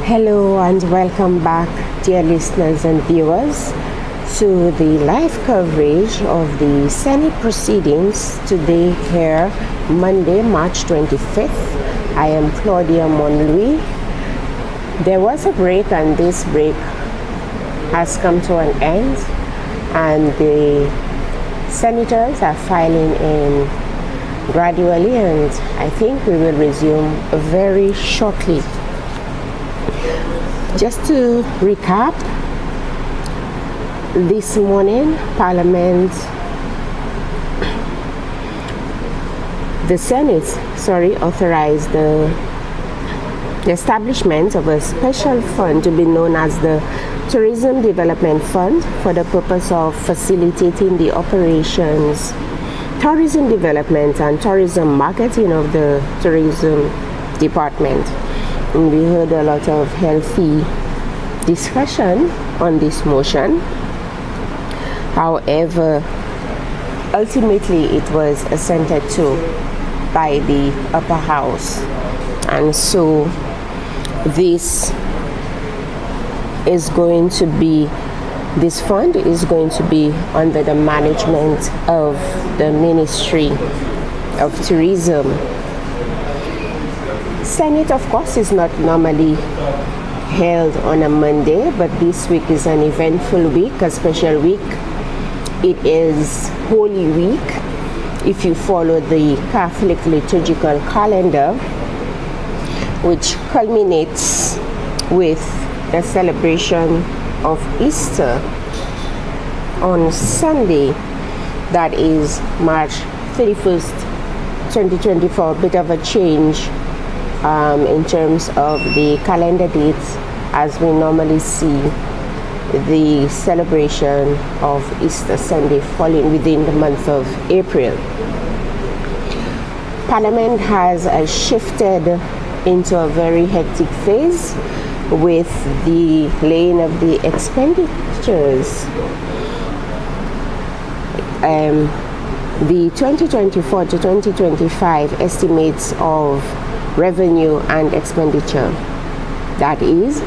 Hello and welcome back, dear listeners and viewers, to the live coverage of the Senate proceedings today here, Monday, March 25th. I am Claudia Monlouis. There was a break and this break has come to an end, and the senators are filing in gradually, and I think we will resume very shortly. Just to recap, this morning Parliament, the Senate, authorized the establishment of a special fund to be known as the Tourism Development Fund for the purpose of facilitating the operations, tourism development and tourism marketing of the tourism department. And we heard a lot of healthy discussion on this motion. However, ultimately it was assented to by the upper house, and so this fund is going to be under the management of the Ministry of Tourism. Senate, of course, is not normally held on a Monday, but this week is an eventful week, a special week. It is Holy Week if you follow the Catholic liturgical calendar, which culminates with the celebration of Easter on Sunday, that is March 31st, 2024. A bit of a change in terms of the calendar dates, as we normally see the celebration of Easter Sunday falling within the month of April. Parliament has shifted into a very hectic phase with the laying of the expenditures. The 2024 to 2025 estimates of revenue and expenditure, that is,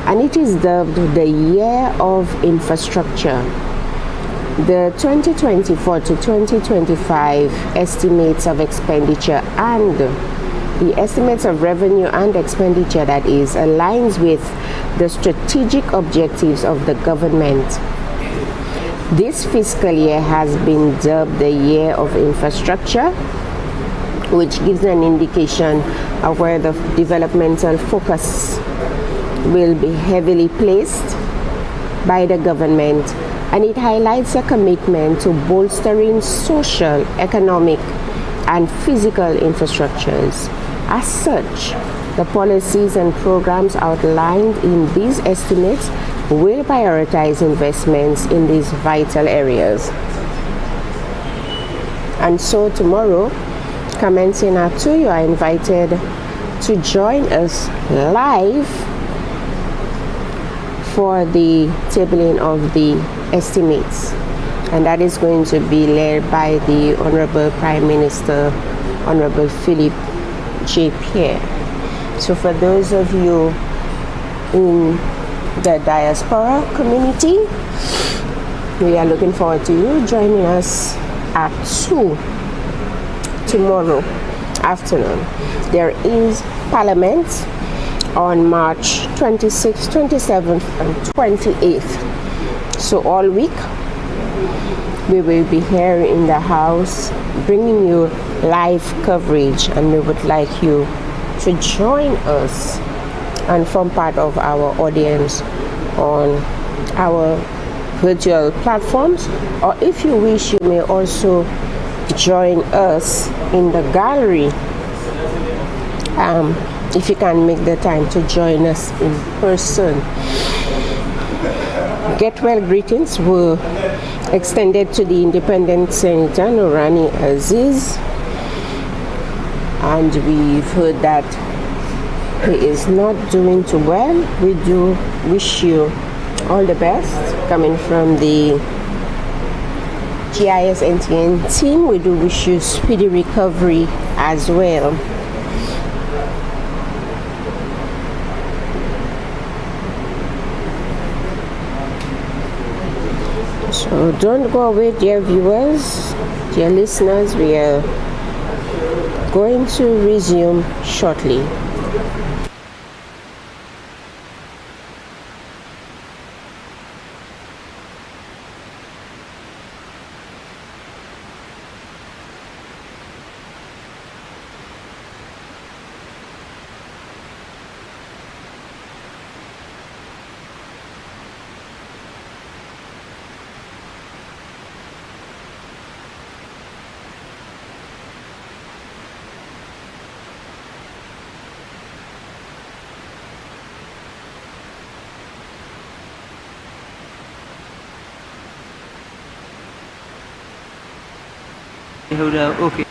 and it is dubbed the Year of Infrastructure. The 2024 to 2025 estimates of expenditure and the estimates of revenue and expenditure, that is, aligns with the strategic objectives of the government. This fiscal year has been dubbed the Year of Infrastructure, which gives an indication of where the developmental focus will be heavily placed by the government, and it highlights a commitment to bolstering social, economic, and physical infrastructures. As such, the policies and programs outlined in these estimates will prioritize investments in these vital areas. And so tomorrow, commencing at 2, you are invited to join us live for the tabling of the estimates, and that is going to be led by the Honorable Prime Minister, Honorable Philip J. Pierre. So for those of you in the diaspora community, we are looking forward to you joining us at 2 tomorrow afternoon. There is Parliament on March 26th, 27th, and 28th. So all week we will be here in the house bringing you live coverage, and we would like you to join us and form part of our audience on our virtual platforms, or if you wish, you may also join us in the gallery if you can make the time to join us in person. get well greetings were extended to the independent senator Norani Aziz, and we've heard that he is not doing too well. We do wish you all the best coming from the GIS NTN team. We do wish you speedy recovery as well. So don't go away, dear viewers, dear listeners. We are going to resume shortly. Okay.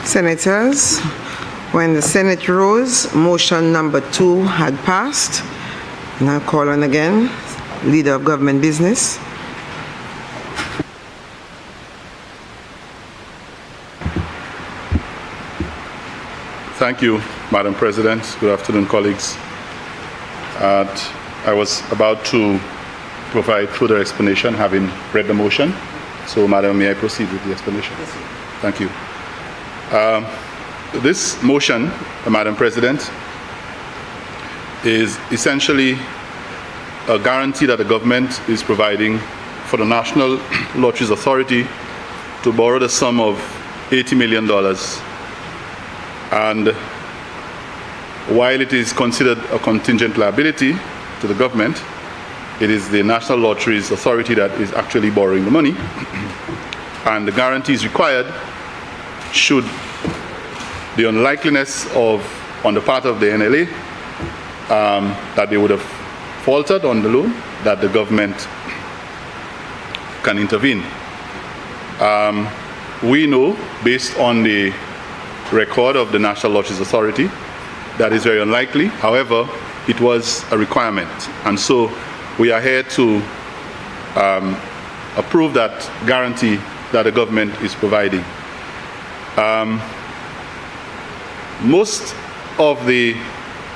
Senators, when the Senate rose, motion number 2 had passed. Now call on again, Leader of Government Business. Thank you, Madam President. Good afternoon, colleagues. I was about to provide further explanation, having read the motion. So, Madam, may I proceed with the explanation? Yes, sir. Thank you. This motion, Madam President, is essentially a guarantee that the government is providing for the National Lotteries Authority to borrow the sum of $80 million. And while it is considered a contingent liability to the government, it is the National Lotteries Authority that is actually borrowing the money. And the guarantee is required should the unlikeliness on the part of the NLA that they would have faltered on the loan, that the government can intervene. We know, based on the record of the National Lotteries Authority, that is very unlikely. However, it was a requirement, and so we are here to approve that guarantee that the government is providing. Most of the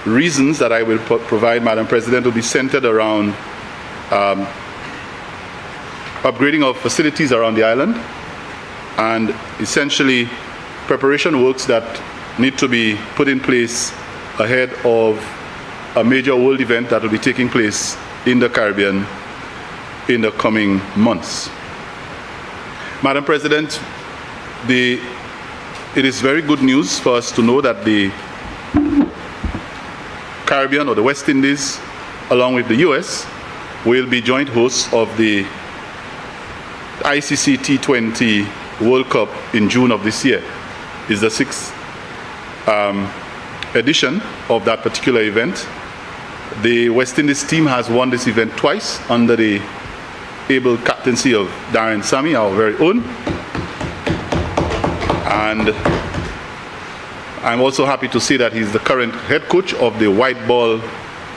reasons that I will provide, Madam President, will be centered around upgrading of facilities around the island, and essentially preparation works that need to be put in place ahead of a major world event that will be taking place in the Caribbean in the coming months. Madam President, it is very good news for us to know that the Caribbean, or the West Indies, along with the US, will be joint hosts of the ICC T20 World Cup in June of this year. It's the 6th edition of that particular event. The West Indies team has won this event twice under the able captaincy of Darren Sammy, our very own. And I'm also happy to say that he's the current head coach of the white ball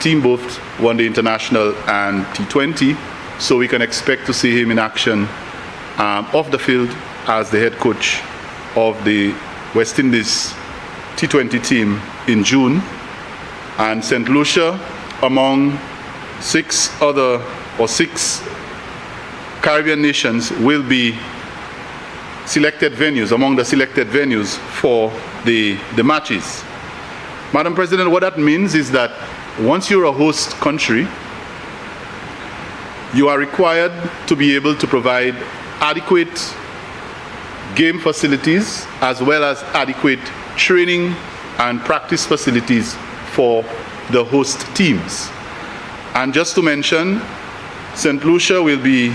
team, both One Day International and T20. So we can expect to see him in action off the field as the head coach of the West Indies T20 team in June. And St. Lucia, among 6 Caribbean nations, will be selected venues, among the selected venues for the matches. Madam President, what that means is that once you're a host country, you are required to be able to provide adequate game facilities as well as adequate training and practice facilities for the host teams. And just to mention, St. Lucia will be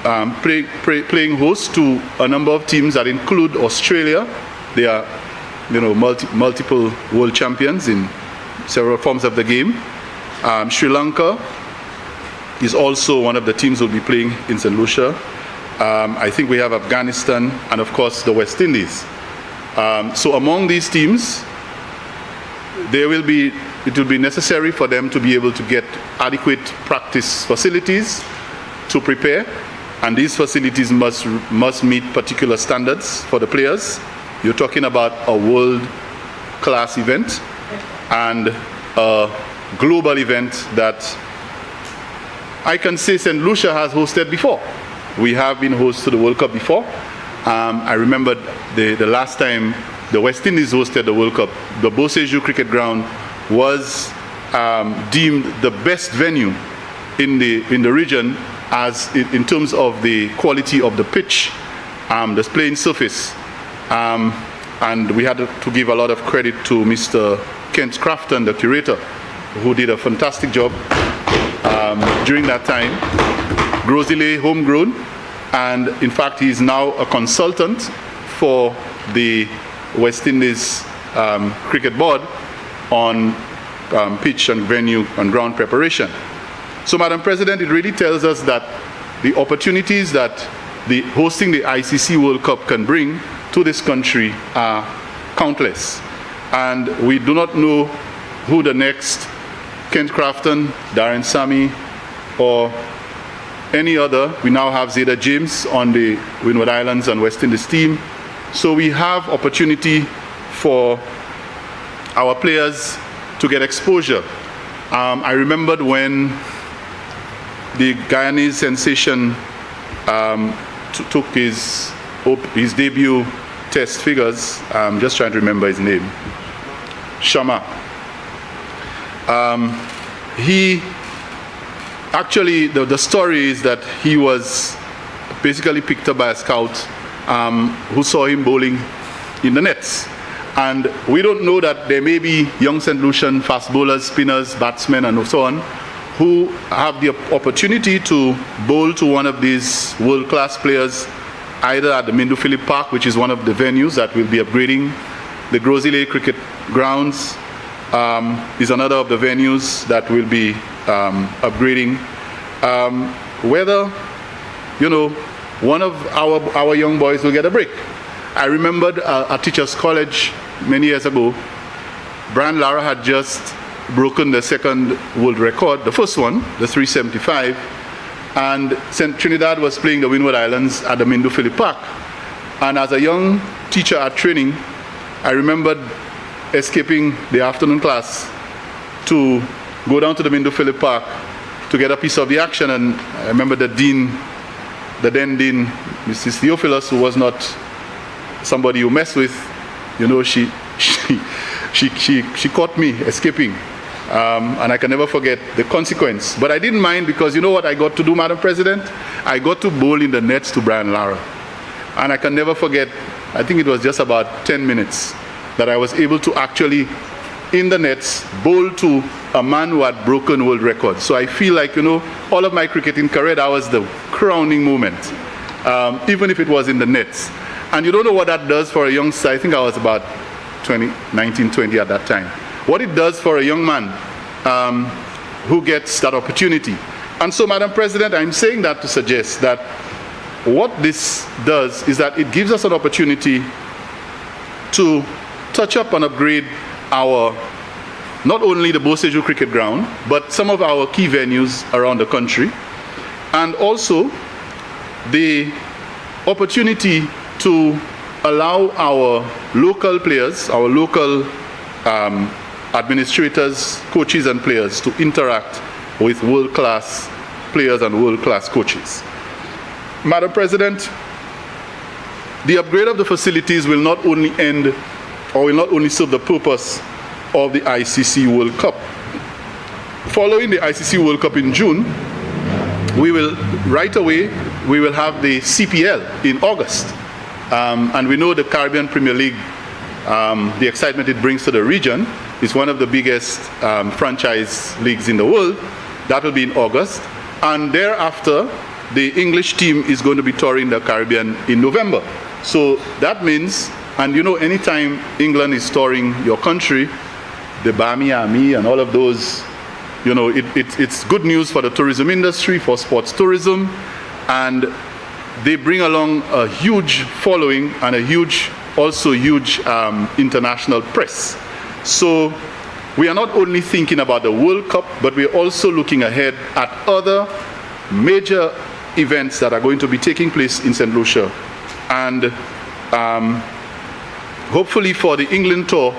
playing host to a number of teams that include Australia. They are, multiple world champions in several forms of the game. Sri Lanka is also one of the teams who will be playing in St. Lucia. I think we have Afghanistan and, of course, the West Indies. So among these teams, it will be necessary for them to be able to get adequate practice facilities to prepare, and these facilities must meet particular standards for the players. You're talking about a world-class event and a global event that I can say St. Lucia has hosted before. We have been host to the World Cup before. I remember the last time the West Indies hosted the World Cup, the Beausejour Cricket Ground was deemed the best venue in the region as in terms of the quality of the pitch, the playing surface. And we had to give a lot of credit to Mr. Kent Crafton, the curator, who did a fantastic job during that time. Grozzile homegrown, and in fact he is now a consultant for the West Indies Cricket Board on pitch and venue and ground preparation. So, Madam President, it really tells us that the opportunities that hosting the ICC World Cup can bring to this country are countless. And we do not know who the next Kent Crafton, Darren Sammy, or any other. We now have Zeta James on the Windward Islands and West Indies team. So we have opportunity for our players to get exposure. I remembered when the Guyanese sensation took his debut test figures. I'm just trying to remember his name. Sharma. He actually, the story is that he was basically picked up by a scout who saw him bowling in the nets. And we don't know that there may be young St. Lucian fast bowlers, spinners, batsmen, and so on, who have the opportunity to bowl to one of these world-class players, either at the Mindu Philip Park, which is one of the venues that will be upgrading. The Grozile Cricket Grounds is another of the venues that will be upgrading. Whether, you know, one of our young boys will get a break. I remembered at Teachers College many years ago, Brian Lara had just broken the second world record, the first one, the 375, and St. Trinidad was playing the Windward Islands at the Mindu Philip Park. And as a young teacher at training, I remembered escaping the afternoon class to go down to the Mindu Philip Park to get a piece of the action. And I remember the then dean, Mrs. Theophilus, who was not somebody you mess with, you know, she caught me escaping. And I can never forget the consequence. But I didn't mind, because you know what I got to do, Madam President? I got to bowl in the nets to Brian Lara. And I can never forget, I think it was just about 10 minutes, that I was able to actually, in the nets, bowl to a man who had broken world records. So I feel like, you know, all of my cricketing career, that was the crowning moment, even if it was in the nets. And you don't know what that does for a youngster. I think I was about 19, 20 at that time. What it does for a young man who gets that opportunity. And so, Madam President, I'm saying that to suggest that what this does is that it gives us an opportunity to touch up and upgrade our, not only the Boseju Cricket Ground, but some of our key venues around the country, and also the opportunity to allow our local players, our local administrators, coaches and players to interact with world-class players and world-class coaches. Madam President, the upgrade of the facilities will not only end, or will not only serve the purpose of the ICC World Cup. Following the ICC World Cup in June, we will, right away, we will have the CPL in August. And we know the Caribbean Premier League, the excitement it brings to the region, is one of the biggest franchise leagues in the world. That will be in August. And thereafter, the English team is going to be touring the Caribbean in November. So that means, and you know, anytime England is touring your country, the Bamiami and all of those, you know, it's good news for the tourism industry, for sports tourism, and they bring along a huge following and a huge international press. So we are not only thinking about the World Cup, but we're also looking ahead at other major events that are going to be taking place in St. Lucia. And hopefully for the England tour,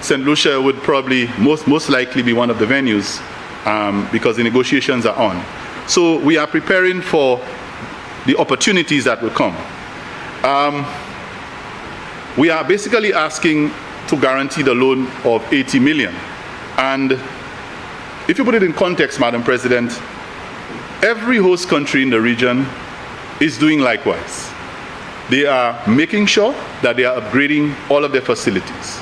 St. Lucia would probably most likely be one of the venues because the negotiations are on. So we are preparing for the opportunities that will come. We are basically asking to guarantee the loan of 80 million. And if you put it in context, Madam President, every host country in the region is doing likewise. They are making sure that they are upgrading all of their facilities.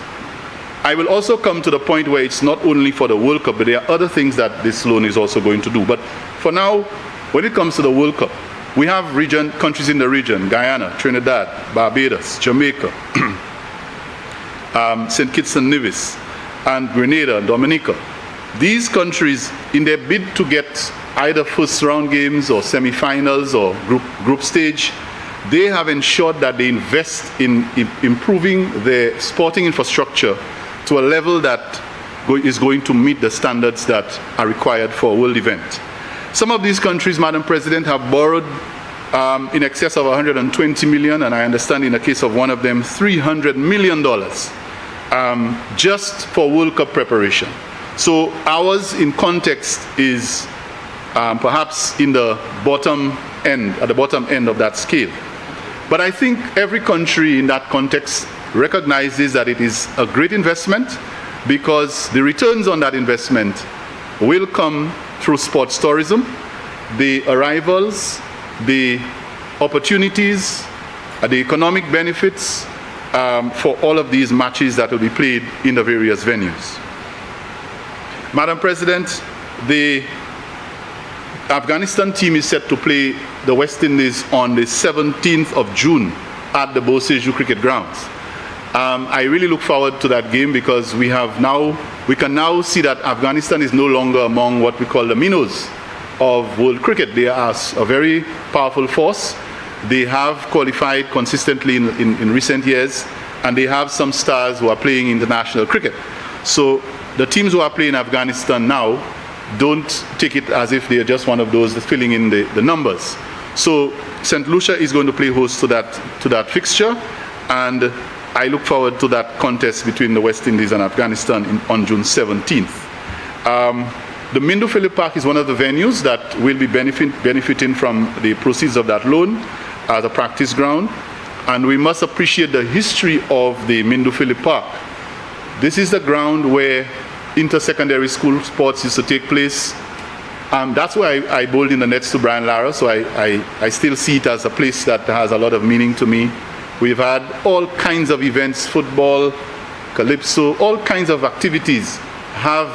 I will also come to the point where it's not only for the World Cup, but there are other things that this loan is also going to do. But for now, when it comes to the World Cup, we have countries in the region: Guyana, Trinidad, Barbados, Jamaica, St. Kitts and Nevis, and Grenada and Dominica. These countries, in their bid to get either first round games or semi-finals or group stage, they have ensured that they invest in improving their sporting infrastructure to a level that is going to meet the standards that are required for a world event. Some of these countries, Madam President, have borrowed in excess of 120 million, and I understand in the case of one of them, $300 million just for World Cup preparation. So ours, in context, is perhaps in the bottom end, at the bottom end of that scale. But I think every country in that context recognizes that it is a great investment, because the returns on that investment will come through sports tourism, the arrivals, the opportunities, the economic benefits for all of these matches that will be played in the various venues. Madam President, the Afghanistan team is set to play the West Indies on the 17th of June at the Boseju Cricket Grounds. I really look forward to that game, because we can now see that Afghanistan is no longer among what we call the minnows of world cricket. They are a very powerful force. They have qualified consistently in recent years, and they have some stars who are playing international cricket. So the teams who are playing Afghanistan now don't take it as if they are just one of those filling in the numbers. So St. Lucia is going to play host to that fixture, and I look forward to that contest between the West Indies and Afghanistan on June 17th. The Mindu Philip Park is one of the venues that will be benefiting from the proceeds of that loan as a practice ground. And we must appreciate the history of the Mindu Philip Park. This is the ground where inter-secondary school sports used to take place. That's why I bowled in the nets to Brian Lara, so I still see it as a place that has a lot of meaning to me. We've had all kinds of events, football, calypso, all kinds of activities have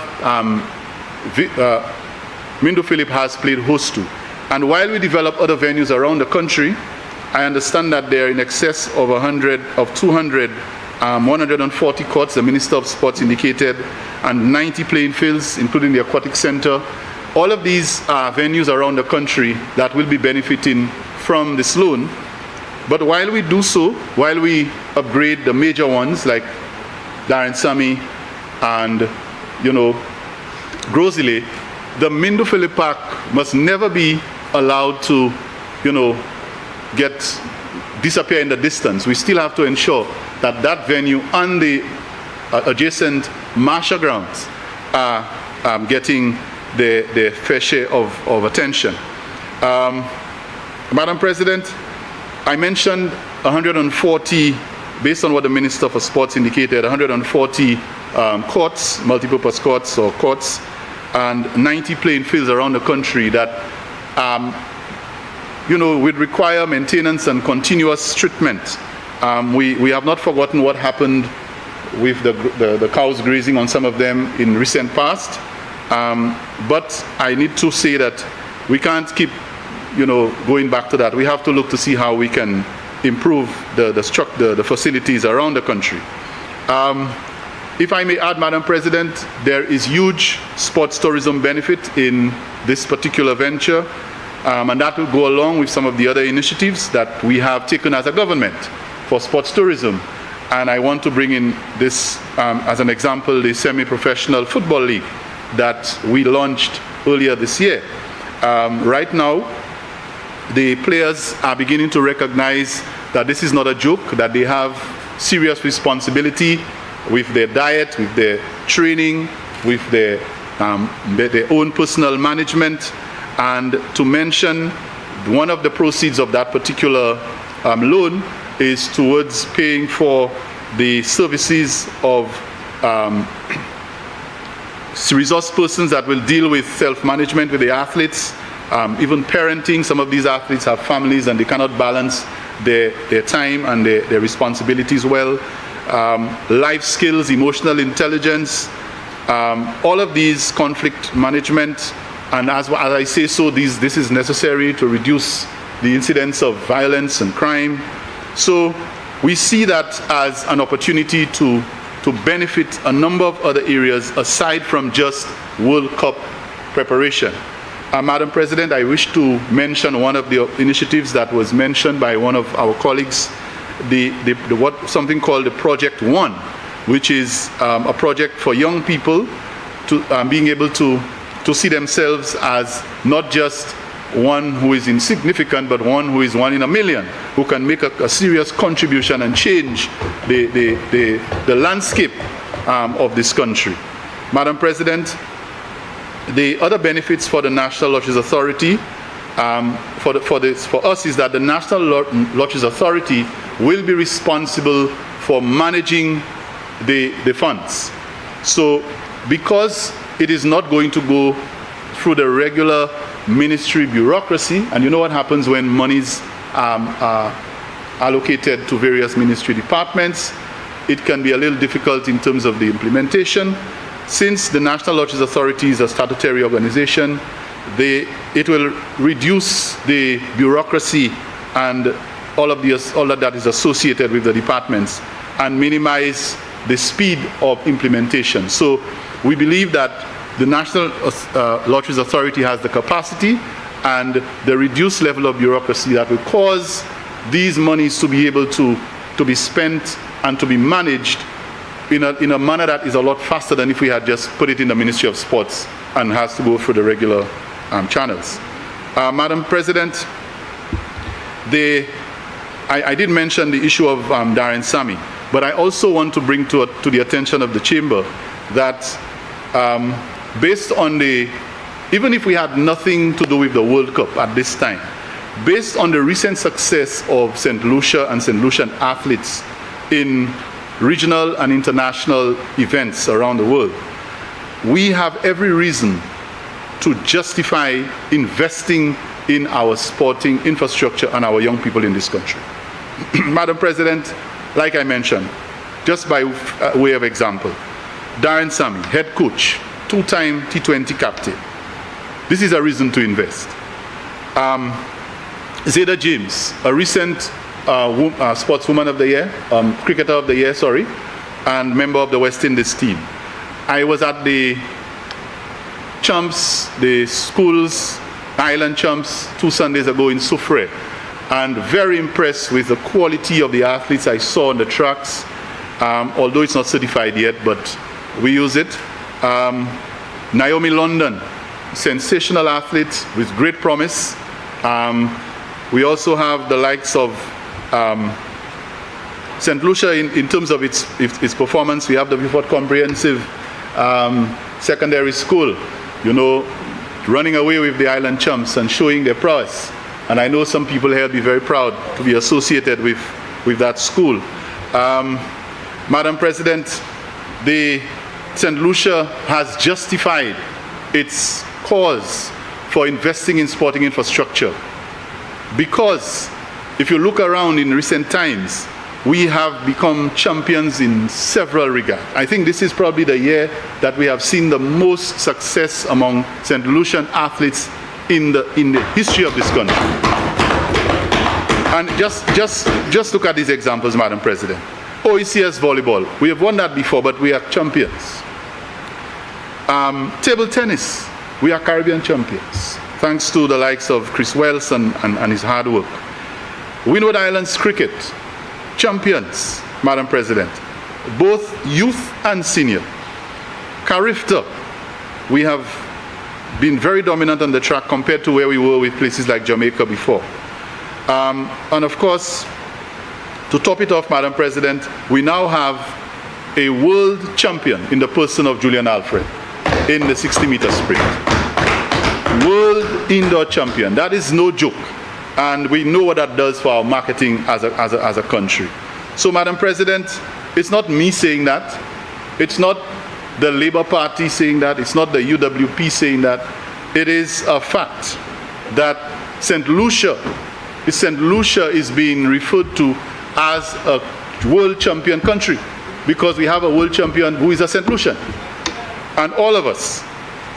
Mindu Philip has played host to. And while we develop other venues around the country, I understand that there are in excess of 140 courts, the Minister of Sports indicated, and 90 playing fields, including the aquatic center. All of these venues around the country that will be benefiting from this loan. But while we do so, while we upgrade the major ones like Darren Sammy and, Grozile, the Philip Park must never be allowed to, disappear in the distance. We still have to ensure that that venue and the adjacent Marsha grounds are getting their fair share of attention. Madam President, I mentioned 140, based on what the Minister for Sports indicated, 140 courts, multipurpose courts or courts, and 90 playing fields around the country that, would require maintenance and continuous treatment. We have not forgotten what happened with the cows grazing on some of them in recent past, but I need to say that we can't keep going back to that. We have to look to see how we can improve the facilities around the country. If I may add, Madam President, there is huge sports tourism benefit in this particular venture, and that will go along with some of the other initiatives that we have taken as a government for sports tourism. And I want to bring in this, as an example, the semi-professional football league that we launched earlier this year. Right now, the players are beginning to recognize that this is not a joke, that they have serious responsibility with their diet, with their training, with their own personal management. And to mention, one of the proceeds of that particular loan is towards paying for the services of resource persons that will deal with self-management with the athletes, even parenting. Some of these athletes have families and they cannot balance their time and their responsibilities well. Life skills, emotional intelligence, all of these, conflict management, and as I say so, this is necessary to reduce the incidence of violence and crime. So we see that as an opportunity to benefit a number of other areas aside from just World Cup preparation. Madam President, I wish to mention one of the initiatives that was mentioned by one of our colleagues, something called the Project One, which is a project for young people to being able to see themselves as not just one who is insignificant, but one who is one in a million, who can make a serious contribution and change the landscape of this country. Madam President, the other benefits for the National Lotteries Authority for us is that the National Lotteries Authority will be responsible for managing the funds. So because it is not going to go through the regular ministry bureaucracy, and you know what happens when monies are allocated to various ministry departments, it can be a little difficult in terms of the implementation. Since the National Lotteries Authority is a statutory organization, it will reduce the bureaucracy and all of that is associated with the departments and minimize the speed of implementation. So we believe that the National Lotteries Authority has the capacity and the reduced level of bureaucracy that will cause these monies to be able to be spent and to be managed in a manner that is a lot faster than if we had just put it in the Ministry of Sports and has to go through the regular channels. Madam President, I did mention the issue of Darren Sammy, but I also want to bring to the attention of the Chamber that based on even if we had nothing to do with the World Cup at this time, based on the recent success of St. Lucia and St. Lucian athletes in regional and international events around the world, we have every reason to justify investing in our sporting infrastructure and our young people in this country. Madam President, like I mentioned, just by way of example, Darren Sammy, head coach, two-time T20 captain. This is a reason to invest. Zeta James, a recent sportswoman of the year, cricketer of the year, sorry, and member of the West Indies team. I was at the Champs, the schools, Island Champs, 2 Sundays ago in Soufrière, and very impressed with the quality of the athletes I saw on the tracks, although it's not certified yet, but we use it. Naomi London, sensational athlete with great promise. We also have the likes of St. Lucia in terms of its performance. We have the Beaufort Comprehensive Secondary School, you know, running away with the Island Champs and showing their prowess. And I know some people here will be very proud to be associated with that school. Madam President, St. Lucia has justified its cause for investing in sporting infrastructure because if you look around in recent times, we have become champions in several regards. I think this is probably the year that we have seen the most success among St. Lucian athletes in the history of this country. And just look at these examples, Madam President. OECS volleyball, we have won that before, but we are champions. Table tennis, we are Caribbean champions, thanks to the likes of Chris Wells and his hard work. Windward Islands cricket, champions, Madam President, both youth and senior. Carifta, we have been very dominant on the track compared to where we were with places like Jamaica before. And of course, to top it off, Madam President, we now have a world champion in the person of Julian Alfred in the 60-meter sprint. World indoor champion. That is no joke. And we know what that does for our marketing as a country. So, Madam President, it's not me saying that. It's not the Labour Party saying that. It's not the UWP saying that. It is a fact that St. Lucia is being referred to as a world champion country because we have a world champion who is a St. Lucian. And all of us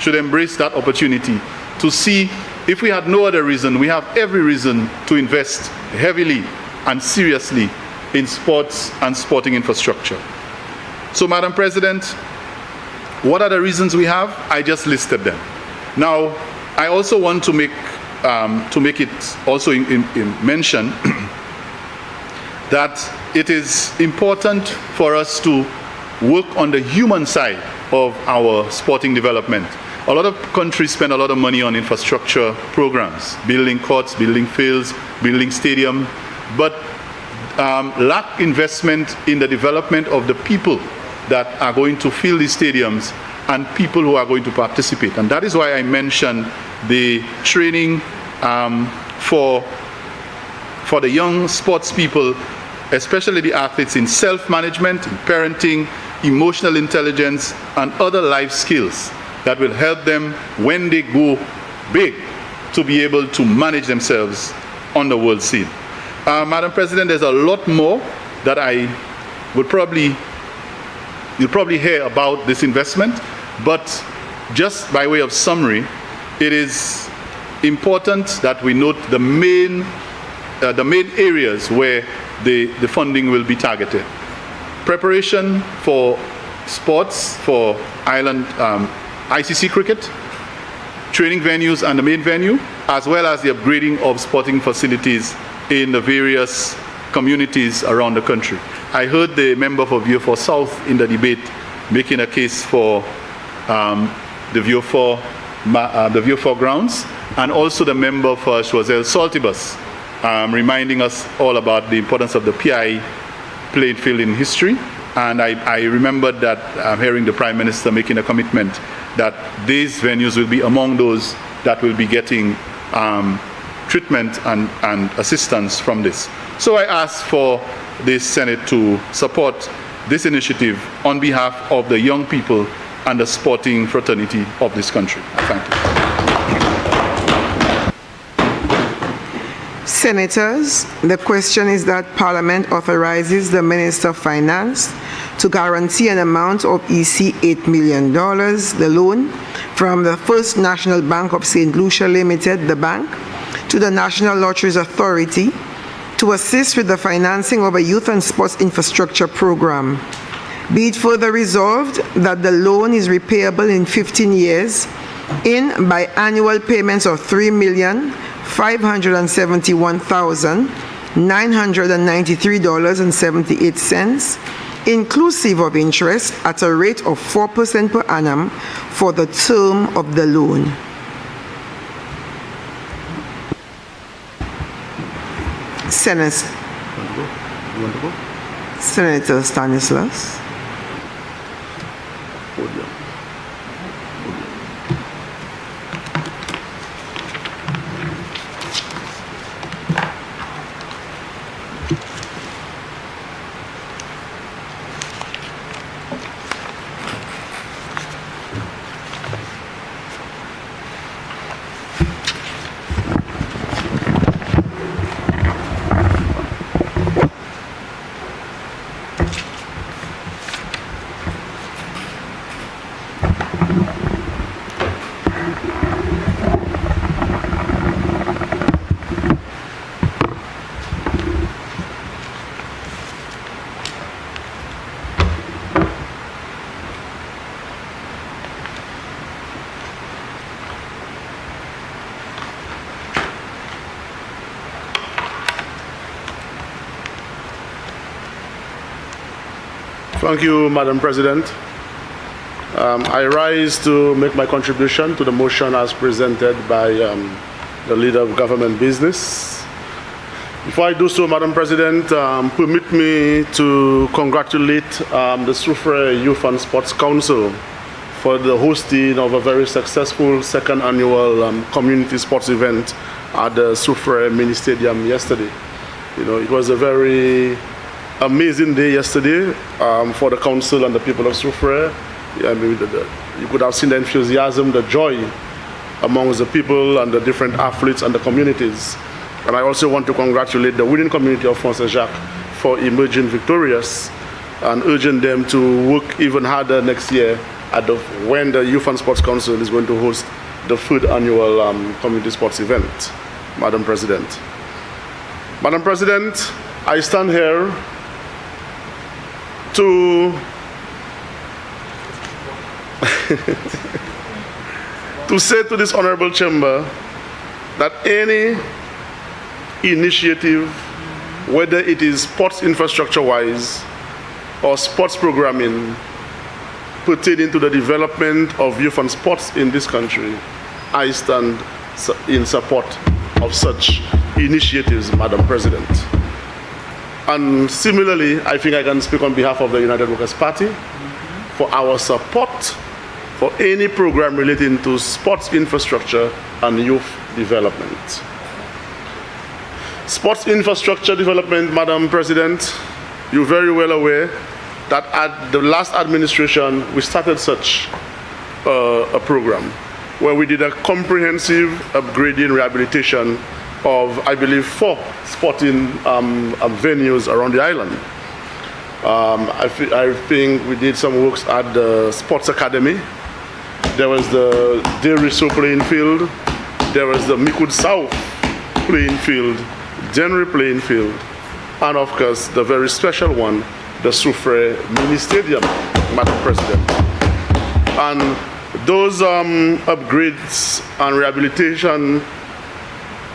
should embrace that opportunity to see, if we had no other reason, we have every reason to invest heavily and seriously in sports and sporting infrastructure. So, Madam President, what are the reasons we have? I just listed them. Now, I also want to make it also in mention that it is important for us to work on the human side of our sporting development. A lot of countries spend a lot of money on infrastructure programs, building courts, building fields, building stadium, but lack investment in the development of the people that are going to fill these stadiums and people who are going to participate. And that is why I mentioned the training for the young sports people, especially the athletes, in self-management, in parenting, emotional intelligence, and other life skills that will help them when they go big to be able to manage themselves on the world scene. Madam President, there's a lot more that you'll probably hear about this investment, but just by way of summary, it is important that we note the main areas where the funding will be targeted. Preparation for sports, for island ICC cricket, training venues and the main venue, as well as the upgrading of sporting facilities in the various communities around the country. I heard the member for Vieux Fort South in the debate making a case for the Vieux Fort grounds, and also the member for Choiseul Saltibus, reminding us all about the importance of the PI playing field in history. And I remembered that hearing the Prime Minister making a commitment that these venues will be among those that will be getting treatment and assistance from this. So I ask for the Senate to support this initiative on behalf of the young people and the sporting fraternity of this country. Thank you. Senators, the question is that Parliament authorizes the Minister of Finance to guarantee an amount of EC $8 million, the loan from the First National Bank of St. Lucia Limited, the bank, to the National Lotteries Authority to assist with the financing of a youth and sports infrastructure program. Be it further resolved that the loan is repayable in 15 years in biannual payments of $3,571,993.78, inclusive of interest at a rate of 4% per annum for the term of the loan. Senator Stanislaus. Thank you, Madam President. I rise to make my contribution to the motion as presented by the Leader of Government Business. Before I do so, Madam President, permit me to congratulate the Soufriere Youth and Sports Council for the hosting of a very successful second annual community sports event at the Soufriere Mini Stadium yesterday. You know, it was a very amazing day yesterday for the council and the people of Soufriere. You could have seen the enthusiasm, the joy amongst the people and the different athletes and the communities. And I also want to congratulate the winning community of Francis Jacques for emerging victorious and urging them to work even harder next year when the Youth and Sports Council is going to host the third annual community sports event, Madam President. Madam President, I stand here to to say to this honorable chamber that any initiative, whether it is sports infrastructure-wise or sports programming pertaining to the development of youth and sports in this country, I stand in support of such initiatives, Madam President. And similarly, I think I can speak on behalf of the United Workers' Party for our support for any program relating to sports infrastructure and youth development. Sports infrastructure development, Madam President, you're very well aware that at the last administration, we started such a program where we did a comprehensive upgrading rehabilitation of, I believe, 4 sporting venues around the island. I think we did some works at the Sports Academy. There was the Deriso playing field. There was the Mikud South playing field, January playing field, and of course, the very special one, the Soufre Mini Stadium, Madam President. And those upgrades and rehabilitation,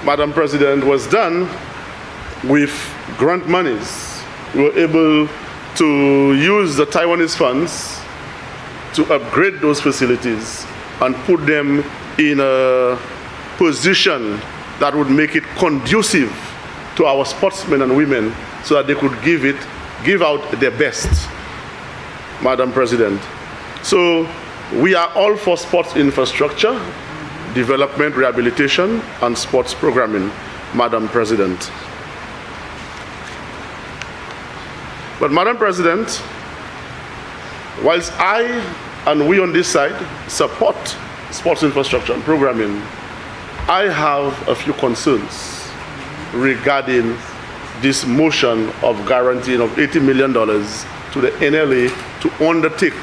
Madam President, was done with grant monies. We were able to use the Taiwanese funds to upgrade those facilities and put them in a position that would make it conducive to our sportsmen and women so that they could give out their best, Madam President. So we are all for sports infrastructure, development, rehabilitation, and sports programming, Madam President. But Madam President, whilst I and we on this side support sports infrastructure and programming, I have a few concerns regarding this motion of guaranteeing of $80 million to the NLA to undertake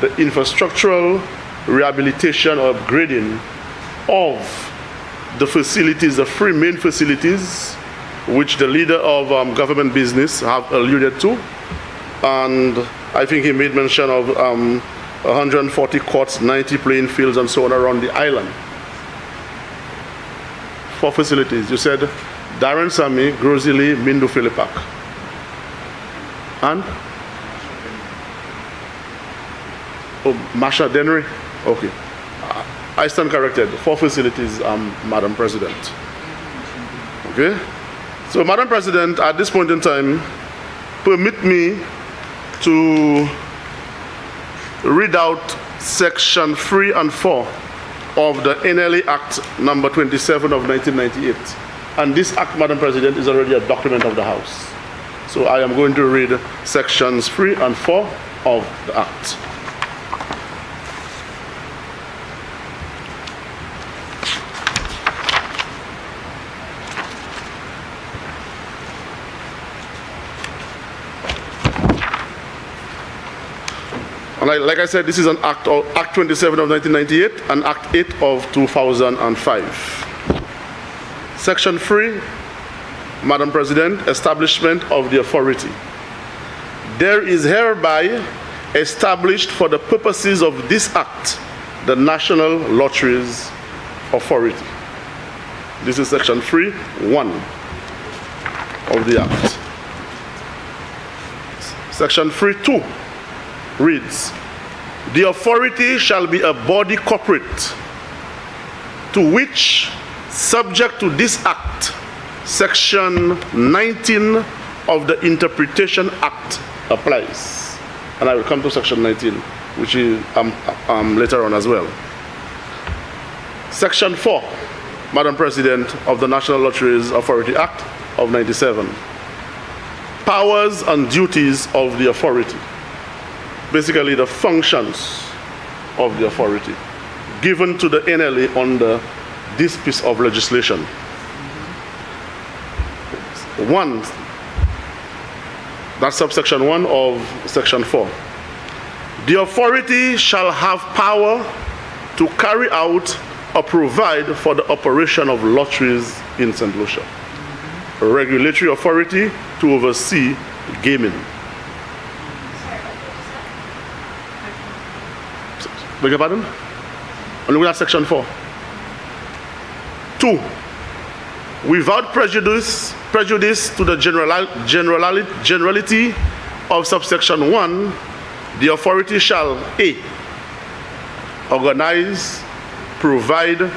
the infrastructural rehabilitation or upgrading of the facilities, the 3 main facilities, which the leader of government business have alluded to. And I think he made mention of 140 courts, 90 playing fields, and so on around the island. 4 facilities. You said Darren Sami, Grozili, Mindu Philipak. And? Oh, Masha Denry? Okay. I stand corrected. 4 facilities, Madam President. Okay? So, Madam President, at this point in time, permit me to read out section 3 and 4 of the NLA Act number 27 of 1998. And this act, Madam President, is already a document of the House. So I am going to read sections 3 and 4 of the Act. And like I said, this is an Act 27 of 1998 and Act 8 of 2005. Section 3, Madam President, establishment of the authority. There is hereby established for the purposes of this Act the National Lotteries Authority. This is section 3(1) of the Act. Section 3(2) reads, the authority shall be a body corporate to which, subject to this Act, section 19 of the Interpretation Act applies. And I will come to section 19, which is later on as well. Section 4, Madam President, of the National Lotteries Authority Act of 97. Powers and duties of the authority. Basically the functions of the authority given to the NLA under this piece of legislation. 1, that's subsection 1 of section 4. The authority shall have power to carry out or provide for the operation of lotteries in St. Lucia. A regulatory authority to oversee gaming. Beg your pardon? I'm looking at section 4. 2. Without prejudice to the generality of subsection 1, the authority shall A. Organize, provide,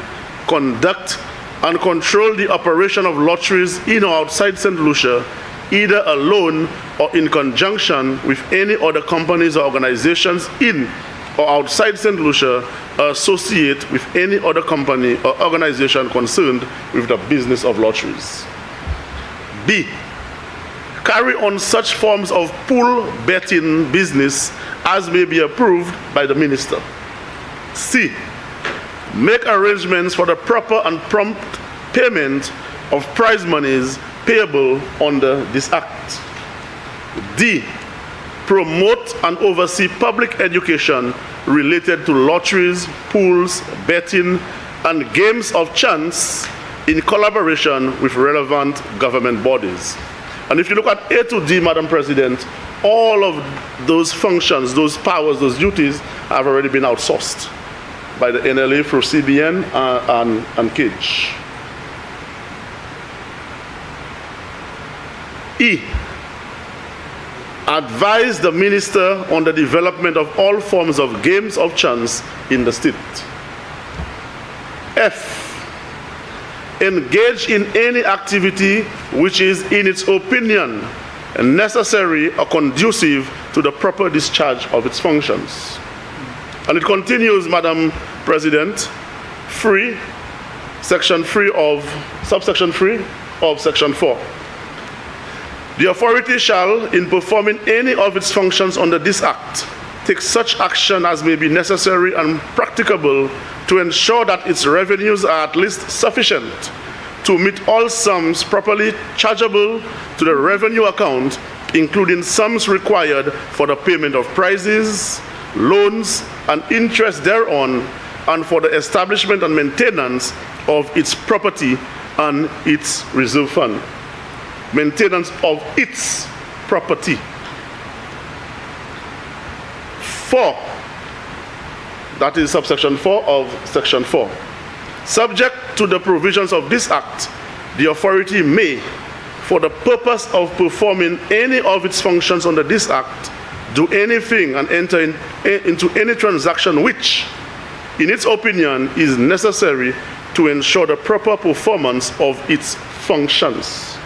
conduct, and control the operation of lotteries in or outside St. Lucia, either alone or in conjunction with any other companies or organizations in or outside St. Lucia, or associate with any other company or organization concerned with the business of lotteries. B. Carry on such forms of pool betting business as may be approved by the minister. C. Make arrangements for the proper and prompt payment of prize monies payable under this act. D. Promote and oversee public education related to lotteries, pools, betting, and games of chance in collaboration with relevant government bodies. And if you look at A to D, Madam President, all of those functions, those powers, those duties have already been outsourced by the NLA through CBN and CAGE. E. Advise the minister on the development of all forms of games of chance in the state. F. Engage in any activity which is, in its opinion, necessary or conducive to the proper discharge of its functions. And it continues, Madam President, subsection 3 of section 4. The authority shall, in performing any of its functions under this act, take such action as may be necessary and practicable to ensure that its revenues are at least sufficient to meet all sums properly chargeable to the revenue account, including sums required for the payment of prizes, loans, and interest thereon, and for the establishment and maintenance of its property and its reserve fund. Maintenance of its property. 4. That is subsection 4 of section 4. Subject to the provisions of this act, the authority may, for the purpose of performing any of its functions under this act, do anything and enter into any transaction which, in its opinion, is necessary to ensure the proper performance of its functions.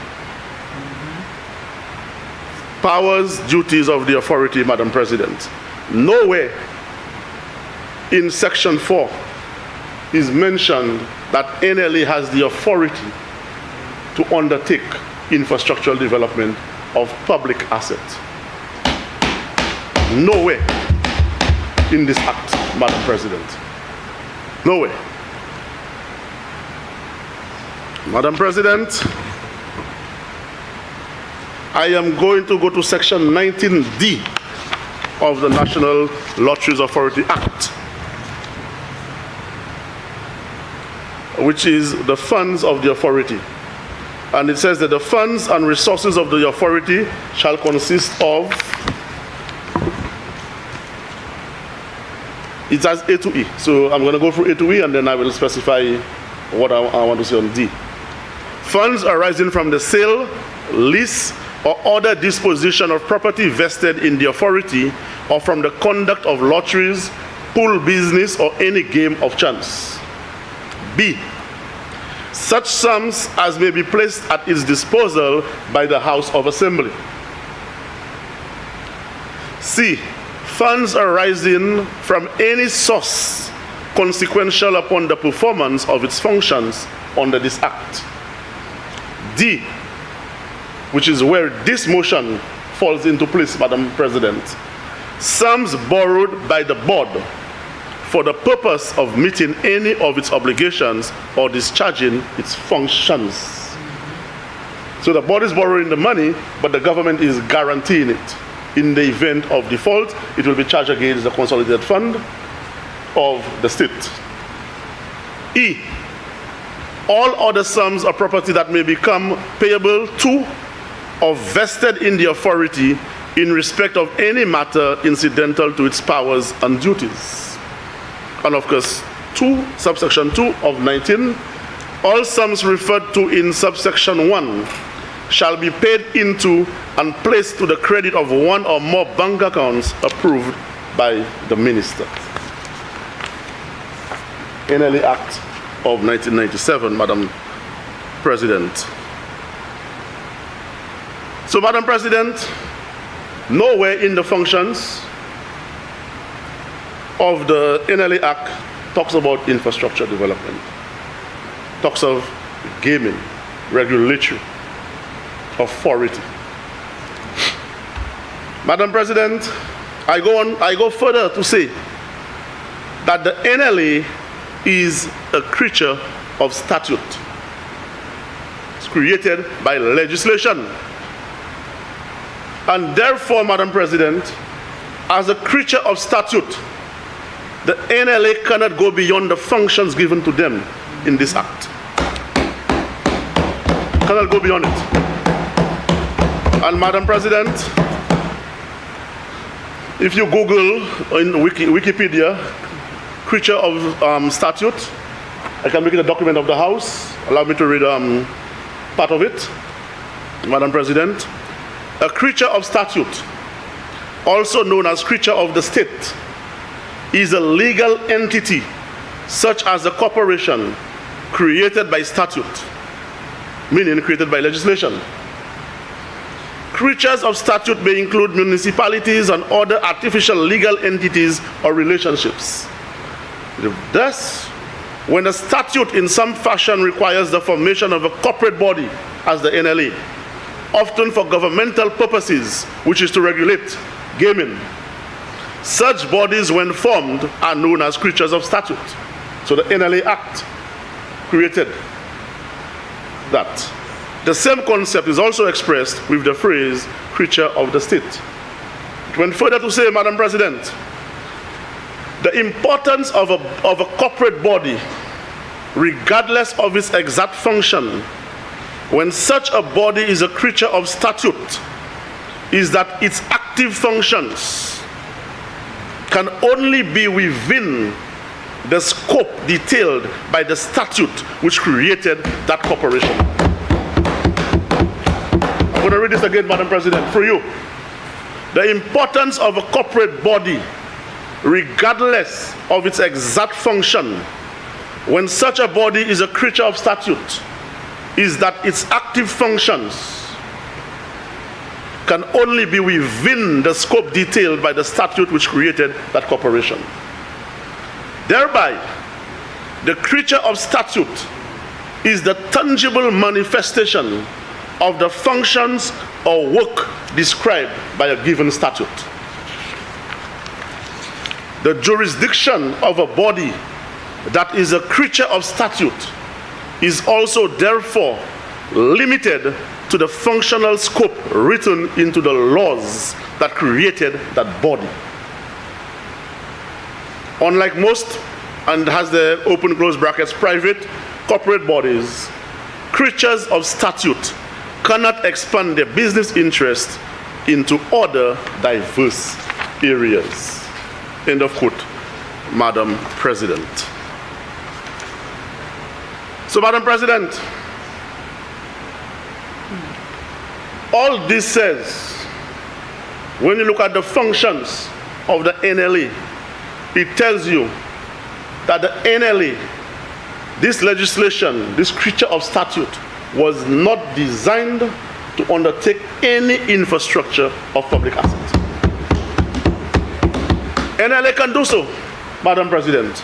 Powers, duties of the authority, Madam President. Nowhere in section 4 is mentioned that NLA has the authority to undertake infrastructural development of public assets. Nowhere in this act, Madam President. Nowhere. Madam President, I am going to go to section 19D of the National Lotteries Authority Act, which is the funds of the authority. And it says that the funds and resources of the authority shall consist of, it has A to E. So I'm going to go through A to E and then I will specify what I want to say on D. Funds arising from the sale, lease, or other disposition of property vested in the authority, or from the conduct of lotteries, pool business, or any game of chance. B. Such sums as may be placed at its disposal by the House of Assembly. C. Funds arising from any source consequential upon the performance of its functions under this act. D, which is where this motion falls into place, Madam President. Sums borrowed by the board for the purpose of meeting any of its obligations or discharging its functions. So the board is borrowing the money, but the government is guaranteeing it. In the event of default, it will be charged against the consolidated fund of the state. E, all other sums of property that may become payable to or vested in the authority in respect of any matter incidental to its powers and duties. And of course, 2, subsection 2 of 19, all sums referred to in subsection 1 shall be paid into and placed to the credit of one or more bank accounts approved by the minister. NLA Act of 1997, Madam President. So, Madam President, nowhere in the functions of the NLA Act talks about infrastructure development, talks of gaming, regulatory authority. Madam President, I go further to say that the NLA is a creature of statute. It's created by legislation. And therefore, Madam President, as a creature of statute, the NLA cannot go beyond the functions given to them in this act. Cannot go beyond it. And Madam President, if you Google in Wikipedia, creature of statute, I can make it a document of the House. Allow me to read part of it. Madam President, a creature of statute, also known as creature of the state, is a legal entity such as a corporation created by statute, meaning created by legislation. Creatures of statute may include municipalities and other artificial legal entities or relationships. Thus, when a statute in some fashion requires the formation of a corporate body, as the NLA, often for governmental purposes, which is to regulate gaming, such bodies, when formed, are known as creatures of statute. So the NLA Act created that. The same concept is also expressed with the phrase creature of the state. It went further to say, Madam President, the importance of a corporate body, regardless of its exact function, when such a body is a creature of statute, is that its active functions can only be within the scope detailed by the statute which created that corporation. I'm going to read this again, Madam President, for you. The importance of a corporate body, regardless of its exact function, when such a body is a creature of statute, is that its active functions can only be within the scope detailed by the statute which created that corporation. Thereby, the creature of statute is the tangible manifestation of the functions or work described by a given statute. The jurisdiction of a body that is a creature of statute is also therefore limited to the functional scope written into the laws that created that body. Unlike most, and has the open close brackets, private corporate bodies, creatures of statute cannot expand their business interest into other diverse areas. End of quote, Madam President. So, Madam President, all this says, when you look at the functions of the NLA, it tells you that the NLA, this legislation, this creature of statute, was not designed to undertake any infrastructure of public assets. NLA can do so, Madam President.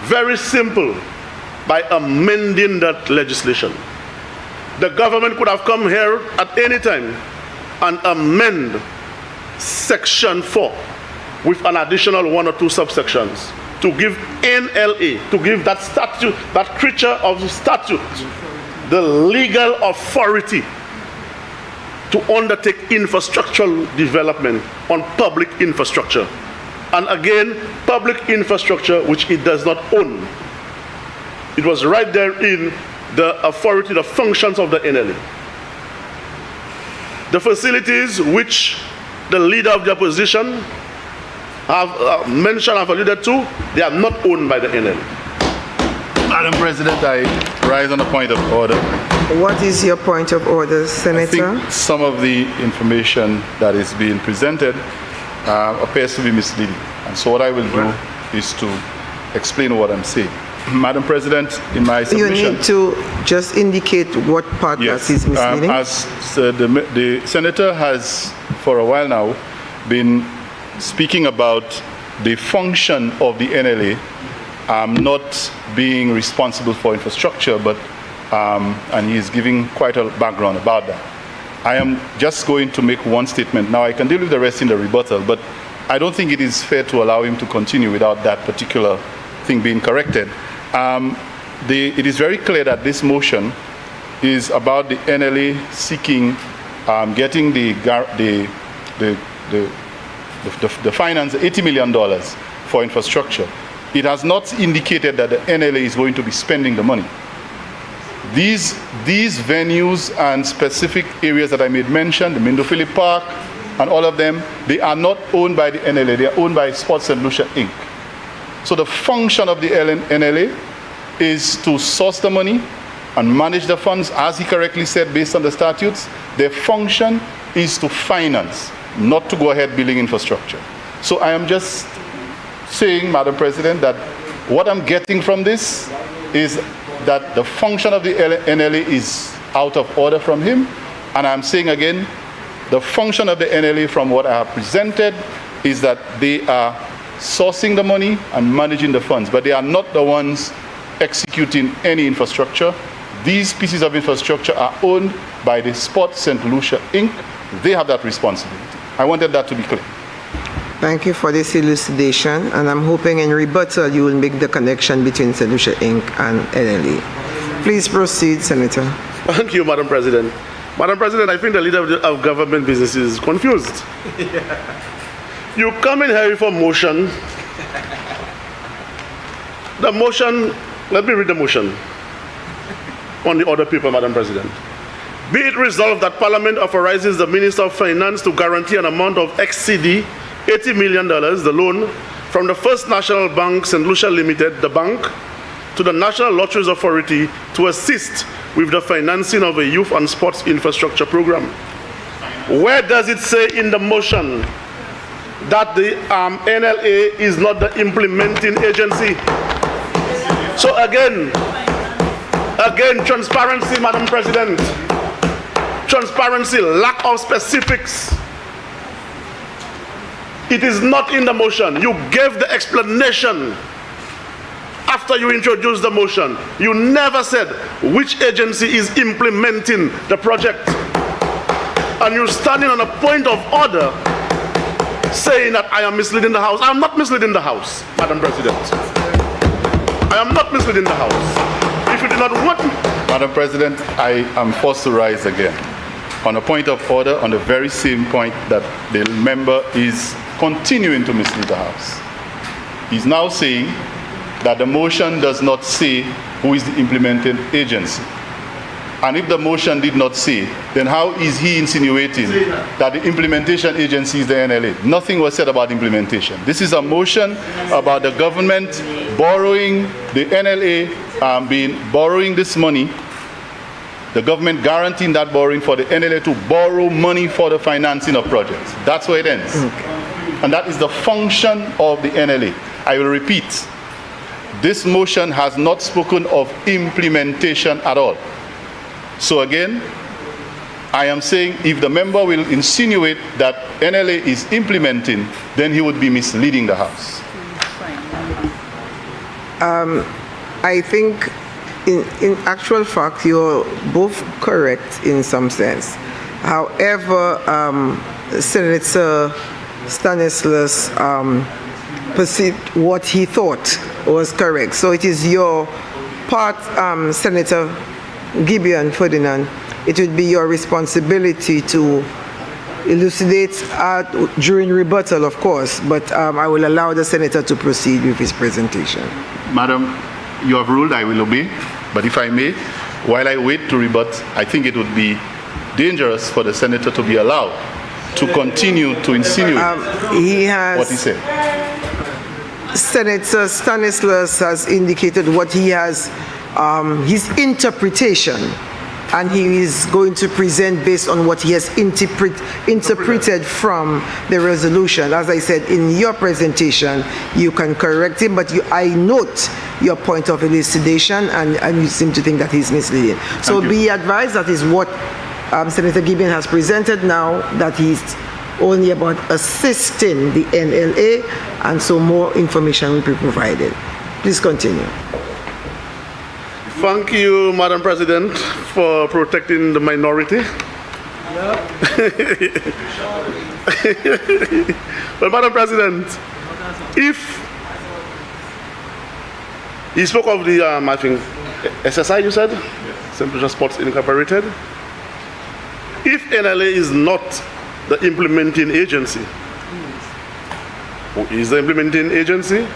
Very simple, by amending that legislation. The government could have come here at any time and amend Section 4 with an additional 1 or 2 subsections to give NLA, to give that statute, that creature of statute, the legal authority to undertake infrastructural development on public infrastructure. And again, public infrastructure which it does not own. It was right there in the authority, the functions of the NLA. The facilities which the leader of the opposition have mentioned, have alluded to, they are not owned by the NLA. Madam President, I rise on a point of order. What is your point of order, I Senator? think some of the information that is being presented appears to be misleading. And so what I will do is to explain what I'm saying. Madam President, in my You submission... need to just indicate what part Yes, that is misleading. as the Senator has, for a while now, been speaking about the function of the NLA not being responsible for infrastructure, but and he is giving quite a background about that. I am just going to make one statement. Now, I can deal with the rest in the rebuttal, but I don't think it is fair to allow him to continue without that particular thing being corrected. It is very clear that this motion is about the NLA seeking getting the finance, $80 million for infrastructure. It has not indicated that the NLA is going to be spending the money. These venues and specific areas that I made mention, the Mindo Phillip Park and all of them, they are not owned by the NLA, they are owned by Sports St. Lucia Inc. So the function of the NLA is to source the money and manage the funds, as he correctly said, based on the statutes. Their function is to finance, not to go ahead building infrastructure. So I am just saying, Madam President, that what I'm getting from this is that the function of the NLA is out of order from him. And I'm saying again, the function of the NLA from what I have presented is that they are sourcing the money and managing the funds, but they are not the ones executing any infrastructure. These pieces of infrastructure are owned by the Sports St. Lucia Inc. They have that responsibility. I wanted that to be clear. Thank you for this elucidation, and I'm hoping in rebuttal you will make the connection between St. Lucia Inc. and NLA. Please proceed, Senator. Thank you, Madam President. Madam President, I think the leader of government business is confused. You come in here for motion. The motion, let me read the motion on the order paper, Madam President. Be it resolved that Parliament authorizes the Minister of Finance to guarantee an amount of XCD $80 million, the loan from the First National Bank, St. Lucia Limited, the bank, to the National Lotteries Authority to assist with the financing of a youth and sports infrastructure program. Where does it say in the motion that the NLA is not the implementing agency? So again, transparency, Madam President. Transparency, lack of specifics. It is not in the motion. You gave the explanation after you introduced the motion. You never said which agency is implementing the project. And you're standing on a point of order saying that I am misleading the House. I am not misleading the House, Madam President. I am not misleading the House. If you do not want me... Madam President, I am forced to rise again on a point of order on the very same point that the member is continuing to mislead the House. He's now saying that the motion does not say who is the implementing agency. And if the motion did not say, then how is he insinuating that the implementation agency is the NLA? Nothing was said about implementation. This is a motion about the government borrowing, the NLA borrowing this money, the government guaranteeing that borrowing for the NLA to borrow money for the financing of projects. That's where it ends. And that is the function of the NLA. I will repeat, this motion has not spoken of implementation at all. So again, I am saying if the member will insinuate that NLA is implementing, then he would be misleading the House. I think in actual fact, you're both correct in some sense. However, Senator Stanislaus perceived what he thought was correct. So it is your part, Senator Gibeon Ferdinand, it would be your responsibility to elucidate during rebuttal, of course, but I will allow the Senator to proceed with his presentation. Madam, you have ruled, I will obey, but if I may, while I wait to rebut, I think it would be dangerous for the Senator to be allowed to continue to insinuate He has. what he said. Senator Stanislaus has indicated what he has, his interpretation, and he is going to present based on what he has interpreted from the resolution. As I said, in your presentation, you can correct him, but I note your point of elucidation, and you seem to think that he's misleading. So be advised that is what Senator Gibbon has presented now, that he's only about assisting the NLA, and so more information will be provided. Please continue. Thank you, Madam President, for protecting the minority. But Madam President, if he spoke of the, I think, SSI, you said? Central Sports Incorporated. If NLA is not the implementing agency, who is the implementing agency?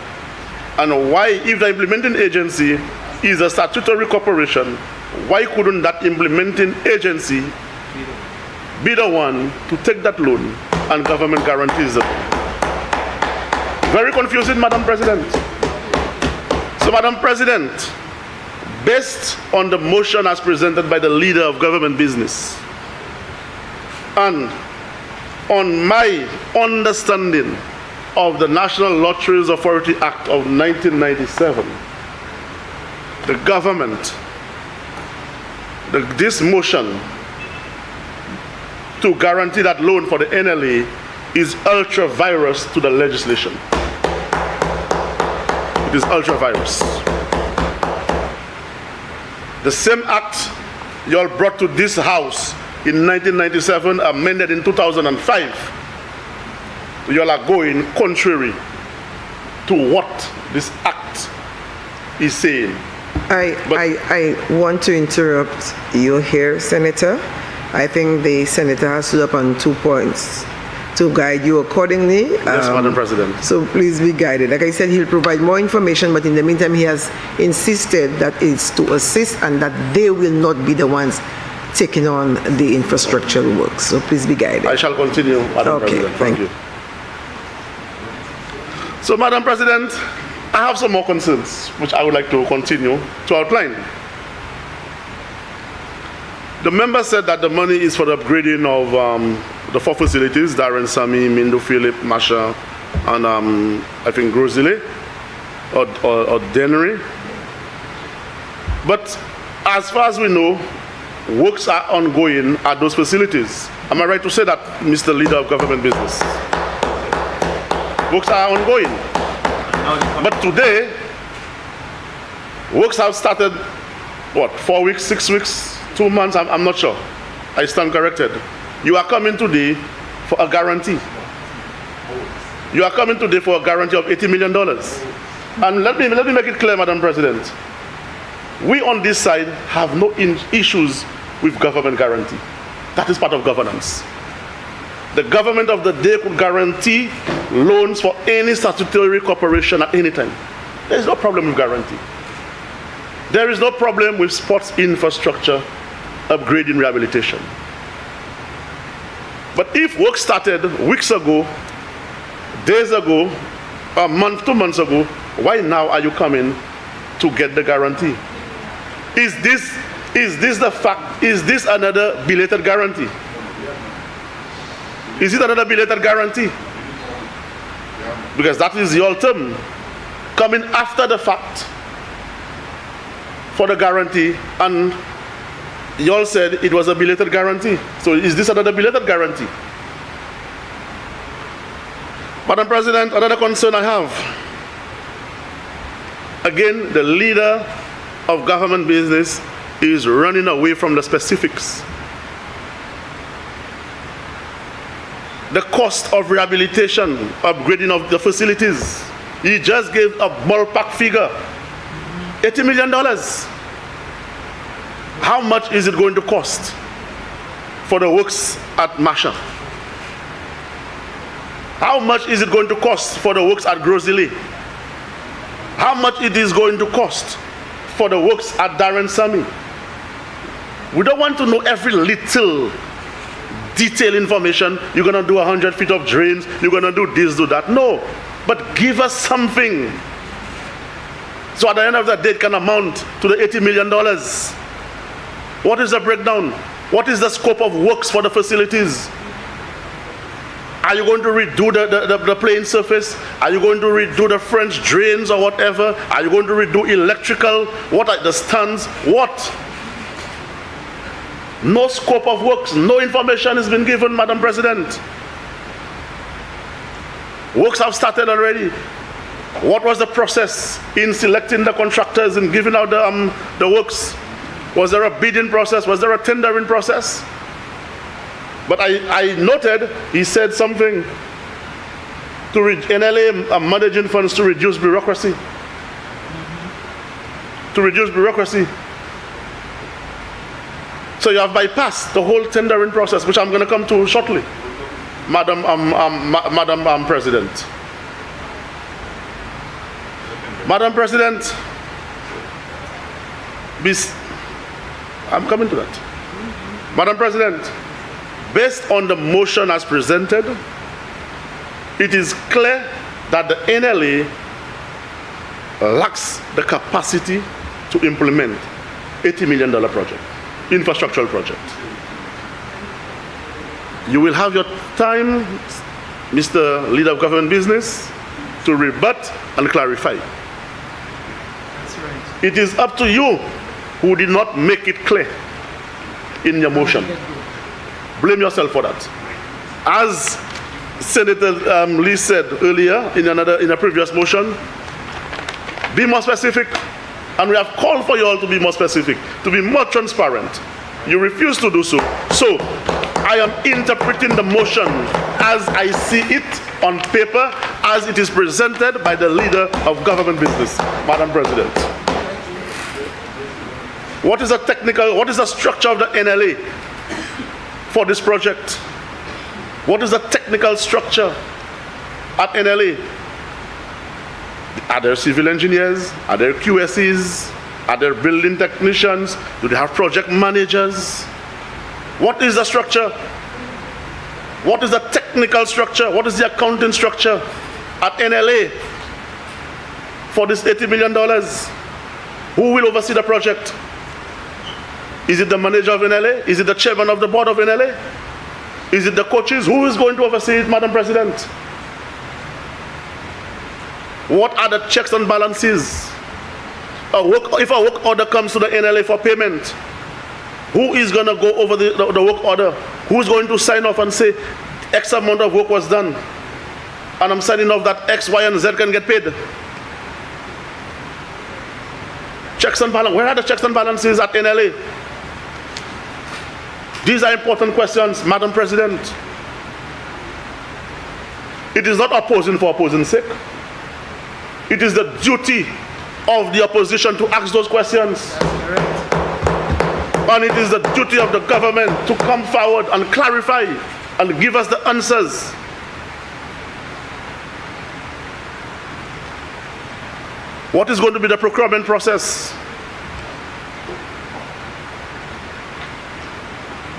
And why, if the implementing agency is a statutory corporation, why couldn't that implementing agency be the one to take that loan and government guarantees it? Very confusing, Madam President. So, Madam President, based on the motion as presented by the leader of government business, and on my understanding of the National Lotteries Authority Act of 1997, the government, this motion to guarantee that loan for the NLA is ultra-virus to the legislation. It is ultra-virus. The same act you all brought to this house in 1997, amended in 2005, you all are going contrary to what this act is saying. I want to interrupt you here, Senator. I think the Senator has stood up on 2 points to guide you accordingly. Yes, Madam President. So please be guided. Like I said, he'll provide more information, but in the meantime, he has insisted that it's to assist and that they will not be the ones taking on the infrastructural work. So please be guided. I shall continue, Madam President. Thank you. So, Madam President, I have some more concerns which I would like to continue to outline. The member said that the money is for the upgrading of the 4 facilities, Darren Sami, Mindo Philip, Masha, and I think Grosile or Dennery. But as far as we know, works are ongoing at those facilities. Am I right to say that, Mr. Leader of Government Business? Works are ongoing. But today, works have started, what, 4 weeks, 6 weeks, 2 months, I'm not sure. I stand corrected. You are coming today for a guarantee. You are coming today for a guarantee of $80 million. And let me make it clear, Madam President. We on this side have no issues with government guarantee. That is part of governance. The government of the day could guarantee loans for any statutory corporation at any time. There is no problem with guarantee. There is no problem with sports infrastructure, upgrading, rehabilitation. But if work started weeks ago, days ago, a month, 2 months ago, why now are you coming to get the guarantee? Is this the fact? Is this another belated guarantee? Is it another belated guarantee? Because that is your term, coming after the fact for the guarantee, and you all said it was a belated guarantee. So is this another belated guarantee? Madam President, another concern I have. Again, the leader of government business is running away from the specifics. The cost of rehabilitation, upgrading of the facilities. He just gave a ballpark figure, $80 million. How much is it going to cost for the works at Masha? How much is it going to cost for the works at Grosile? How much it is going to cost for the works at Darren Sami? We don't want to know every little detailed information. You're going to do 100 feet of drains. You're going to do this, do that. No. But give us something. So at the end of the day, it can amount to the $80 million. What is the breakdown? What is the scope of works for the facilities? Are you going to redo the playing surface? Are you going to redo the French drains or whatever? Are you going to redo electrical? What are the stands? What? No scope of works. No information has been given, Madam President. Works have started already. What was the process in selecting the contractors and giving out the works? Was there a bidding process? Was there a tendering process? But I noted he said something to NLA managing funds to reduce bureaucracy. To reduce bureaucracy. So you have bypassed the whole tendering process, which I'm going to come to shortly, Madam President. Madam President, I'm coming to that. Madam President, based on the motion as presented, it is clear that the NLA lacks the capacity to implement $80 million project, infrastructural project. You will have your time, Mr. Leader of Government Business, to rebut and clarify. It is up to you who did not make it clear in your motion. Blame yourself for that. As Senator Lee said earlier in a previous motion, be more specific. And we have called for you all to be more specific, to be more transparent. You refuse to do so. So I am interpreting the motion as I see it on paper, as it is presented by the Leader of Government Business, Madam President. What is the structure of the NLA for this project? What is the technical structure at NLA? Are there civil engineers? Are there QSEs? Are there building technicians? Do they have project managers? What is the structure? What is the technical structure? What is the accounting structure at NLA for this $80 million? Who will oversee the project? Is it the manager of NLA? Is it the chairman of the board of NLA? Is it the coaches? Who is going to oversee it, Madam President? What are the checks and balances? If a work order comes to the NLA for payment, who is going to go over the work order? Who is going to sign off and say X amount of work was done, and I'm signing off that X, Y, and Z can get paid? Checks and balances. Where are the checks and balances at NLA? These are important questions, Madam President. It is not opposing for opposing's sake. It is the duty of the opposition to ask those questions. And it is the duty of the government to come forward and clarify and give us the answers. What is going to be the procurement process?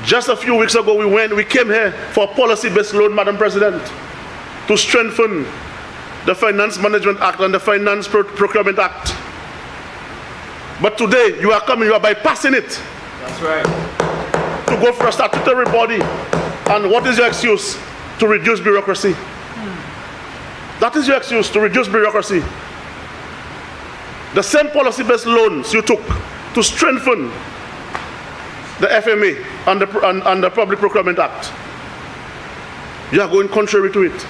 Just a few weeks ago, we came here for a policy-based loan, Madam President, to strengthen the Finance Management Act and the Finance Procurement Act. But today, you are bypassing it. That's right. To go for a statutory body. And what is your excuse? To reduce bureaucracy. That is your excuse, to reduce bureaucracy. The same policy-based loans you took to strengthen the FMA and the Public Procurement Act, you are going contrary to it.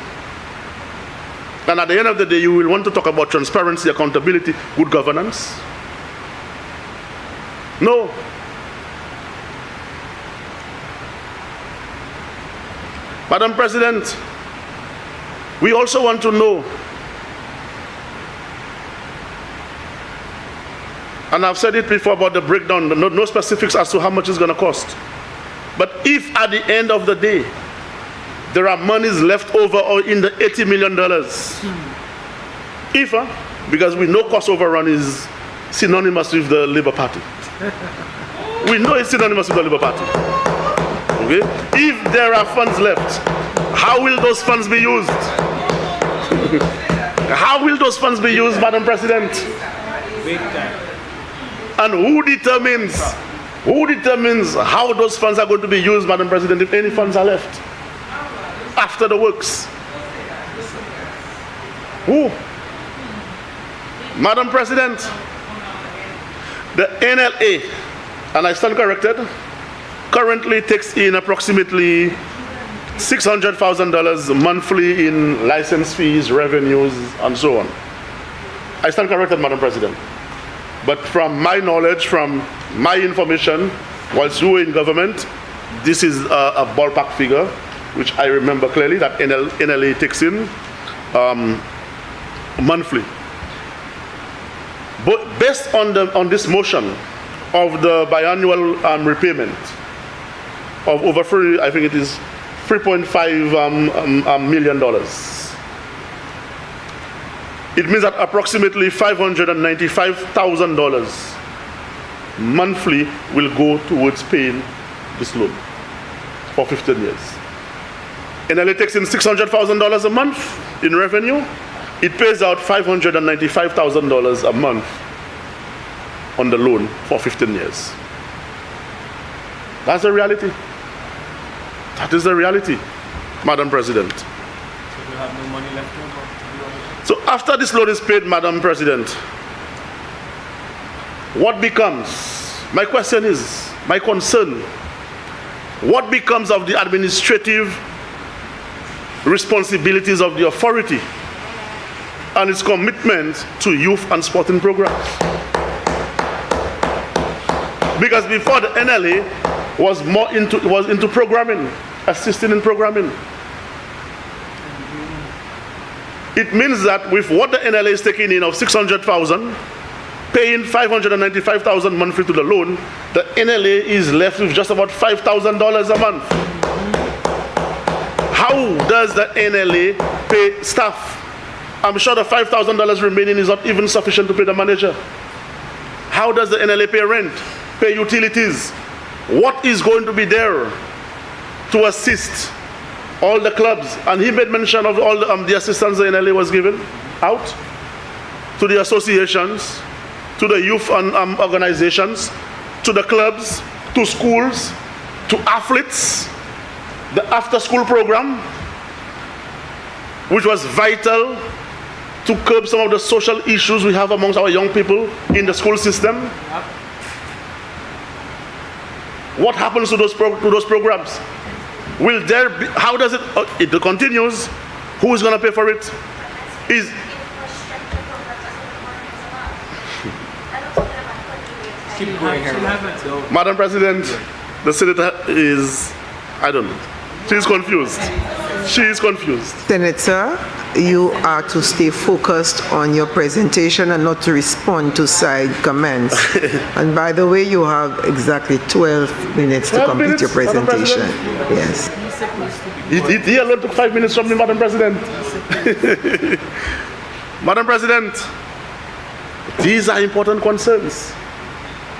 And at the end of the day, you will want to talk about transparency, accountability, good governance. No. Madam President, we also want to know, and I've said it before about the breakdown, no specifics as to how much it's going to cost. But if at the end of the day, there are monies left over or in the $80 million, because we know cost overrun is synonymous with the Labour Party. We know it's synonymous with the Labour Party. Okay? If there are funds left, how will those funds be used? How will those funds be used, Madam President? Big time. And who determines how those funds are going to be used, Madam President, if any funds are left after the works? Who? Madam President, the NLA, and I stand corrected, currently takes in approximately $600,000 monthly in license fees, revenues, and so on. I stand corrected, Madam President. But from my knowledge, from my information, whilst you were in government, this is a ballpark figure, which I remember clearly, that NLA takes in monthly. But based on this motion of the biannual repayment of over I think it is $3.5 million. It means that approximately $595,000 monthly will go towards paying this loan for 15 years. NLA takes in $600,000 a month in revenue. It pays out $595,000 a month on the loan for 15 years. That's the reality. That is the reality, Madam President. So we have no money left over. So after this loan is paid, Madam President, what becomes? My question is, my concern, what becomes of the administrative responsibilities of the authority and its commitment to youth and sporting programs? Because before, the NLA was into programming, assisting in programming. It means that with what the NLA is taking in of $600,000, paying $595,000 monthly to the loan, the NLA is left with just about $5,000 a month. How does the NLA pay staff? I'm sure the $5,000 remaining is not even sufficient to pay the manager. How does the NLA pay rent, pay utilities? What is going to be there to assist all the clubs? And he made mention of all the assistance the NLA was given out to the associations, to the youth and organizations, to the clubs, to schools, to athletes, the after-school program, which was vital to curb some of the social issues we have amongst our young people in the school system. What happens to those programs? Will there be, how does it continues? Who is going to pay for it? Is Keep going here. Madam President, the senator is, I don't know. She's confused. She is confused. Senator, you are to stay focused on your presentation and not to respond to side comments. And by the way, you have exactly 12 minutes to 12 complete minutes, your presentation. Madam Yes. He alone took 5 minutes from me, Madam President. Madam President, these are important concerns.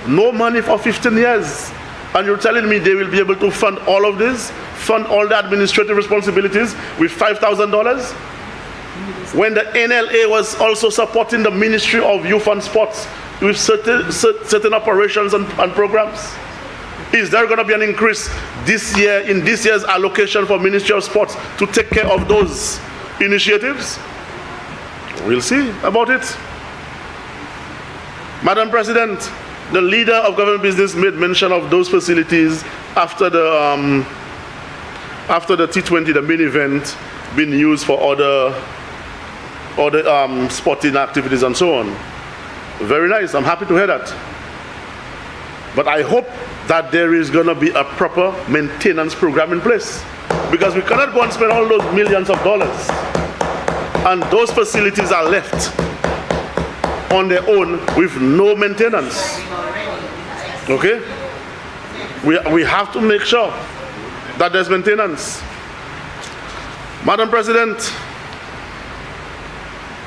No money for 15 years. And you're telling me they will be able to fund all of this, fund all the administrative responsibilities with $5,000? When the NLA was also supporting the Ministry of Youth and Sports with certain operations and programs? Is there going to be an increase this year in this year's allocation for Ministry of Sports to take care of those initiatives? We'll see about it. Madam President, the leader of government business made mention of those facilities after the T20, the main event, being used for other sporting activities and so on. Very nice. I'm happy to hear that. But I hope that there is going to be a proper maintenance program in place, because we cannot go and spend all those millions of dollars and those facilities are left on their own with no maintenance. Okay? We have to make sure that there's maintenance. Madam President,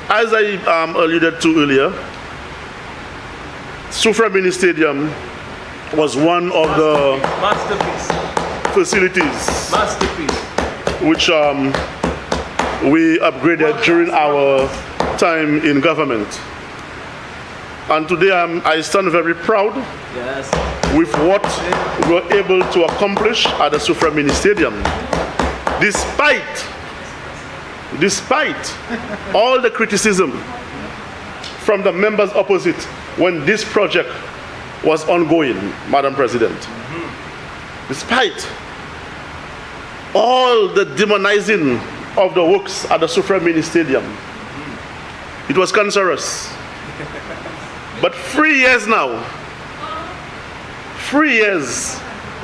as I alluded to earlier, Sufra Mini Stadium was one of the masterpiece. facilities, Masterpiece. which we upgraded during our time in government. And today I stand very proud Yes. with what we were able to accomplish at the Sufra Mini Stadium. Despite all the criticism from the members opposite when this project was ongoing, Madam President. Despite all the demonizing of the works at the Sufra Mini Stadium, it was cancerous. But 3 years now, 3 years,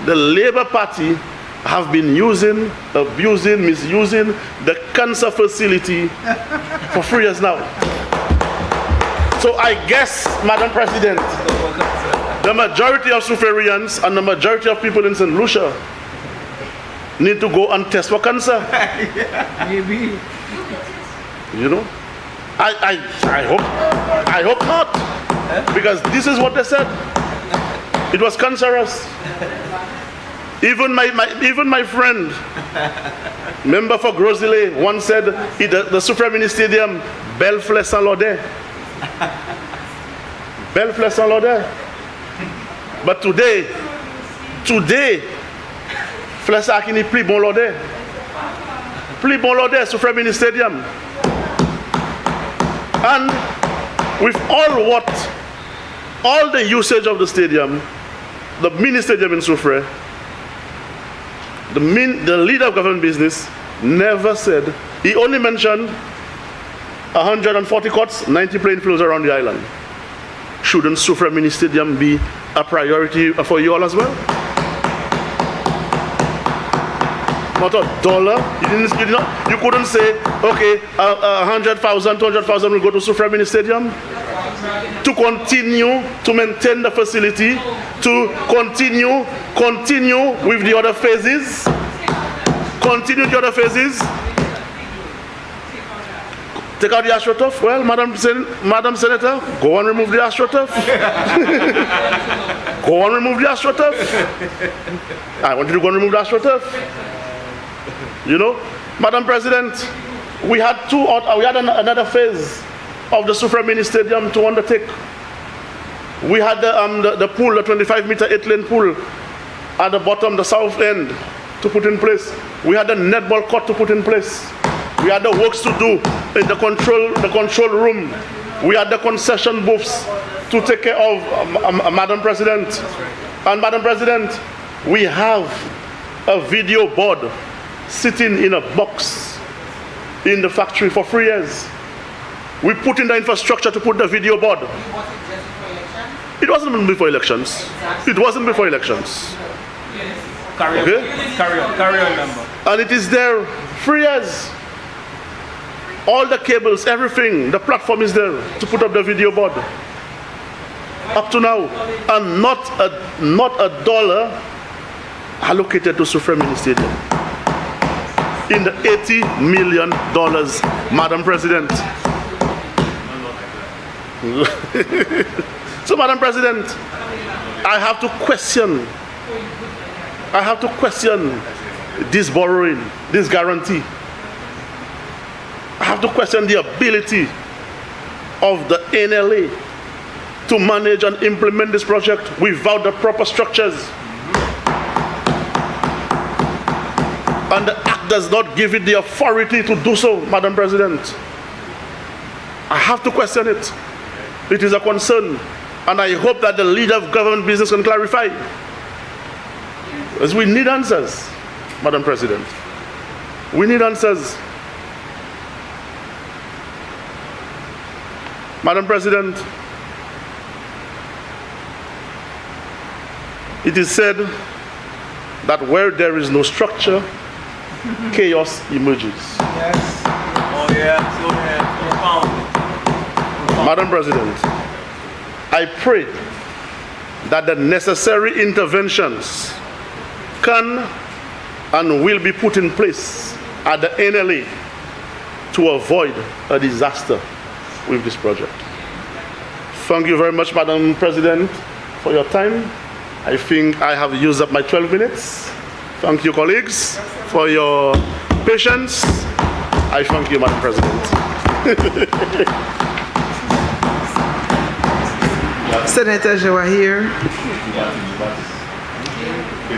the Labour Party have been using, abusing, misusing the cancer facility for 3 years now. So I guess, Madam President, the majority of Suferians and the majority of people in St. Lucia need to go and test for cancer. Maybe. You know? I hope not. Because this is what they said. It was cancerous. Even my friend, member for Grosile, once said the Sufra Mini Stadium, Belle sans l'odeur. Belle sans l'odeur. But today, Flesa Akini plus bon l'odeur. Plus bon l'odeur, Sufra Mini Stadium. And with all the usage of the stadium, the mini stadium in Sufre, the leader of government business never said, he only mentioned 140 courts, 90 playing fields around the island. Shouldn't Sufre Mini Stadium be a priority for you all as well? Not $1. You couldn't say, okay, 100,000, 200,000 will go to Sufra Mini Stadium to continue to maintain the facility, to continue with the other phases, Take out the AstroTurf? Well, Madam Senator, go and remove the AstroTurf. Go and remove the AstroTurf. I want you to go and remove the AstroTurf. You know, Madam President, we had another phase of the Sufra Mini Stadium to undertake. We had the pool, the 25-meter 8-lane pool at the bottom, the south end, to put in place. We had the netball court to put in place. We had the works to do in the control room. We had the concession booths to take care of, Madam President. And Madam President, we have a video board sitting in a box in the factory for 3 years. We put in the infrastructure to put the video board. It wasn't before elections. It wasn't before elections. Carry on number. And it is there 3 years. All the cables, everything, the platform is there to put up the video board. Up to now. And not a dollar allocated to Sufra Mini Stadium. In the $80 million, Madam President. So, Madam President, I have to question this borrowing, this guarantee. I have to question the ability of the NLA to manage and implement this project without the proper structures. And the Act does not give it the authority to do so, Madam President. I have to question it. It is a concern, and I hope that the leader of government business can clarify. Because we need answers, Madam President. We need answers. Madam President, it is said that where there is no structure, chaos emerges. Yes. Oh yeah, so profound. Madam President, I pray that the necessary interventions can and will be put in place at the NLA to avoid a disaster with this project. Thank you very much, Madam President, for your time. I think I have used up my 12 minutes. Thank you, colleagues, for your patience. I thank you, Madam President. Senator Jawahir.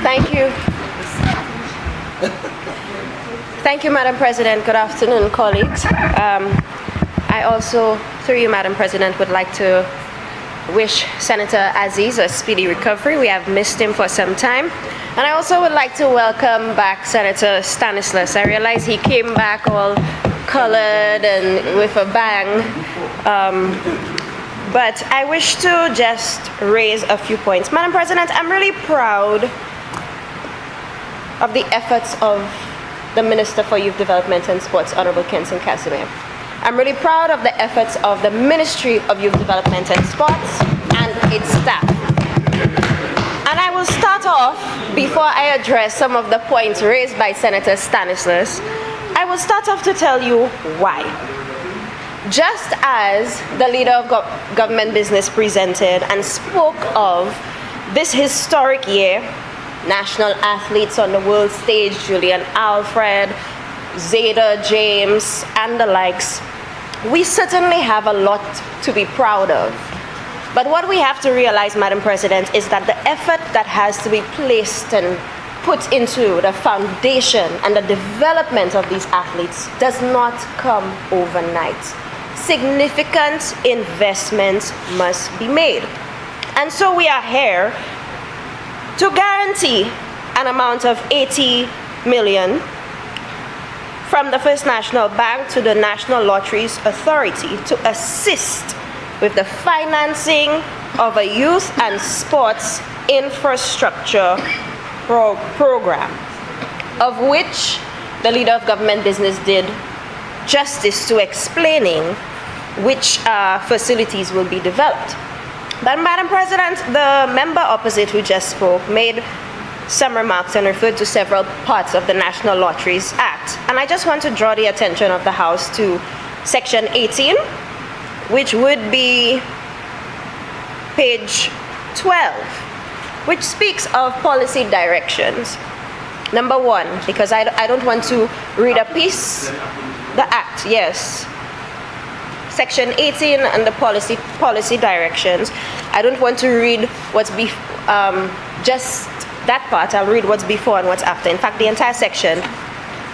Thank you. Thank you, Madam President. Good afternoon, colleagues. I also, through you, Madam President, would like to wish Senator Aziz a speedy recovery. We have missed him for some time. And I also would like to welcome back Senator Stanislaus. I realize he came back all colored and with a bang. But I wish to just raise a few points. Madam President, I'm really proud of the efforts of the Minister for Youth Development and Sports, Honorable Kenson Casimir. I'm really proud of the efforts of the Ministry of Youth Development and Sports and its staff. And I will start off, before I address some of the points raised by Senator Stanislaus, I will start off to tell you why. Just as the leader of government business presented and spoke of this historic year, national athletes on the world stage, Julian Alfred, Zeta James, and the likes, we certainly have a lot to be proud of. But what we have to realize, Madam President, is that the effort that has to be placed and put into the foundation and the development of these athletes does not come overnight. Significant investments must be made. And so we are here to guarantee an amount of 80 million from the First National Bank to the National Lotteries Authority to assist with the financing of a youth and sports infrastructure program, of which the leader of government business did justice to explaining which facilities will be developed. But Madam President, the member opposite who just spoke made some remarks and referred to several parts of the National Lotteries Act. And I just want to draw the attention of the House to Section 18, which would be page 12, which speaks of policy directions. Number 1, because I don't want to read a piece, the Act, yes. Section 18 and the policy directions. I don't want to read what's just that part. I'll read what's before and what's after. In fact, the entire section.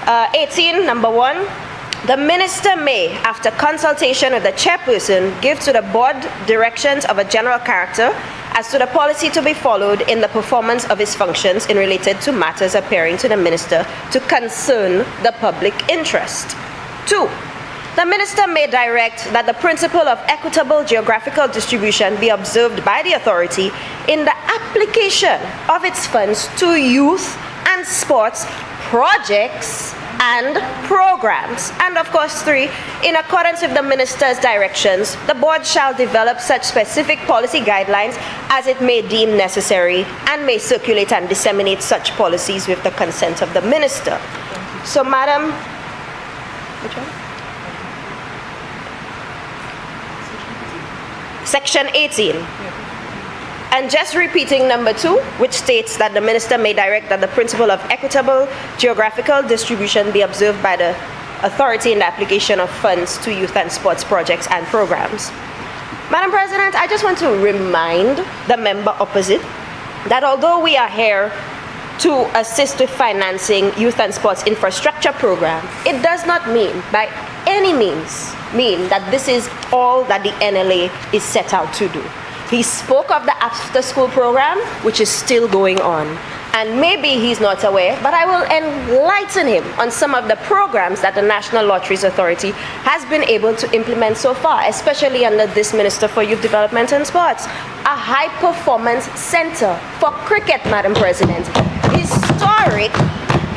18, number 1, the minister may, after consultation with the chairperson, give to the board directions of a general character as to the policy to be followed in the performance of his functions in related to matters appearing to the minister to concern the public interest. 2, the minister may direct that the principle of equitable geographical distribution be observed by the authority in the application of its funds to youth and sports projects and programs. And of course, 3, in accordance with the minister's directions, the board shall develop such specific policy guidelines as it may deem necessary and may circulate and disseminate such policies with the consent of the minister. So, Madam, which one? Section 18. And just repeating number 2, which states that the minister may direct that the principle of equitable geographical distribution be observed by the authority in the application of funds to youth and sports projects and programs. Madam President, I just want to remind the member opposite that although we are here to assist with financing youth and sports infrastructure program, it does not mean by any means that this is all that the NLA is set out to do. He spoke of the after-school program, which is still going on. And maybe he's not aware, but I will enlighten him on some of the programs that the National Lotteries Authority has been able to implement so far, especially under this Minister for Youth Development and Sports. A high-performance center for cricket, Madam President.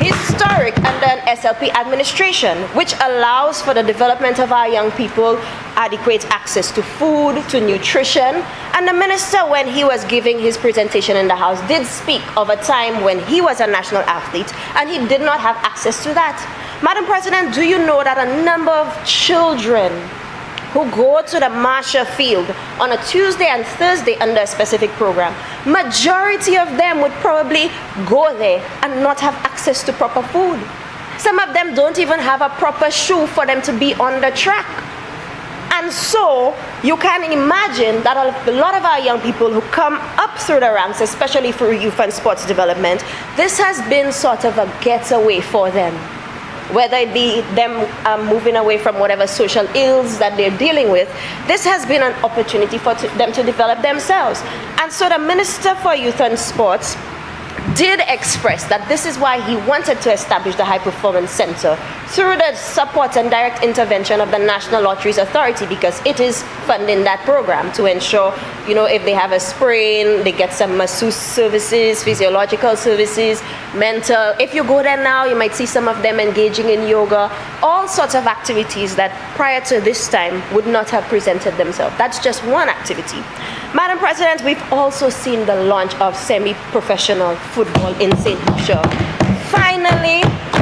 Historic under an SLP administration, which allows for the development of our young people adequate access to food, to nutrition. And the minister, when he was giving his presentation in the House, did speak of a time when he was a national athlete and he did not have access to that. Madam President, do you know that a number of children who go to the Marshall Field on a Tuesday and Thursday under a specific program, majority of them would probably go there and not have access to proper food. Some of them don't even have a proper shoe for them to be on the track. And so you can imagine that a lot of our young people who come up through the ranks, especially through youth and sports development, this has been sort of a getaway for them. Whether it be them moving away from whatever social ills that they're dealing with, this has been an opportunity for them to develop themselves. And so the Minister for Youth and Sports did express that this is why he wanted to establish the High Performance Center through the support and direct intervention of the National Lotteries Authority, because it is funding that program to ensure, if they have a sprain, they get some masseuse services, physiological services, mental. If you go there now, you might see some of them engaging in yoga, all sorts of activities that prior to this time would not have presented themselves. That's just one activity. Madam President, we've also seen the launch of semi-professional football in St. Lucia. Finally,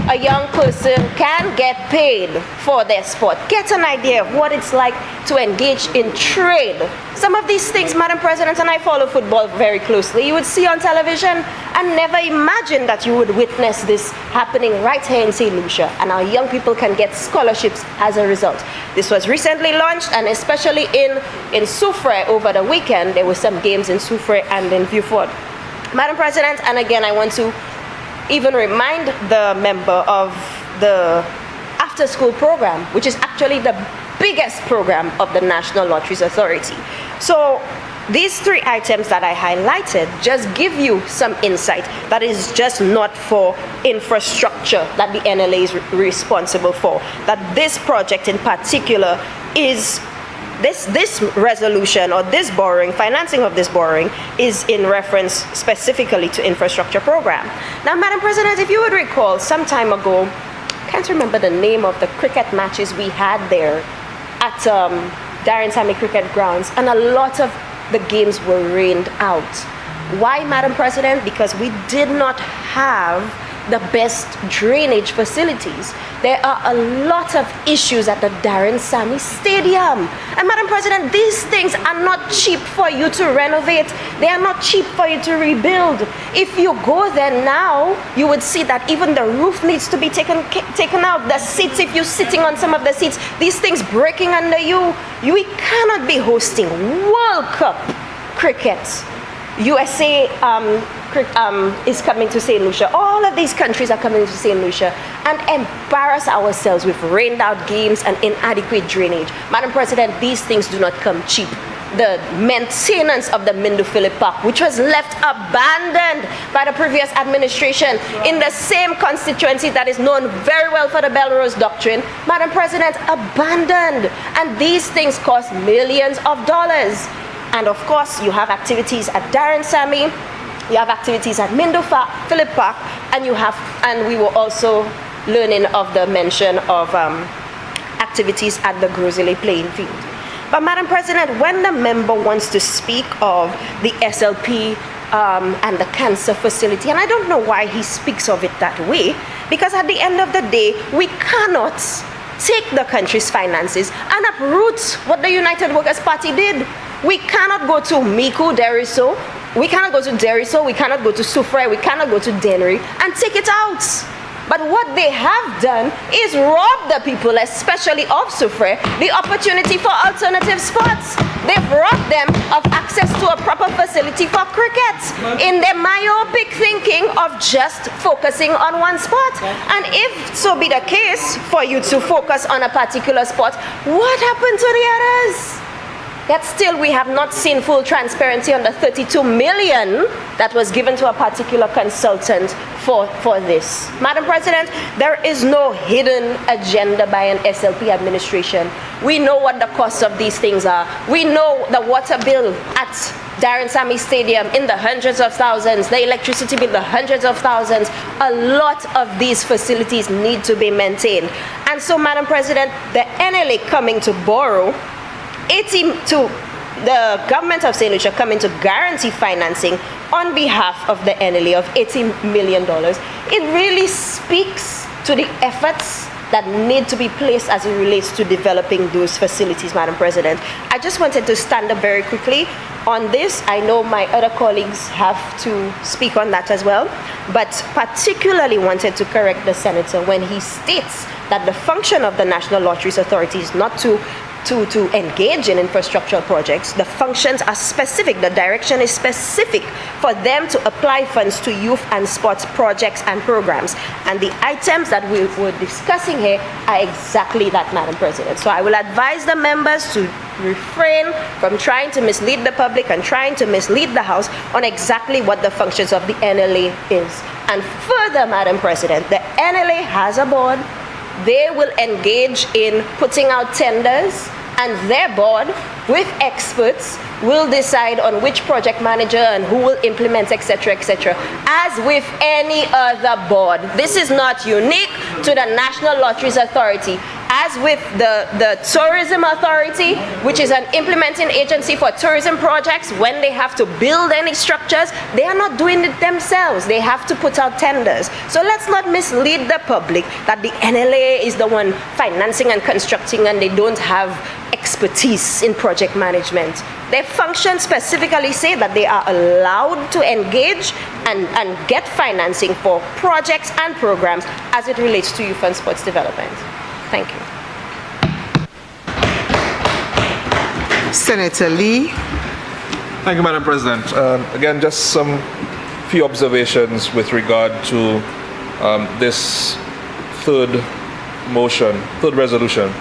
a young person can get paid for their sport, get an idea of what it's like to engage in trade. Some of these things, Madam President, and I follow football very closely, you would see on television and never imagine that you would witness this happening right here in St. Lucia. And our young people can get scholarships as a result. This was recently launched, and especially in Soufrière over the weekend, there were some games in Soufrière and in Vieux-Fort. Madam President, and again, I want to even remind the member of the after-school program, which is actually the biggest program of the National Lotteries Authority. So these three items that I highlighted just give you some insight that is just not for infrastructure that the NLA is responsible for, that this project in particular is this resolution or this borrowing, financing of this borrowing, is in reference specifically to infrastructure program. Now, Madam President, if you would recall, some time ago, I can't remember the name of the cricket matches we had there at Darren Sammy Cricket Grounds, and a lot of the games were rained out. Why, Madam President? Because we did not have the best drainage facilities. There are a lot of issues at the Darren Sammy Stadium. And Madam President, these things are not cheap for you to renovate. They are not cheap for you to rebuild. If you go there now, you would see that even the roof needs to be taken out. The seats, if you're sitting on some of the seats, these things breaking under you. We cannot be hosting World Cup cricket. USA is coming to St. Lucia. All of these countries are coming to St. Lucia, and embarrass ourselves with rained out games and inadequate drainage. Madam President, these things do not come cheap. The maintenance of the Mindu Phillip Park, which was left abandoned by the previous administration in the same constituency that is known very well for the Belrose Doctrine, Madam President, abandoned. And these things cost millions of dollars. And of course, you have activities at Darren Sammy, you have activities at Mindu Phillip Park, and we were also learning of the mention of activities at the Grosile playing field. But Madam President, when the member wants to speak of the SLP and the cancer facility, and I don't know why he speaks of it that way, because at the end of the day, we cannot take the country's finances and uproot what the United Workers' Party did. We cannot go to Miku, Deriso, we cannot go to Deriso, we cannot go to Soufrière, we cannot go to Dennery and take it out. But what they have done is rob the people, especially of Soufrière, the opportunity for alternative sports. They've robbed them of access to a proper facility for cricket in their myopic thinking of just focusing on one sport. And if so be the case for you to focus on a particular sport, what happened to the others? Yet still we have not seen full transparency on the 32 million that was given to a particular consultant for this. Madam President, there is no hidden agenda by an SLP administration. We know what the costs of these things are. We know the water bill at Darren Sammy Stadium in the hundreds of thousands, the electricity bill, the hundreds of thousands. A lot of these facilities need to be maintained. And so, Madam President, the NLA coming to borrow the government of St. Lucia coming to guarantee financing on behalf of the NLA of $80 million, it really speaks to the efforts that need to be placed as it relates to developing those facilities, Madam President. I just wanted to stand up very quickly on this. I know my other colleagues have to speak on that as well, but particularly wanted to correct the Senator when he states that the function of the National Lotteries Authority is not to engage in infrastructural projects. The functions are specific. The direction is specific for them to apply funds to youth and sports projects and programs. And the items that we were discussing here are exactly that, Madam President. So I will advise the members to refrain from trying to mislead the public and trying to mislead the House on exactly what the functions of the NLA is. And further, Madam President, the NLA has a board. They will engage in putting out tenders, and their board, with experts, will decide on which project manager and who will implement, etc., etc. As with any other board. This is not unique to the National Lotteries Authority. As with the Tourism Authority, which is an implementing agency for tourism projects, when they have to build any structures, they are not doing it themselves. They have to put out tenders. So let's not mislead the public that the NLA is the one financing and constructing and they don't have expertise in project management. Their functions specifically say that they are allowed to engage and get financing for projects and programs as it relates to youth and sports development. Thank you. Senator Lee. Thank you, Madam President. Again, just some few observations with regard to this third resolution.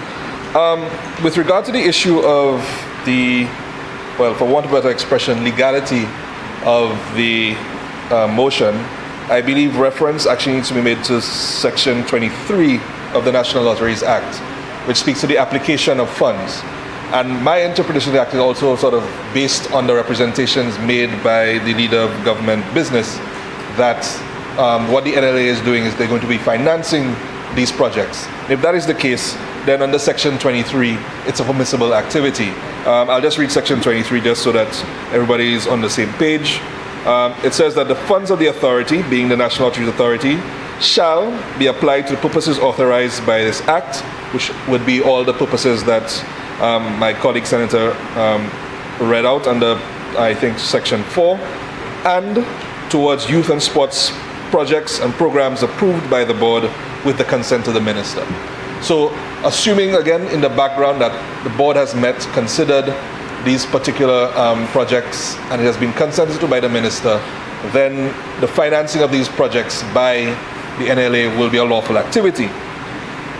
With regard to the issue of the, well, for want of a better expression, legality of the motion, I believe reference actually needs to be made to Section 23 of the National Lotteries Act, which speaks to the application of funds. And my interpretation of the act is also sort of based on the representations made by the leader of government business that what the NLA is doing is they're going to be financing these projects. And if that is the case, then under Section 23, it's a permissible activity. I'll just read Section 23 just so that everybody is on the same page. It says that the funds of the authority, being the National Lotteries Authority, shall be applied to the purposes authorized by this act, which would be all the purposes that my colleague Senator read out under, I think, Section 4, and towards youth and sports projects and programs approved by the board with the consent of the minister. So, assuming again in the background that the board has met, considered these particular projects, and it has been consented to by the minister, then the financing of these projects by the NLA will be a lawful activity.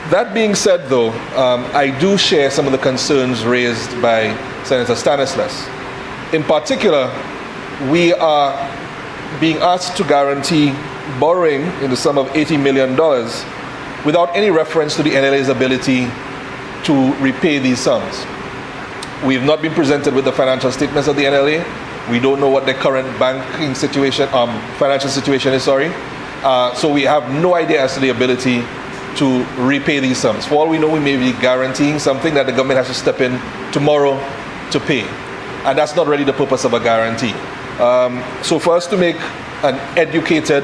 That being said, though, I do share some of the concerns raised by Senator Stanislaus. In particular, we are being asked to guarantee borrowing in the sum of $80 million without any reference to the NLA's ability to repay these sums. We have not been presented with the financial statements of the NLA. We don't know what their current banking situation, financial situation is, so we have no idea as to the ability to repay these sums. For all we know, we may be guaranteeing something that the government has to step in tomorrow to pay. And that's not really the purpose of a guarantee. So for us to make an educated,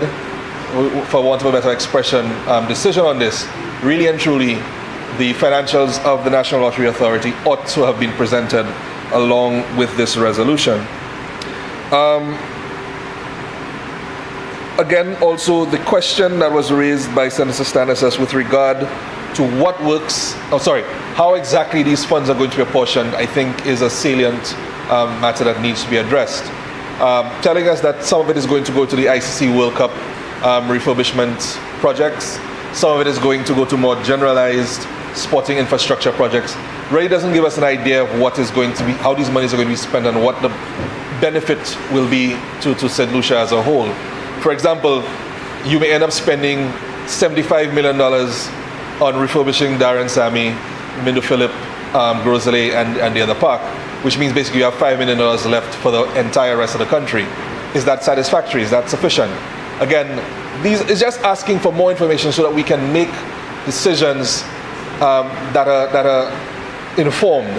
for want of a better expression, decision on this, really and truly, the financials of the National Lottery Authority ought to have been presented along with this resolution. Again, also the question that was raised by Senator Stanislaus with regard to what works, how exactly these funds are going to be apportioned, I think is a salient matter that needs to be addressed. Telling us that some of it is going to go to the ICC World Cup refurbishment projects, some of it is going to go to more generalized sporting infrastructure projects, really doesn't give us an idea of what is going to be, how these monies are going to be spent and what the benefit will be to St. Lucia as a whole. For example, you may end up spending $75 million on refurbishing Darren Sammy, Mindu Phillip, Grosley, and the other park, which means basically you have $5 million left for the entire rest of the country. Is that satisfactory? Is that sufficient? Again, these is just asking for more information so that we can make decisions that are informed,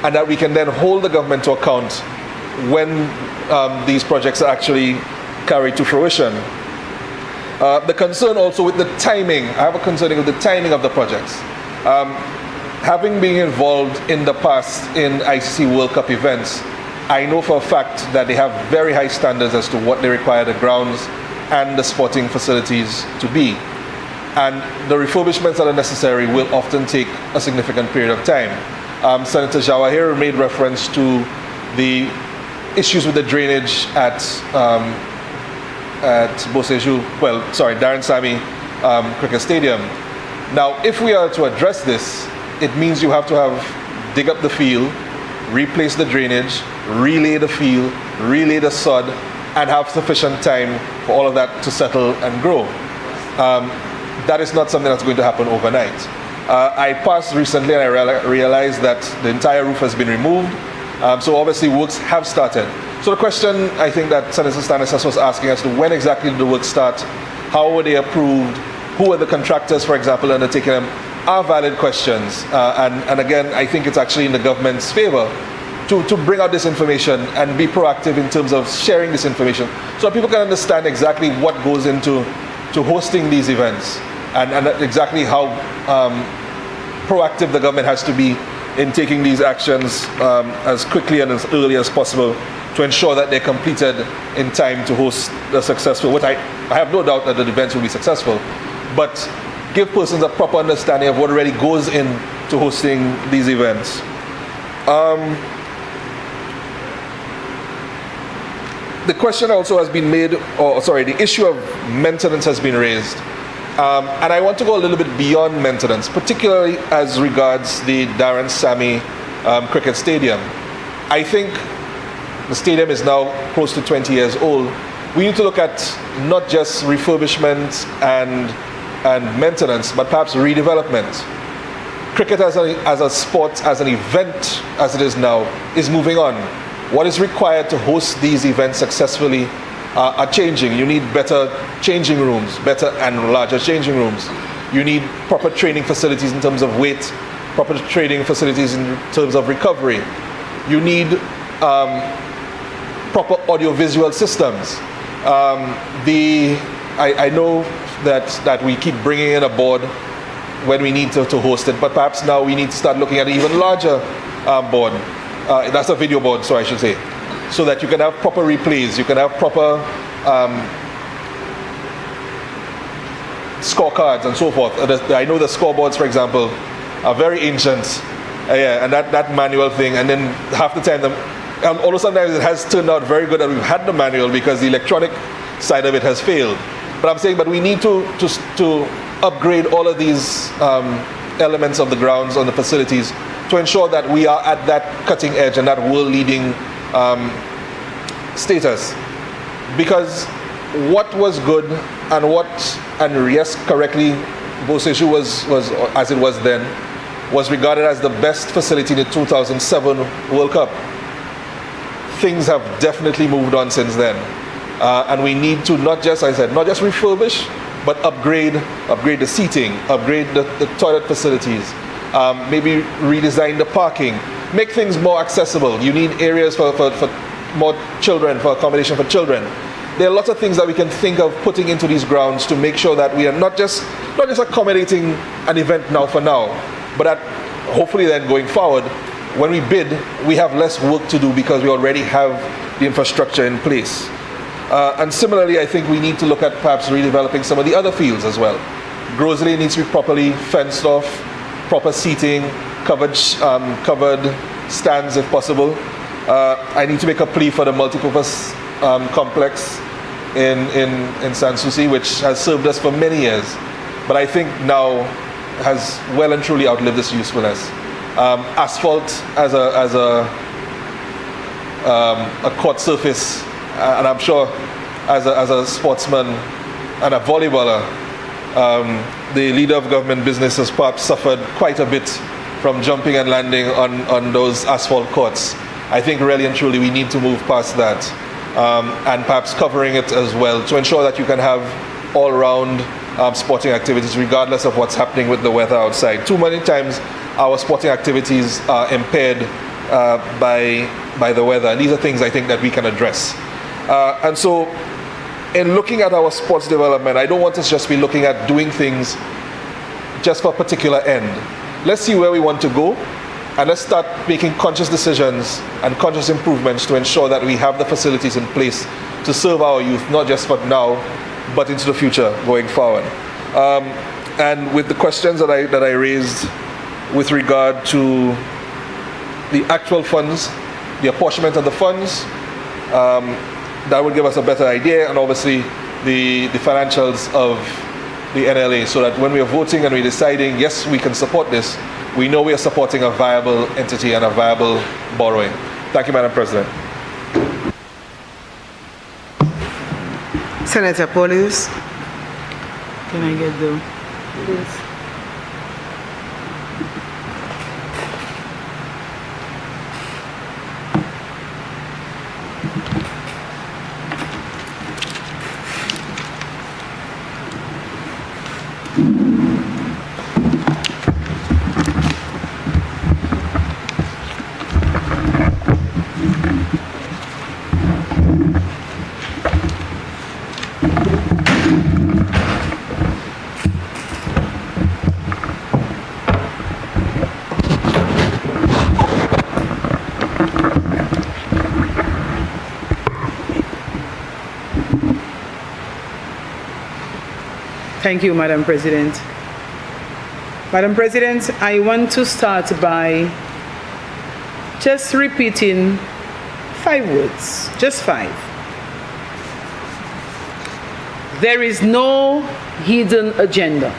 and that we can then hold the government to account when these projects are actually carried to fruition. The concern also with the timing, I have a concern with the timing of the projects. Having been involved in the past in ICC World Cup events, I know for a fact that they have very high standards as to what they require the grounds and the sporting facilities to be. And the refurbishments that are necessary will often take a significant period of time. Senator Jawahir made reference to the issues with the drainage at Darren Sammy Cricket Stadium. Now, if we are to address this, it means you have to dig up the field, replace the drainage, relay the field, relay the sod, and have sufficient time for all of that to settle and grow. That is not something that's going to happen overnight. I passed recently and I realized that the entire roof has been removed. So obviously works have started. So the question I think that Senator Stanislas was asking as to when exactly did the work start, how were they approved, who were the contractors, for example, undertaking them, are valid questions. And again, I think it's actually in the government's favor to bring out this information and be proactive in terms of sharing this information so that people can understand exactly what goes into hosting these events and exactly how proactive the government has to be in taking these actions as quickly and as early as possible to ensure that they're completed in time to host a successful, what I have no doubt that the events will be successful, but give persons a proper understanding of what already goes into hosting these events. The question also has been made, the issue of maintenance has been raised. And I want to go a little bit beyond maintenance, particularly as regards the Darren Sammy Cricket Stadium. I think the stadium is now close to 20 years old. We need to look at not just refurbishment and maintenance, but perhaps redevelopment. Cricket as a sport, as an event as it is now, is moving on. What is required to host these events successfully are changing. You need better changing rooms, better and larger changing rooms. You need proper training facilities in terms of weight, proper training facilities in terms of recovery. You need proper audiovisual systems. I know that we keep bringing in a board when we need to host it, but perhaps now we need to start looking at an even larger board. That's a video board, so I should say, so that you can have proper replays, you can have proper scorecards and so forth. I know the scoreboards, for example, are very ancient, and that manual thing, and then half the time, although sometimes it has turned out very good that we've had the manual because the electronic side of it has failed. But I'm saying, but we need to upgrade all of these elements of the grounds, on the facilities, to ensure that we are at that cutting edge and that world-leading status. Because what was good and yes, correctly, Boseshu was as it was then, was regarded as the best facility in the 2007 World Cup. Things have definitely moved on since then. And we need to not just refurbish, but upgrade the seating, upgrade the toilet facilities, maybe redesign the parking, make things more accessible. You need areas for more children, for accommodation for children. There are lots of things that we can think of putting into these grounds to make sure that we are not just accommodating an event now for now, but that hopefully then going forward, when we bid, we have less work to do because we already have the infrastructure in place. And similarly, I think we need to look at perhaps redeveloping some of the other fields as well. Grosley needs to be properly fenced off, proper seating, covered stands if possible. I need to make a plea for the multipurpose complex in Sanssouci, which has served us for many years, but I think now has well and truly outlived its usefulness. Asphalt as a court surface, and I'm sure as a sportsman and a volleyballer, the leader of government business has perhaps suffered quite a bit from jumping and landing on those asphalt courts. I think really and truly we need to move past that, and perhaps covering it as well to ensure that you can have all-round sporting activities regardless of what's happening with the weather outside. Too many times our sporting activities are impaired by the weather, and these are things I think that we can address. And so in looking at our sports development, I don't want us just be looking at doing things just for a particular end. Let's see where we want to go, and let's start making conscious decisions and conscious improvements to ensure that we have the facilities in place to serve our youth, not just for now, but into the future going forward. And with the questions that I raised with regard to the actual funds, the apportionment of the funds, that would give us a better idea, and obviously the financials of the NLA, so that when we are voting and we're deciding, yes, we can support this, we know we are supporting a viable entity and a viable borrowing. Thank you, Madam President. Senator Paulius. Can I get the please? Thank you, Madam President. Madam President, I want to start by just repeating 5 words, just 5. There is no hidden agenda.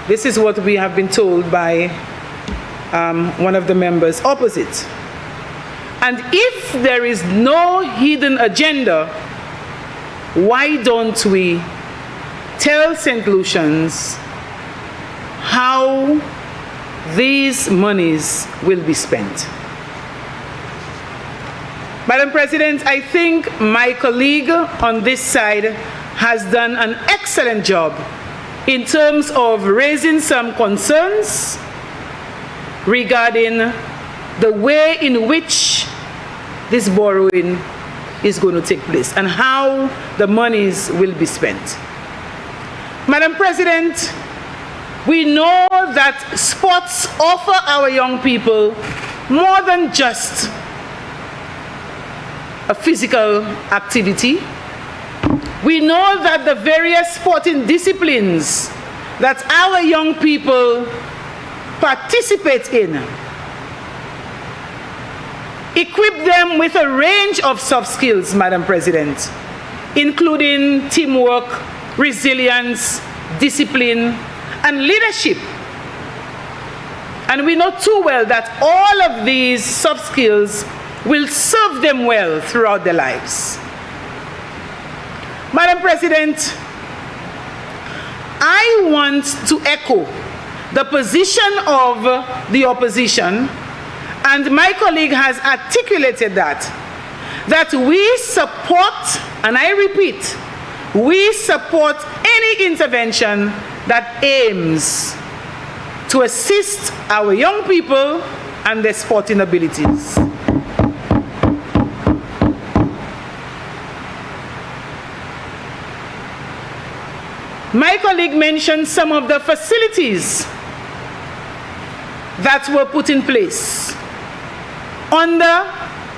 This is what we have been told by one of the members opposite. And if there is no hidden agenda, why don't we tell St. Lucians how these monies will be spent? Madam President, I think my colleague on this side has done an excellent job in terms of raising some concerns regarding the way in which this borrowing is going to take place and how the monies will be spent. Madam President, we know that sports offer our young people more than just a physical activity. We know that the various sporting disciplines that our young people participate in equip them with a range of soft skills, Madam President, including teamwork, resilience, discipline, and leadership. And we know too well that all of these soft skills will serve them well throughout their lives. Madam President, I want to echo the position of the opposition, and my colleague has articulated that we support, and I repeat, we support any intervention that aims to assist our young people and their sporting abilities. My colleague mentioned some of the facilities that were put in place under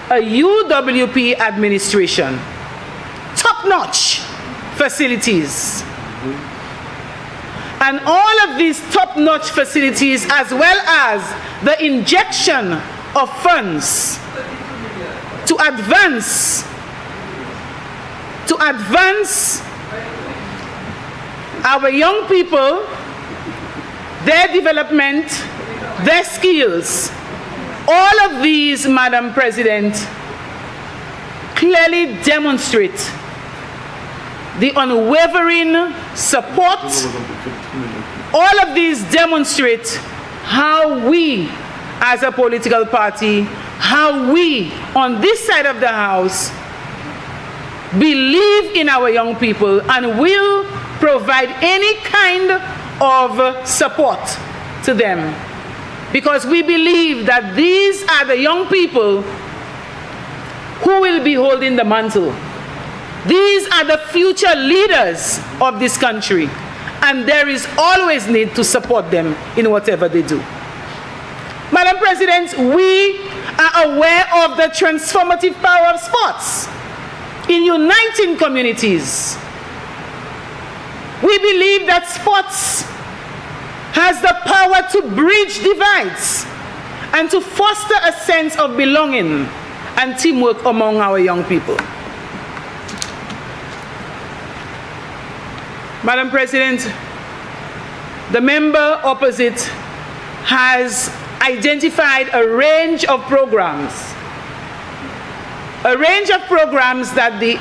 a UWP administration. Top-notch facilities. And all of these top-notch facilities, as well as the injection of funds to advance our young people, their development, their skills. All of these, Madam President, clearly demonstrate the unwavering support. All of these demonstrate how we, as a political party, how we, on this side of the House, believe in our young people and will provide any kind of support to them. Because we believe that these are the young people who will be holding the mantle. These are the future leaders of this country, and there is always need to support them in whatever they do. Madam President, we are aware of the transformative power of sports in uniting communities. We believe that sports has the power to bridge divides and to foster a sense of belonging and teamwork among our young people. Madam President, the member opposite has identified a range of programs that the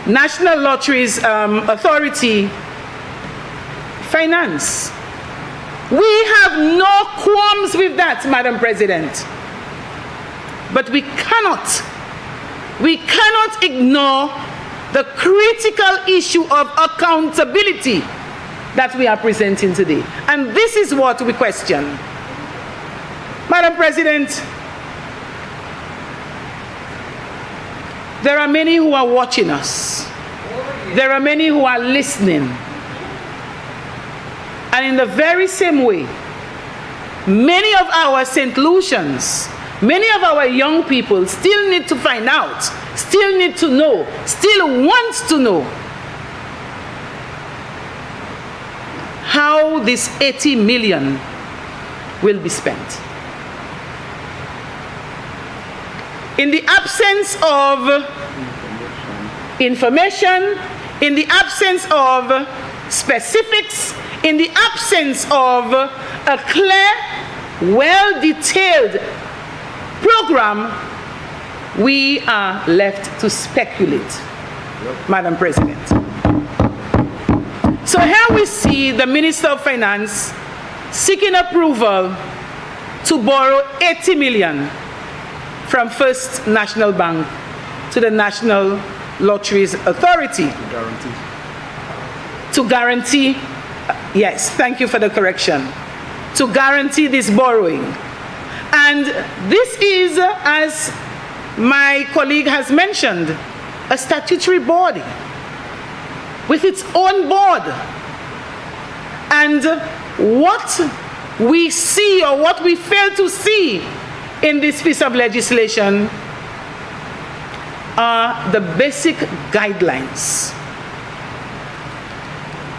National Lotteries Authority finance. We have no qualms with that, Madam President. But we cannot ignore the critical issue of accountability that we are presenting today. And this is what we question. Madam President, there are many who are watching us. There are many who are listening. And in the very same way, many of our St. Lucians, many of our young people still need to find out, still need to know, still want to know how this 80 million will be spent. In the absence of information, in the absence of specifics, in the absence of a clear, well-detailed program, we are left to speculate, Madam President. So here we see the Minister of Finance seeking approval to borrow 80 million from First National Bank to the National Lotteries Authority. To guarantee, yes, thank you for the correction, to guarantee this borrowing. And this is, as my colleague has mentioned, a statutory body with its own board. And what we see or what we fail to see in this piece of legislation are the basic guidelines.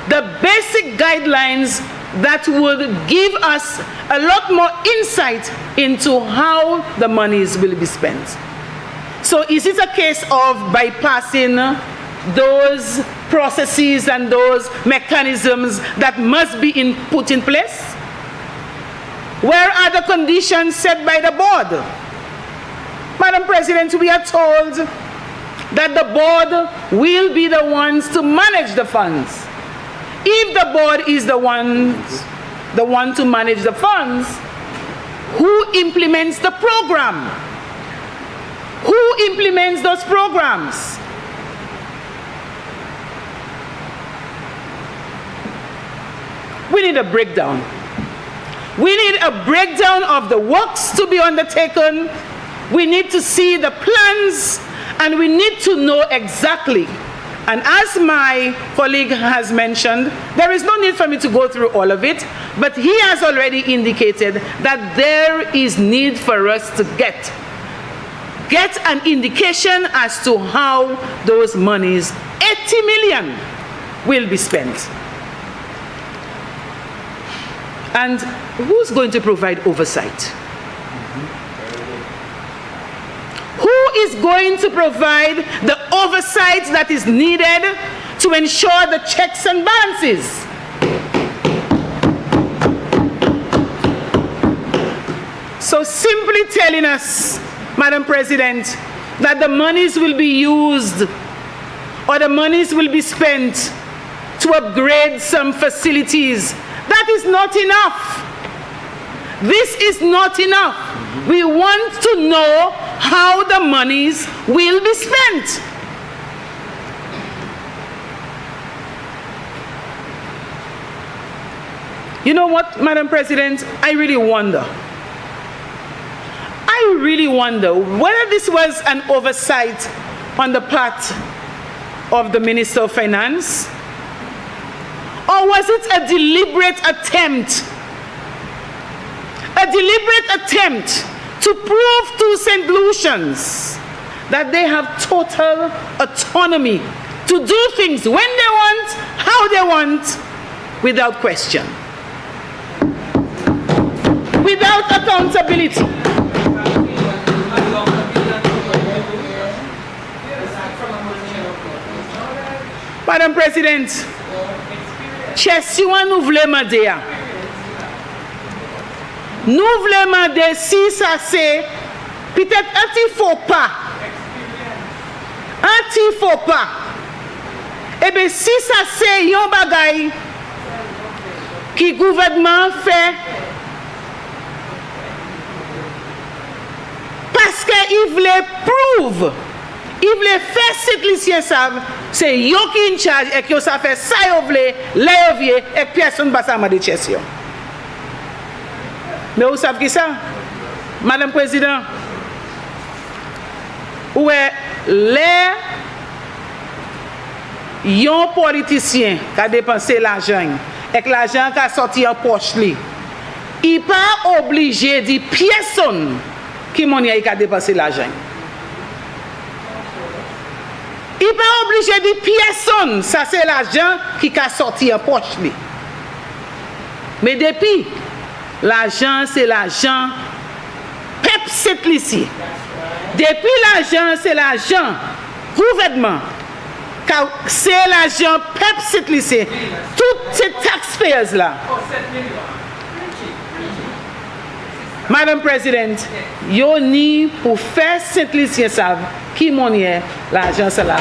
The basic guidelines that would give us a lot more insight into how the monies will be spent. So is it a case of bypassing those processes and those mechanisms that must be put in place? Where are the conditions set by the board? Madam President, we are told that the board will be the ones to manage the funds. If the board is the one to manage the funds, who implements the program? Who implements those programs? We need a breakdown. We need a breakdown of the works to be undertaken. We need to see the plans, and we need to know exactly. And as my colleague has mentioned, there is no need for me to go through all of it, but he has already indicated that there is need for us to get an indication as to how those monies, 80 million, will be spent. And who's going to provide oversight? Who is going to provide the oversight that is needed to ensure the checks and balances? So simply telling us, Madam President, that the monies will be used or the monies will be spent to upgrade some facilities, that is not enough. This is not enough. We want to know how the monies will be spent. You know what, Madam President? I really wonder. I really wonder whether this was an oversight on the part of the Minister of Finance, or was it a deliberate attempt to prove to St. Lucians that they have total autonomy to do things when they want, how they want, without question, without accountability. Madam President, question nous voulons demander. Nous voulons demander si ça c'est peut-être un petit faux pas. Eh bien, si ça c'est un bagay qui gouvernement fait parce qu'il voulait prouver, il voulait faire cette lycée savent, c'est yo qui en charge et que ça fait ça yo voulait, là yo vieux et personne pas ça m'a de chession. Mais vous savez qui ça? Madame Président, où est les yon politicien qui a dépensé l'argent et que l'argent qui a sorti en poche li, il n'est pas obligé de dire personne qui a dépensé l'argent. Il n'est pas obligé de dire personne, ça c'est l'argent qui a sorti en poche li. Mais depuis, l'argent c'est l'argent pep cette ici. Depuis l'argent c'est l'argent gouvernement. C'est l'argent pep cette lycée. Toutes ces taxpayers là. Madame President, yo ni pour faire cette lycée savent qui monnaie l'argent c'est la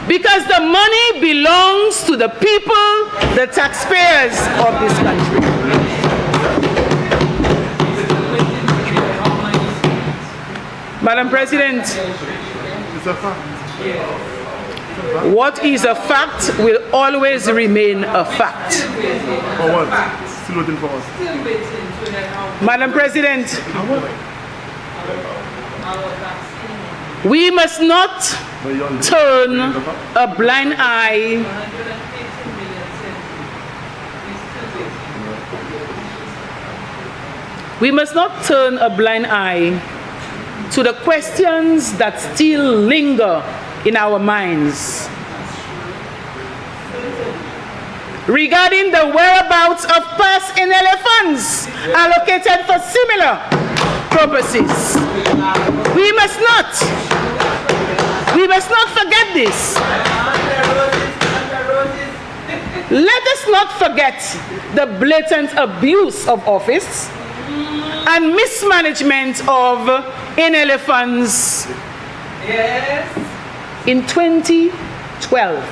because the money belongs to the people, the taxpayers of this country. Madam President, what is a fact will always remain a fact. For what? Still waiting for us. Madam President, we must not turn a blind eye to the questions that still linger in our minds regarding the whereabouts of past NLA funds allocated for similar purposes. We must not forget this. Let us not forget the blatant abuse of office and mismanagement of NLA funds in 2012.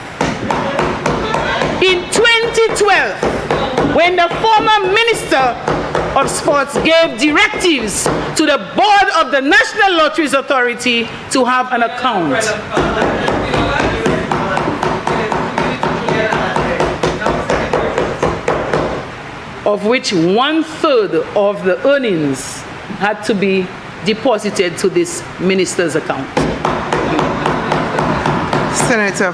In 2012, when the former Minister of Sports gave directives to the board of the National Lotteries Authority to have an account. Of which 1/3 of the earnings had to be deposited to this minister's account. Senator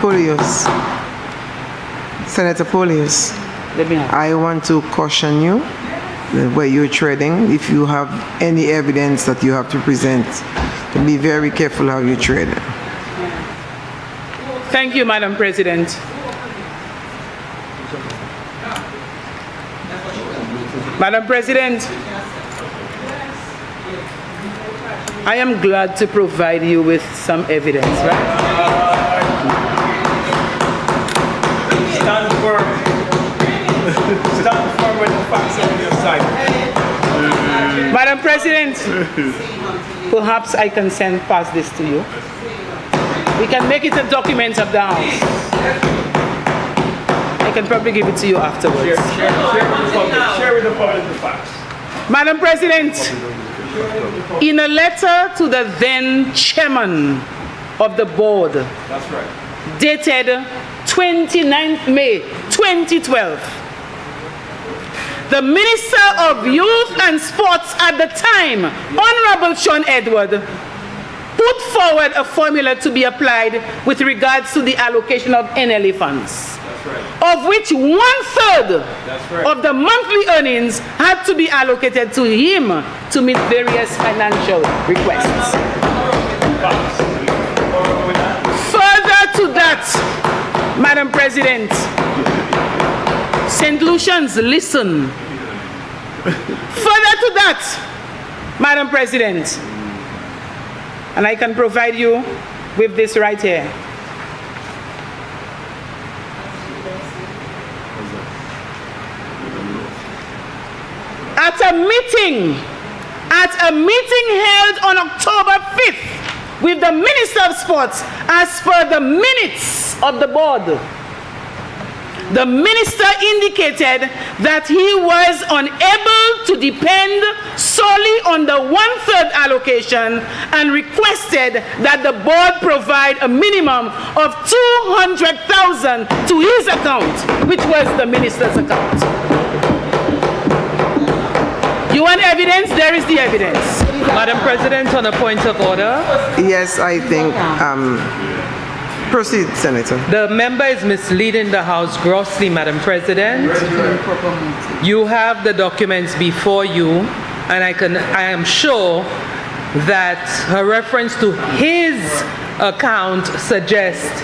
Polius. Senator Polius, I want to caution you where you're treading. If you have any evidence that you have to present, to be very careful how you tread. Thank you, Madam President. Madam President, I am glad to provide you with some evidence, right? Stand firm. Stand firm with the facts on your side. Madam President, perhaps I can send pass this to you. We can make it a document of the House. I can probably give it to you afterwards. Share with the public the facts. Madam President, in a letter to the then chairman of the board, That's right. dated 29th May 2012, the Minister of Youth and Sports at the time, Honorable Sean Edward, put forward a formula to be applied with regards to the allocation of NLA funds, of which 1/3 of the monthly earnings had to be allocated to him to meet various financial requests. Further to that, Madam President, St. Lucians, listen. Further to that, Madam President, and I can provide you with this right here. At a meeting held on October 5th with the Minister of Sports, as per the minutes of the board, the minister indicated that he was unable to depend solely on the 1/3 allocation and requested that the board provide a minimum of 200,000 to his account, which was the minister's account. You want evidence? There is the evidence. Madam President, on a point of order. Yes, I think. Proceed, Senator. The member is misleading the House grossly, Madam President. You have the documents before you, and I am sure that her reference to his account suggests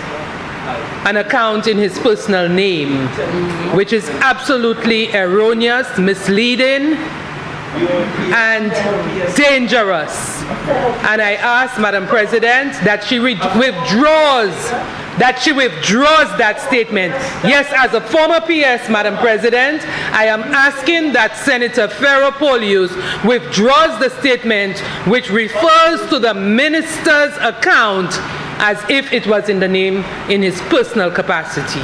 an account in his personal name, which is absolutely erroneous, misleading, and dangerous. And I ask, Madam President, that she withdraws that statement. Yes, as a former PS, Madam President, I am asking that Senator Ferropoulos withdraws the statement which refers to the minister's account as if it was in the name in his personal capacity.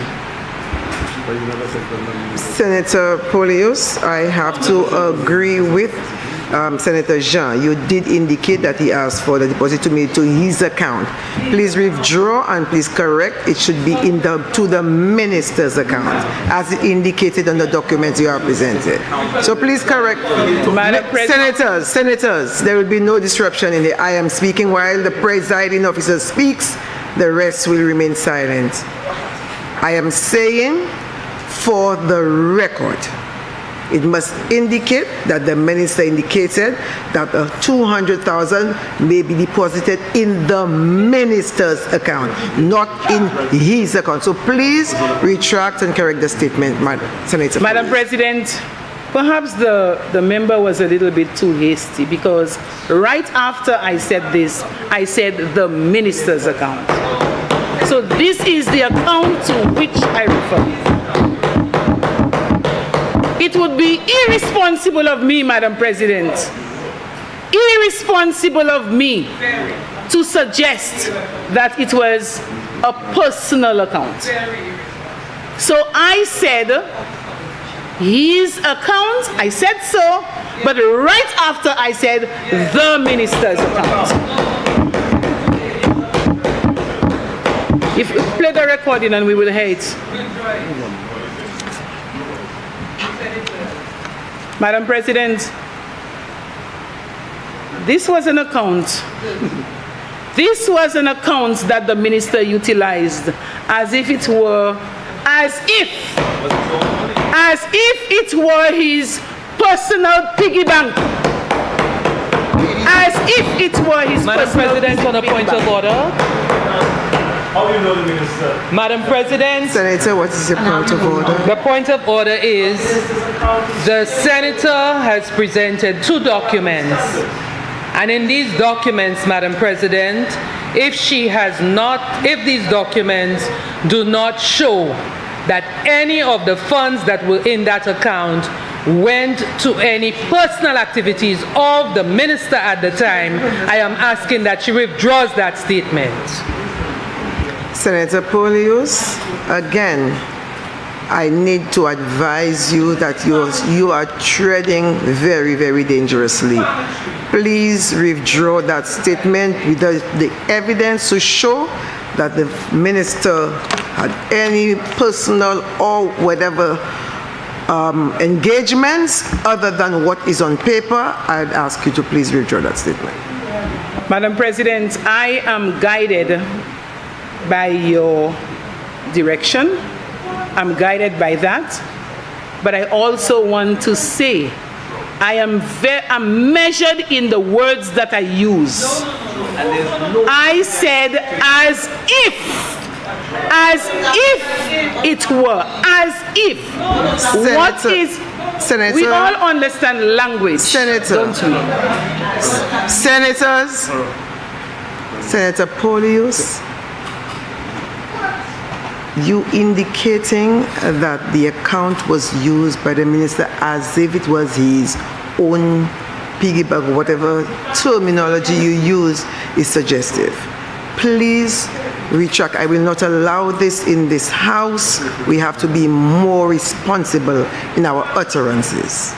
Senator Poulios, I have to agree with Senator Jean. You did indicate that he asked for the deposit to be to his account. Please withdraw and please correct. It should be to the minister's account, as indicated on the documents you have presented. So please correct. Senators, there will be no disruption in the I am speaking while the presiding officer speaks. The rest will remain silent. I am saying, for the record, it must indicate that the minister indicated that 200,000 may be deposited in the minister's account, not in his account. So please retract and correct the statement, Senator. Madam President, perhaps the member was a little bit too hasty, because right after I said this, I said the minister's account. So this is the account to which I refer. It would be irresponsible of me, Madam President, irresponsible of me to suggest that it was a personal account. So I said his account, I said so, but right after I said the minister's account. If we play the recording and we will hear it. Madam President, this was an account. This was an account that the minister utilized as if it were his personal piggy bank. As if it were his Madam President, on a point of order. How do you know the minister? Madam President. Senator, what is your point of order? The point of order is the senator has presented two documents. And in these documents, Madam President, if these documents do not show that any of the funds that were in that account went to any personal activities of the minister at the time, I am asking that she withdraws that statement. Senator Poulios, again, I need to advise you that you are treading very, very dangerously. Please withdraw that statement with the evidence to show that the minister had any personal or whatever engagements other than what is on paper, I'd ask you to please withdraw that statement. Madam President, I am guided by your direction. I'm guided by that. But I also want to say I'm measured in the words that I use. I said as if it were, as if. What is, Senator, we all understand language, Senator, don't we? Senators, Senator Polius, you indicating that the account was used by the minister as if it was his own piggyback, whatever terminology you use is suggestive. Please retract. I will not allow this in this House. We have to be more responsible in our utterances.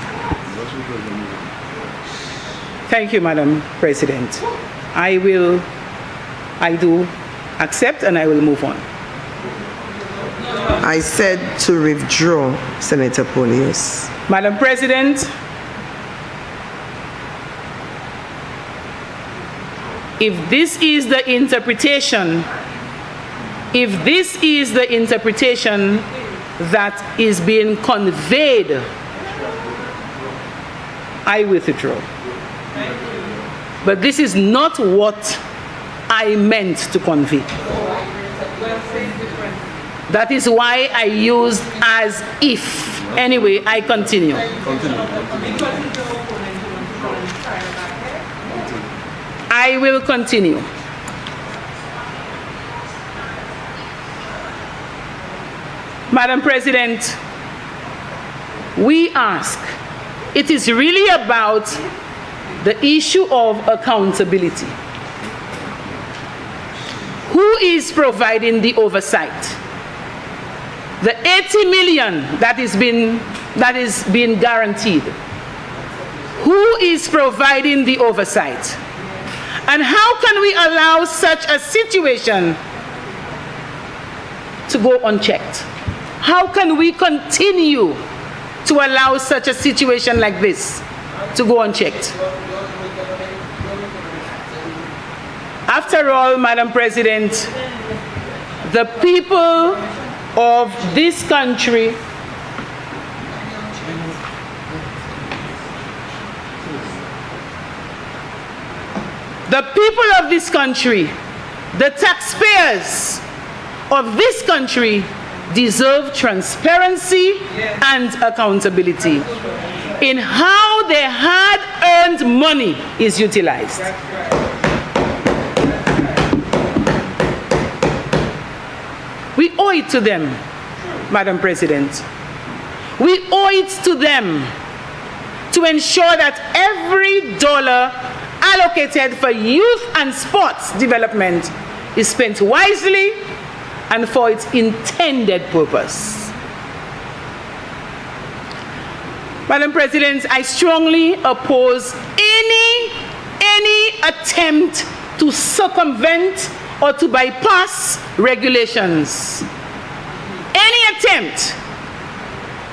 Thank you, Madam President. I do accept and I will move on. I said to withdraw, Senator Polius. Madam President, if this is the interpretation that is being conveyed, I withdraw. But this is not what I meant to convey. That is why I used as if. Anyway, I continue. I will continue. Madam President, we ask, it is really about the issue of accountability. Who is providing the oversight? The 80 million that is being guaranteed. Who is providing the oversight? And how can we allow such a situation to go unchecked? How can we continue to allow such a situation like this to go unchecked? After all, Madam President, the people of this country the taxpayers of this country deserve transparency and accountability in how their hard-earned money is utilized. We owe it to them, Madam President. We owe it to them to ensure that every dollar allocated for youth and sports development is spent wisely and for its intended purpose. Madam President, I strongly oppose any attempt to circumvent or to bypass regulations. Any attempt.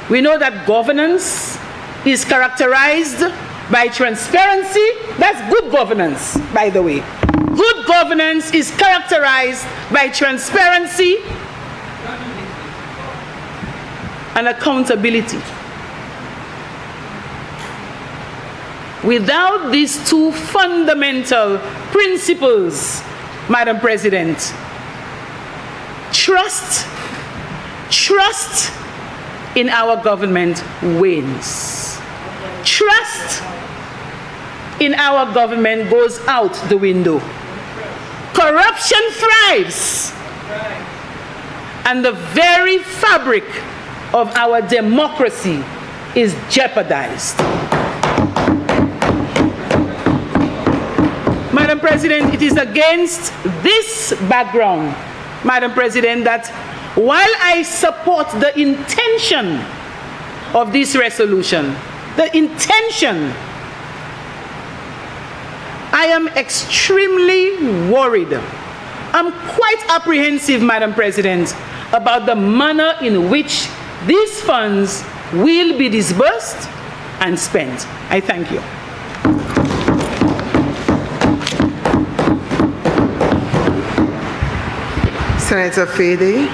We know that governance is characterized by transparency. That's good governance, by the way. Good governance is characterized by transparency and accountability. Without these two fundamental principles, Madam President, trust in our government wanes. Trust in our government goes out the window. Corruption thrives. And the very fabric of our democracy is jeopardized. Madam President, it is against this background, Madam President, that while I support the intention of this resolution, the intention, I am extremely worried. I'm quite apprehensive, Madam President, about the manner in which these funds will be disbursed and spent. I thank you. Senator Fede.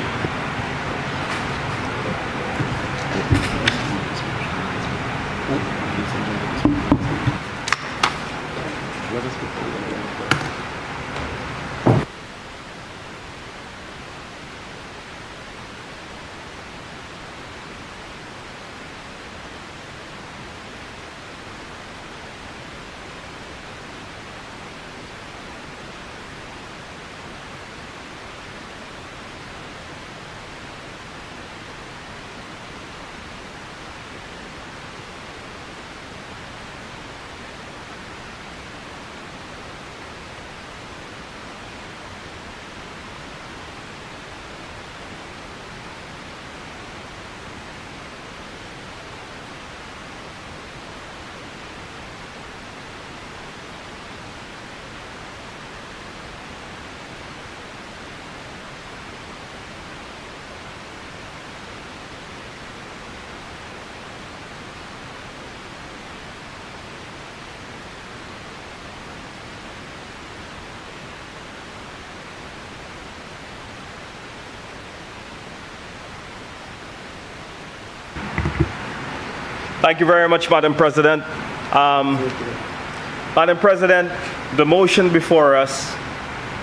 Thank you very much, Madam President. Madam President, the motion before us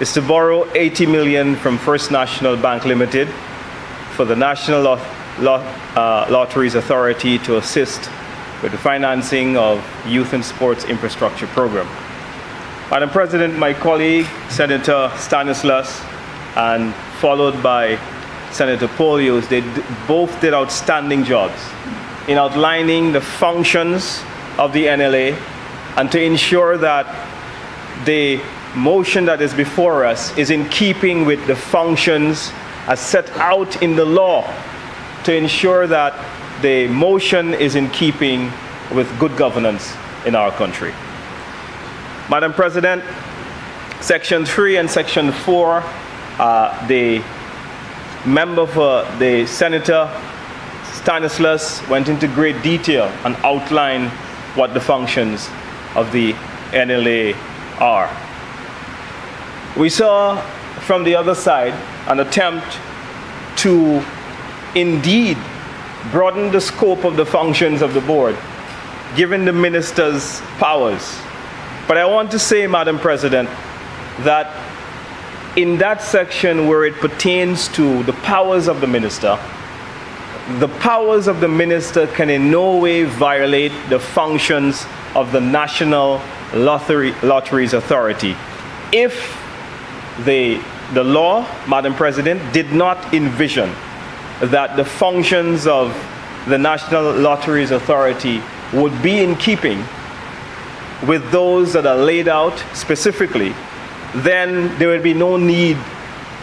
is to borrow $80 million from First National Bank Limited for the National Lotteries Authority to assist with the financing of Youth and Sports Infrastructure Program. Madam President, my colleague, Senator Stanislaus, and followed by Senator Polios, they both did outstanding jobs in outlining the functions of the NLA and to ensure that the motion that is before us is in keeping with the functions as set out in the law, to ensure that the motion is in keeping with good governance in our country. Madam President, Section 3 and Section 4, the member for the Senator Stanislaus went into great detail and outlined what the functions of the NLA are. We saw from the other side an attempt to indeed broaden the scope of the functions of the board, given the minister's powers. But I want to say, Madam President, that in that section where it pertains to the powers of the minister can in no way violate the functions of the National Lotteries Authority. If the law, Madam President, did not envision that the functions of the National Lotteries Authority would be in keeping with those that are laid out specifically, then there would be no need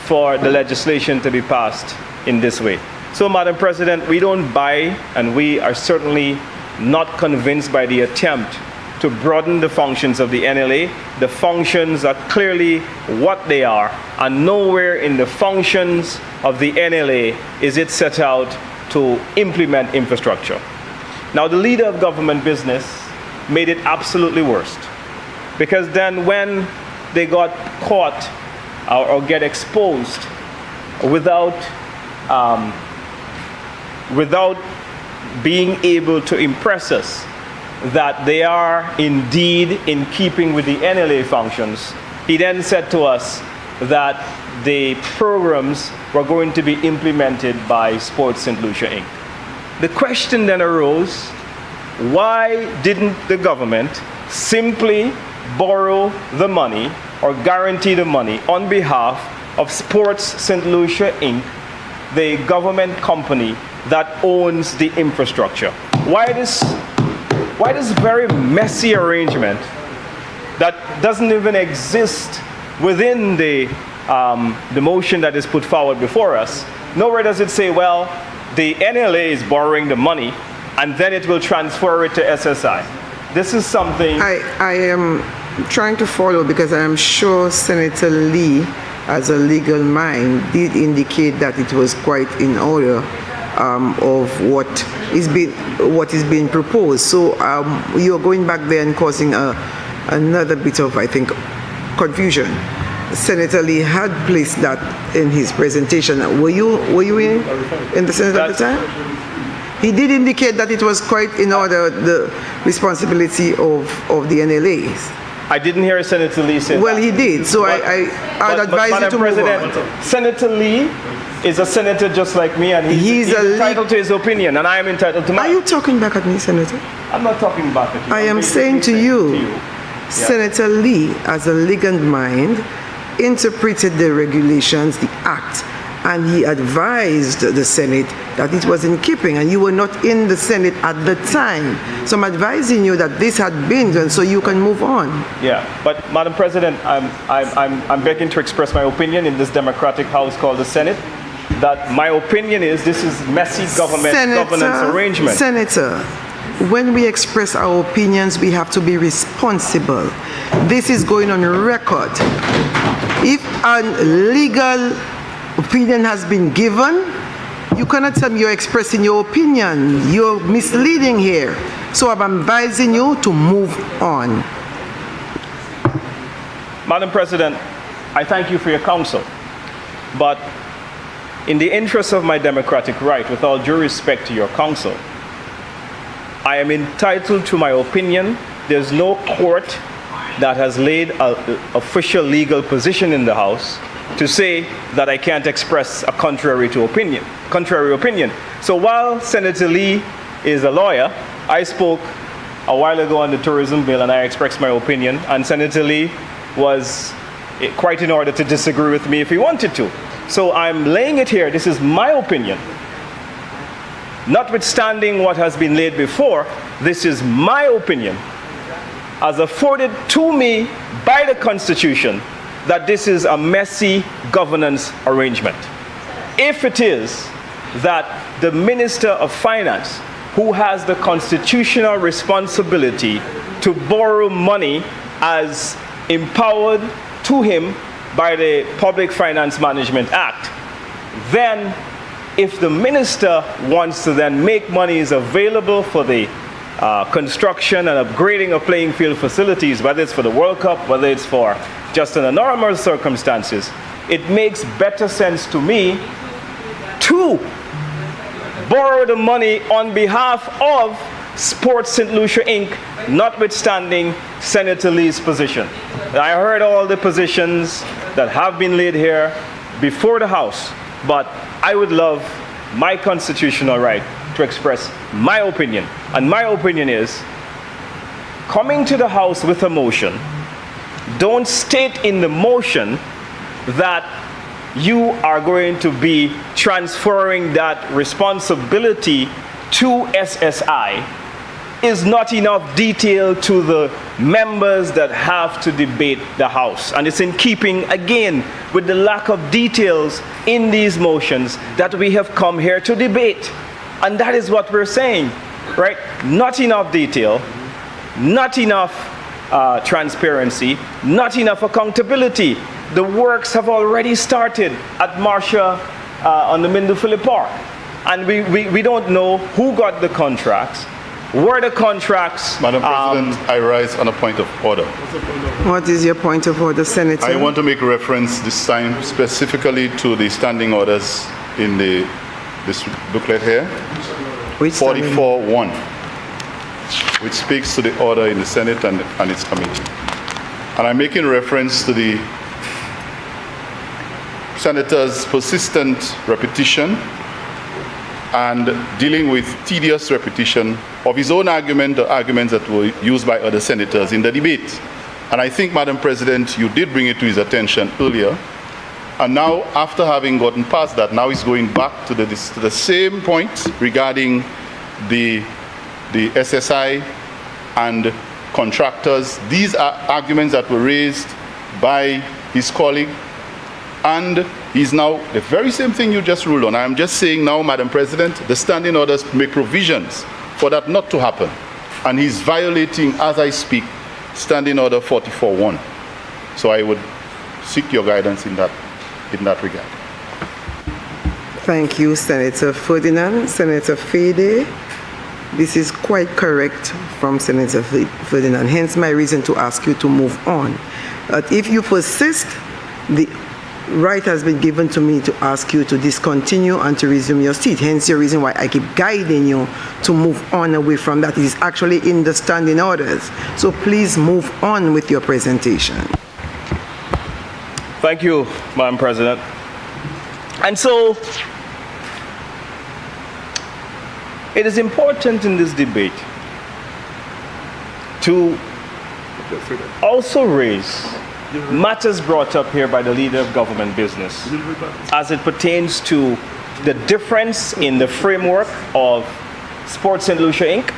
for the legislation to be passed in this way. So, Madam President, we don't buy, and we are certainly not convinced by the attempt to broaden the functions of the NLA. The functions are clearly what they are, and nowhere in the functions of the NLA is it set out to implement infrastructure. Now, the leader of government business made it absolutely worst, because then when they got caught or get exposed without being able to impress us that they are indeed in keeping with the NLA functions, he then said to us that the programs were going to be implemented by Sports St. Lucia Inc. The question then arose, why didn't the government simply borrow the money or guarantee the money on behalf of Sports St. Lucia Inc., the government company that owns the infrastructure? Why this very messy arrangement that doesn't even exist within the motion that is put forward before us? Nowhere does it say, well, the NLA is borrowing the money and then it will transfer it to SSI. This is something... I am trying to follow, because I am sure Senator Lee, as a legal mind, did indicate that it was quite in order of what is being proposed. So you're going back there and causing another bit of, I think, confusion. Senator Lee had placed that in his presentation. Were you in the Senate at the time? He did indicate that it was quite in order, the responsibility of the NLAs. I didn't hear Senator Lee say well, that. he did, so I'd advise you to move on. Senator Lee is a senator just like me, and he's entitled to his opinion, and I am entitled to mine. Are you talking back at me, Senator? I'm not talking back at you. I am saying to you, Senator Lee, as a legal mind, interpreted the regulations, the act, and he advised the Senate that it was in keeping, and you were not in the Senate at the time. So I'm advising you that this had been done, so you can move on. Yeah, but Madam President, I'm begging to express my opinion in this democratic house called the Senate, that my opinion is this is messy governance arrangement. Senator, when we express our opinions, we have to be responsible. This is going on record. If a legal opinion has been given, you cannot tell me you're expressing your opinion. You're misleading here. So I'm advising you to move on. Madam President, I thank you for your counsel. But in the interest of my democratic right, with all due respect to your counsel, I am entitled to my opinion. There's no court that has laid an official legal position in the House to say that I can't express a contrary opinion. So while Senator Lee is a lawyer, I spoke a while ago on the tourism bill and I expressed my opinion, and Senator Lee was quite in order to disagree with me if he wanted to. So I'm laying it here, this is my opinion. Notwithstanding what has been laid before, this is my opinion, as afforded to me by the Constitution, that this is a messy governance arrangement. If it is that the Minister of Finance, who has the constitutional responsibility to borrow money as empowered to him by the Public Finance Management Act, then if the minister wants to then make monies available for the construction and upgrading of playing field facilities, whether it's for the World Cup, whether it's for just in the normal circumstances, it makes better sense to me to borrow the money on behalf of Sports St. Lucia Inc., notwithstanding Senator Lee's position. I heard all the positions that have been laid here before the House, but I would love my constitutional right to express my opinion. And my opinion is, coming to the House with a motion, don't state in the motion that you are going to be transferring that responsibility to SSI is not enough detail to the members that have to debate the House. And it's in keeping, again, with the lack of details in these motions that we have come here to debate. And that is what we're saying, right? Not enough detail, not enough transparency, not enough accountability. The works have already started at Marcia on the Mindufili Park. And we don't know who got the contracts, were the contracts. Madam President, I rise on a point of order. What is your point of order, Senator? I want to make reference this time specifically to the standing orders in this booklet here. Which 44-1, which speaks to the order in the Senate and its committee. And I'm making reference to the Senator's persistent repetition and dealing with tedious repetition of his own argument or arguments that were used by other senators in the debate. And I think, Madam President, you did bring it to his attention earlier. And now, after having gotten past that, now he's going back to the same point regarding the SSI and contractors. These are arguments that were raised by his colleague, and he's now the very same thing you just ruled on. I'm just saying now, Madam President, the standing orders make provisions for that not to happen. And he's violating, as I speak, Standing Order 44-1. So I would seek your guidance in that regard. Thank you, Senator Ferdinand. Senator Fede, this is quite correct from Senator Ferdinand, hence my reason to ask you to move on. But if you persist, the right has been given to me to ask you to discontinue and to resume your seat, hence the reason why I keep guiding you to move on away from that. It is actually in the standing orders. So please move on with your presentation. Thank you, Madam President. And so, it is important in this debate to also raise matters brought up here by the leader of government business as it pertains to the difference in the framework of Sports in Lucia Inc.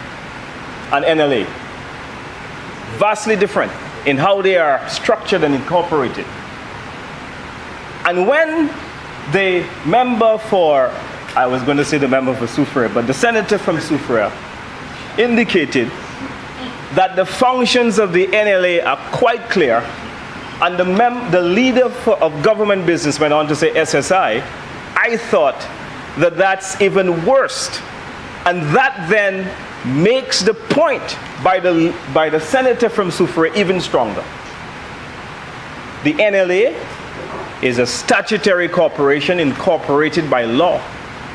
and NLA. Vastly different in how they are structured and incorporated. And when the member for, I was going to say the member for Soufrière, but the senator from Soufrière indicated that the functions of the NLA are quite clear, and the leader of government business went on to say SSI, I thought that that's even worse. And that then makes the point by the senator from Soufrière even stronger. The NLA is a statutory corporation incorporated by law.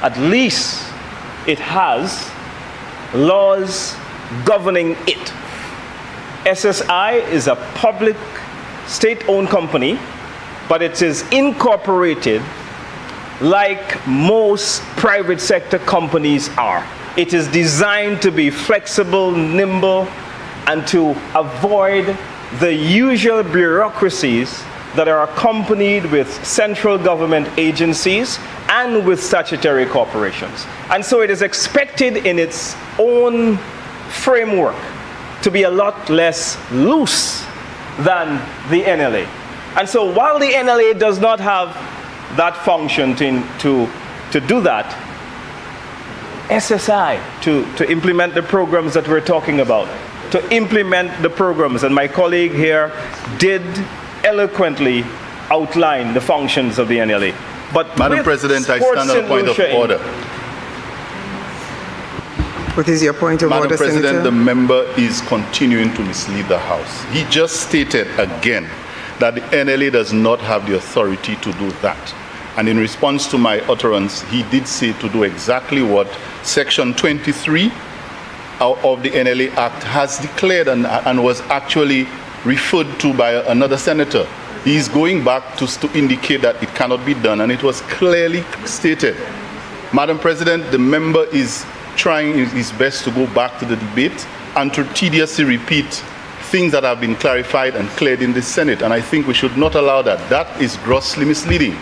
At least it has laws governing it. SSI is a public state-owned company, but it is incorporated like most private sector companies are. It is designed to be flexible, nimble, and to avoid the usual bureaucracies that are accompanied with central government agencies and with statutory corporations. And so it is expected in its own framework to be a lot less loose than the NLA. And so while the NLA does not have that function to do that, SSI, to implement the programs that we're talking about, to implement the programs, and my colleague here did eloquently outline the functions of the NLA. But Madam President, I stand on a point of order. What is your point of order, Madam President, Senator? the member is continuing to mislead the House. He just stated again that the NLA does not have the authority to do that. And in response to my utterance, he did say to do exactly what Section 23 of the NLA Act has declared and was actually referred to by another senator. He's going back to indicate that it cannot be done, and it was clearly stated. Madam President, the member is trying his best to go back to the debate and to tediously repeat things that have been clarified and cleared in the Senate, and I think we should not allow that. That is grossly misleading.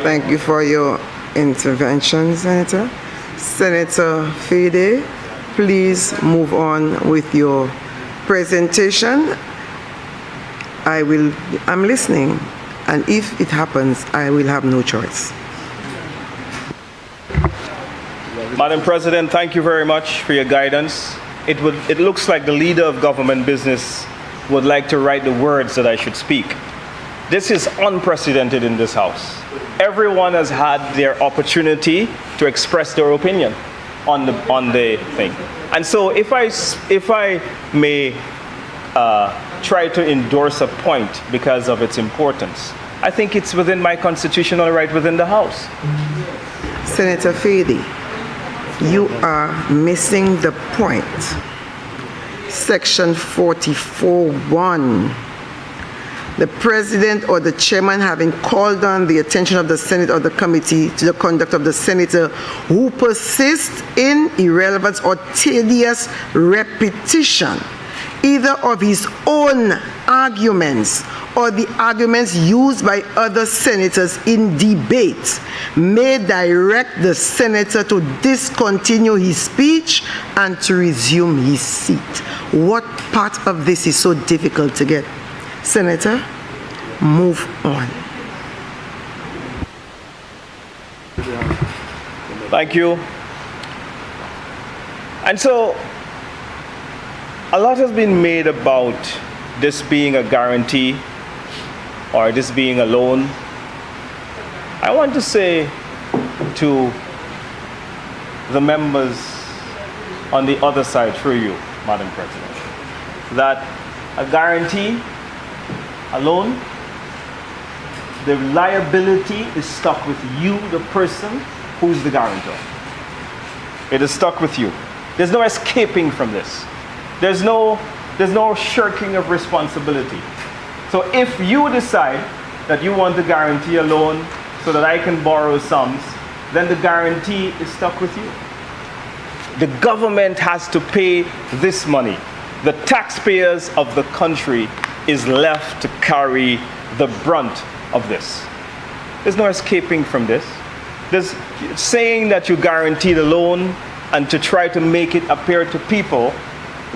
Thank you for your intervention, Senator. Senator Fede, please move on with your presentation. I'm listening, and if it happens, I will have no choice. Madam President, thank you very much for your guidance. It looks like the leader of government business would like to write the words that I should speak. This is unprecedented in this House. Everyone has had their opportunity to express their opinion on the thing. And so if I may try to endorse a point because of its importance, I think it's within my constitutional right within the House. Senator Fede, you are missing the point. Section 44(1). The president or the chairman having called on the attention of the Senate or the committee to the conduct of the senator who persists in irrelevance or tedious repetition, either of his own arguments or the arguments used by other senators in debate, may direct the senator to discontinue his speech and to resume his seat. What part of this is so difficult to get? Senator, move on. Thank you. And so, a lot has been made about this being a guarantee or this being a loan. I want to say to the members on the other side, through you, Madam President, that a guarantee, a loan, the liability is stuck with you, the person who's the guarantor. It is stuck with you. There's no escaping from this. There's no shirking of responsibility. So if you decide that you want to guarantee a loan so that I can borrow sums, then the guarantee is stuck with you. The government has to pay this money. The taxpayers of the country is left to carry the brunt of this. There's no escaping from this. There's saying that you guarantee the loan and to try to make it appear to people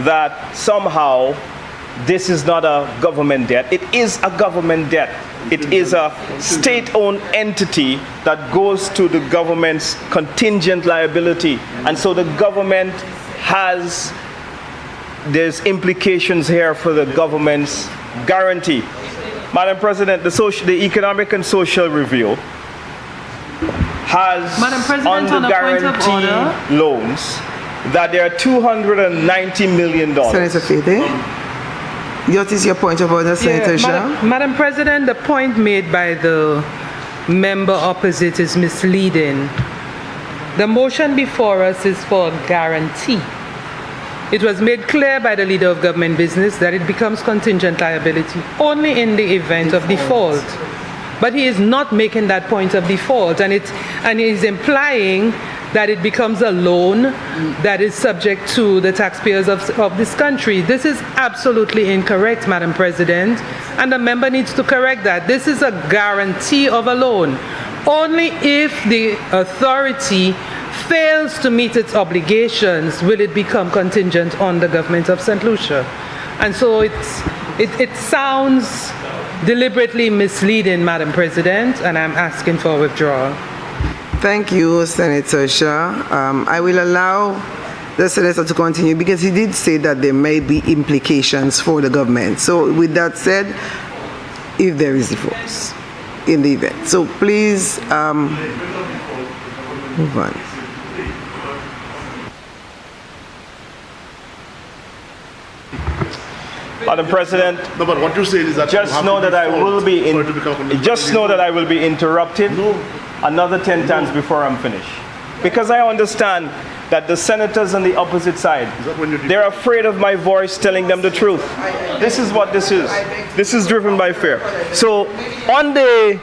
that somehow this is not a government debt. It is a government debt. It is a state-owned entity that goes to the government's contingent liability. And so the government there's implications here for the government's guarantee. Madam President, the Economic and Social Review has on the guarantee loans that there are $290 million. Senator Fede, what is your point of order, Senator Jean? Madam President, the point made by the member opposite is misleading. The motion before us is for a guarantee. It was made clear by the Leader of Government Business that it becomes contingent liability only in the event of default. But he is not making that point of default, and he is implying that it becomes a loan that is subject to the taxpayers of this country. This is absolutely incorrect, Madam President, and the member needs to correct that. This is a guarantee of a loan. Only if the authority fails to meet its obligations will it become contingent on the government of St. Lucia. And so it sounds deliberately misleading, Madam President, and I'm asking for a withdrawal. Thank you, Senator Shah. I will allow the senator to continue because he did say that there may be implications for the government. So with that said, if there is default in the event. So please move on. Madam President, No, but what you say is that just know that I will be interrupted another 10 times before I'm finished. Because I understand that the senators on the opposite side, they're afraid of my voice telling them the truth. This is what this is. This is driven by fear. So on the,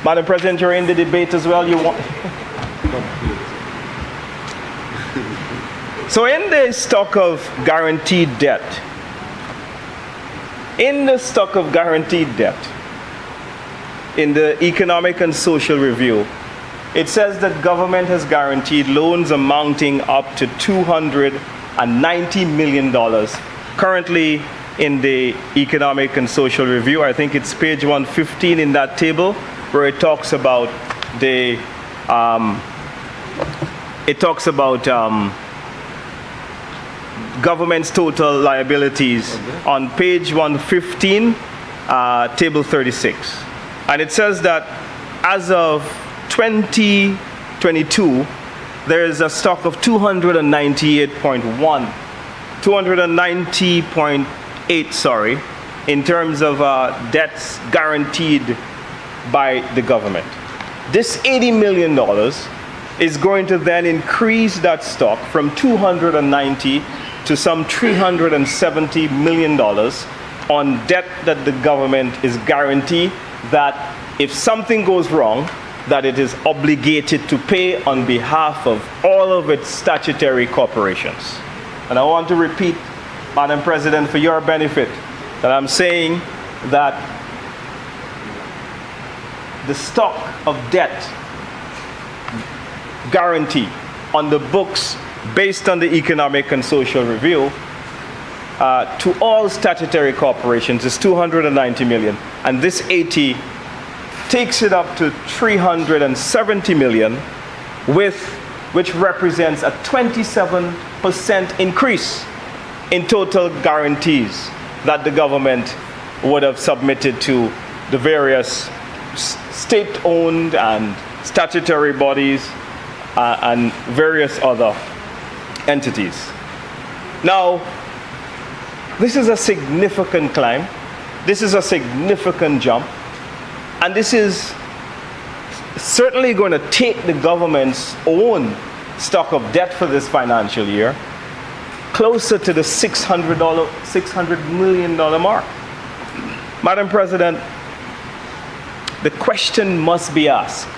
Madam President, you're in the debate as well. You want. So in the stock of guaranteed debt, in the Economic and Social Review, it says that government has guaranteed loans amounting up to $290 million. Currently in the Economic and Social Review, I think it's page 115 in that table, where it talks about the government's total liabilities on page 115, table 36. And it says that as of 2022, there is a stock of 290.8, in terms of debts guaranteed by the government. This $80 million is going to then increase that stock from 290 to some $370 million on debt that the government is guaranteed that if something goes wrong, that it is obligated to pay on behalf of all of its statutory corporations. And I want to repeat, Madam President, for your benefit, that I'm saying that the stock of debt guarantee on the books based on the Economic and Social Review to all statutory corporations is $290 million, and this 80 takes it up to $370 million, which represents a 27% increase in total guarantees that the government would have submitted to the various state-owned and statutory bodies and various other entities. Now, this is a significant climb. This is a significant jump. And this is certainly going to take the government's own stock of debt for this financial year closer to the $600 million mark. Madam President, the question must be asked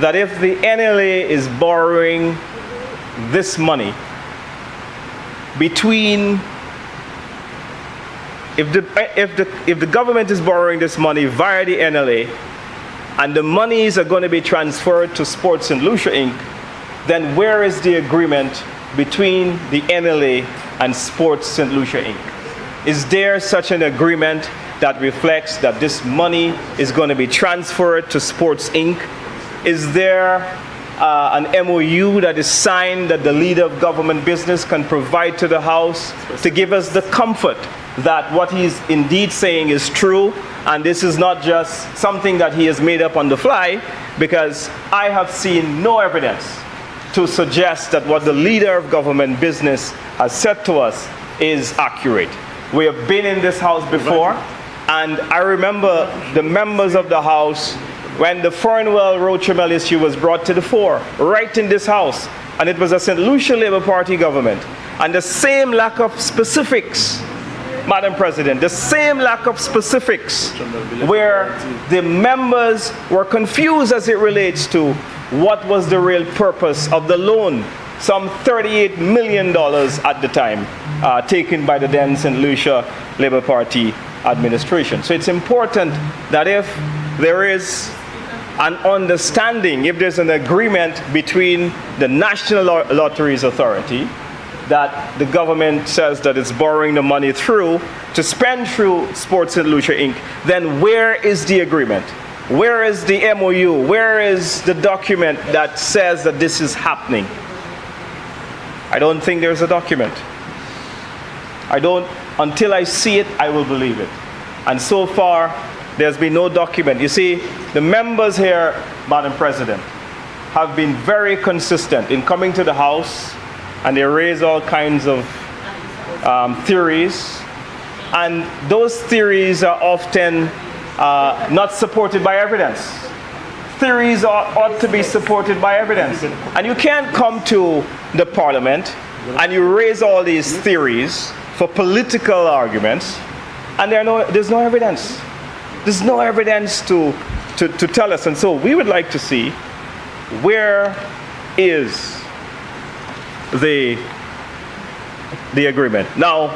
that if the NLA is borrowing this money between, if the government is borrowing this money via the NLA and the monies are going to be transferred to Sports St. Lucia Inc., then where is the agreement between the NLA and Sports St. Lucia Inc.? Is there such an agreement that reflects that this money is going to be transferred to Sports Inc.? Is there an MOU that is signed that the leader of government business can provide to the House to give us the comfort that what he's indeed saying is true, and this is not just something that he has made up on the fly? Because I have seen no evidence to suggest that what the leader of government business has said to us is accurate. We have been in this House before, and I remember the members of the House when the Fernwell-Rochemel issue was brought to the fore, right in this House, and it was a St. Lucia Labour Party government, and the same lack of specifics, Madam President, the same lack of specifics where the members were confused as it relates to what was the real purpose of the loan, some $38 million at the time, taken by the then St. Lucia Labour Party administration. So it's important that if there is an understanding, if there's an agreement between the National Lotteries Authority, that the government says that it's borrowing the money through to spend through Sports St. Lucia Inc., then where is the agreement? Where is the MOU? Where is the document that says that this is happening? I don't think there's a document. Until I see it, I will believe it. And so far, there's been no document. You see, the members here, Madam President, have been very consistent in coming to the House, and they raise all kinds of theories. And those theories are often not supported by evidence. Theories ought to be supported by evidence. And you can't come to the Parliament and you raise all these theories for political arguments, and there's no evidence. There's no evidence to tell us. And so we would like to see, where is the agreement? Now,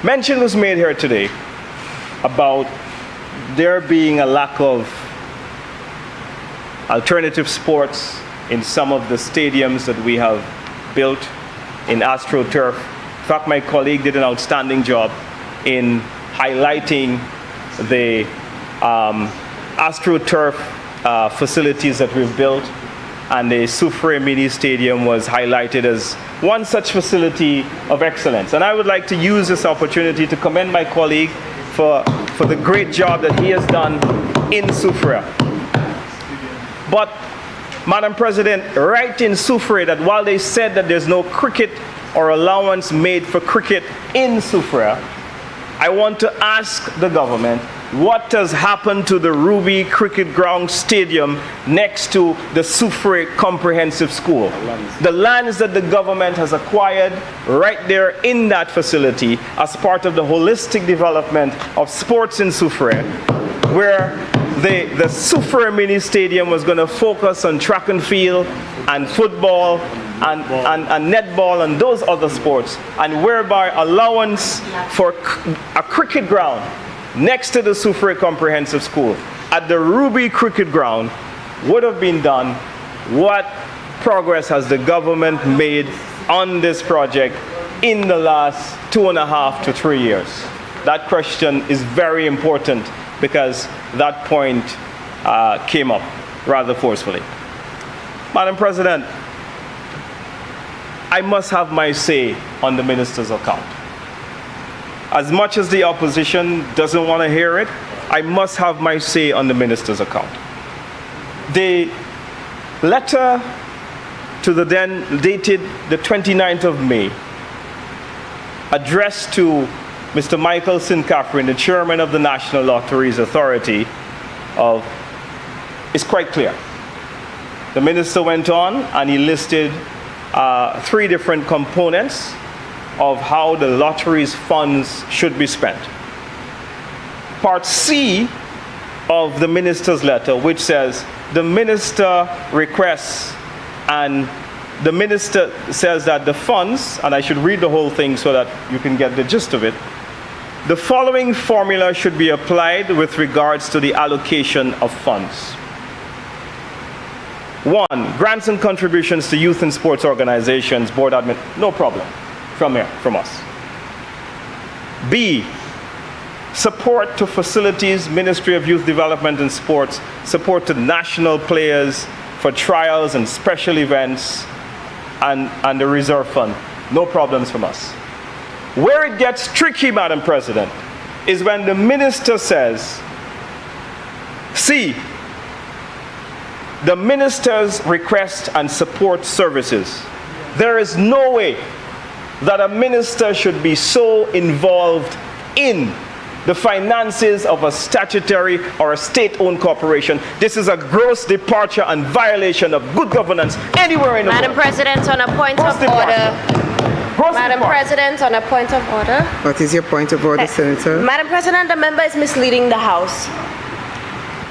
mention was made here today about there being a lack of alternative sports in some of the stadiums that we have built in AstroTurf. In fact, my colleague did an outstanding job in highlighting the AstroTurf facilities that we've built, and the Soufrière Mini Stadium was highlighted as one such facility of excellence. And I would like to use this opportunity to commend my colleague for the great job that he has done in Soufrière. But, Madam President, right in Soufrière, that while they said that there's no cricket or allowance made for cricket in Soufrière, I want to ask the government, what has happened to the Ruby Cricket Ground Stadium next to the Soufrière Comprehensive School? The lands that the government has acquired right there in that facility as part of the holistic development of sports in Soufrière, where the Soufrière Mini Stadium was going to focus on track and field and football and netball and those other sports, and whereby allowance for a cricket ground next to the Soufrière Comprehensive School at the Ruby Cricket Ground would have been done. What progress has the government made on this project in the last 2.5 to 3 years? That question is very important because that point came up rather forcefully. Madam President, I must have my say on the minister's account. as much as the opposition doesn't want to hear it, I must have my say on the minister's account. The letter to the then dated the 29th of May, addressed to Mr. Michael Sincafrin, the chairman of the National Lotteries Authority, is quite clear. The minister went on and he listed 3 different components of how the lottery's funds should be spent. Part C of the minister's letter, which says, the minister requests, and the minister says that the funds, and I should read the whole thing so that you can get the gist of it, the following formula should be applied with regards to the allocation of funds. 1, grants and contributions to youth and sports organizations, board admin, no problem, from us. B, support to facilities, Ministry of Youth Development and Sports, support to national players for trials and special events, and the reserve fund, no problems from us. Where it gets tricky, Madam President, is when the minister says, C, the minister's request and support services. There is no way that a minister should be so involved in the finances of a statutory or a state-owned corporation. This is a gross departure and violation of good governance anywhere in the world. Madam President, on a point of order. Madam President, on a point of order. What is your point of order, Senator? Madam President, the member is misleading the House.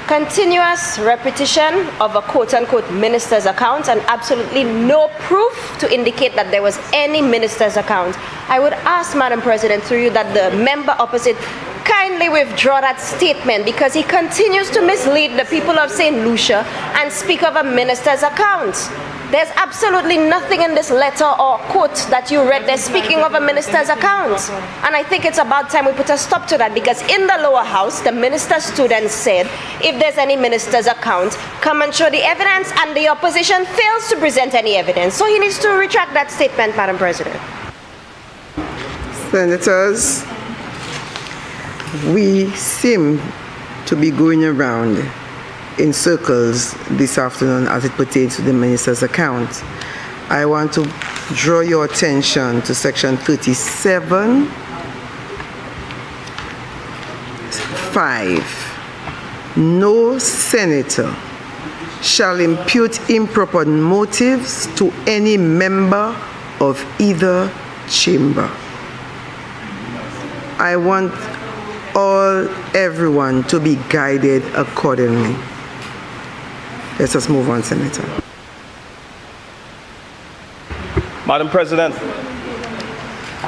Continuous repetition of a quote-unquote minister's account and absolutely no proof to indicate that there was any minister's account. I would ask, Madam President, through you, that the member opposite kindly withdraw that statement, because he continues to mislead the people of St. Lucia and speak of a minister's account. There's absolutely nothing in this letter or quote that you read there speaking of a minister's account. And I think it's about time we put a stop to that, because in the lower house, the minister stood and said, if there's any minister's account, come and show the evidence, and the opposition fails to present any evidence. So he needs to retract that statement, Madam President. Senators, we seem to be going around in circles this afternoon as it pertains to the minister's account. I want to draw your attention to section 37, 5. No senator shall impute improper motives to any member of either chamber. I want everyone to be guided accordingly. Let us move on, Senator. Madam President,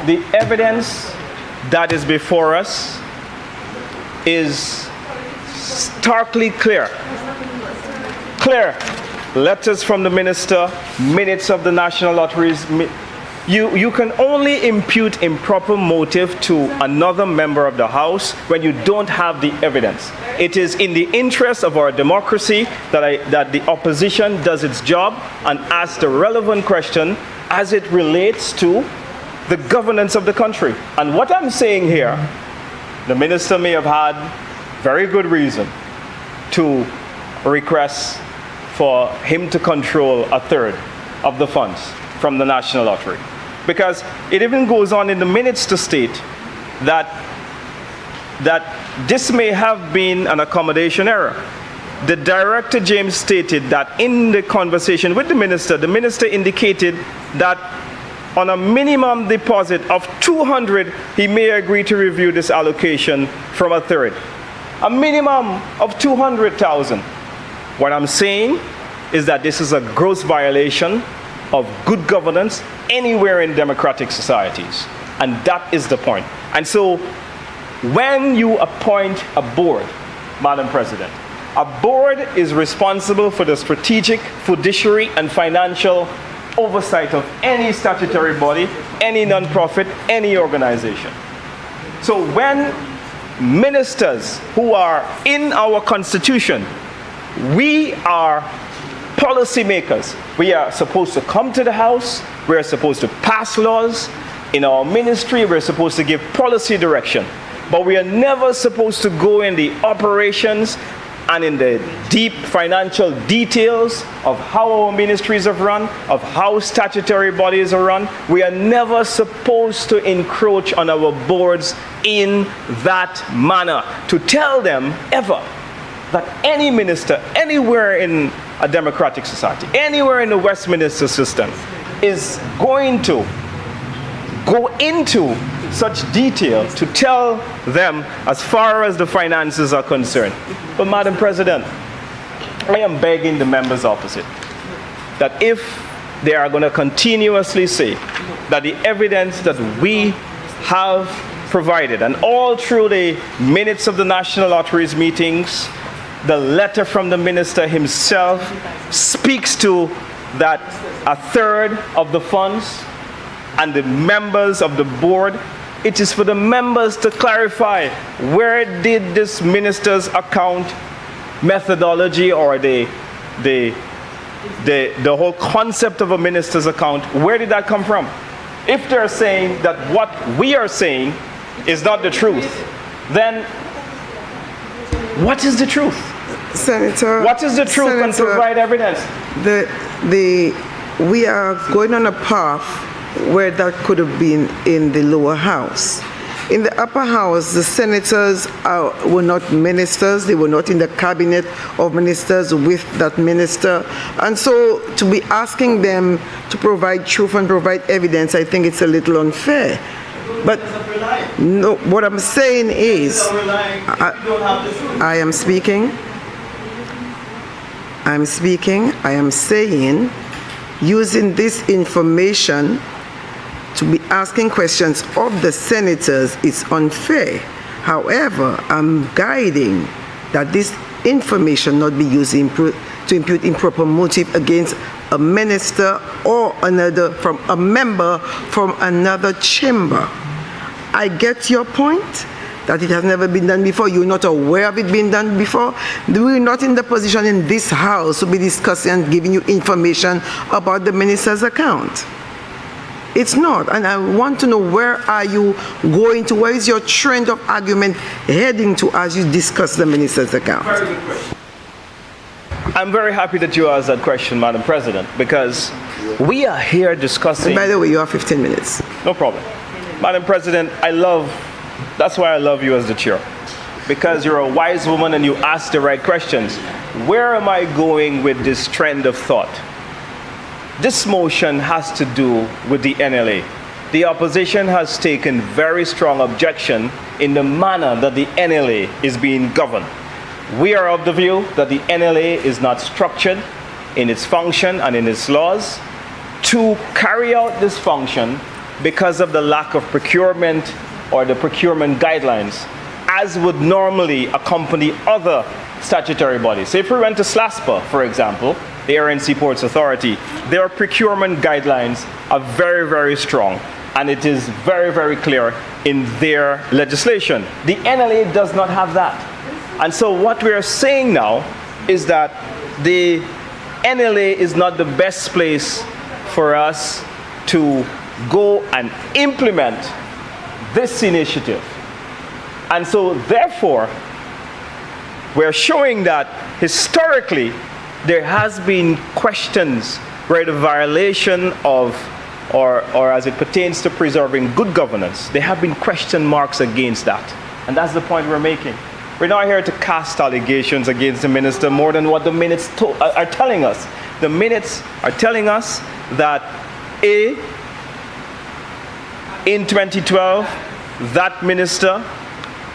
the evidence that is before us is starkly clear. Clear. Letters from the minister, minutes of the National Lotteries. You can only impute improper motive to another member of the House when you don't have the evidence. It is in the interest of our democracy that the opposition does its job and asks the relevant question as it relates to the governance of the country. And what I'm saying here, the minister may have had very good reason to request for him to control a third of the funds from the National Lottery. Because it even goes on in the minutes to state that this may have been an accommodation error. The Director James stated that in the conversation with the minister indicated that on a minimum deposit of 200, he may agree to review this allocation from a third. A minimum of 200,000. What I'm saying is that this is a gross violation of good governance anywhere in democratic societies. And that is the point. And so when you appoint a board, Madam President, a board is responsible for the strategic, fiduciary, and financial oversight of any statutory body, any non-profit, any organization. So when ministers who are in our Constitution, we are policymakers. We are supposed to come to the House, we are supposed to pass laws, In our ministry, we're supposed to give policy direction, but we are never supposed to go in the operations and in the deep financial details of how our ministries are run, of how statutory bodies are run. We are never supposed to encroach on our boards in that manner, to tell them ever that any minister anywhere in a democratic society, anywhere in the Westminster system, is going to go into such detail to tell them as far as the finances are concerned. But Madam President, I am begging the members opposite that if they are going to continuously say that the evidence that we have provided, and all through the minutes of the National Lotteries meetings, the letter from the minister himself speaks to that a third of the funds and the members of the board, it is for the members to clarify where did this minister's account methodology or the whole concept of a minister's account, where did that come from? If they're saying that what we are saying is not the truth, then what is the truth? Senator, what is the truth? Senator, and provide evidence. We are going on a path where that could have been in the lower house. In the upper house, the senators were not ministers. They were not in the cabinet of ministers with that minister. And so to be asking them to provide truth and provide evidence, I think it's a little unfair. But no, what I'm saying is, I am speaking. I am saying, using this information to be asking questions of the senators is unfair. However, I'm guiding that this information not be used to impute improper motive against a minister or from a member from another chamber. I get your point that it has never been done before. You're not aware of it being done before. We're not in the position in this house to be discussing and giving you information about the minister's account. It's not. And I want to know, where are you going to? Where is your trend of argument heading to as you discuss the minister's account? Very good question. I'm very happy that you asked that question, Madam President, because we are here discussing... And by the way, you have 15 minutes. No problem. Madam President, that's why I love you as the chair, because you're a wise woman and you ask the right questions. Where am I going with this trend of thought? This motion has to do with the NLA. The opposition has taken very strong objection in the manner that the NLA is being governed. We are of the view that the NLA is not structured in its function and in its laws to carry out this function because of the lack of procurement or the procurement guidelines, as would normally accompany other statutory bodies. So if we went to SLASPA, for example, the Air and Seaports Authority, their procurement guidelines are very, very strong, and it is very, very clear in their legislation. The NLA does not have that. And so what we are saying now is that the NLA is not the best place for us to go and implement this initiative. And so therefore, we're showing that historically there has been questions where the violation of, or as it pertains to preserving good governance, there have been question marks against that. And that's the point we're making. We're not here to cast allegations against the minister more than what the minutes are telling us. The minutes are telling us that in 2012, that minister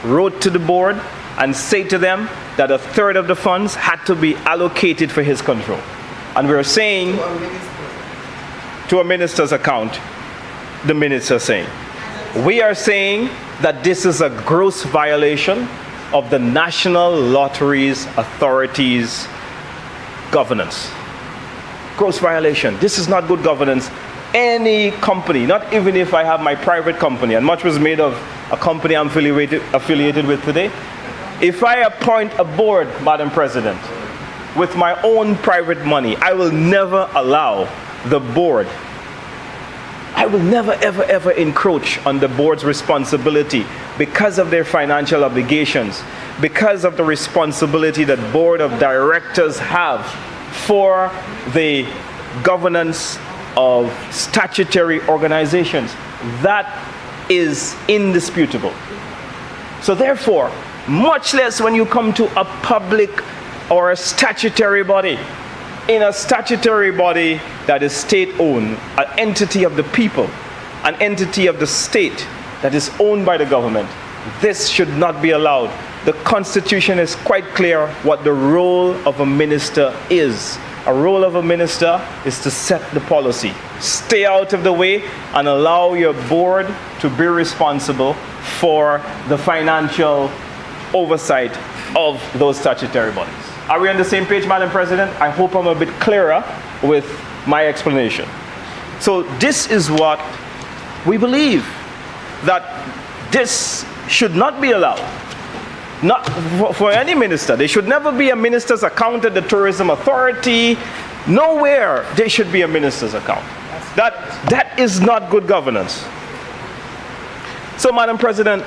wrote to the board and said to them that a third of the funds had to be allocated for his control. And we're saying to a minister's account, the minutes are saying. We are saying that this is a gross violation of the National Lotteries Authority's governance. Gross violation. This is not good governance. Any company, not even if I have my private company, and much was made of a company I'm affiliated with today, if I appoint a board, Madam President, with my own private money, I will never allow the board I will never, ever, ever encroach on the board's responsibility because of their financial obligations, because of the responsibility that board of directors have for the governance of statutory organizations. That is indisputable. So therefore, much less when you come to a public or a statutory body, in a statutory body that is state-owned, an entity of the people, an entity of the state that is owned by the government, this should not be allowed. The Constitution is quite clear what the role of a minister is. A role of a minister is to set the policy. Stay out of the way and allow your board to be responsible for the financial oversight of those statutory bodies. Are we on the same page, Madam President? I hope I'm a bit clearer with my explanation. So this is what we believe, that this should not be allowed. Not for any minister. There should never be a minister's account at the Tourism Authority. Nowhere there should be a minister's account. That is not good governance. So, Madam President,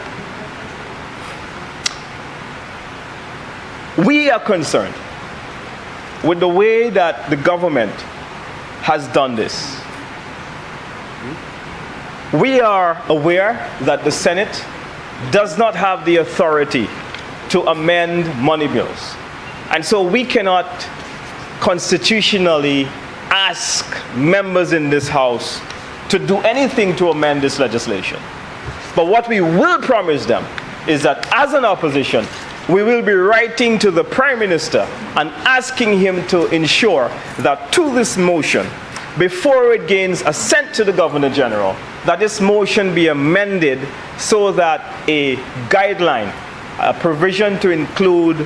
we are concerned with the way that the government has done this. We are aware that the Senate does not have the authority to amend money bills. And so we cannot constitutionally ask members in this House to do anything to amend this legislation. But what we will promise them is that as an opposition, we will be writing to the Prime Minister and asking him to ensure that to this motion, before it gains assent to the Governor General, that this motion be amended so that a guideline, a provision to include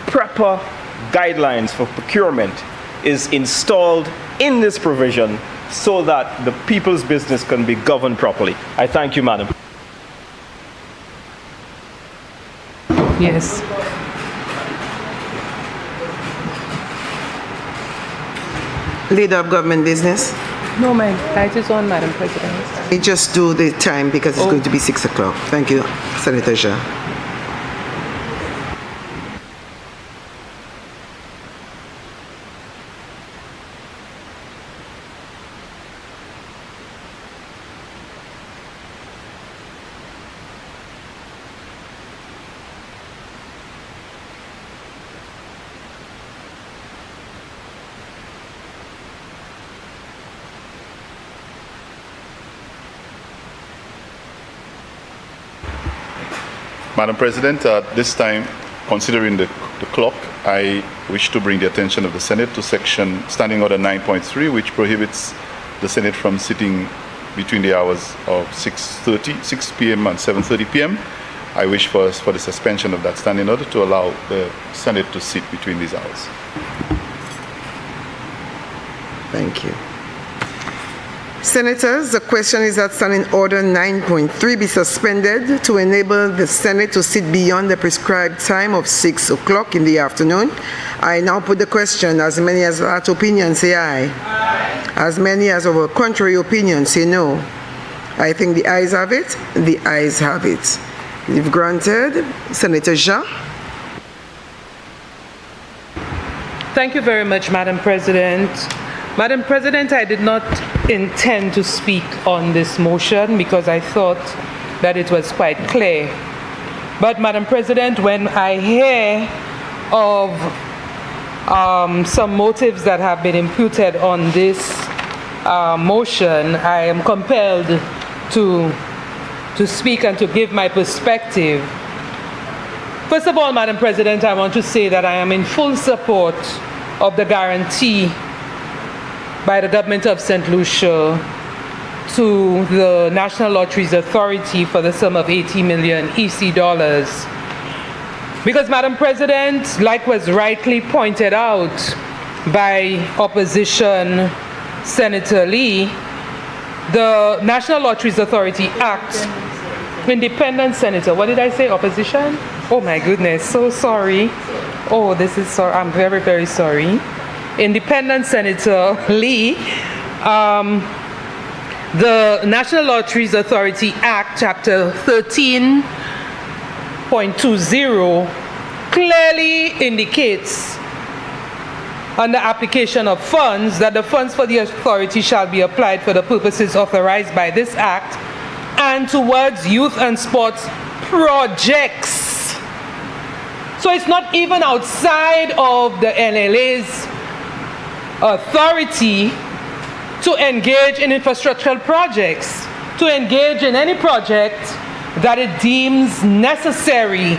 proper guidelines for procurement is installed in this provision so that the people's business can be governed properly. I thank you, Madam. Yes. Leader of Government Business. No, ma'am. That is on, Madam President. We just do the time because it's going to be 6 o'clock. Thank you, Senator Shah. Madam President, at this time, considering the clock, I wish to bring the attention of the Senate to section Standing Order 9.3, which prohibits the Senate from sitting between the hours of 6 p.m. and 7:30 p.m. I wish for the suspension of that standing order to allow the Senate to sit between these hours. Thank you. Senators, the question is that Standing Order 9.3 be suspended to enable the Senate to sit beyond the prescribed time of 6 o'clock in the afternoon. I now put the question. As many as that opinion say aye. Aye. As many as of a contrary opinion say no. I think the ayes have it. The ayes have it. If granted, Senator Jean. Thank you very much, Madam President. Madam President, I did not intend to speak on this motion because I thought that it was quite clear. But Madam President, when I hear of some motives that have been imputed on this motion, I am compelled to speak and to give my perspective. First of all, Madam President, I want to say that I am in full support of the guarantee by the government of St. Lucia to the National Lotteries Authority for the sum of 80 million EC dollars. Because, Madam President, like was rightly pointed out by opposition Senator Lee, the National Lotteries Authority Act, independent senator, what did I say, opposition? Oh my goodness, so sorry. Oh, this is sorry, I'm very, very sorry. Independent Senator Lee the National Lotteries Authority Act, Chapter 13.20, clearly indicates on the application of funds that the funds for the authority shall be applied for the purposes authorized by this act and towards youth and sports projects. So it's not even outside of the NLA's authority to engage in infrastructural projects, to engage in any project that it deems necessary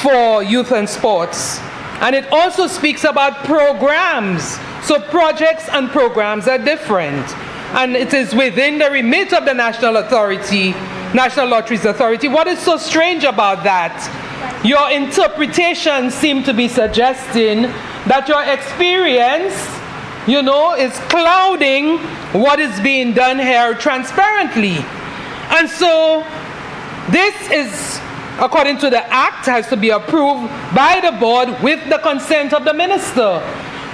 for youth and sports. And it also speaks about programs. So projects and programs are different. And it is within the remit of the National Lotteries Authority. What is so strange about that? Your interpretation seems to be suggesting that your experience, is clouding what is being done here transparently. And so this is, according to the Act, has to be approved by the board with the consent of the minister.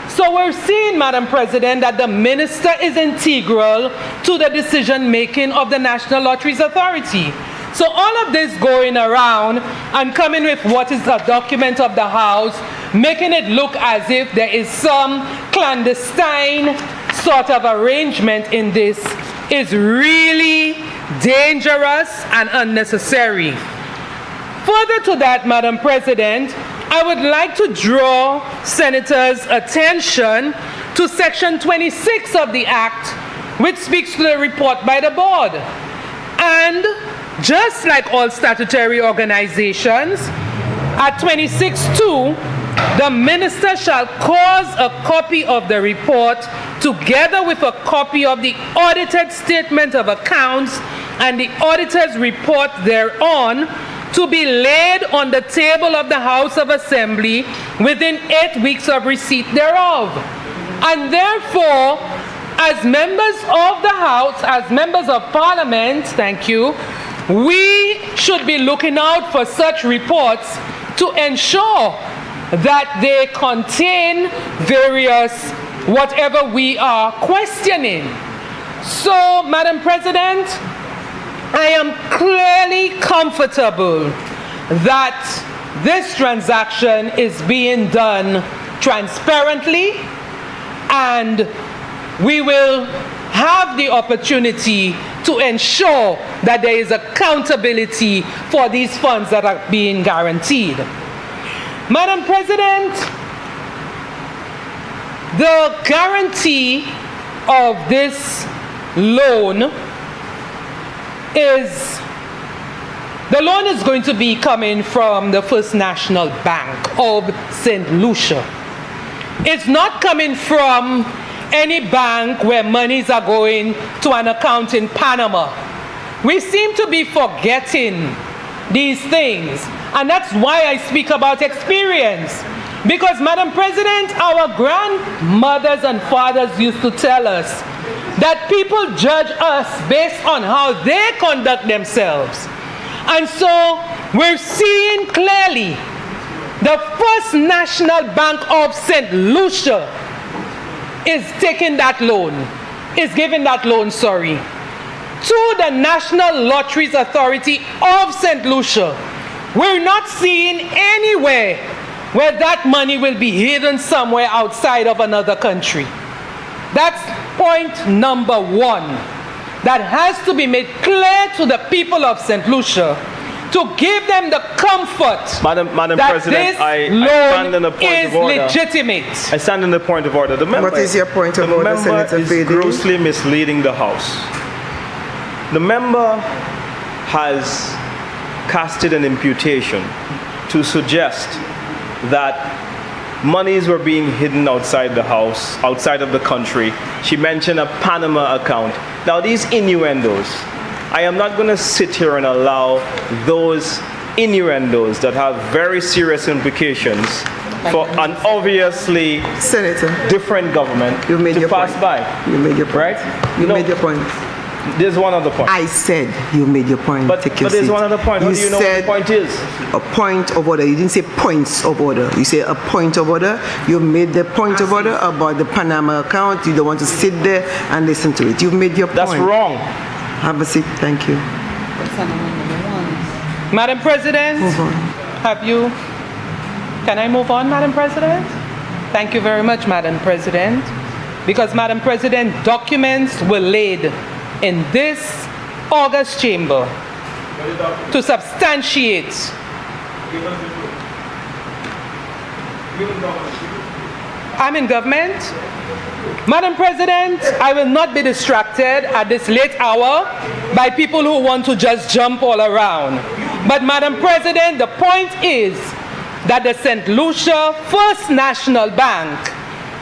So we're seeing, Madam President, that the minister is integral to the decision-making of the National Lotteries Authority. So all of this going around and coming with what is a document of the House, making it look as if there is some clandestine sort of arrangement in this is really dangerous and unnecessary. Further to that, Madam President, I would like to draw Senators' attention to Section 26 of the Act, which speaks to the report by the board. And just like all statutory organizations, at 26.2, the minister shall cause a copy of the report together with a copy of the audited statement of accounts and the auditor's report thereon to be laid on the table of the House of Assembly within 8 weeks of receipt thereof. And therefore, as members of the House, as members of Parliament, thank you, we should be looking out for such reports to ensure that they contain various whatever we are questioning. So, Madam President, I am clearly comfortable that this transaction is being done transparently, and we will have the opportunity to ensure that there is accountability for these funds that are being guaranteed. Madam President, the guarantee of this loan is going to be coming from the First National Bank of St. Lucia. It's not coming from any bank where monies are going to an account in Panama. We seem to be forgetting these things, and that's why I speak about experience. Because, Madam President, our grandmothers and fathers used to tell us that people judge us based on how they conduct themselves. And so we're seeing clearly the First National Bank of St. Lucia is taking that loan, is giving that loan, to the National Lotteries Authority of St. Lucia. We're not seeing anywhere where that money will be hidden somewhere outside of another country. That's point number one. That has to be made clear to the people of St. Lucia to give them the comfort Madam that President, this I loan stand on the point is of order. legitimate. I stand on the point of order. The member, What is your point of order, Senator is Fede? grossly misleading the House. The member has casted an imputation to suggest that monies were being hidden outside the House, outside of the country. She mentioned a Panama account. Now, these innuendos, I am not going to sit here and allow those innuendos that have very serious implications for an obviously Senator, different government you made to your pass point. by. You made your point. Right? You No. made your point. There's one other point. I said you made your point. But Take your there's seat. one other point. How You do you know what said the point is? a point of order. You didn't say points of order. You say a point of order. You made the point of order about the Panama account. You don't want to sit there and listen to it. You've made your point. That's wrong. Have a seat. Thank you. Madam President, Move on. can I move on, Madam President? Thank you very much, Madam President. Because, Madam President, documents were laid in this August chamber to substantiate I'm in government. Madam President, I will not be distracted at this late hour by people who want to just jump all around. But Madam President, the point is that the St. Lucia First National Bank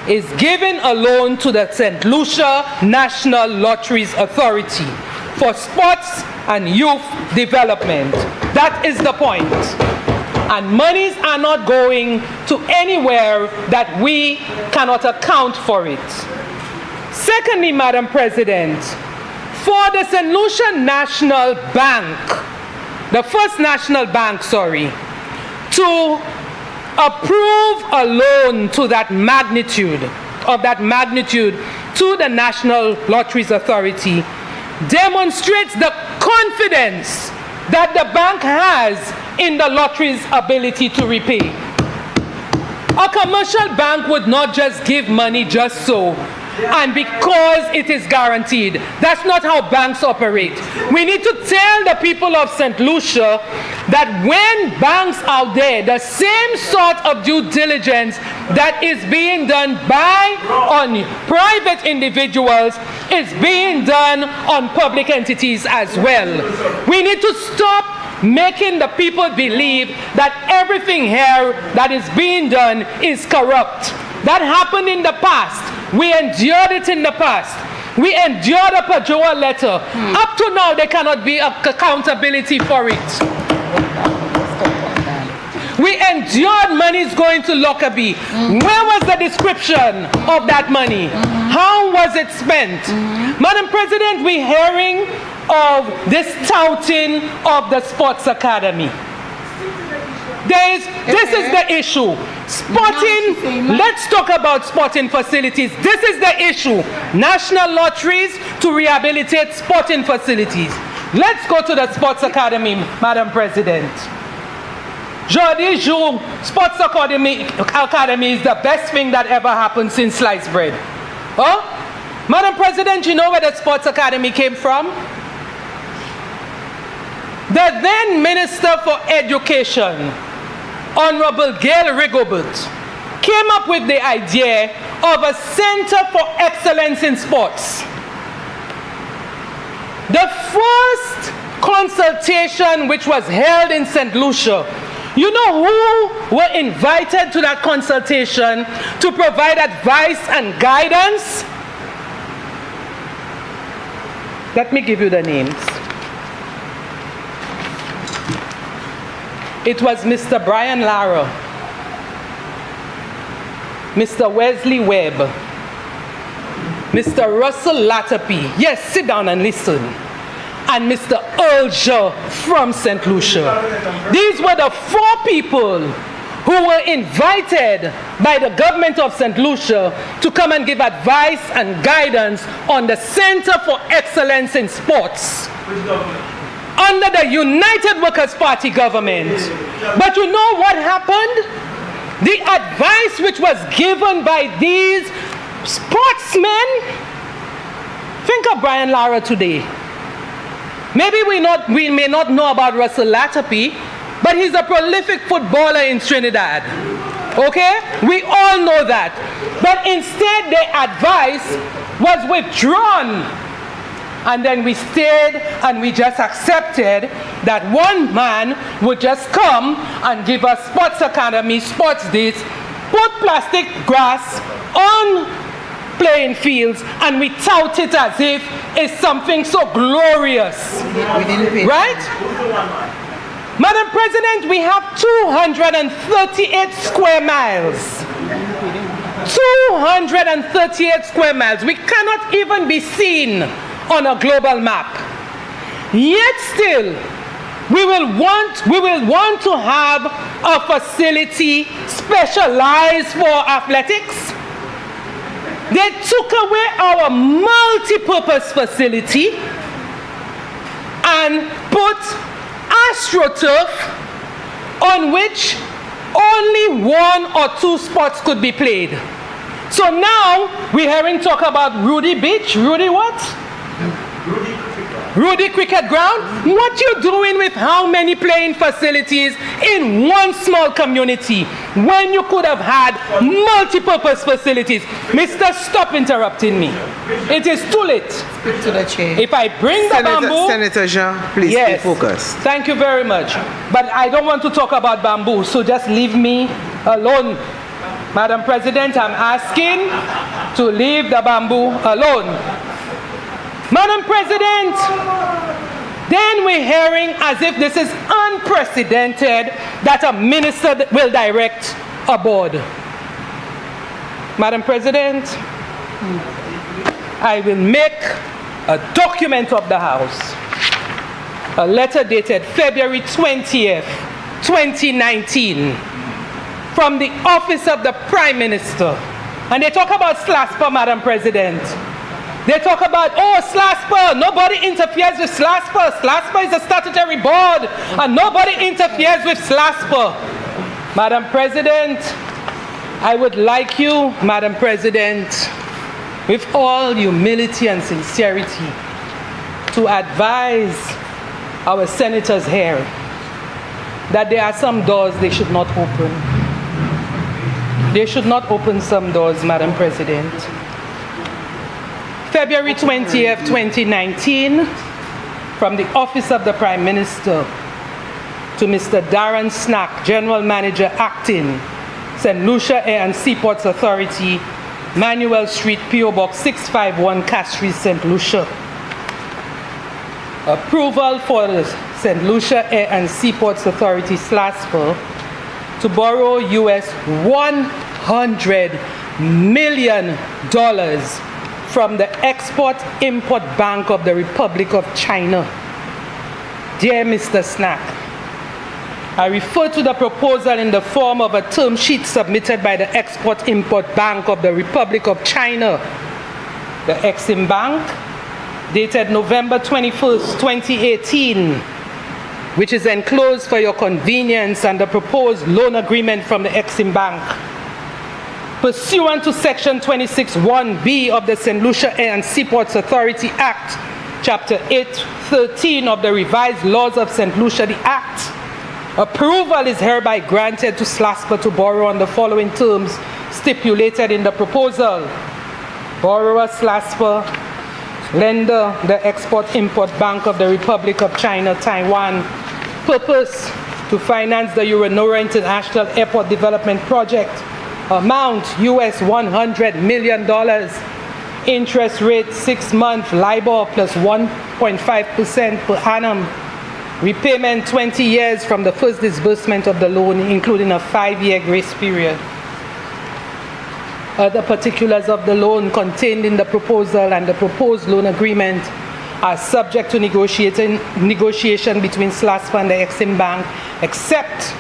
is giving a loan to the St. Lucia National Lotteries Authority for sports and youth development. That is the point. And monies are not going to anywhere that we cannot account for it. Secondly, Madam President, for the St. Lucia National Bank, the First National Bank, to approve a loan to that magnitude, to the National Lotteries Authority demonstrates the confidence that the bank has in the lottery's ability to repay. A commercial bank would not just give money just so, and because it is guaranteed. That's not how banks operate. We need to tell the people of St. Lucia that when banks out there, the same sort of due diligence that is being done on private individuals is being done on public entities as well. We need to stop making the people believe that everything here that is being done is corrupt. That happened in the past. We endured it in the past. We endured a Pajoa letter. Up to now, there cannot be accountability for it. We endured monies going to Lockerbie. Where was the description of that money? How was it spent? Madam President, we're hearing of this touting of the sports academy. This is the issue. Sporting, let's talk about sporting facilities. This is the issue. National lotteries to rehabilitate sporting facilities. Let's go to the sports academy, Madam President. Jordi Jou Sports Academy is the best thing that ever happened since sliced bread. Oh? Madam President, you know where the sports academy came from? The then Minister for Education, Honorable Gail Rigobert, came up with the idea of a Center for Excellence in Sports. The first consultation which was held in St. Lucia, you know who were invited to that consultation to provide advice and guidance? Let me give you the names. It was Mr. Brian Lara, Mr. Wesley Webb, Mr. Russell Latapy, yes, sit down and listen, and Mr. Earl from St. Lucia. These were the 4 people who were invited by the government of St. Lucia to come and give advice and guidance on the Center for Excellence in Sports under the United Workers' Party government. But you know what happened? The advice which was given by these sportsmen, think of Brian Lara today. Maybe we may not know about Russell Latapy, but he's a prolific footballer in Trinidad. Okay? We all know that. But instead, their advice was withdrawn. And then we stayed and we just accepted that one man would just come and give us sports academy, sports this, put plastic grass on playing fields, and we tout it as if it's something so glorious. Right? Madam President, we have 238 square miles. 238 square miles. We cannot even be seen on a global map. Yet still, we will want to have a facility specialized for athletics. They took away our multi-purpose facility and put AstroTurf on which only 1 or 2 sports could be played. So now we're hearing talk about Rudy Beach, Rudy what? Rudy Cricket Ground. What you doing with how many playing facilities in one small community when you could have had multi-purpose facilities? Mister, stop interrupting me. It is too late. Speak to the chair. If I bring the bamboo... Senator Jean, please stay focused. Thank you very much. But I don't want to talk about bamboo, so just leave me alone. Madam President, I'm asking to leave the bamboo alone. Madam President, then we're hearing as if this is unprecedented that a minister will direct a board. Madam President, I will make a document of the House, a letter dated February 20th, 2019, from the office of the Prime Minister. And they talk about SLASPA, Madam President. They talk about, oh, SLASPA, nobody interferes with SLASPA. SLASPA is a statutory board, and nobody interferes with SLASPA. Madam President, I would like you, Madam President, with all humility and sincerity, to advise our senators here that there are some doors they should not open. They should not open some doors, Madam President. February 20th, 2019, from the Office of the Prime Minister to Mr. Darren Snack, General Manager Acting, St. Lucia Air and Seaports Authority, Manuel Street, P.O. Box 651, Castries, St. Lucia. Approval for the St. Lucia Air and Seaports Authority, SLASPA, to borrow US $100 million from the Export-Import Bank of the Republic of China. Dear Mr. Snack, I refer to the proposal in the form of a term sheet submitted by the Export-Import Bank of the Republic of China, the Exim Bank, dated November 21st, 2018, which is enclosed for your convenience, and the proposed loan agreement from the Exim Bank. Pursuant to Section 26(1)(b) of the St. Lucia Air and Seaports Authority Act, Chapter 813 of the revised laws of St. Lucia, the Act, approval is hereby granted to SLASPA to borrow on the following terms stipulated in the proposal. Borrower SLASPA, lender the Export-Import Bank of the Republic of China, Taiwan. Purpose to finance the Uranora International Airport Development Project. Amount US $100 million. Interest rate 6-month LIBOR plus 1.5% per annum. Repayment 20 years from the first disbursement of the loan, including a 5-year grace period. Other particulars of the loan contained in the proposal and the proposed loan agreement are subject to negotiation between SLASPA and the Exim Bank, except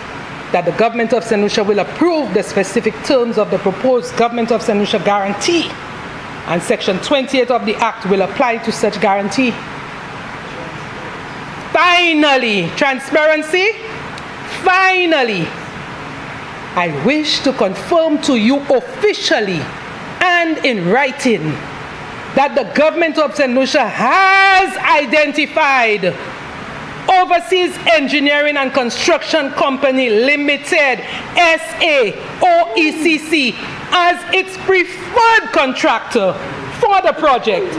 that the Government of St. Lucia will approve the specific terms of the proposed Government of St. Lucia guarantee, and Section 28 of the Act will apply to such guarantee. Finally, transparency. Finally, I wish to confirm to you officially and in writing that the Government of St. Lucia has identified Overseas Engineering and Construction Company Limited, SAOECC, as its preferred contractor for the project,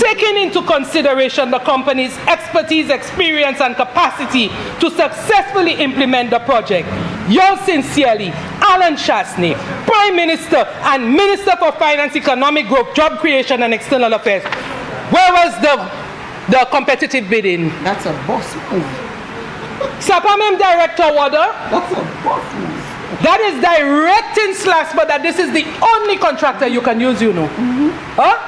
taking into consideration the company's expertise, experience, and capacity to successfully implement the project. Yours sincerely, Alan Chasney, Prime Minister and Minister for Finance, Economic Growth, Job Creation, and External Affairs. Where was the competitive bidding? That's a boss move. Sapamem Director Order. That's a boss move. That is directing SLASPA that this is the only contractor you can use, you know. Huh?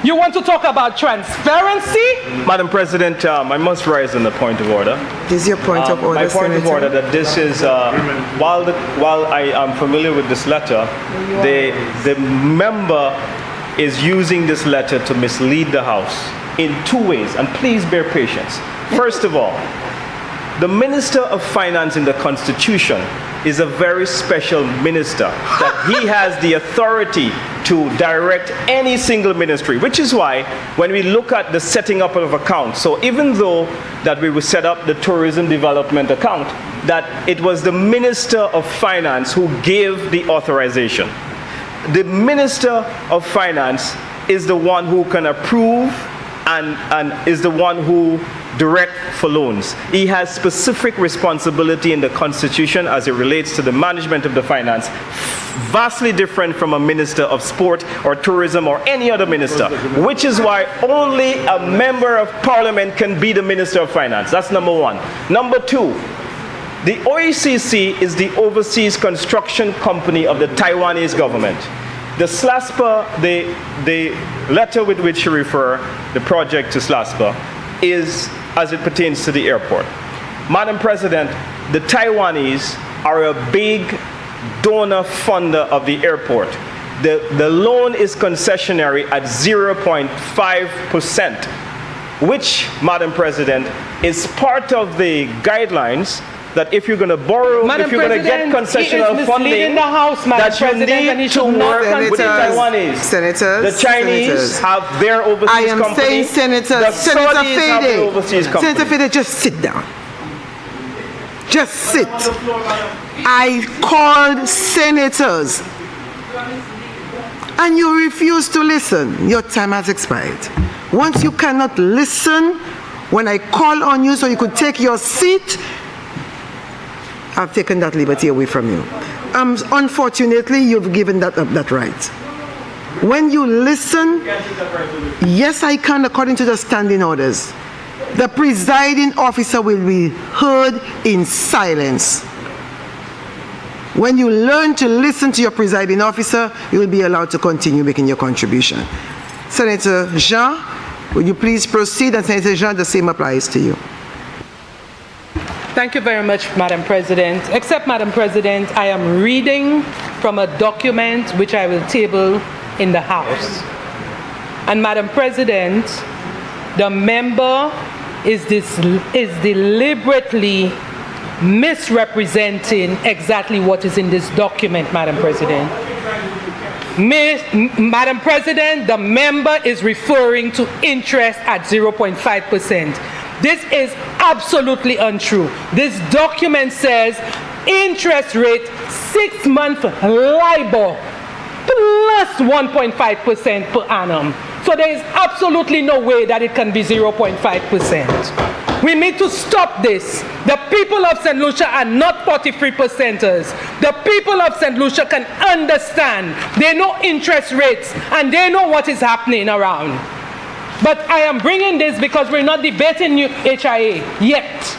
You want to talk about transparency? Madam President, I must rise on the point of order. This is your point of order, My point of Senator. order that this is, while I am familiar with this letter, the member is using this letter to mislead the House in two ways, and please bear patience. First of all, the Minister of Finance in the Constitution is a very special minister, that he has the authority to direct any single ministry, which is why when we look at the setting up of accounts, so even though that we will set up the tourism development account, that it was the Minister of Finance who gave the authorization. The Minister of Finance is the one who can approve and is the one who direct for loans. He has specific responsibility in the Constitution as it relates to the management of the finance, vastly different from a Minister of Sport or Tourism or any other minister, which is why only a member of Parliament can be the Minister of Finance. That's number one. Number two, the OECC is the overseas construction company of the Taiwanese government. The SLASPA, the letter with which you refer, the project to SLASPA, is as it pertains to the airport. Madam President, the Taiwanese are a big donor funder of the airport. The loan is concessionary at 0.5%, which, Madam President, is part of the guidelines that if you're going to borrow, if you're going to get concessional funding, the House, that you need to work with the Taiwanese. Senators, the Chinese have their overseas I am company. saying, Senators, The Senator Saudis have their overseas Fede, company. Senator Fede, just sit down. Just sit. I called senators and you refuse to listen. Your time has expired. Once you cannot listen, when I call on you so you could take your seat, I've taken that liberty away from you. Unfortunately, you've given that right. When you listen, yes, I can, according to the standing orders. The presiding officer will be heard in silence. When you learn to listen to your presiding officer, you will be allowed to continue making your contribution. Senator Jean, would you please proceed? And Senator Jean, the same applies to you. Thank you very much, Madam President. Except, Madam President, I am reading from a document which I will table in the House. And Madam President, the member is deliberately misrepresenting exactly what is in this document, Madam President. Madam President, the member is referring to interest at 0.5%. This is absolutely untrue. This document says interest rate 6-month LIBOR plus 1.5% per annum. So there is absolutely no way that it can be 0.5%. We need to stop this. The people of St. Lucia are not 43%ers. The people of St. Lucia can understand. They know interest rates and they know what is happening around. But I am bringing this because we're not debating HIA yet.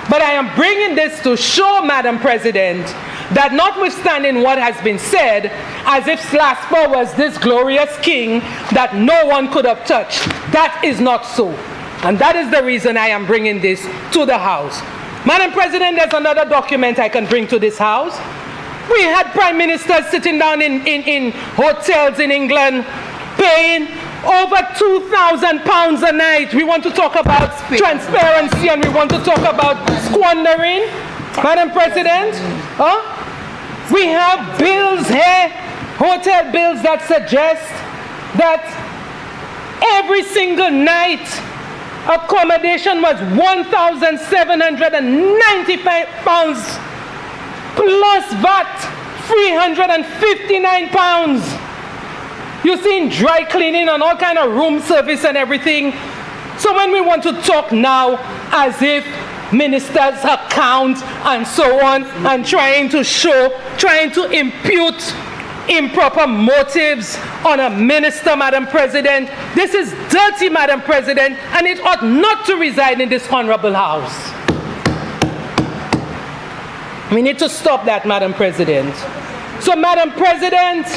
But I am bringing this to show, Madam President, that notwithstanding what has been said, as if SLASPA was this glorious king that no one could have touched, that is not so. And that is the reason I am bringing this to the House. Madam President, there's another document I can bring to this House. We had prime ministers sitting down in hotels in England paying over £2,000 a night. We want to talk about transparency and we want to talk about squandering. Madam President, we have bills here, hotel bills that suggest that every single night accommodation was £1,795 plus VAT £359. You've seen dry cleaning and all kind of room service and everything. So when we want to talk now as if ministers account and so on and trying to impute improper motives on a minister, Madam President, this is dirty, Madam President, and it ought not to reside in this honorable House. We need to stop that, Madam President. So, Madam President,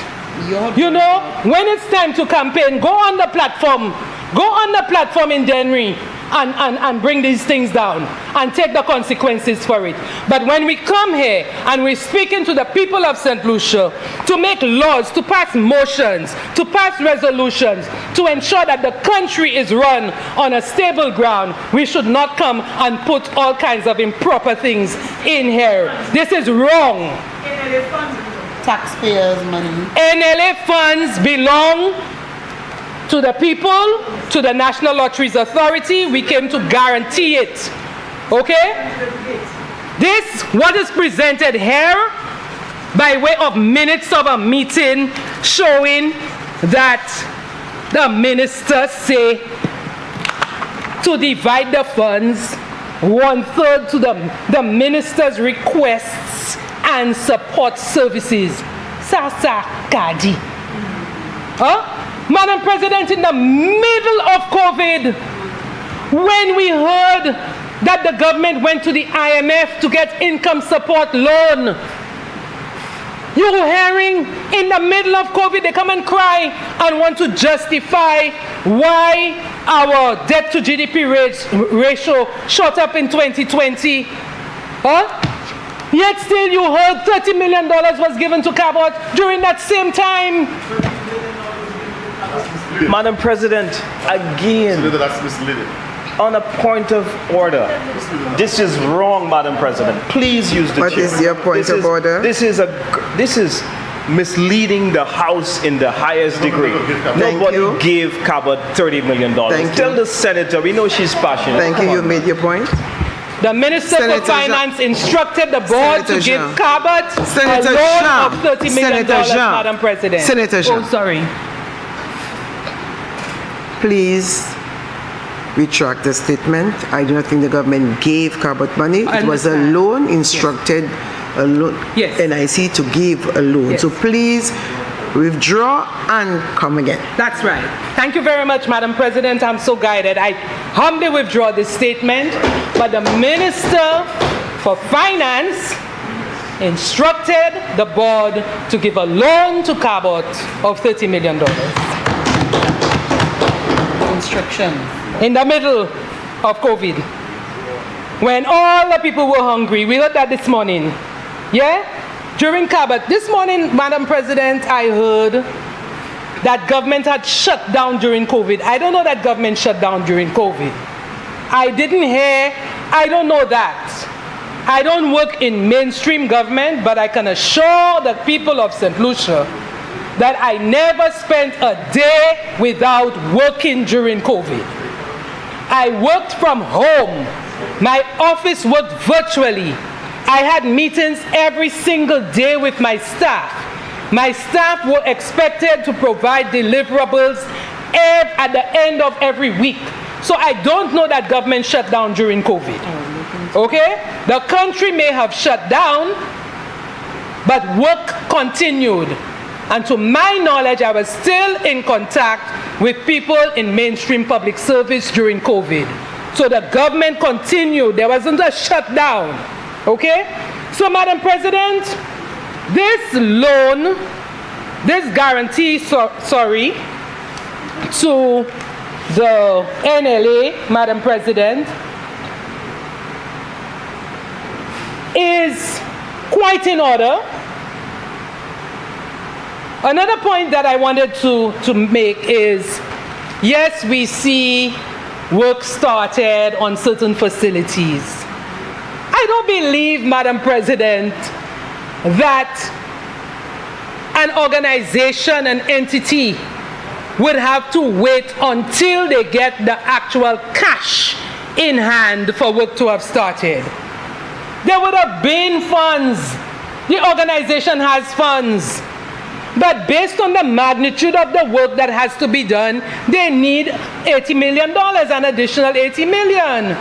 You know, when it's time to campaign, go on the platform. Go on the platform in Denry and bring these things down and take the consequences for it. But when we come here and we're speaking to the people of St. Lucia to make laws, to pass motions, to pass resolutions, to ensure that the country is run on a stable ground, we should not come and put all kinds of improper things in here. This is wrong. Taxpayers' money. NLA funds belong to the people, to the National Lotteries Authority. We came to guarantee it. Okay? This, what is presented here, by way of minutes of a meeting showing that the ministers say to divide the funds 1/3 to the minister's requests and support services. Sasa Kadi. Huh? Madam President, in the middle of COVID, when we heard that the government went to the IMF to get income support loan, you were hearing in the middle of COVID, they come and cry and want to justify why our debt to GDP ratio shot up in 2020. Huh? Yet still you heard $30 million was given to Cabot during that same time. Madam President, again, That's misleading. on a point of order, this is wrong, Madam President. Please use the What chair. is your point of order? This is misleading the House in the highest degree. Nobody you. gave Cabot $30 million. Thank Tell you. the senator, we know she's passionate. Thank you. Come You on. made your point. The Minister Senator for Finance instructed the board Senator to give Jean. Cabot Senator a loan Jean. of $30 million, Senator Jean. Madam President. Senator Jean. Oh, sorry. Please retract the statement. I do not think the government gave Cabot money. It was a understand. loan instructed, a loan, Yes. NIC to give a loan. Yes. So please withdraw and come again. That's right. Thank you very much, Madam President. I'm so guided. I humbly withdraw this statement, but the Minister for Finance instructed the board to give a loan to Cabot of $30 million. Instruction. In the middle of COVID, when all the people were hungry. We heard that this morning. Yeah? During Cabot. This morning, Madam President, I heard that government had shut down during COVID. I don't know that government shut down during COVID. I didn't hear, I don't know that. I don't work in mainstream government, but I can assure the people of St. Lucia that I never spent a day without working during COVID. I worked from home. My office worked virtually. I had meetings every single day with my staff. My staff were expected to provide deliverables at the end of every week. So I don't know that government shut down during COVID. Okay? The country may have shut down, but work continued. And to my knowledge, I was still in contact with people in mainstream public service during COVID. So the government continued. There wasn't a shutdown. Okay? So, Madam President, this loan, this guarantee, to the NLA, Madam President, is quite in order. Another point that I wanted to make is, yes, we see work started on certain facilities. I don't believe, Madam President, that an organization, an entity, would have to wait until they get the actual cash in hand for work to have started. There would have been funds. The organization has funds. But based on the magnitude of the work that has to be done, they need $80 million, an additional $80 million.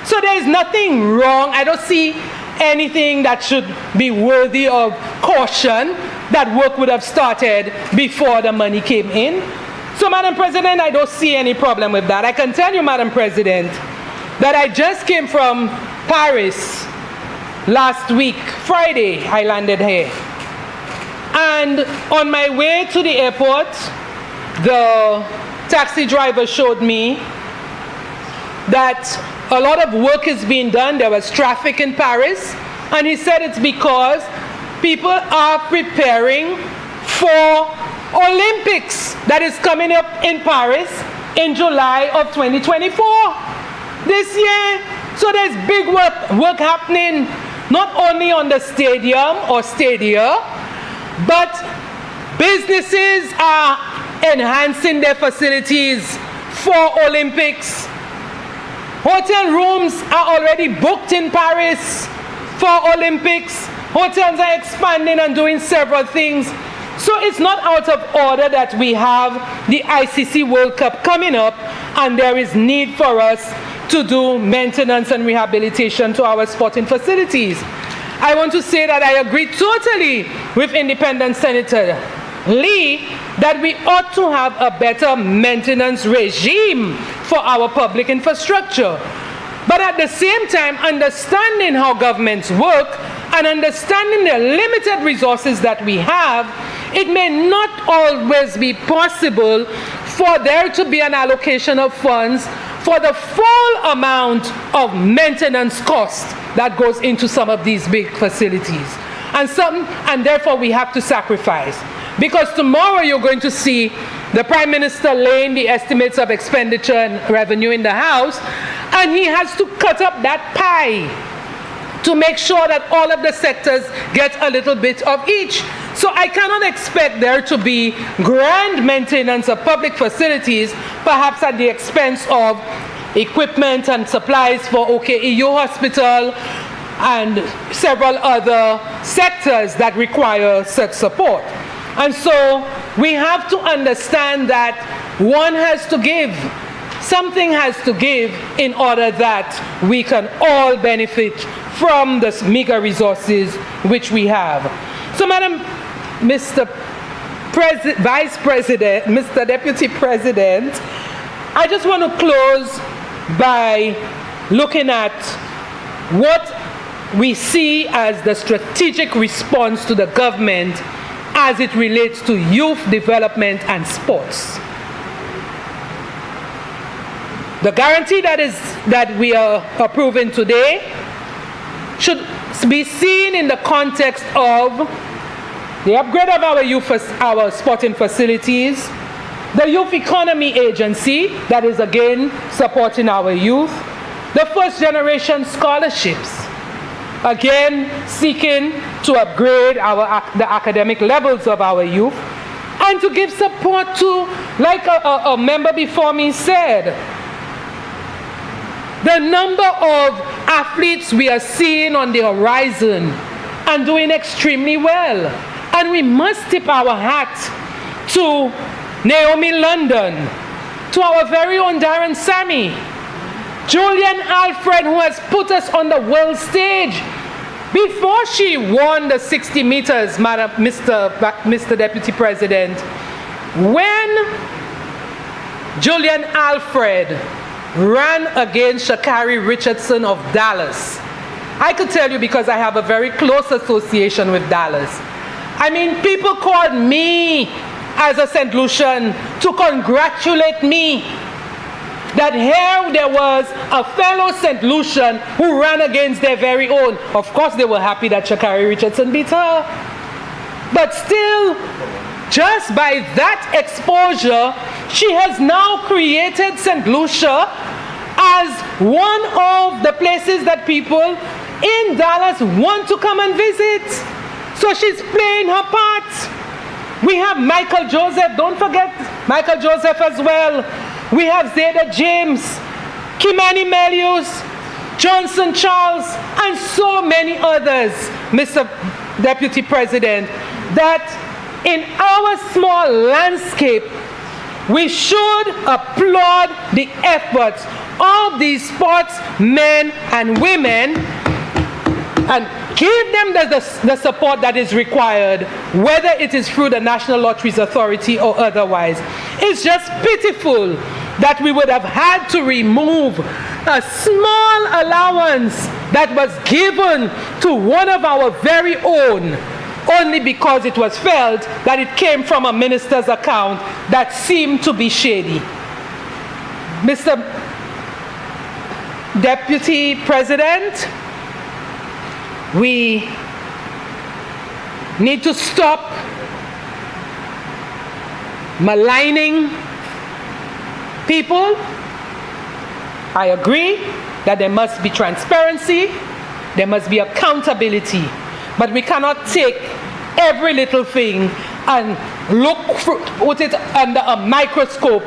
So there is nothing wrong. I don't see anything that should be worthy of caution that work would have started before the money came in. So, Madam President, I don't see any problem with that. I can tell you, Madam President, that I just came from Paris last week. Friday, I landed here. And on my way to the airport, the taxi driver showed me that a lot of work is being done. There was traffic in Paris, and he said it's because people are preparing for Olympics that is coming up in Paris in July of 2024 this year. So there's big work happening, not only on the stadium or stadia, but businesses are enhancing their facilities for Olympics. Hotel rooms are already booked in Paris for Olympics. Hotels are expanding and doing several things. So it's not out of order that we have the ICC World Cup coming up, and there is need for us to do maintenance and rehabilitation to our sporting facilities. I want to say that I agree totally with Independent Senator Lee that we ought to have a better maintenance regime for our public infrastructure. But at the same time, understanding how governments work and understanding the limited resources that we have, it may not always be possible for there to be an allocation of funds for the full amount of maintenance cost that goes into some of these big facilities. And therefore we have to sacrifice. Because tomorrow you're going to see the Prime Minister laying the estimates of expenditure and revenue in the House, and he has to cut up that pie to make sure that all of the sectors get a little bit of each. So I cannot expect there to be grand maintenance of public facilities, perhaps at the expense of equipment and supplies for OKEU Hospital and several other sectors that require such support. And so we have to understand that one has to give. Something has to give in order that we can all benefit from the meager resources which we have. So, Mr. Vice President, Mr. Deputy President, I just want to close by looking at what we see as the strategic response to the government as it relates to youth development and sports. The guarantee that we are approving today should be seen in the context of the upgrade of our sporting facilities, the Youth Economy Agency that is again supporting our youth, the first generation scholarships, again seeking to upgrade the academic levels of our youth, and to give support to, like a member before me said, the number of athletes we are seeing on the horizon and doing extremely well. And we must tip our hat to Naomi London, to our very own Darren Sammy, Julian Alfred, who has put us on the world stage. Before she won the 60 meters, Mr. Deputy President, when Julian Alfred ran against Sha'Carri Richardson of Dallas, I could tell you because I have a very close association with Dallas. I mean, people called me as a St. Lucian to congratulate me that here there was a fellow St. Lucian who ran against their very own. Of course, they were happy that Sha'Carri Richardson beat her. But still, just by that exposure, she has now created St. Lucia as one of the places that people in Dallas want to come and visit. So she's playing her part. We have Michael Joseph, don't forget Michael Joseph as well. We have Zeta James, Kimani Melius, Johnson Charles, and so many others, Mr. Deputy President, that in our small landscape, we should applaud the efforts of these sportsmen and women and give them the support that is required, whether it is through the National Lotteries Authority or otherwise. It's just pitiful that we would have had to remove a small allowance that was given to one of our very own only because it was felt that it came from a minister's account that seemed to be shady. Mr. Deputy President, we need to stop maligning people. I agree that there must be transparency, there must be accountability, but we cannot take every little thing and put it under a microscope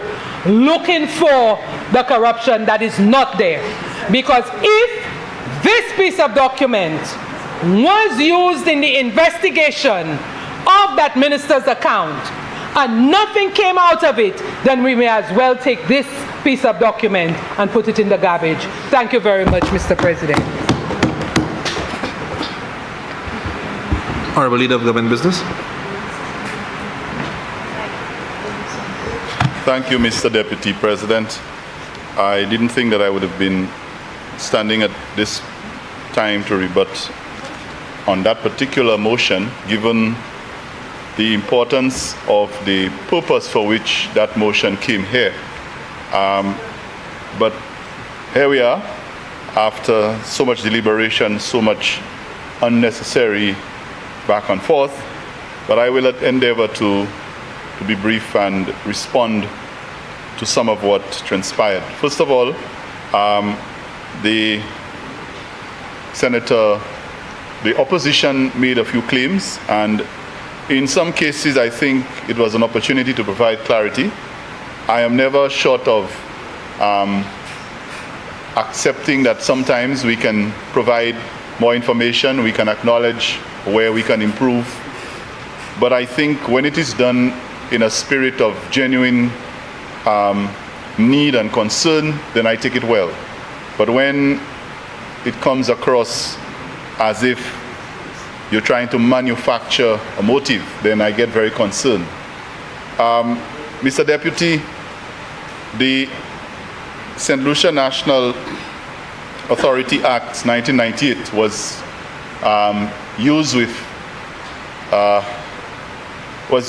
looking for the corruption that is not there. Because if this piece of document was used in the investigation of that minister's account and nothing came out of it, then we may as well take this piece of document and put it in the garbage. Thank you very much, Mr. President. Honorable Leader of Government Business. Thank you, Mr. Deputy President. I didn't think that I would have been standing at this time to rebut on that particular motion, given the importance of the purpose for which that motion came here. But here we are, after so much deliberation, so much unnecessary back and forth, but I will endeavor to be brief and respond to some of what transpired. First of all, the opposition made a few claims, and in some cases I think it was an opportunity to provide clarity. I am never short of accepting that sometimes we can provide more information, we can acknowledge where we can improve, but I think when it is done in a spirit of genuine need and concern, then I take it well. But when it comes across as if you're trying to manufacture a motive, then I get very concerned. Mr. Deputy, the St. Lucia National Authority Act 1998 was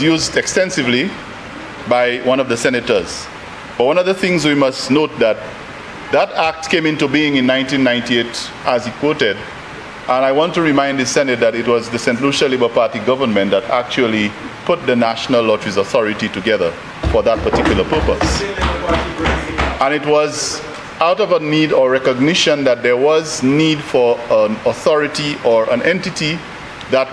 used extensively by one of the senators. But one of the things we must note that act came into being in 1998, as he quoted, and I want to remind the Senate that it was the St. Lucia Labour Party government that actually put the National Lotteries Authority together for that particular purpose. And it was out of a need or recognition that there was need for an authority or an entity that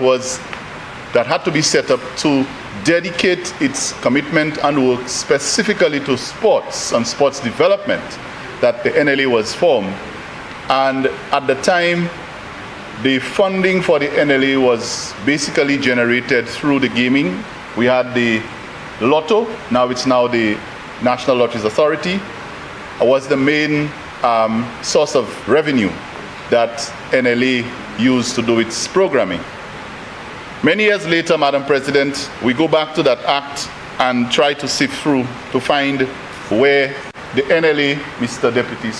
had to be set up to dedicate its commitment and work specifically to sports and sports development, that the NLA was formed. And at the time, the funding for the NLA was basically generated through the gaming. We had the Lotto, it's now the National Lotteries Authority, was the main source of revenue that NLA used to do its programming. Many years later, Madam President, we go back to that act and try to sift through to find where the NLA, Mr. Deputy,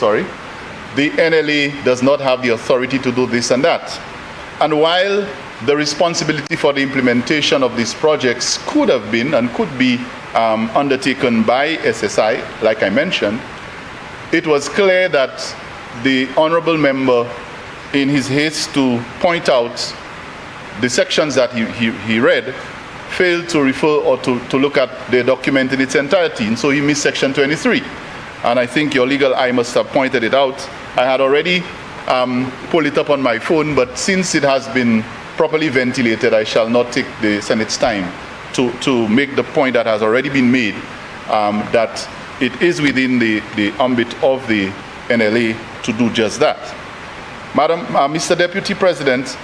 the NLA does not have the authority to do this and that. And while the responsibility for the implementation of these projects could have been and could be undertaken by SSI, like I mentioned, it was clear that the honorable member, in his haste to point out the sections that he read, failed to refer or to look at the document in its entirety, and so he missed section 23. And I think your legal eye must have pointed it out. I had already pulled it up on my phone, but since it has been properly ventilated, I shall not take the Senate's time to make the point that has already been made, that it is within the ambit of the NLA to do just that. Mr. Deputy President,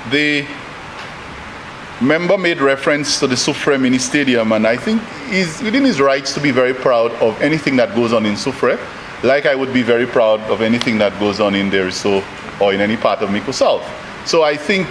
the member made reference to the Soufrière Mini Stadium, and I think he's within his rights to be very proud of anything that goes on in Soufrière, like I would be very proud of anything that goes on in Deriso or in any part of Miko South. So I think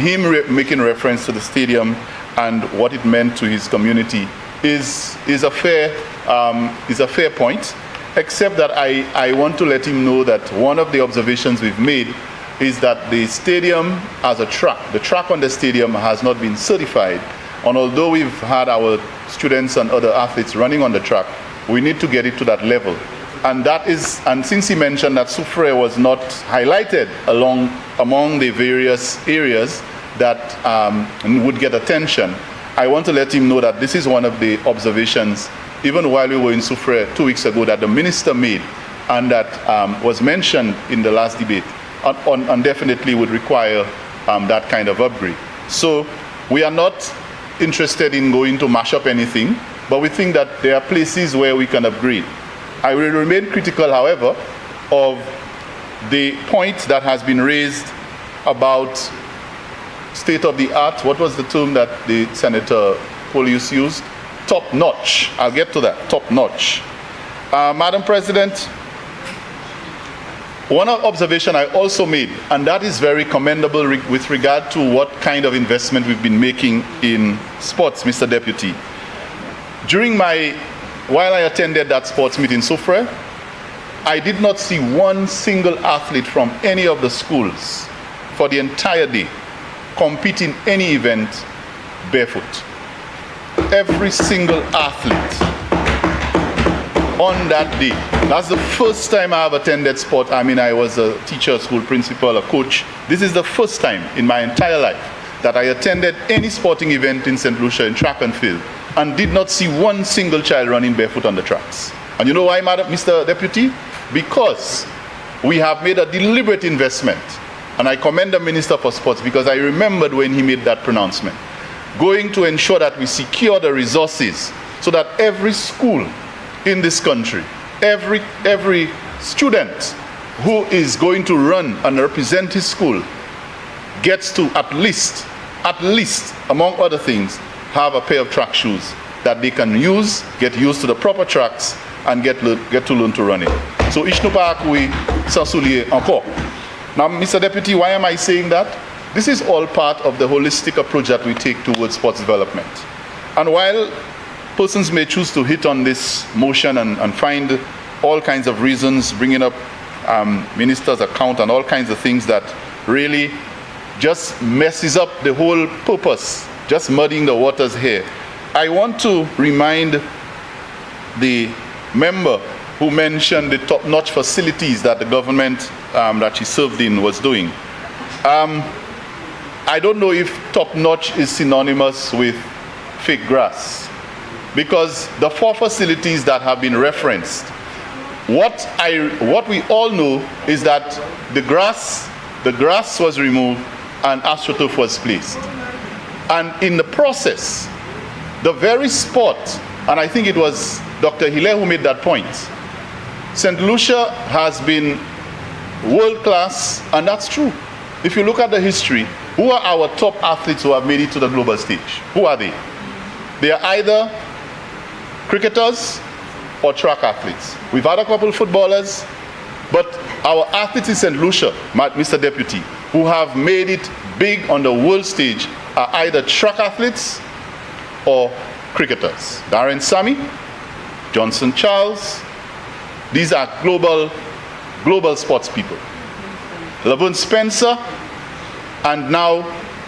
him making reference to the stadium and what it meant to his community is a fair point, except that I want to let him know that one of the observations we've made is that the stadium as a track, the track on the stadium has not been certified. And although we've had our students and other athletes running on the track, we need to get it to that level. And since he mentioned that Soufrière was not highlighted among the various areas that would get attention, I want to let him know that this is one of the observations, even while we were in Soufrière 2 weeks ago, that the minister made and that was mentioned in the last debate, and definitely would require that kind of upgrade. So we are not interested in going to mash up anything, but we think that there are places where we can upgrade. I will remain critical, however, of the point that has been raised about state of the art. What was the term that the Senator Polius used? Top notch. I'll get to that. Top notch. Madam President, one observation I also made, and that is very commendable with regard to what kind of investment we've been making in sports, Mr. Deputy. While I attended that sports meet in Soufrière, I did not see one single athlete from any of the schools for the entire day compete in any event barefoot. Every single athlete on that day. That's the first time I have attended sport. I mean, I was a teacher, school principal, a coach. This is the first time in my entire life that I attended any sporting event in St. Lucia in track and field and did not see one single child running barefoot on the tracks. And you know why, Mr. Deputy? Because we have made a deliberate investment. And I commend the Minister for Sports because I remembered when he made that pronouncement, going to ensure that we secure the resources so that every school in this country, every student who is going to run and represent his school gets to at least, among other things, have a pair of track shoes that they can use, get used to the proper tracks, and get to learn to run it. So, Ishnupa Sasoulier encore. Now, Mr. Deputy, why am I saying that? This is all part of the holistic approach that we take towards sports development. And while persons may choose to hit on this motion and find all kinds of reasons, bringing up minister's account and all kinds of things that really just messes up the whole purpose, just muddying the waters here, I want to remind the member who mentioned the top-notch facilities that the government that she served in was doing. I don't know if top-notch is synonymous with fake grass, because the 4 facilities that have been referenced, what we all know is that the grass was removed and astroturf was placed. And in the process, the very spot, and I think it was Dr. Hilaire who made that point, St. Lucia has been world-class, and that's true. If you look at the history, who are our top athletes who have made it to the global stage? Who are they? They are either cricketers or track athletes. We've had a couple of footballers, but our athletes in St. Lucia, Mr. Deputy, who have made it big on the world stage are either track athletes or cricketers. Darren Sammy, Johnson Charles, these are global sports people. Laverne Spencer, and now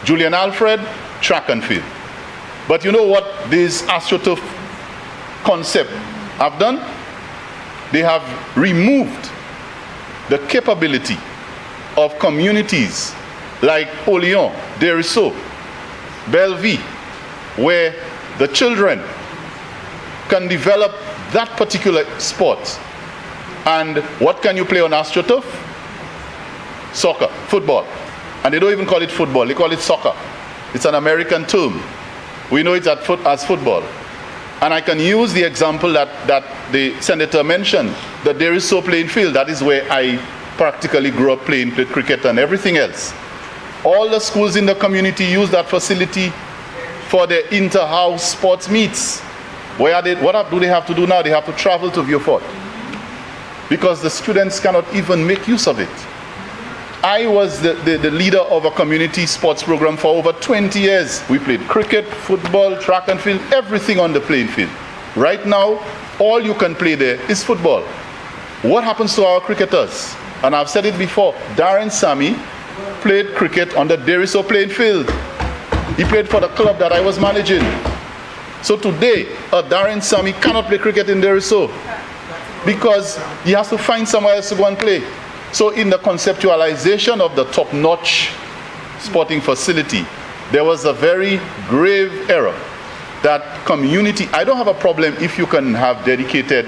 Julian Alfred, track and field. But you know what this AstroTurf concept have done? They have removed the capability of communities like Oleon, Deriso, Bellevue, where the children can develop that particular sport. And what can you play on AstroTurf? Soccer, football. And they don't even call it football, they call it soccer. It's an American term. We know it as football. And I can use the example that the senator mentioned, that there is so playing field. That is where I practically grew up playing cricket and everything else. All the schools in the community use that facility for their inter-house sports meets. What do they have to do now? They have to travel to Vieux-Fort because the students cannot even make use of it. I was the leader of a community sports program for over 20 years. We played cricket, football, track and field, everything on the playing field. Right now, all you can play there is football. What happens to our cricketers? And I've said it before, Darren Sammy played cricket on the Deriso playing field. He played for the club that I was managing. So today, Darren Sammy cannot play cricket in Deriso because he has to find somewhere else to go and play. So in the conceptualization of the top-notch sporting facility, there was a very grave error that community, I don't have a problem if you can have dedicated,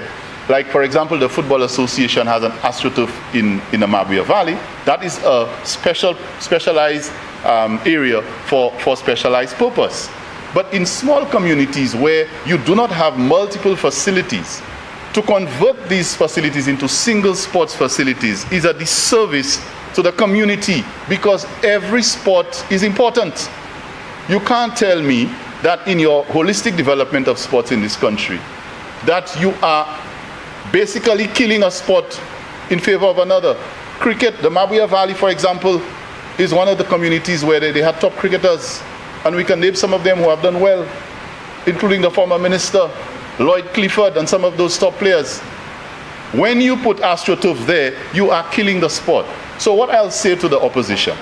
like for example, the Football Association has an AstroTurf in the Mabuya Valley. That is a specialized area for specialized purpose. But in small communities where you do not have multiple facilities, to convert these facilities into single sports facilities is a disservice to the community because every sport is important. You can't tell me that in your holistic development of sports in this country, that you are basically killing a sport in favor of another. Cricket, the Mabuya Valley, for example, is one of the communities where they had top cricketers, and we can name some of them who have done well, including the former minister, Lloyd Clifford, and some of those top players. When you put AstroTurf there, you are killing the sport. So what I'll say to the opposition,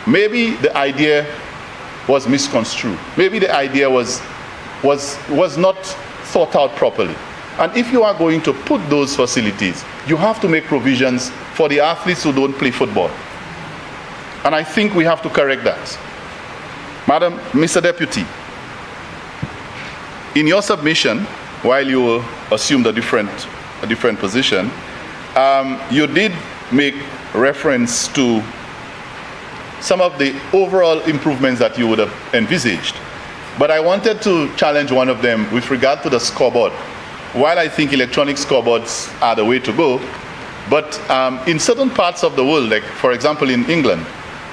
maybe the idea was misconstrued. Maybe the idea was not thought out properly. And if you are going to put those facilities, you have to make provisions for the athletes who don't play football. And I think we have to correct that. Madam, Mr. Deputy, in your submission, while you assumed a different position, you did make reference to some of the overall improvements that you would have envisaged. But I wanted to challenge one of them with regard to the scoreboard. While I think electronic scoreboards are the way to go, but in certain parts of the world, like for example in England,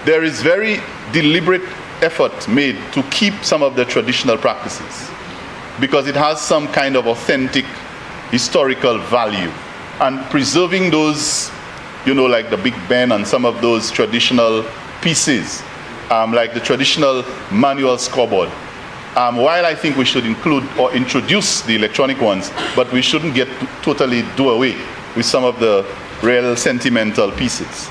there is very deliberate effort made to keep some of the traditional practices because it has some kind of authentic historical value. And preserving those, you know, like the Big Ben and some of those traditional pieces, like the traditional manual scoreboard. While I think we should include or introduce the electronic ones, but we shouldn't totally do away with some of the real sentimental pieces.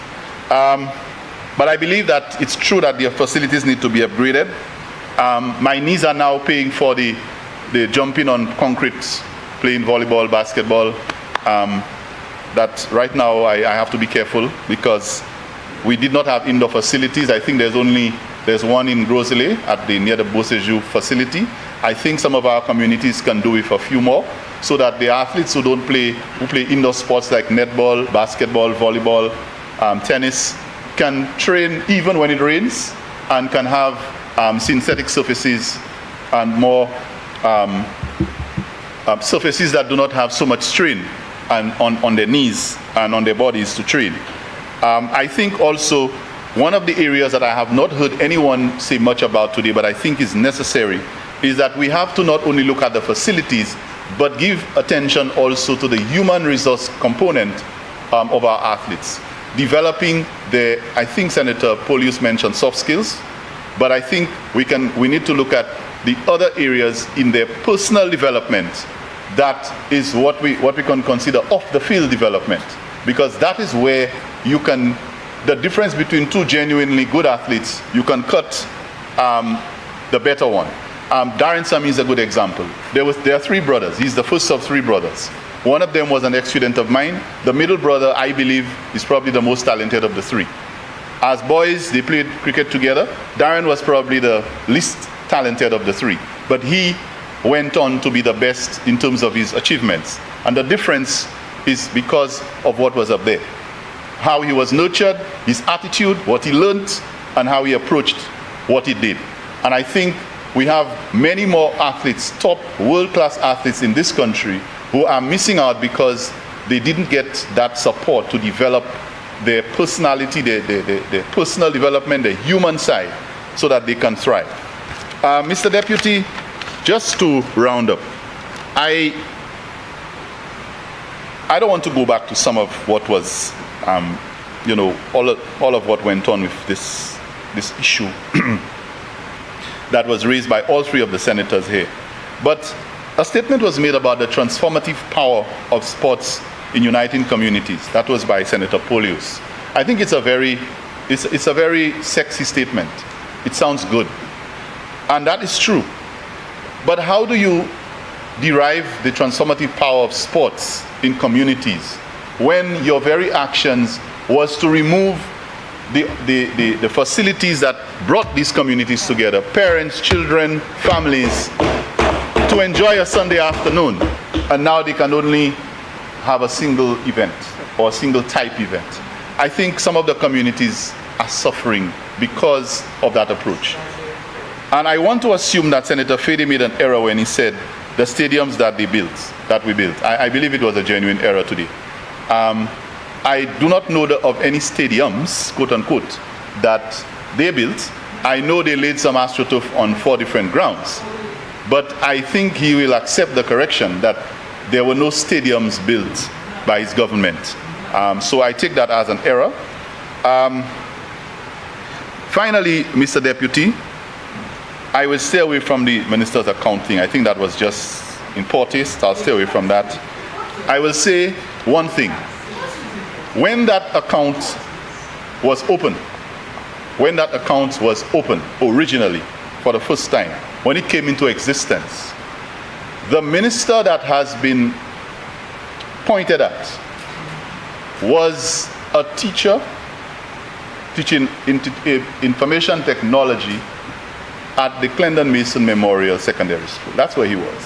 But I believe that it's true that the facilities need to be upgraded. My knees are now paying for the jumping on concrete, playing volleyball, basketball. That right now I have to be careful because we did not have indoor facilities. I think there's one in Grosley near the Beausejour facility. I think some of our communities can do with a few more so that the athletes who play indoor sports like netball, basketball, volleyball, tennis, can train even when it rains and can have synthetic surfaces and more surfaces that do not have so much strain and on their knees and on their bodies to train. I think also one of the areas that I have not heard anyone say much about today, but I think is necessary, is that we have to not only look at the facilities, but give attention also to the human resource component of our athletes. Developing I think Senator Polius mentioned soft skills, but I think we need to look at the other areas in their personal development. That is what we can consider off the field development, because that is where you can, the difference between two genuinely good athletes, you can cut the better one. Darren Sammy is a good example. There are three brothers. He's the first of three brothers. One of them was an ex-student of mine. The middle brother, I believe, is probably the most talented of the three. As boys, they played cricket together. Darren was probably the least talented of the three, but he went on to be the best in terms of his achievements. And the difference is because of what was up there. How he was nurtured, his attitude, what he learned, and how he approached what he did. And I think we have many more athletes, top world-class athletes in this country, who are missing out because they didn't get that support to develop their personality, their personal development, their human side, so that they can thrive. Mr. Deputy, just to round up, I don't want to go back to some of what was, all of what went on with this issue that was raised by all three of the senators here. But a statement was made about the transformative power of sports in uniting communities. That was by Senator Polius. I think it's a very It's a very sexy statement. It sounds good. And that is true. But how do you derive the transformative power of sports in communities when your very actions was to remove the facilities that brought these communities together, parents, children, families, to enjoy a Sunday afternoon, and now they can only have a single event or a single type event? I think some of the communities are suffering because of that approach. And I want to assume that Senator Fede made an error when he said the stadiums that we built. I believe it was a genuine error today. I do not know of any stadiums, quote unquote, that they built. I know they laid some AstroTurf on 4 different grounds. But I think he will accept the correction that there were no stadiums built by his government. So I take that as an error. Finally, Mr. Deputy, I will stay away from the minister's accounting. I think that was just in poor taste. I'll stay away from that. I will say one thing. When that account was open originally for the first time, when it came into existence, the minister that has been pointed at was a teacher teaching information technology at the Clendon Mason Memorial Secondary School. That's where he was.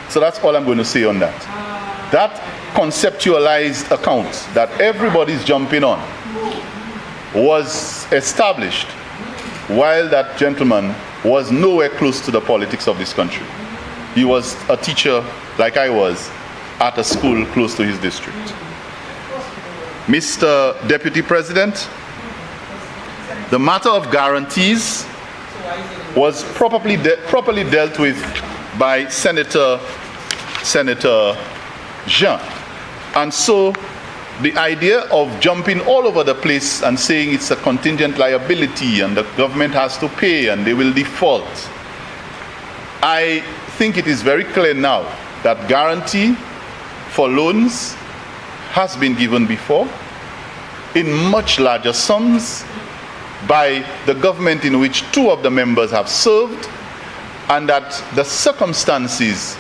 So that's all I'm going to say on that. That conceptualized account that everybody's jumping on was established while that gentleman was nowhere close to the politics of this country. He was a teacher, like I was, at a school close to his district. Mr. Deputy President, the matter of guarantees was properly dealt with by Senator Jean. And so the idea of jumping all over the place and saying it's a contingent liability and the government has to pay and they will default, I think it is very clear now that guarantee for loans has been given before in much larger sums by the government in which 2 of the members have served, and that the circumstances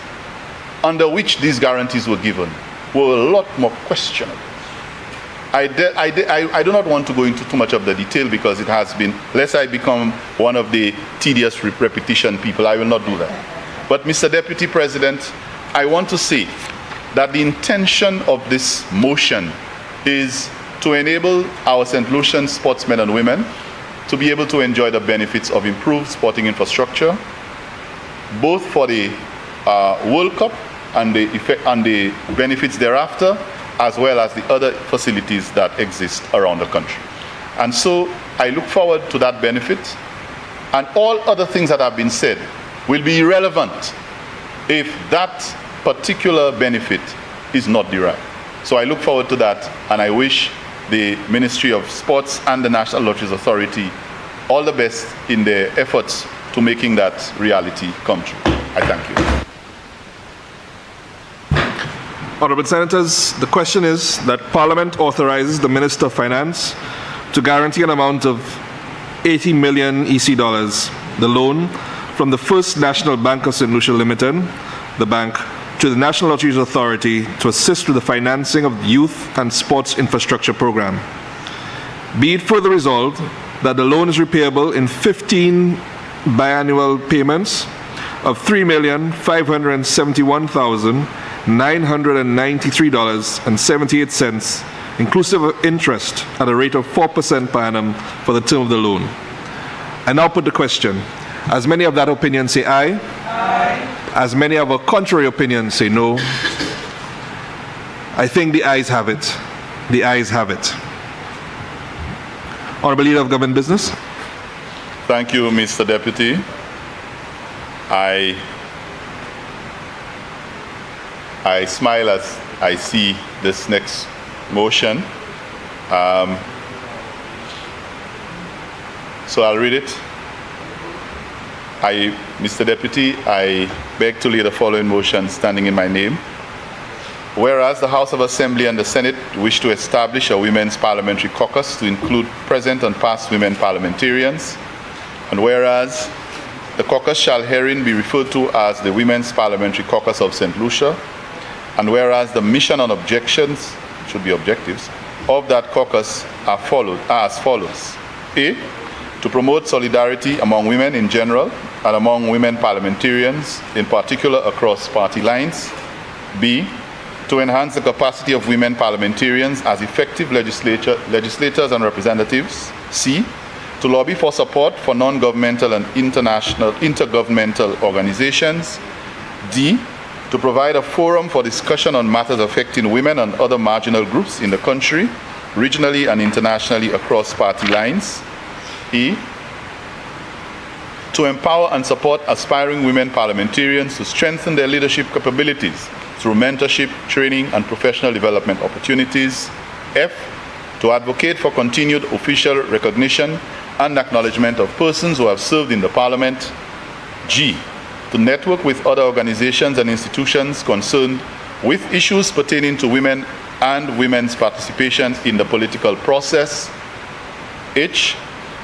under which these guarantees were given were a lot more questionable. I do not want to go into too much of the detail because it has been, lest I become one of the tedious repetition people, I will not do that. But Mr. Deputy President, I want to say that the intention of this motion is to enable our St. Lucian sportsmen and women to be able to enjoy the benefits of improved sporting infrastructure, both for the World Cup and the benefits thereafter, as well as the other facilities that exist around the country. And so I look forward to that benefit, and all other things that have been said will be irrelevant if that particular benefit is not derived. So I look forward to that, and I wish the Ministry of Sports and the National Lotteries Authority all the best in their efforts to making that reality come true. I thank you. Honourable Senators, the question is that Parliament authorizes the Minister of Finance to guarantee an amount of 80 million EC dollars, the loan from the First National Bank of St. Lucia Limited, the bank, to the National Lotteries Authority to assist with the financing of the Youth and Sports Infrastructure Program. Be it further resolved that the loan is repayable in 15 biannual payments of $3,571,993.78, inclusive of interest at a rate of 4% per annum for the term of the loan. I now put the question. As many of that opinion say aye. Aye. As many of a contrary opinion say no. I think the ayes have it. The ayes have it. Honourable Leader of Government Business. Thank you, Mr. Deputy. I smile as I see this next motion. So I'll read it. Mr. Deputy, I beg to lay the following motion standing in my name. whereas the House of Assembly and the Senate wish to establish a women's parliamentary caucus to include present and past women parliamentarians, and whereas the caucus shall herein be referred to as the Women's Parliamentary Caucus of St. Lucia, and whereas the mission and objectives of that caucus are as follows. A, to promote solidarity among women in general and among women parliamentarians, in particular across party lines. B, to enhance the capacity of women parliamentarians as effective legislators and representatives. C, to lobby for support for non-governmental and intergovernmental organizations. D, to provide a forum for discussion on matters affecting women and other marginal groups in the country, regionally and internationally across party lines. E, to empower and support aspiring women parliamentarians to strengthen their leadership capabilities through mentorship, training, and professional development opportunities. F, to advocate for continued official recognition and acknowledgement of persons who have served in the Parliament. G, to network with other organizations and institutions concerned with issues pertaining to women and women's participation in the political process. H,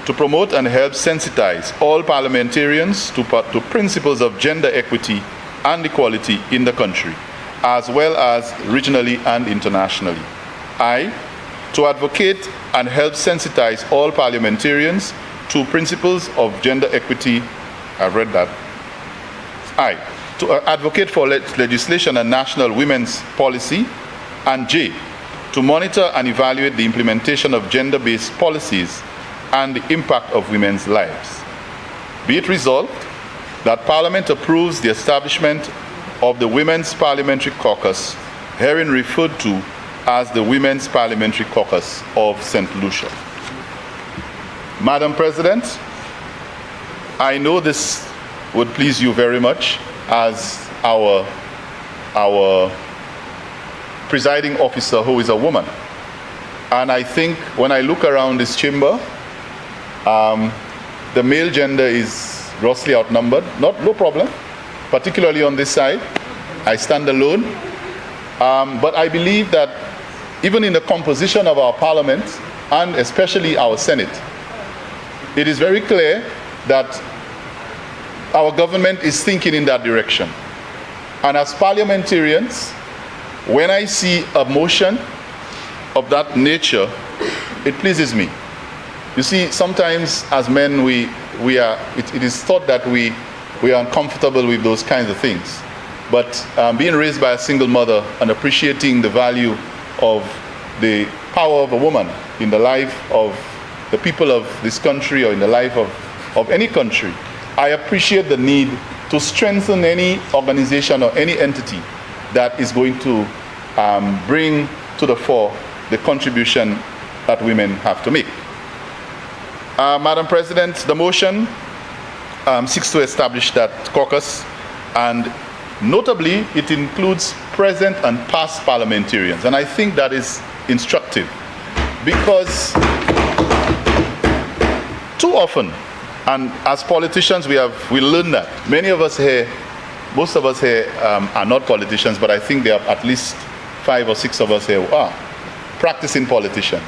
to promote and help sensitize all parliamentarians to principles of gender equity and equality in the country, as well as regionally and internationally. I, to advocate and help sensitize all parliamentarians to principles of gender equity. I've read that. I, to advocate for legislation and national women's policy. And J, to monitor and evaluate the implementation of gender-based policies and the impact of women's lives. Be it resolved that Parliament approves the establishment of the Women's Parliamentary Caucus, herein referred to as the Women's Parliamentary Caucus of St. Lucia. Madam President, I know this would please you very much as our presiding officer who is a woman. And I think when I look around this chamber, the male gender is grossly outnumbered. No problem, particularly on this side. I stand alone. But I believe that even in the composition of our Parliament, and especially our Senate, it is very clear that our government is thinking in that direction. And as parliamentarians, when I see a motion of that nature, it pleases me. You see, sometimes as men, it is thought that we are uncomfortable with those kinds of things. But being raised by a single mother and appreciating the value of the power of a woman in the life of the people of this country or in the life of any country, I appreciate the need to strengthen any organization or any entity that is going to bring to the fore the contribution that women have to make. Madam President, the motion seeks to establish that caucus, and notably it includes present and past parliamentarians, and I think that is instructive because too often, and as politicians we learn that many of us here, most of us here are not politicians, but I think there are at least 5 or 6 of us here who are practicing politicians.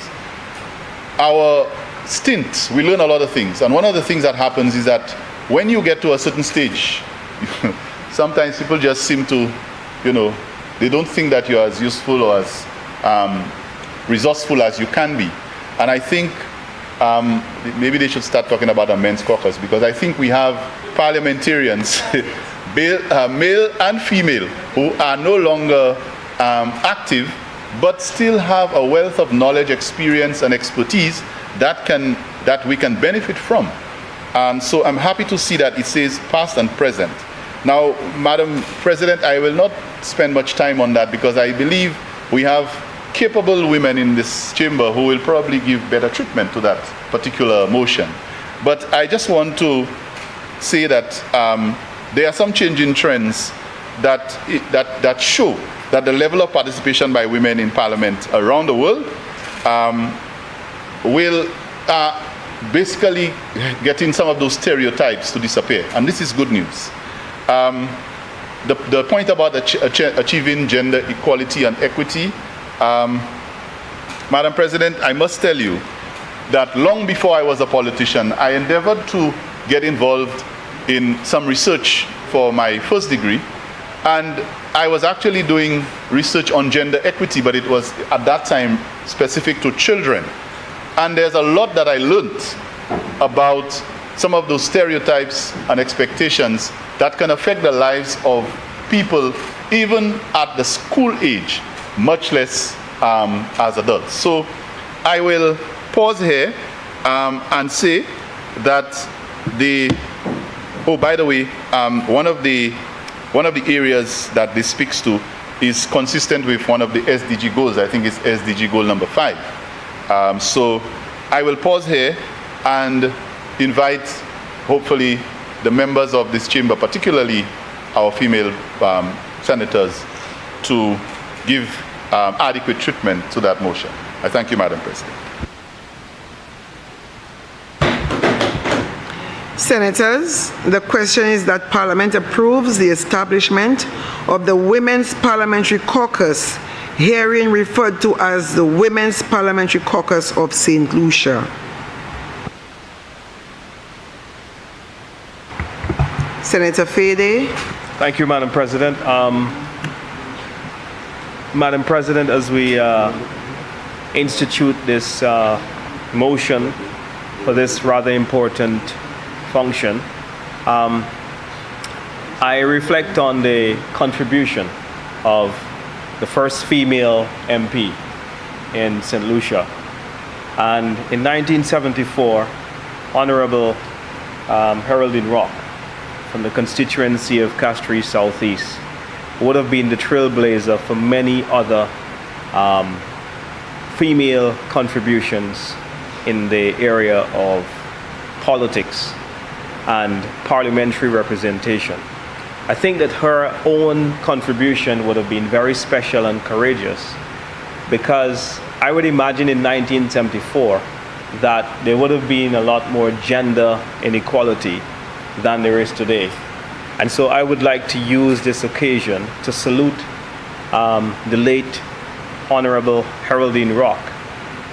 Our stint, we learn a lot of things, and one of the things that happens is that when you get to a certain stage, sometimes people just seem to, they don't think that you're as useful or as resourceful as you can be. And I think maybe they should start talking about a men's caucus, because I think we have parliamentarians, male and female, who are no longer active, but still have a wealth of knowledge, experience, and expertise that we can benefit from. And so I'm happy to see that it says past and present. Now, Madam President, I will not spend much time on that because I believe we have capable women in this chamber who will probably give better treatment to that particular motion. But I just want to say that there are some changing trends that show that the level of participation by women in Parliament around the world will basically getting some of those stereotypes to disappear, and this is good news. the point about achieving gender equality and equity, Madam President, I must tell you that long before I was a politician, I endeavored to get involved in some research for my first degree, and I was actually doing research on gender equity, but it was at that time specific to children. And there's a lot that I learned about some of those stereotypes and expectations that can affect the lives of people even at the school age, much less as adults. So I will pause here and say that by the way, one of the areas that this speaks to is consistent with one of the SDG goals. I think it's SDG goal number 5. So I will pause here and invite, hopefully, the members of this chamber, particularly our female senators, to give adequate treatment to that motion. I thank you, Madam President. Senators, the question is that Parliament approves the establishment of the Women's Parliamentary Caucus, herein referred to as the Women's Parliamentary Caucus of St. Lucia. Senator Fede. Thank you, Madam President. Madam President, as we institute this motion for this rather important function, I reflect on the contribution of the first female MP in St. Lucia. And in 1974, Honorable Geraldine Rock from the constituency of Castries Southeast would have been the trailblazer for many other female contributions in the area of politics and parliamentary representation. I think that her own contribution would have been very special and courageous, because I would imagine in 1974 that there would have been a lot more gender inequality than there is today. And so I would like to use this occasion to salute the late Honorable Geraldine Rock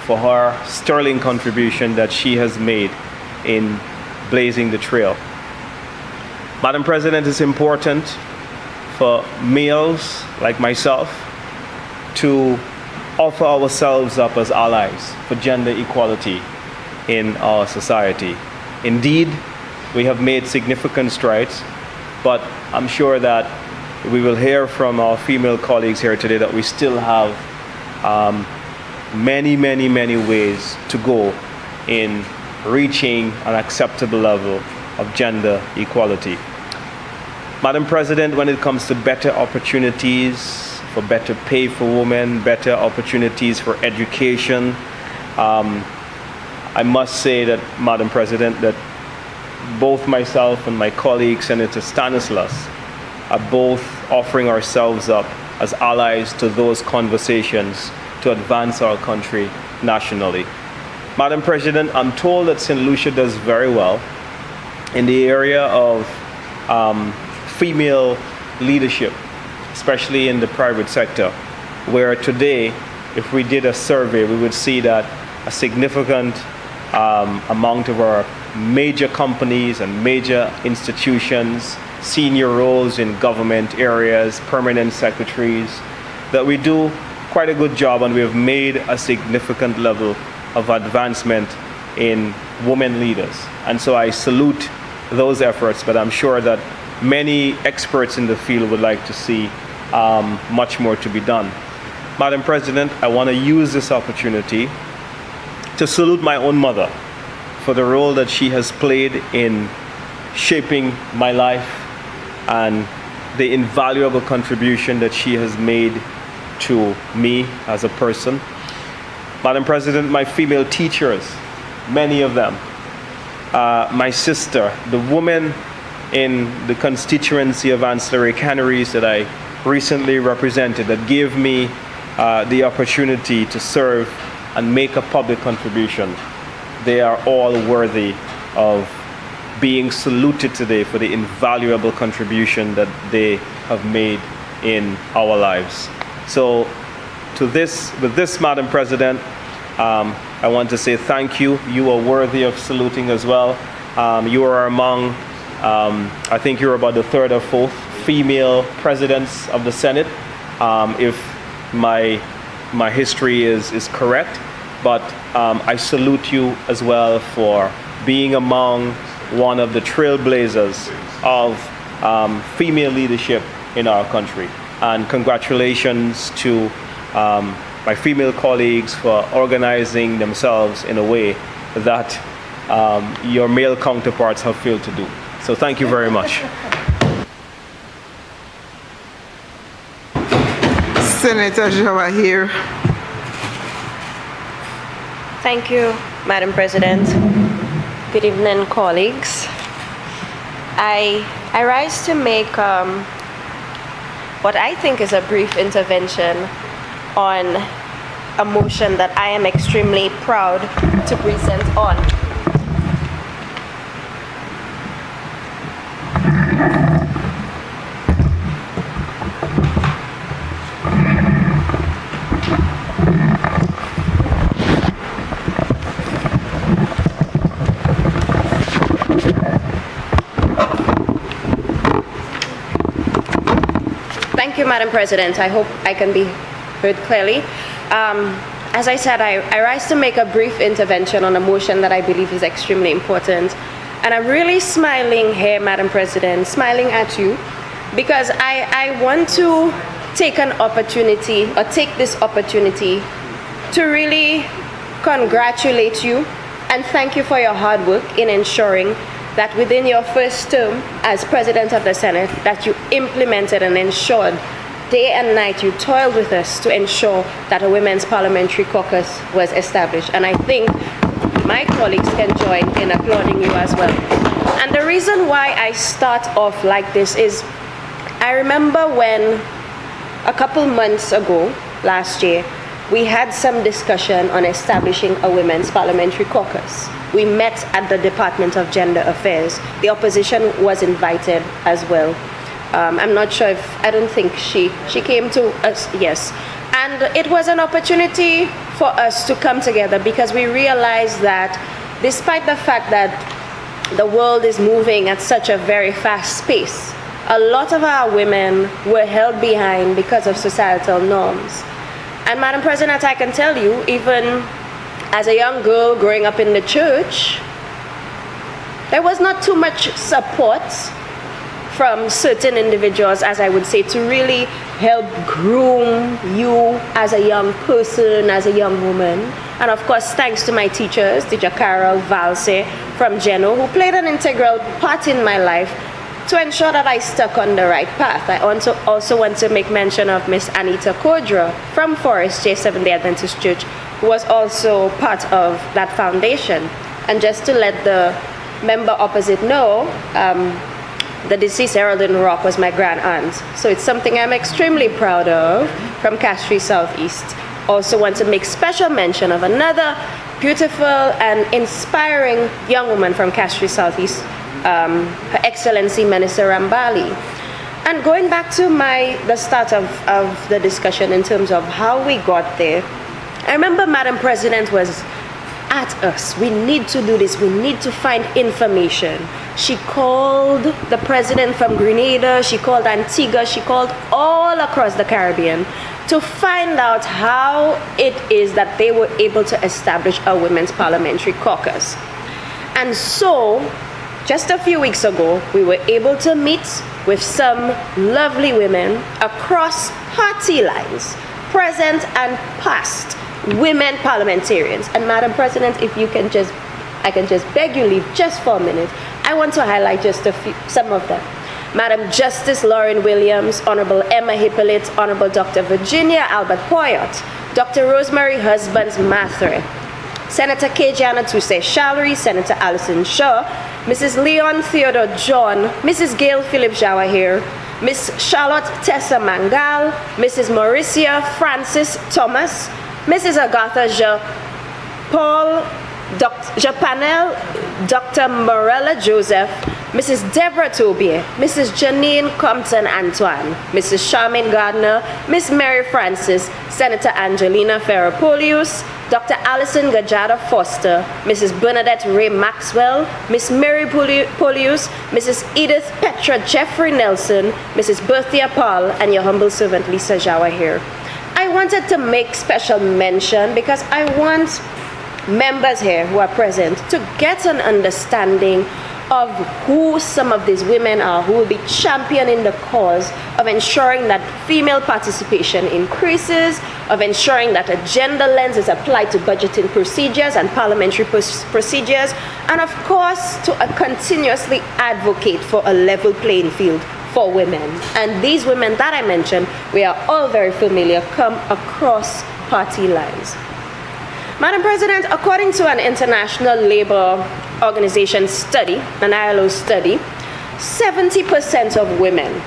for her sterling contribution that she has made in blazing the trail. Madam President, it's important for males like myself to offer ourselves up as allies for gender equality in our society. Indeed, we have made significant strides, but I'm sure that we will hear from our female colleagues here today that we still have many ways to go in reaching an acceptable level of gender equality. Madam President, when it comes to better opportunities for better pay for women, better opportunities for education, I must say that, Madam President, that both myself and my colleague, Senator Stanislas, are both offering ourselves up as allies to those conversations to advance our country nationally. Madam President, I'm told that St. Lucia does very well in the area of female leadership, especially in the private sector, where today, if we did a survey, we would see that a significant amount of our major companies and major institutions, senior roles in government areas, permanent secretaries, that we do quite a good job, and we have made a significant level of advancement in women leaders. And so I salute those efforts, but I'm sure that many experts in the field would like to see much more to be done. Madam President, I want to use this opportunity to salute my own mother for the role that she has played in shaping my life and the invaluable contribution that she has made to me as a person. Madam President, my female teachers, many of them, my sister, the woman in the constituency of ancillary canneries that I recently represented, that gave me the opportunity to serve and make a public contribution. They are all worthy of being saluted today for the invaluable contribution that they have made in our lives. So with this, Madam President, I want to say thank you. You are worthy of saluting as well. You are among, I think you're about the third or fourth female presidents of the Senate, if my history is correct. But I salute you as well for being among one of the trailblazers of female leadership in our country. And congratulations to my female colleagues for organizing themselves in a way that your male counterparts have failed to do. So thank you very much. Senator Jawa here. Thank you, Madam President. Good evening, colleagues. I rise to make what I think is a brief intervention on a motion that I am extremely proud to present on. Thank you, Madam President. I hope I can be heard clearly. As I said, I rise to make a brief intervention on a motion that I believe is extremely important. And I'm really smiling here, Madam President, smiling at you, because I want to take an opportunity, or take this opportunity, to really congratulate you and thank you for your hard work in ensuring that within your first term as President of the Senate, that you implemented and ensured day and night, you toiled with us to ensure that a women's parliamentary caucus was established. And I think my colleagues can join in applauding you as well. And the reason why I start off like this is, I remember when a couple months ago, last year, we had some discussion on establishing a women's parliamentary caucus. We met at the Department of Gender Affairs. The opposition was invited as well. I'm not sure if, I don't think she came to us, yes. And it was an opportunity for us to come together, because we realized that despite the fact that the world is moving at such a very fast pace, a lot of our women were held behind because of societal norms. And Madam President, I can tell you, even as a young girl growing up in the church, there was not too much support from certain individuals, as I would say, to really help groom you as a young person, as a young woman. And of course, thanks to my teachers, Teacher Carol Valse from Geno, who played an integral part in my life to ensure that I stuck on the right path. I also want to make mention of Miss Anita Kodra from Forest J Seventh-day Adventist Church, who was also part of that foundation. And just to let the member opposite know, the deceased Heraldine Rock was my grand aunt. So it's something I'm extremely proud of from Castries Southeast. Also want to make special mention of another beautiful and inspiring young woman from Castries Southeast, Her Excellency Minister Rambali. And going back to the start of the discussion in terms of how we got there, I remember Madam President was at us. We need to do this. We need to find information. She called the president from Grenada. She called Antigua. She called all across the Caribbean to find out how it is that they were able to establish a women's parliamentary caucus. And so, just a few weeks ago, we were able to meet with some lovely women across party lines, present and past women parliamentarians. And Madam President, if you can I can just beg you leave just for a minute. I want to highlight just some of them. Madam Justice Lauren Williams, Honorable Emma Hippolyte, Honorable Dr. Virginia Albert Poyot, Dr. Rosemary Husbands Mathre, Senator Kejana Tuse Shallery, Senator Alison Shaw, Mrs. Leon Theodore John, Mrs. Gail Philip Jawahir, Miss Charlotte Tessa Mangal, Mrs. Mauricia Francis Thomas, Mrs. Agatha Paul, Dr. Japanel Dr. Morella Joseph, Mrs. Deborah Tobier, Mrs. Janine Compton Antoine, Mrs. Charmaine Gardner, Miss Mary Francis, Senator Angelina Ferropolius, Dr. Alison Gajada Foster, Mrs. Bernadette Ray Maxwell, Miss Mary Polius, Mrs. Edith Petra Jeffrey Nelson, Mrs. Berthia Paul, and your humble servant Lisa Jawa here. I wanted to make special mention because I want members here who are present to get an understanding of who some of these women are who will be championing the cause of ensuring that female participation increases, of ensuring that a gender lens is applied to budgeting procedures and parliamentary procedures, and of course to continuously advocate for a level playing field for women. And these women that I mentioned, we are all very familiar, come across party lines. Madam President, according to an International Labour Organization study, an ILO study, 70% of women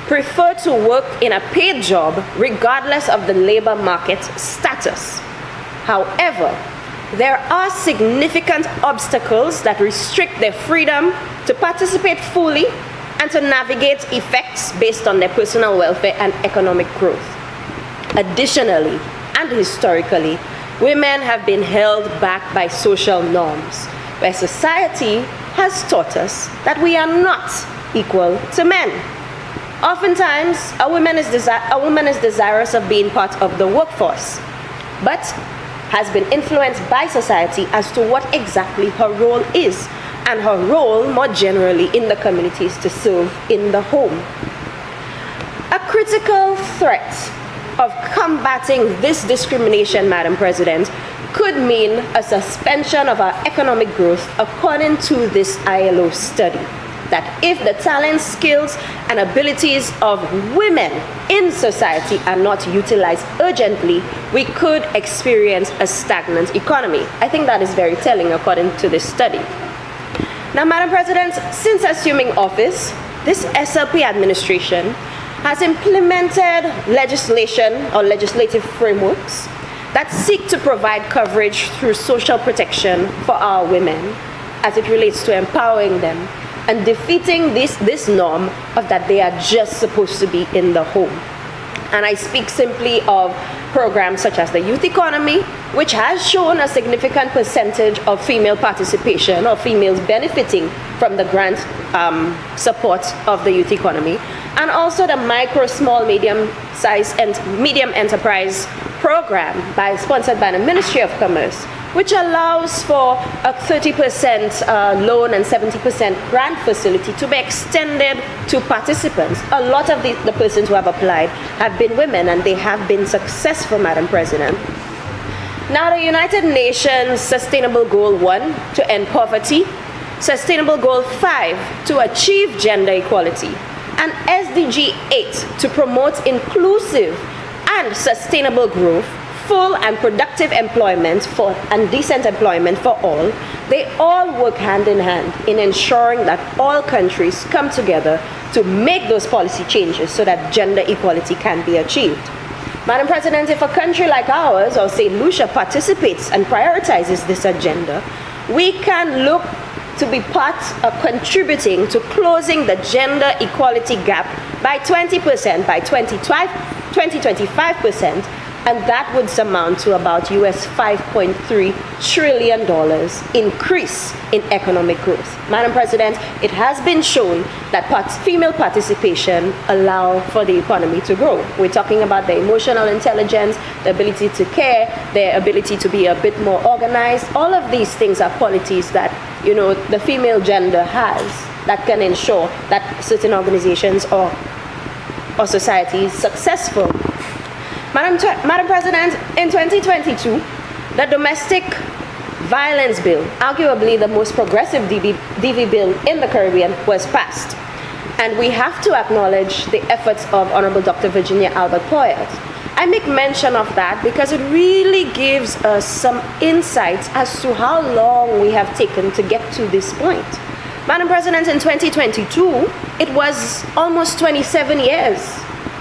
prefer to work in a paid job regardless of the labour market status. However, there are significant obstacles that restrict their freedom to participate fully and to navigate effects based on their personal welfare and economic growth. Additionally, and historically, women have been held back by social norms, where society has taught us that we are not equal to men. Oftentimes, a woman is desirous of being part of the workforce, but has been influenced by society as to what exactly her role is, and her role more generally in the communities to serve in the home. A critical threat of combating this discrimination, Madam President, could mean a suspension of our economic growth according to this ILO study. That if the talents, skills, and abilities of women in society are not utilized urgently, we could experience a stagnant economy. I think that is very telling according to this study. Now, Madam President, since assuming office, this SLP administration has implemented legislation or legislative frameworks that seek to provide coverage through social protection for our women as it relates to empowering them and defeating this norm of that they are just supposed to be in the home. And I speak simply of programs such as the youth economy, which has shown a significant percentage of female participation or females benefiting from the grant support of the youth economy, and also the micro, small, medium-sized and medium enterprise program sponsored by the Ministry of Commerce, which allows for a 30% loan and 70% grant facility to be extended to participants. A lot of the persons who have applied have been women, and they have been successful, Madam President. Now, the United Nations Sustainable Goal 1 to end poverty, Sustainable Goal 5 to achieve gender equality, and SDG 8 to promote inclusive and sustainable growth, full and productive employment and decent employment for all, they all work hand in hand in ensuring that all countries come together to make those policy changes so that gender equality can be achieved. Madam President, if a country like ours, or say Lucia, participates and prioritizes this agenda, we can look to be part of contributing to closing the gender equality gap by 20% by 2025%, and that would amount to about US $5.3 trillion increase in economic growth. Madam President, it has been shown that female participation allows for the economy to grow. We're talking about the emotional intelligence, the ability to care, their ability to be a bit more organized. All of these things are qualities that, you know, the female gender has that can ensure that certain organizations or society is successful. Madam President, in 2022, the Domestic Violence Bill, arguably the most progressive DV bill in the Caribbean, was passed. And we have to acknowledge the efforts of Honorable Dr. Virginia Albert Poyet. I make mention of that because it really gives us some insights as to how long we have taken to get to this point. Madam President, in 2022, it was almost 27 years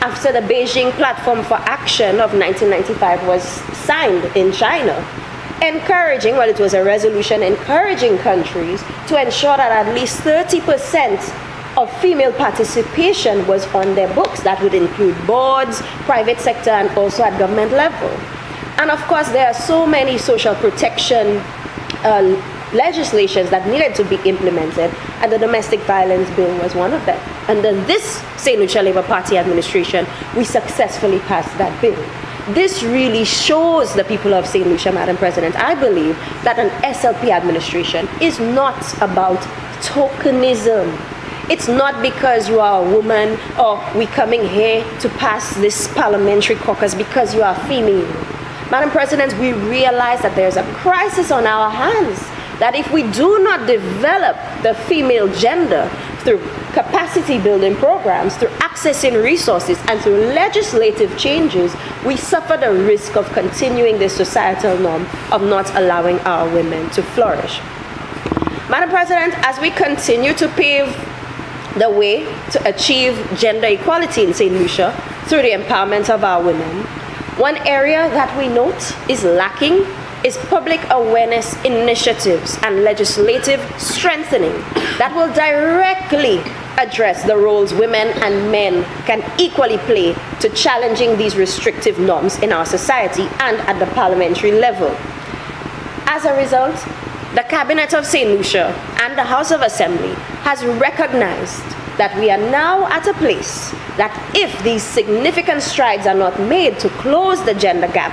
after the Beijing Platform for Action of 1995 was signed in China. encouraging, well, it was a resolution encouraging countries to ensure that at least 30% of female participation was on their books. That would include boards, private sector, and also at government level. And of course, there are so many social protection legislations that needed to be implemented, and the domestic violence bill was one of them. Under this St. Lucia Labour Party administration, we successfully passed that bill. This really shows the people of St. Lucia, Madam President, I believe that an SLP administration is not about tokenism. It's not because you are a woman or we coming here to pass this parliamentary caucus because you are female. Madam President, we realize that there's a crisis on our hands, that if we do not develop the female gender through capacity building programs, through accessing resources, and through legislative changes, we suffer the risk of continuing this societal norm of not allowing our women to flourish. Madam President, as we continue to pave the way to achieve gender equality in St. Lucia through the empowerment of our women, one area that we note is lacking is public awareness initiatives and legislative strengthening that will directly address the roles women and men can equally play to challenging these restrictive norms in our society and at the parliamentary level. As a result, the Cabinet of St. Lucia and the House of Assembly has recognized that we are now at a place that if these significant strides are not made to close the gender gap,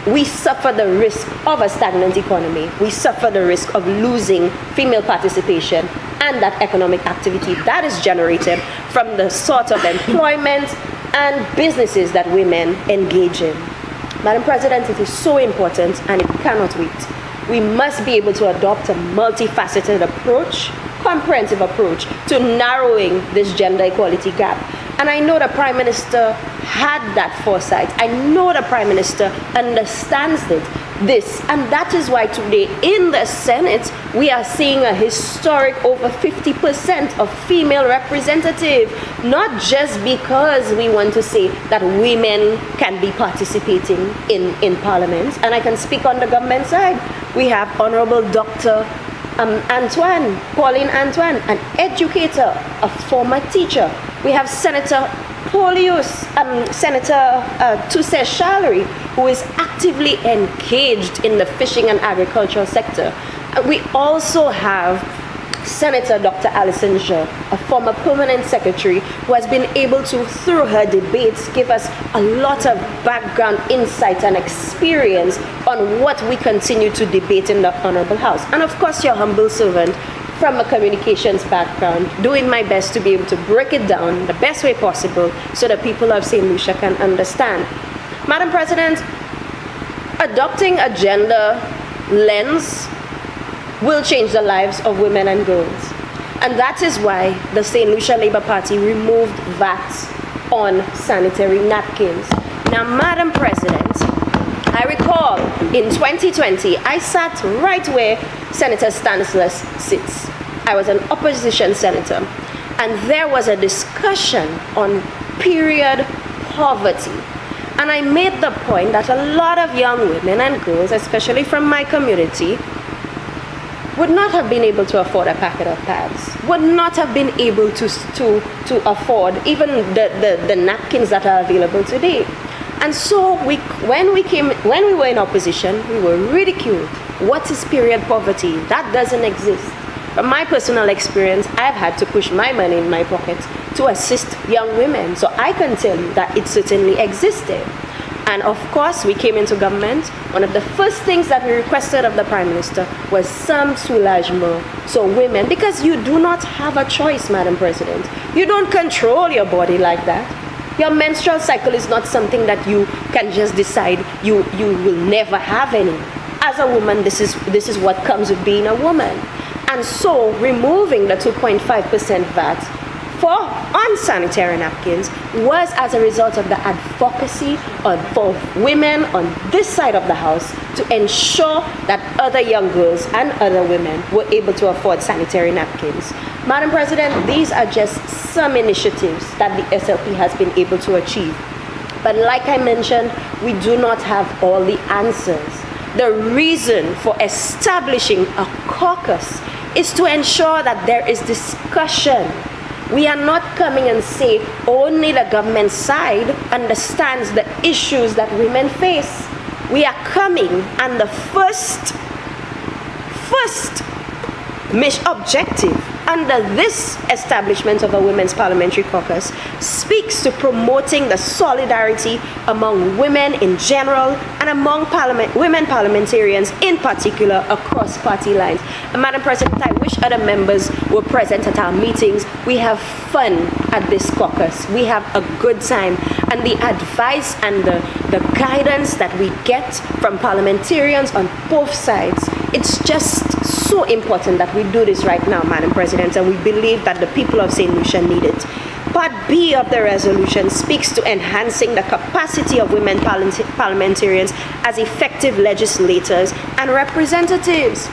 we suffer the risk of a stagnant economy. We suffer the risk of losing female participation and that economic activity that is generated from the sort of employment and businesses that women engage in. Madam President, it is so important and it cannot wait. We must be able to adopt a multifaceted approach, comprehensive approach to narrowing this gender equality gap. And I know the Prime Minister had that foresight. I know the Prime Minister understands this. And that is why today in the Senate, we are seeing a historic over 50% of female representative, not just because we want to say that women can be participating in Parliament. And I can speak on the government side. We have Honorable Dr. Pauline Antoine, an educator, a former teacher. We have Senator Senator Tusse Shallery, who is actively engaged in the fishing and agricultural sector. We also have Senator Dr. Alison Jeux, a former permanent secretary, who has been able to, through her debates, give us a lot of background insight and experience on what we continue to debate in the Honorable House. And of course, your humble servant from a communications background, doing my best to be able to break it down the best way possible so that people of St. Lucia can understand. Madam President, adopting a gender lens will change the lives of women and girls. And that is why the St. Lucia Labour Party removed VAT on sanitary napkins. Now, Madam President, I recall in 2020, I sat right where Senator Stanislas sits. I was an opposition senator, and there was a discussion on period poverty. And I made the point that a lot of young women and girls, especially from my community, would not have been able to afford a packet of pads, would not have been able to afford even the napkins that are available today. And so when we were in opposition, we were ridiculed. What is period poverty? That doesn't exist. From my personal experience, I've had to push my money in my pocket to assist young women. So I can tell you that it certainly existed. And of course, we came into government. One of the first things that we requested of the Prime Minister was some soulagement. So women, because you do not have a choice, Madam President. You don't control your body like that. Your menstrual cycle is not something that you can just decide you will never have any. As a woman, this is what comes with being a woman. And so removing the 2.5% VAT for unsanitary napkins was as a result of the advocacy for women on this side of the house to ensure that other young girls and other women were able to afford sanitary napkins. Madam President, these are just some initiatives that the SLP has been able to achieve. But like I mentioned, we do not have all the answers. The reason for establishing a caucus is to ensure that there is discussion. We are not coming and say only the government side understands the issues that women face. We are coming, and the first objective under this establishment of a Women's Parliamentary Caucus speaks to promoting the solidarity among women in general and among women parliamentarians in particular across party lines. And Madam President, I wish other members were present at our meetings. We have fun at this caucus. We have a good time. And the advice and the guidance that we get from parliamentarians on both sides, it's just so important that we do this right now, Madam President, and we believe that the people of St. Lucia need it. Part B of the resolution speaks to enhancing the capacity of women parliamentarians as effective legislators and representatives.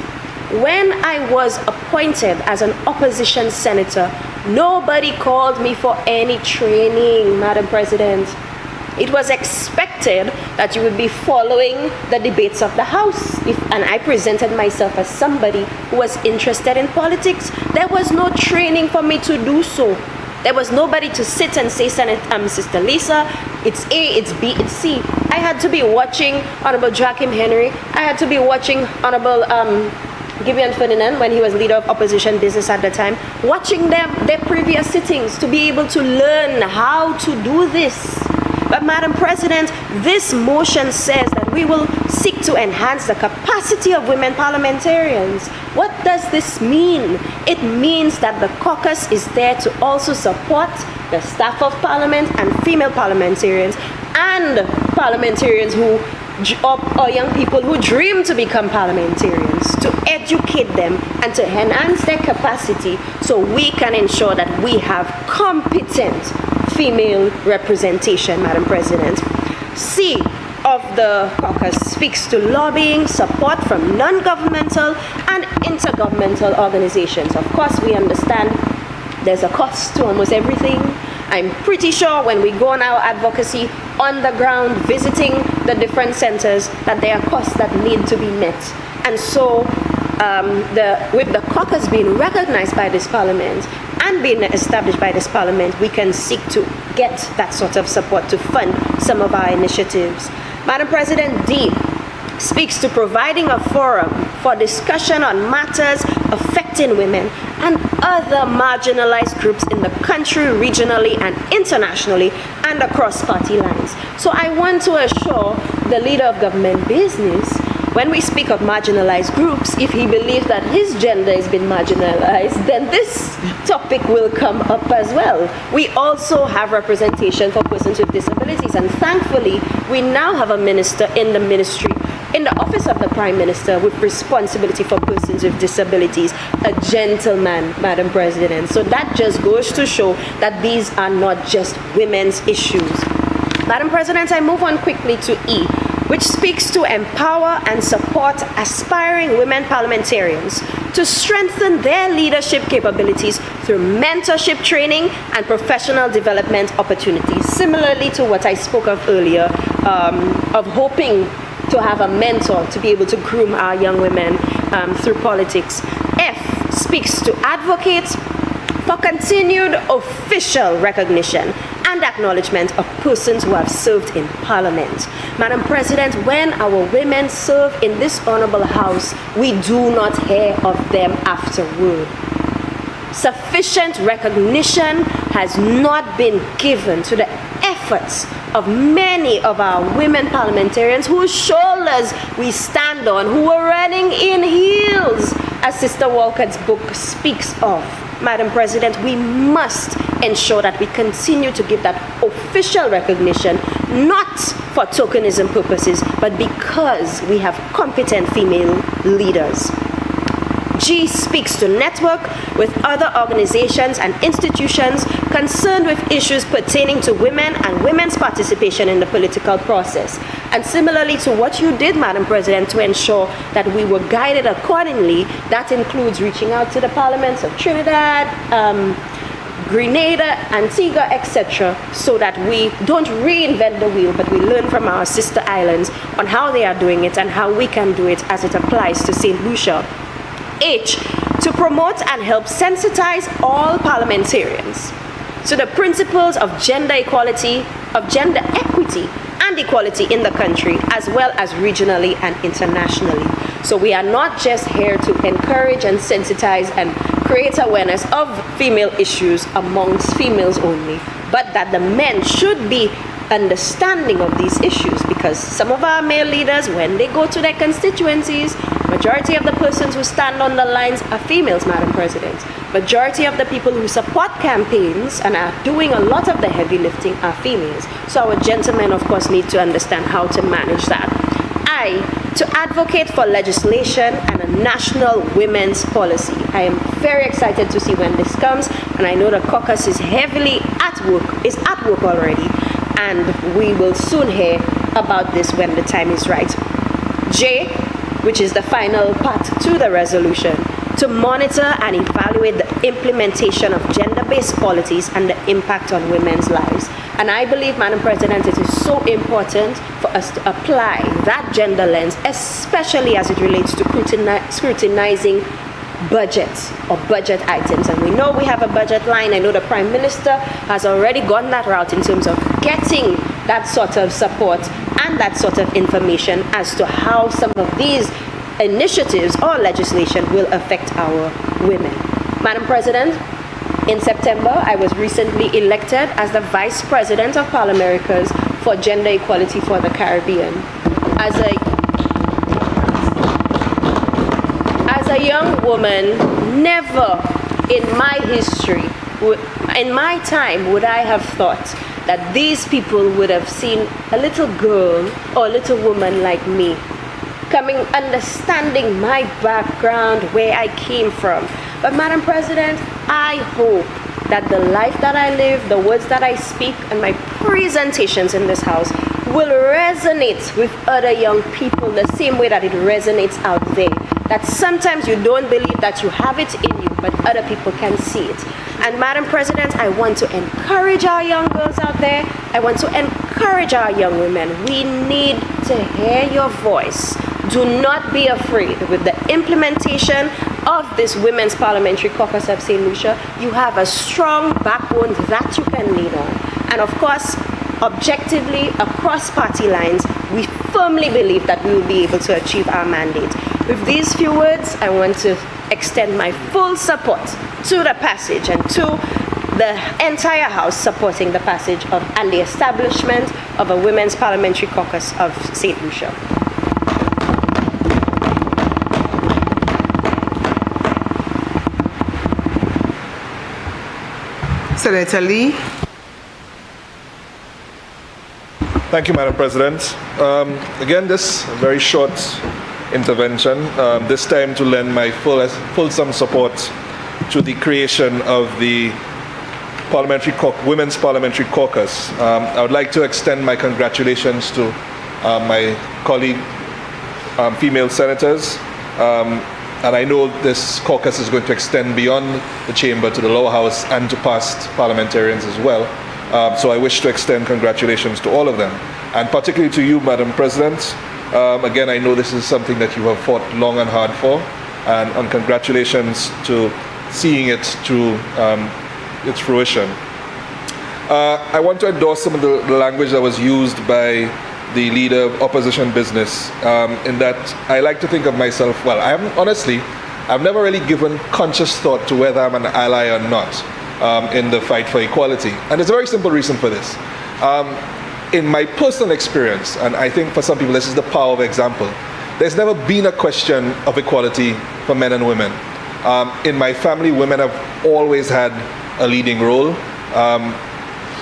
When I was appointed as an opposition senator, nobody called me for any training, Madam President. It was expected that you would be following the debates of the House. And I presented myself as somebody who was interested in politics. There was no training for me to do so. There was nobody to sit and say, Sister Lisa, it's A, it's B, it's C. I had to be watching Honorable Joachim Henry. I had to be watching Honorable Gideon Ferdinand when he was leader of opposition business at the time, watching their previous sittings to be able to learn how to do this. But Madam President, this motion says that we will seek to enhance the capacity of women parliamentarians. What does this mean? It means that the caucus is there to also support the staff of parliament and female parliamentarians and parliamentarians or young people who dream to become parliamentarians, to educate them and to enhance their capacity so we can ensure that we have competent female representation, Madam President. C of the caucus speaks to lobbying support from non-governmental and intergovernmental organizations. Of course, we understand there's a cost to almost everything. I'm pretty sure when we go on our advocacy on the ground, visiting the different centers, that there are costs that need to be met. And so with the caucus being recognized by this parliament and being established by this parliament, we can seek to get that sort of support to fund some of our initiatives. Madam President, D speaks to providing a forum for discussion on matters affecting women and other marginalized groups in the country, regionally and internationally, and across party lines. So I want to assure the leader of government business, when we speak of marginalized groups, if he believes that his gender has been marginalized, then this topic will come up as well. We also have representation for persons with disabilities, and thankfully, we now have a minister in the ministry, in the office of the Prime Minister, with responsibility for persons with disabilities, a gentleman, Madam President. So that just goes to show that these are not just women's issues. Madam President, I move on quickly to E, which speaks to empower and support aspiring women parliamentarians to strengthen their leadership capabilities through mentorship training and professional development opportunities, similarly to what I spoke of earlier, of hoping to have a mentor to be able to groom our young women through politics. F speaks to advocate for continued official recognition and acknowledgement of persons who have served in Parliament. Madam President, when our women serve in this honorable House, we do not hear of them afterward. Sufficient recognition has not been given to the efforts of many of our women parliamentarians whose shoulders we stand on, who are running in heels, as Sister Walker's book speaks of. Madam President, we must ensure that we continue to give that official recognition, not for tokenism purposes, but because we have competent female leaders. G speaks to network with other organizations and institutions concerned with issues pertaining to women and women's participation in the political process. And similarly to what you did, Madam President, to ensure that we were guided accordingly, that includes reaching out to the parliaments of Trinidad, Grenada, Antigua, etc., so that we don't reinvent the wheel, but we learn from our sister islands on how they are doing it and how we can do it as it applies to St. Lucia. H, to promote and help sensitize all parliamentarians to the principles of gender equality, of gender equity and equality in the country, as well as regionally and internationally. So we are not just here to encourage and sensitize and create awareness of female issues amongst females only, but that the men should be understanding of these issues, because some of our male leaders, when they go to their constituencies, majority of the persons who stand on the lines are females, Madam President. Majority of the people who support campaigns and are doing a lot of the heavy lifting are females. So our gentlemen, of course, need to understand how to manage that. I, to advocate for legislation and a national women's policy. I am very excited to see when this comes, and I know the caucus is heavily at work already, and we will soon hear about this when the time is right. J, which is the final part to the resolution, to monitor and evaluate the implementation of gender-based policies and the impact on women's lives. And I believe, Madam President, it is so important for us to apply that gender lens, especially as it relates to scrutinizing budgets or budget items. And we know we have a budget line. I know the Prime Minister has already gone that route in terms of getting that sort of support and that sort of information as to how some of these initiatives or legislation will affect our women. Madam President, in September, I was recently elected as the Vice President of Parliamericas for Gender Equality for the Caribbean. As a young woman, never in my history, in my time, would I have thought that these people would have seen a little girl or a little woman like me coming, understanding my background, where I came from. But Madam President, I hope that the life that I live, the words that I speak, and my presentations in this house will resonate with other young people the same way that it resonates out there. That sometimes you don't believe that you have it in you, but other people can see it. And Madam President, I want to encourage our young girls out there. I want to encourage our young women. We need to hear your voice. Do not be afraid. With the implementation of this Women's Parliamentary Caucus of St. Lucia, you have a strong backbone that you can lean on. And of course, objectively, across party lines, we firmly believe that we will be able to achieve our mandate. With these few words, I want to extend my full support to the passage and to the entire House supporting the passage of and the establishment of a Women's Parliamentary Caucus of St. Lucia. Senator Lee. Thank you, Madam President. Again, this very short intervention, this time to lend my fulsome support to the creation of the Women's Parliamentary Caucus. I would like to extend my congratulations to my colleague female senators. And I know this caucus is going to extend beyond the chamber to the lower house and to past parliamentarians as well. So I wish to extend congratulations to all of them, and particularly to you, Madam President. Again, I know this is something that you have fought long and hard for, and congratulations to seeing it to its fruition. I want to endorse some of the language that was used by the leader of opposition business, in that I like to think of myself, well, I've never really given conscious thought to whether I'm an ally or not in the fight for equality. And there's a very simple reason for this. In my personal experience, and I think for some people this is the power of example, there's never been a question of equality for men and women. In my family, women have always had a leading role.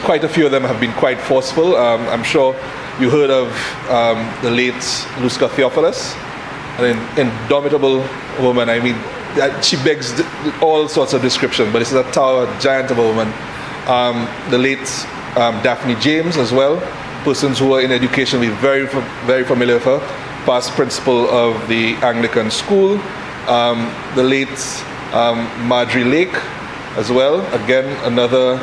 Quite a few of them have been quite forceful. I'm sure you heard of the late Lucia an indomitable woman. I mean, she begs all sorts of description, but this is a tower giant of a woman. The late Daphne James as well. Persons who are in education will be very, very familiar with her. Past principal of the Anglican school. The late Marjorie Lake, as well. Again, another,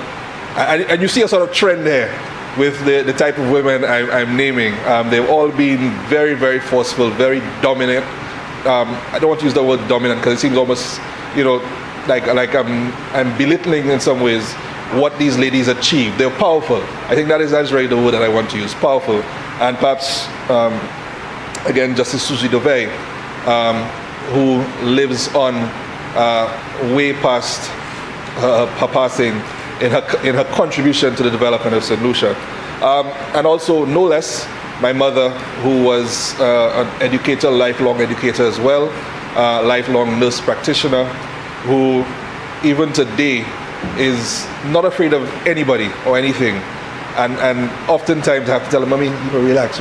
and you see a sort of trend there with the type of women I'm naming. They've all been very, very forceful, very dominant. I don't want to use the word dominant because it seems almost, like I'm belittling in some ways what these ladies achieved. They're powerful. I think that's really the word that I want to use, powerful. And perhaps, again, Justice Susie Dovey, who lives on way past her passing in her contribution to the development of St. Lucia. And also, no less, my mother, who was an educator, lifelong educator as well, lifelong nurse practitioner, who even today is not afraid of anybody or anything. And oftentimes I have to tell her, Mommy, relax.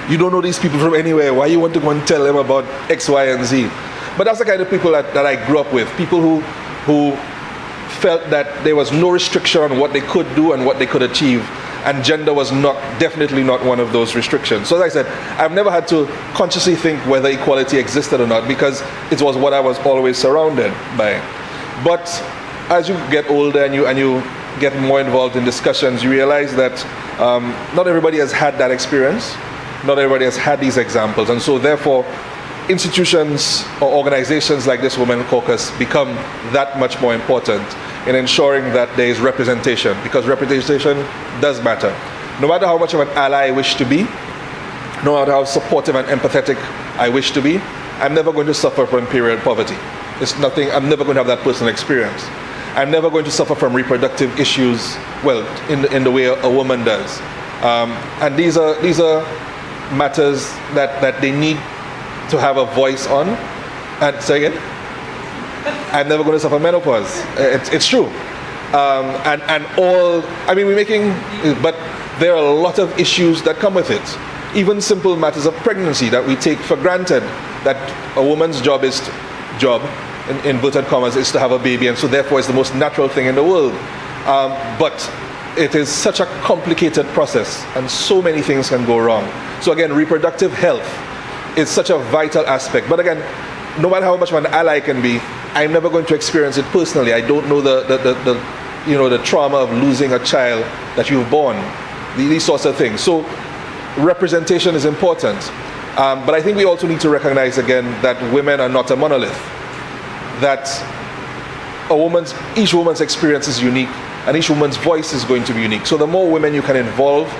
You don't know these people from anywhere. Why you want to go and tell them about X, Y, and Z? But that's the kind of people that I grew up with. People who felt that there was no restriction on what they could do and what they could achieve. And gender was definitely not one of those restrictions. So as I said, I've never had to consciously think whether equality existed or not because it was what I was always surrounded by. But as you get older and you get more involved in discussions, you realize that not everybody has had that experience. Not everybody has had these examples. And so therefore, institutions or organizations like this Women Caucus become that much more important in ensuring that there is representation, because representation does matter. No matter how much of an ally I wish to be, no matter how supportive and empathetic I wish to be, I'm never going to suffer from period poverty. It's nothing, I'm never going to have that personal experience. I'm never going to suffer from reproductive issues, well, in the way a woman does. And these are matters that they need to have a voice on. And say again? I'm never going to suffer menopause. It's true. But there are a lot of issues that come with it. Even simple matters of pregnancy that we take for granted, that a woman's job, in inverted commas, is to have a baby, and so therefore it's the most natural thing in the world. But it is such a complicated process, and so many things can go wrong. So again, reproductive health is such a vital aspect. But again, no matter how much of an ally I can be, I'm never going to experience it personally. I don't know the trauma of losing a child that you've born, these sorts of things. So representation is important. But I think we also need to recognize again that women are not a monolith. That each woman's experience is unique, and each woman's voice is going to be unique. So the more women you can involve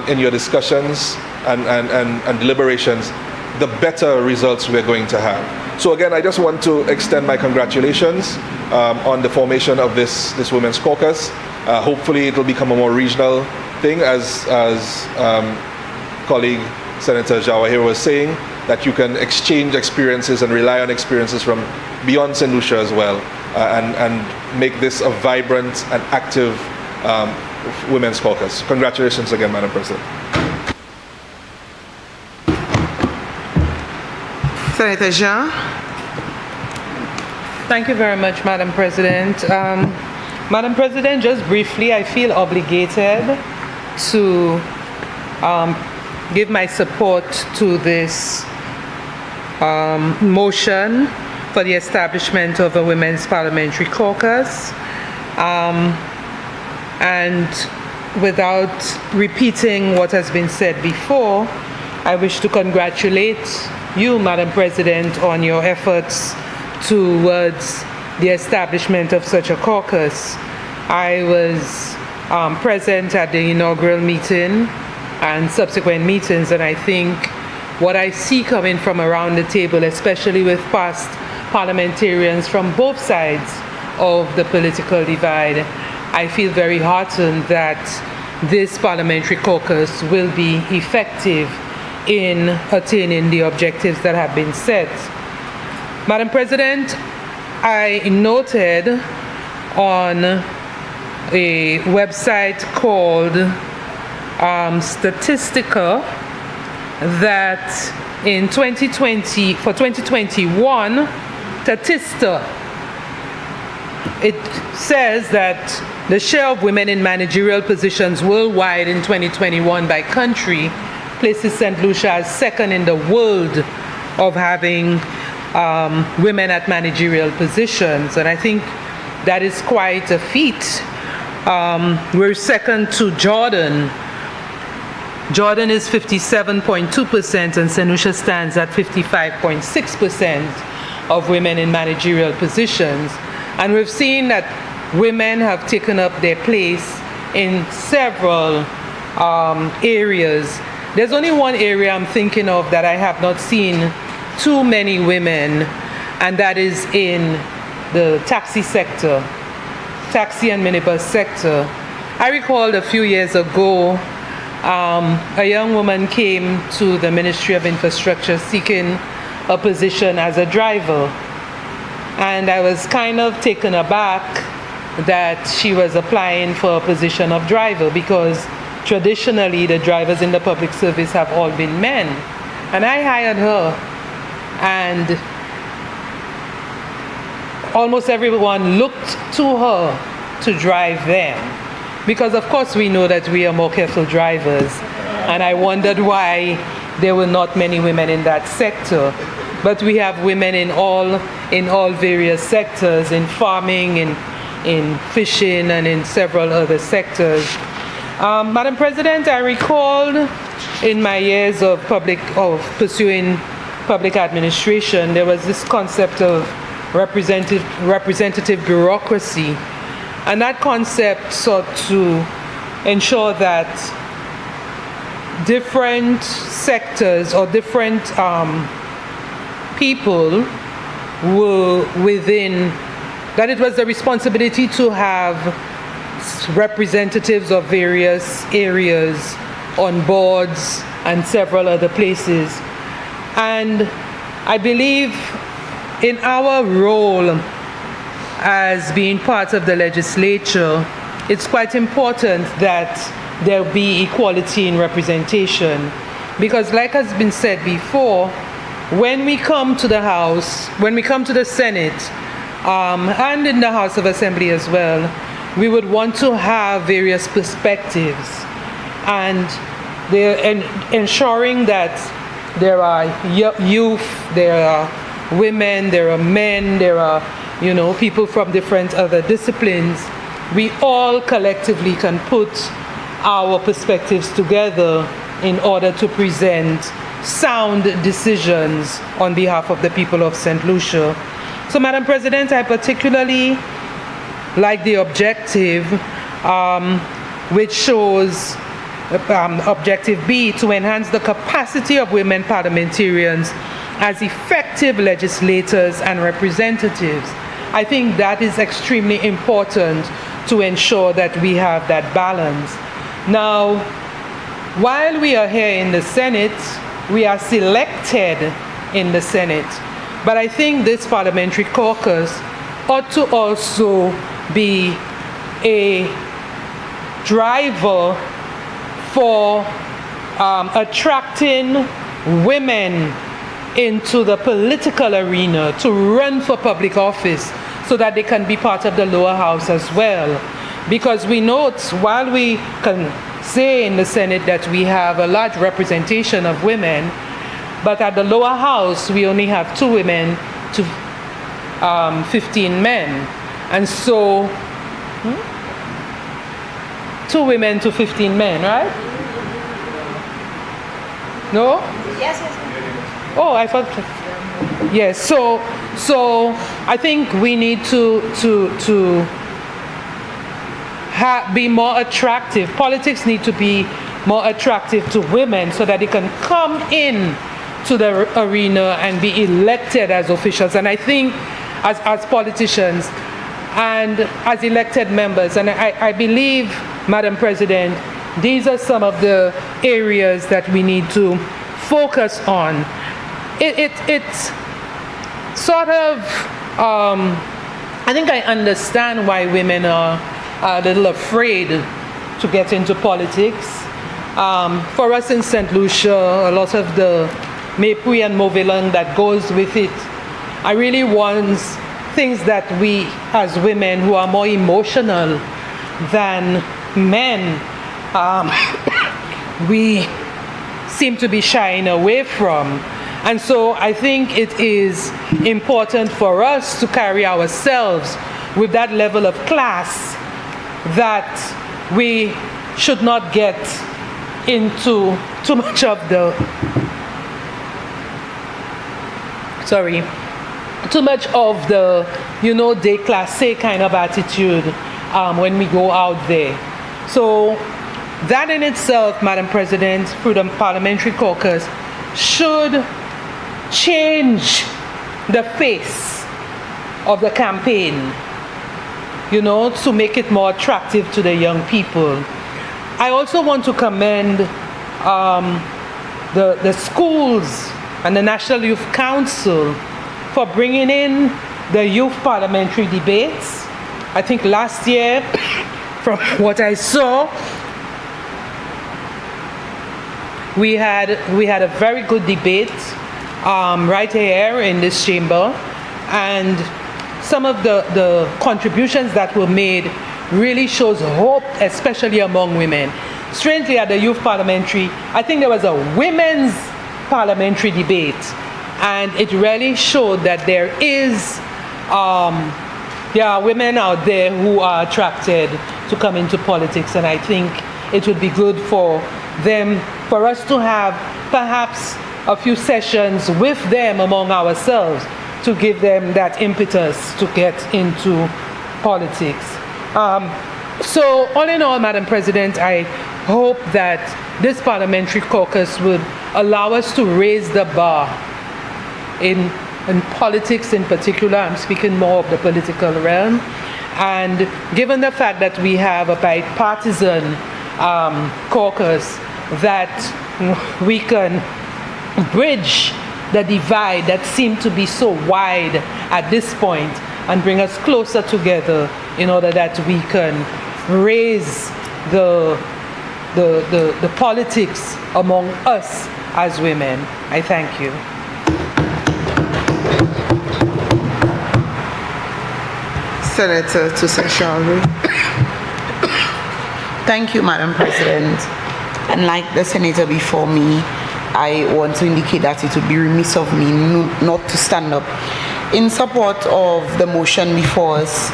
in your discussions and deliberations, the better results we're going to have. So again, I just want to extend my congratulations on the formation of this Women's Caucus. Hopefully it will become a more regional thing, as colleague Senator Jawahir was saying, that you can exchange experiences and rely on experiences from beyond St. Lucia as well, and make this a vibrant and active Women's Caucus. Congratulations again, Madam President. Senator Jean. Thank you very much, Madam President. Madam President, just briefly, I feel obligated to give my support to this motion for the establishment of a Women's Parliamentary Caucus. And without repeating what has been said before, I wish to congratulate you, Madam President, on your efforts towards the establishment of such a caucus. I was present at the inaugural meeting and subsequent meetings, and I think what I see coming from around the table, especially with past parliamentarians from both sides of the political divide, I feel very heartened that this parliamentary caucus will be effective in attaining the objectives that have been set. Madam President, I noted on a website called Statistica that in 2020, for 2021, Statista, it says that the share of women in managerial positions worldwide in 2021 by country places St. Lucia as second in the world of having women at managerial positions. And I think that is quite a feat. We're second to Jordan. Jordan is 57.2% and St. Lucia stands at 55.6% of women in managerial positions. And we've seen that women have taken up their place in several areas. There's only one area I'm thinking of that I have not seen too many women, and that is in the taxi sector, taxi and minibus sector. I recall a few years ago, a young woman came to the Ministry of Infrastructure seeking a position as a driver. And I was kind of taken aback that she was applying for a position of driver, because traditionally the drivers in the public service have all been men. And I hired her, and almost everyone looked to her to drive them, because of course we know that we are more careful drivers, and I wondered why there were not many women in that sector. But we have women in all various sectors, in farming, in fishing, and in several other sectors. Madam President, I recall in my years of pursuing public administration, there was this concept of representative bureaucracy. And that concept sought to ensure that different sectors or different people were within, that it was the responsibility to have representatives of various areas on boards and several other places. And I believe in our role as being part of the legislature, it's quite important that there be equality in representation. Because like has been said before, when we come to the House, when we come to the Senate, and in the House of Assembly as well, we would want to have various perspectives, and ensuring that there are youth, there are women, there are men, there are people from different other disciplines. We all collectively can put our perspectives together in order to present sound decisions on behalf of the people of St. Lucia. So, Madam President, I particularly like the objective, which shows objective B, to enhance the capacity of women parliamentarians as effective legislators and representatives. I think that is extremely important to ensure that we have that balance. Now, while we are here in the Senate, we are selected in the Senate. But I think this parliamentary caucus ought to also be a driver for attracting women into the political arena to run for public office, so that they can be part of the lower house as well. Because we note, while we can say in the Senate that we have a large representation of women, but at the lower house we only have 2 women to 15 men. And so 2 women to 15 men, right? No? Yes. Oh, I thought. Yes. So I think we need to be more attractive. Politics need to be more attractive to women, so that they can come in to the arena and be elected as officials. And I think as politicians and as elected members, and I believe, Madam President, these are some of the areas that we need to focus on. It's sort of, I think I understand why women are a little afraid to get into politics. For us in St. Lucia, a lot of the mépris and mauvais langue that goes with it, I really want things that we as women who are more emotional than men, we seem to be shying away from. And so I think it is important for us to carry ourselves with that level of class that we should not get into too much of the, déclassé kind of attitude when we go out there. So that in itself, Madam President, through the Parliamentary Caucus, should change the face of the campaign, to make it more attractive to the young people. I also want to commend the schools and the National Youth Council for bringing in the youth parliamentary debates. I think last year, from what I saw, we had a very good debate right here in this chamber, and some of the contributions that were made really shows hope, especially among women. Strangely, at the youth parliamentary, I think there was a women's parliamentary debate, and it really showed that there are women out there who are attracted to come into politics, and I think it would be good for us to have perhaps a few sessions with them among ourselves to give them that impetus to get into politics. So all in all, Madam President, I hope that this parliamentary caucus would allow us to raise the bar in politics in particular. I'm speaking more of the political realm. And given the fact that we have a bipartisan caucus, that we can bridge the divide that seemed to be so wide at this point and bring us closer together in order that we can raise the politics among us as women. I thank you. Senator Tusashalu. Thank you, Madam President. And like the senator before me, I want to indicate that it would be remiss of me not to stand up in support of the motion before us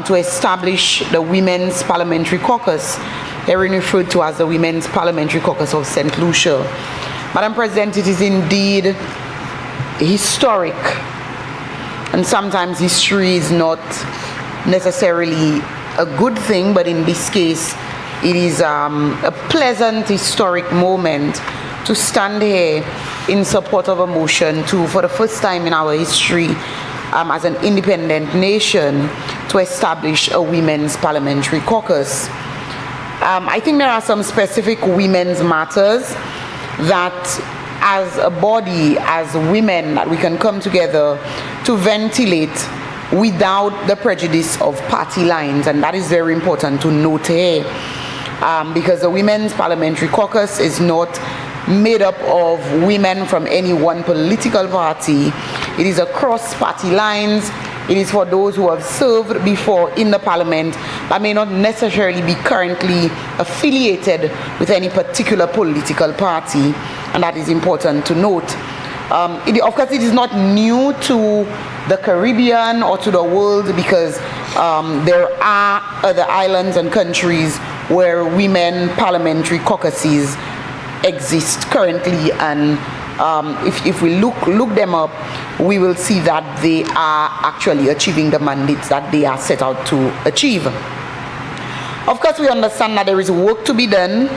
to establish the Women's Parliamentary Caucus, herein referred to as the Women's Parliamentary Caucus of St. Lucia. Madam President, it is indeed historic, and sometimes history is not necessarily a good thing, but in this case, it is a pleasant historic moment to stand here in support of a motion to, for the first time in our history as an independent nation, to establish a women's parliamentary caucus. I think there are some specific women's matters that as a body, as women, that we can come together to ventilate without the prejudice of party lines, and that is very important to note here, because the Women's Parliamentary Caucus is not made up of women from any one political party. It is across party lines. It is for those who have served before in the parliament but may not necessarily be currently affiliated with any particular political party, and that is important to note. Of course, it is not new to the Caribbean or to the world, because there are other islands and countries where women parliamentary caucuses exist currently, and if we look them up, we will see that they are actually achieving the mandates that they are set out to achieve. Of course, we understand that there is work to be done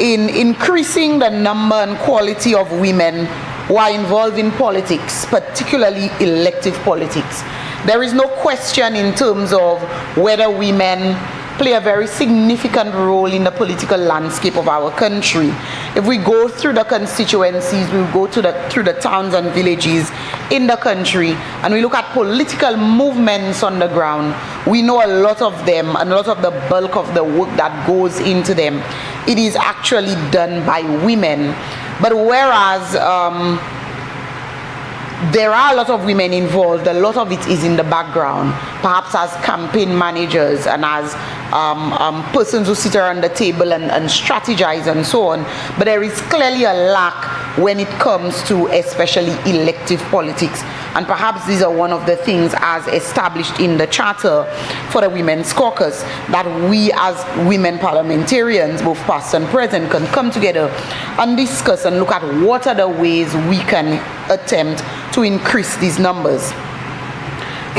in increasing the number and quality of women who are involved in politics, particularly elective politics. There is no question in terms of whether women play a very significant role in the political landscape of our country. If we go through the constituencies, we go through the towns and villages in the country, and we look at political movements on the ground, we know a lot of them, and a lot of the bulk of the work that goes into them, it is actually done by women. But whereas there are a lot of women involved, a lot of it is in the background, perhaps as campaign managers and as persons who sit around the table and strategize and so on. But there is clearly a lack when it comes to especially elective politics. And perhaps these are one of the things as established in the charter for the Women's Caucus, that we as women parliamentarians, both past and present, can come together and discuss and look at what are the ways we can attempt to increase these numbers.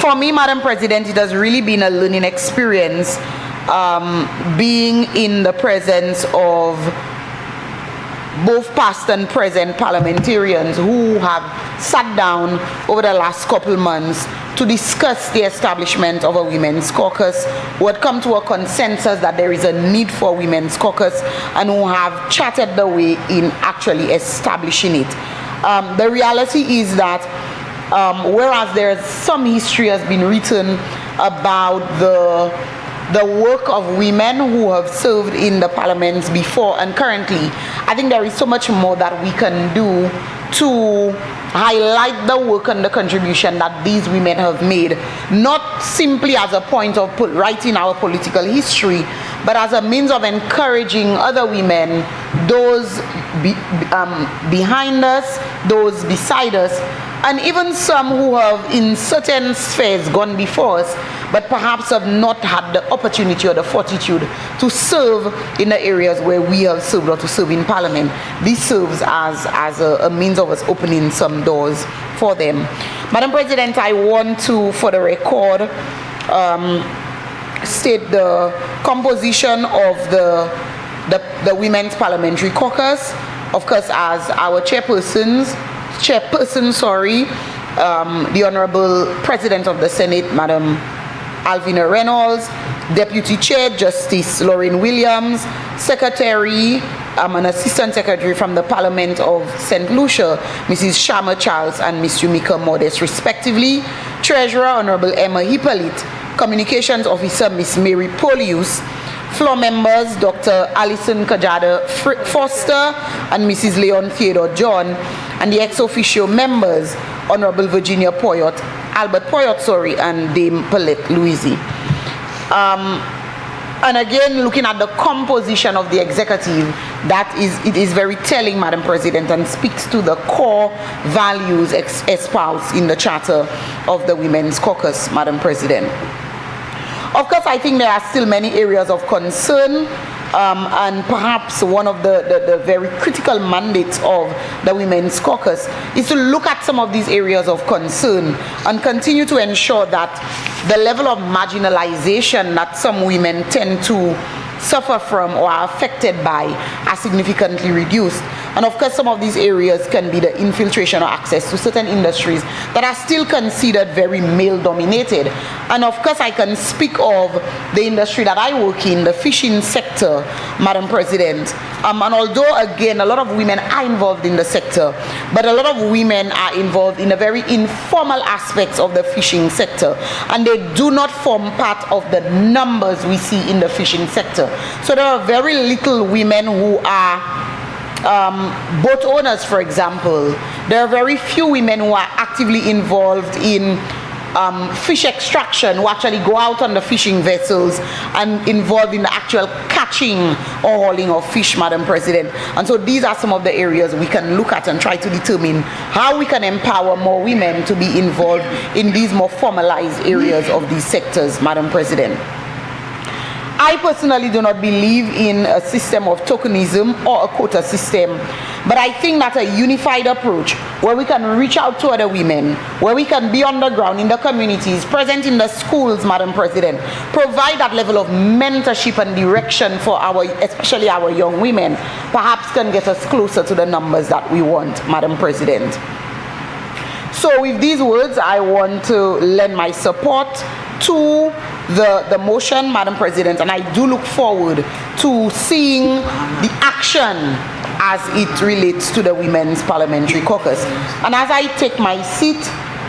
For me, Madam President, it has really been a learning experience being in the presence of both past and present parliamentarians who have sat down over the last couple months to discuss the establishment of a Women's Caucus, who had come to a consensus that there is a need for a Women's Caucus, and who have charted the way in actually establishing it. The reality is that whereas there's some history has been written about the work of women who have served in the parliaments before and currently, I think there is so much more that we can do to highlight the work and the contribution that these women have made, not simply as a point of writing our political history, but as a means of encouraging other women, those behind us, those beside us, and even some who have in certain spheres gone before us, but perhaps have not had the opportunity or the fortitude to serve in the areas where we have served or to serve in Parliament. This serves as a means of us opening some doors for them. Madam President, I want to, for the record, state the composition of the Women's Parliamentary Caucus. Of course, as our chairperson, the Honorable President of the Senate, Madam Alvina Reynolds, Deputy Chair, Justice Lauren Williams, Secretary, an Assistant Secretary from the Parliament of St. Lucia, Mrs. Shama Charles and Ms. Yumika Modest, respectively, Treasurer, Honorable Emma Hippolyte, Communications Officer, Ms. Mary Polius, floor members, Dr. Alison Kajada Foster and Mrs. Leon Theodore John, and the ex-officio members, Honorable Virginia Poyot, Albert Poyot, and Dame Paulette Louisi. And again, looking at the composition of the executive, it is very telling, Madam President, and speaks to the core values espoused in the charter of the Women's Caucus, Madam President. Of course, I think there are still many areas of concern, and perhaps one of the very critical mandates of the Women's Caucus is to look at some of these areas of concern and continue to ensure that the level of marginalization that some women tend to suffer from or are affected by are significantly reduced. And of course, some of these areas can be the infiltration or access to certain industries that are still considered very male-dominated. And of course, I can speak of the industry that I work in, the fishing sector, Madam President. And although, again, a lot of women are involved in the sector, but a lot of women are involved in a very informal aspects of the fishing sector, and they do not form part of the numbers we see in the fishing sector. So there are very little women who are boat owners, for example. There are very few women who are actively involved in fish extraction, who actually go out on the fishing vessels and involved in the actual catching or hauling of fish, Madam President. And so these are some of the areas we can look at and try to determine how we can empower more women to be involved in these more formalized areas of these sectors, Madam President. I personally do not believe in a system of tokenism or a quota system, but I think that a unified approach where we can reach out to other women, where we can be on the ground in the communities, present in the schools, Madam President, provide that level of mentorship and direction for especially our young women, perhaps can get us closer to the numbers that we want, Madam President. So with these words, I want to lend my support to the motion, Madam President, and I do look forward to seeing the action as it relates to the Women's Parliamentary Caucus. And as I take my seat,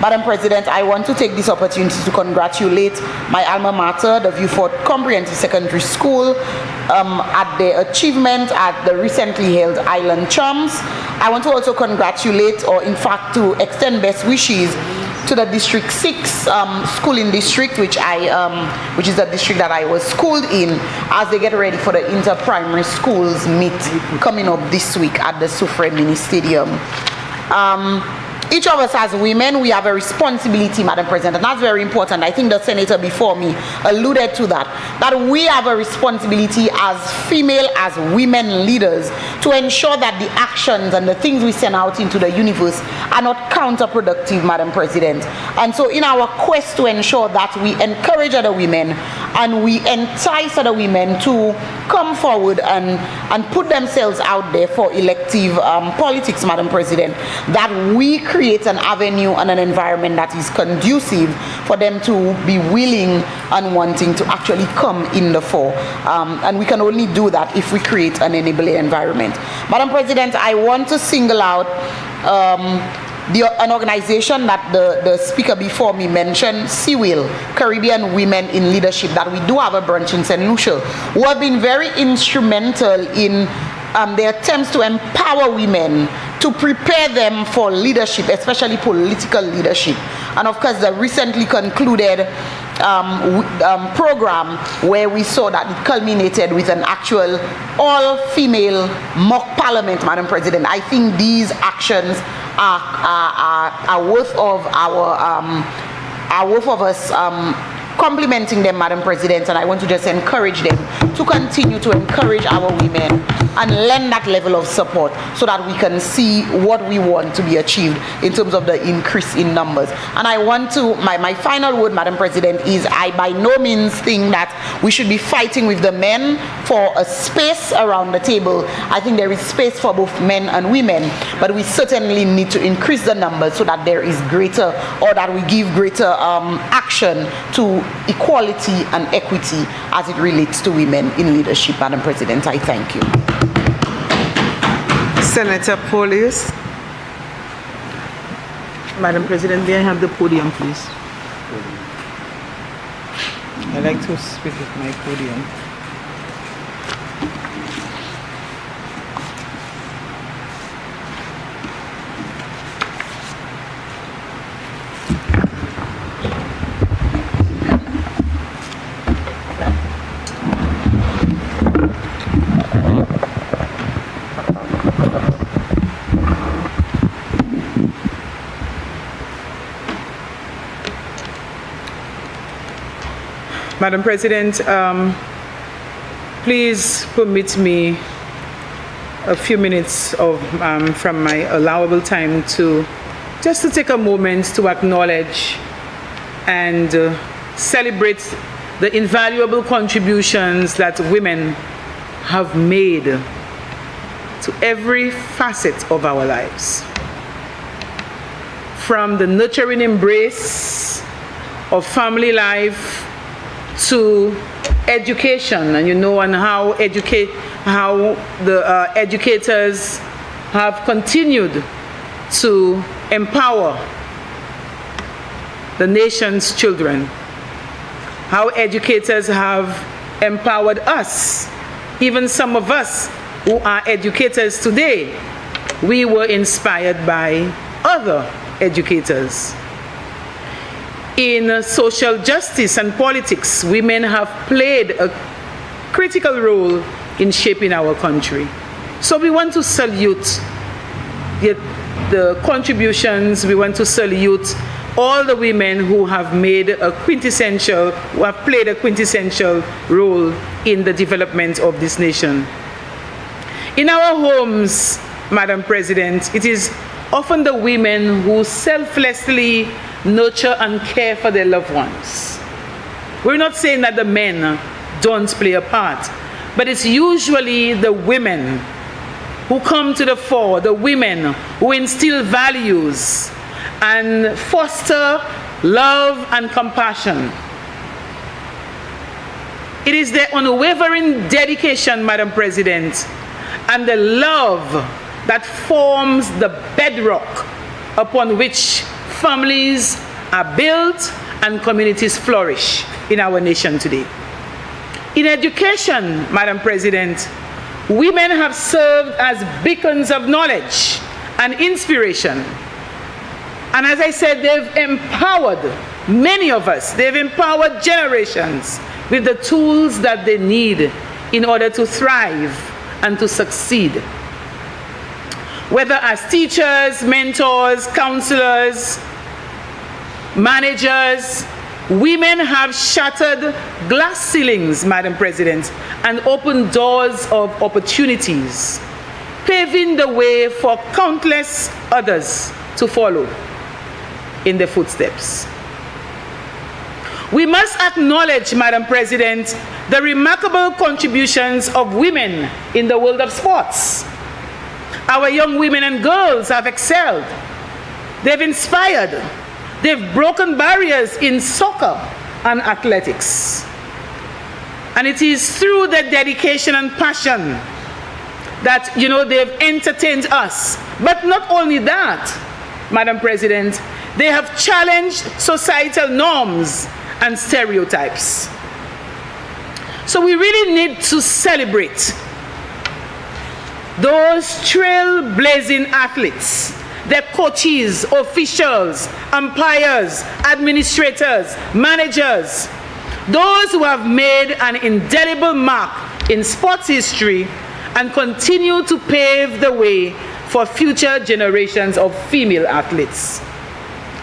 Madam President, I want to take this opportunity to congratulate my alma mater, the Viewfort Comprehensive Secondary School, at their achievement at the recently held Island Champs. I want to also congratulate, or in fact to extend best wishes to the District 6 schooling district, which is the district that I was schooled in, as they get ready for the inter-primary schools meet coming up this week at the Sufre Mini Stadium. Each of us as women, we have a responsibility, Madam President, and that's very important. I think the senator before me alluded to that we have a responsibility as female, as women leaders, to ensure that the actions and the things we send out into the universe are not counterproductive, Madam President. And so in our quest to ensure that we encourage other women and we entice other women to come forward and put themselves out there for elective politics, Madam President, that we create an avenue and an environment that is conducive for them to be willing and wanting to actually come in the fore. And we can only do that if we create an enabling environment. Madam President, I want to single out an organization that the speaker before me mentioned, CWIL, Caribbean Women in Leadership, that we do have a branch in St. Lucia, who have been very instrumental in their attempts to empower women, to prepare them for leadership, especially political leadership. And of course, the recently concluded program where we saw that it culminated with an actual all-female mock parliament, Madam President. I think these actions are worth of us complimenting them, Madam President, and I want to just encourage them to continue to encourage our women and lend that level of support so that we can see what we want to be achieved in terms of the increase in numbers. And I want to, my final word, Madam President, is I by no means think that we should be fighting with the men for a space around the table. I think there is space for both men and women, but we certainly need to increase the numbers so that there is greater, or that we give greater action to equality and equity as it relates to women in leadership. Madam President, I thank you. Senator Polius. Madam President, may I have the podium, please? I'd like to speak with my podium. Madam President, please permit me a few minutes of, from my allowable time to take a moment to acknowledge and celebrate the invaluable contributions that women have made to every facet of our lives. From the nurturing embrace of family life to education, and and how the educators have continued to empower the nation's children, how educators have empowered us, even some of us who are educators today. We were inspired by other educators. In social justice and politics, women have played a critical role in shaping our country. So we want to salute the contributions. We want to salute all the women who have played a quintessential role in the development of this nation. In our homes, Madam President, it is often the women who selflessly nurture and care for their loved ones. We're not saying that the men don't play a part, but it's usually the women who come to the fore, the women who instill values and foster love and compassion. It is their unwavering dedication, Madam President, and the love that forms the bedrock upon which families are built and communities flourish in our nation today. In education, Madam President, women have served as beacons of knowledge and inspiration. And as I said, they've empowered many of us. They've empowered generations with the tools that they need in order to thrive and to succeed. Whether as teachers, mentors, counselors, managers, women have shattered glass ceilings, Madam President, and opened doors of opportunities, paving the way for countless others to follow in their footsteps. We must acknowledge, Madam President, the remarkable contributions of women in the world of sports. Our young women and girls have excelled. They've inspired. They've broken barriers in soccer and athletics. And it is through their dedication and passion that, they've entertained us. But not only that, Madam President, they have challenged societal norms and stereotypes. So we really need to celebrate those trailblazing athletes, their coaches, officials, umpires, administrators, managers, those who have made an indelible mark in sports history and continue to pave the way for future generations of female athletes.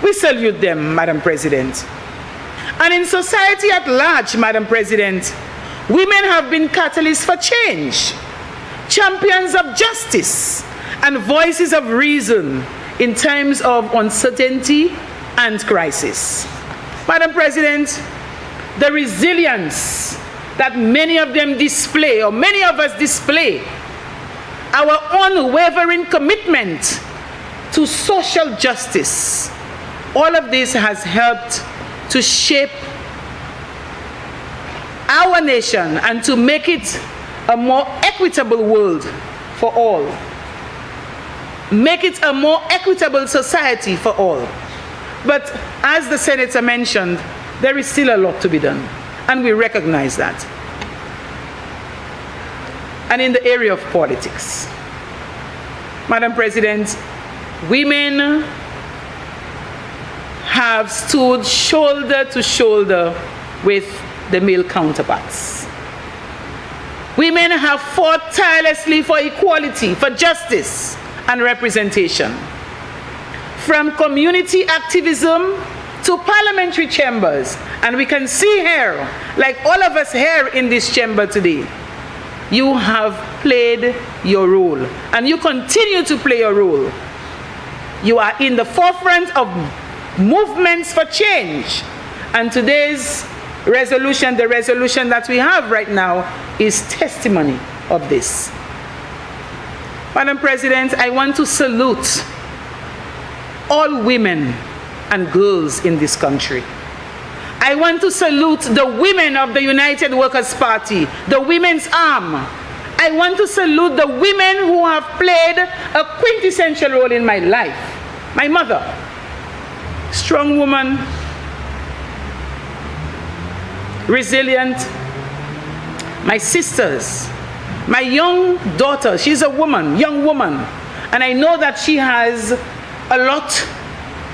We salute them, Madam President. And in society at large, Madam President, women have been catalysts for change, champions of justice, and voices of reason in times of uncertainty and crisis. Madam President, the resilience that many of them display, or many of us display, our unwavering commitment to social justice, all of this has helped to shape our nation and to make it a more equitable world for all. Make it a more equitable society for all. But as the Senator mentioned, there is still a lot to be done, and we recognize that. And in the area of politics, Madam President, women have stood shoulder to shoulder with the male counterparts. Women have fought tirelessly for equality, for justice, and representation. From community activism to parliamentary chambers, and we can see here, like all of us here in this chamber today, you have played your role, and you continue to play your role. You are in the forefront of movements for change, and today's resolution, the resolution that we have right now, is testimony of this. Madam President, I want to salute all women and girls in this country. I want to salute the women of the United Workers' Party, the women's arm. I want to salute the women who have played a quintessential role in my life. My mother, strong woman, resilient. My sisters, my young daughter, she's a woman, young woman, and I know that she has a lot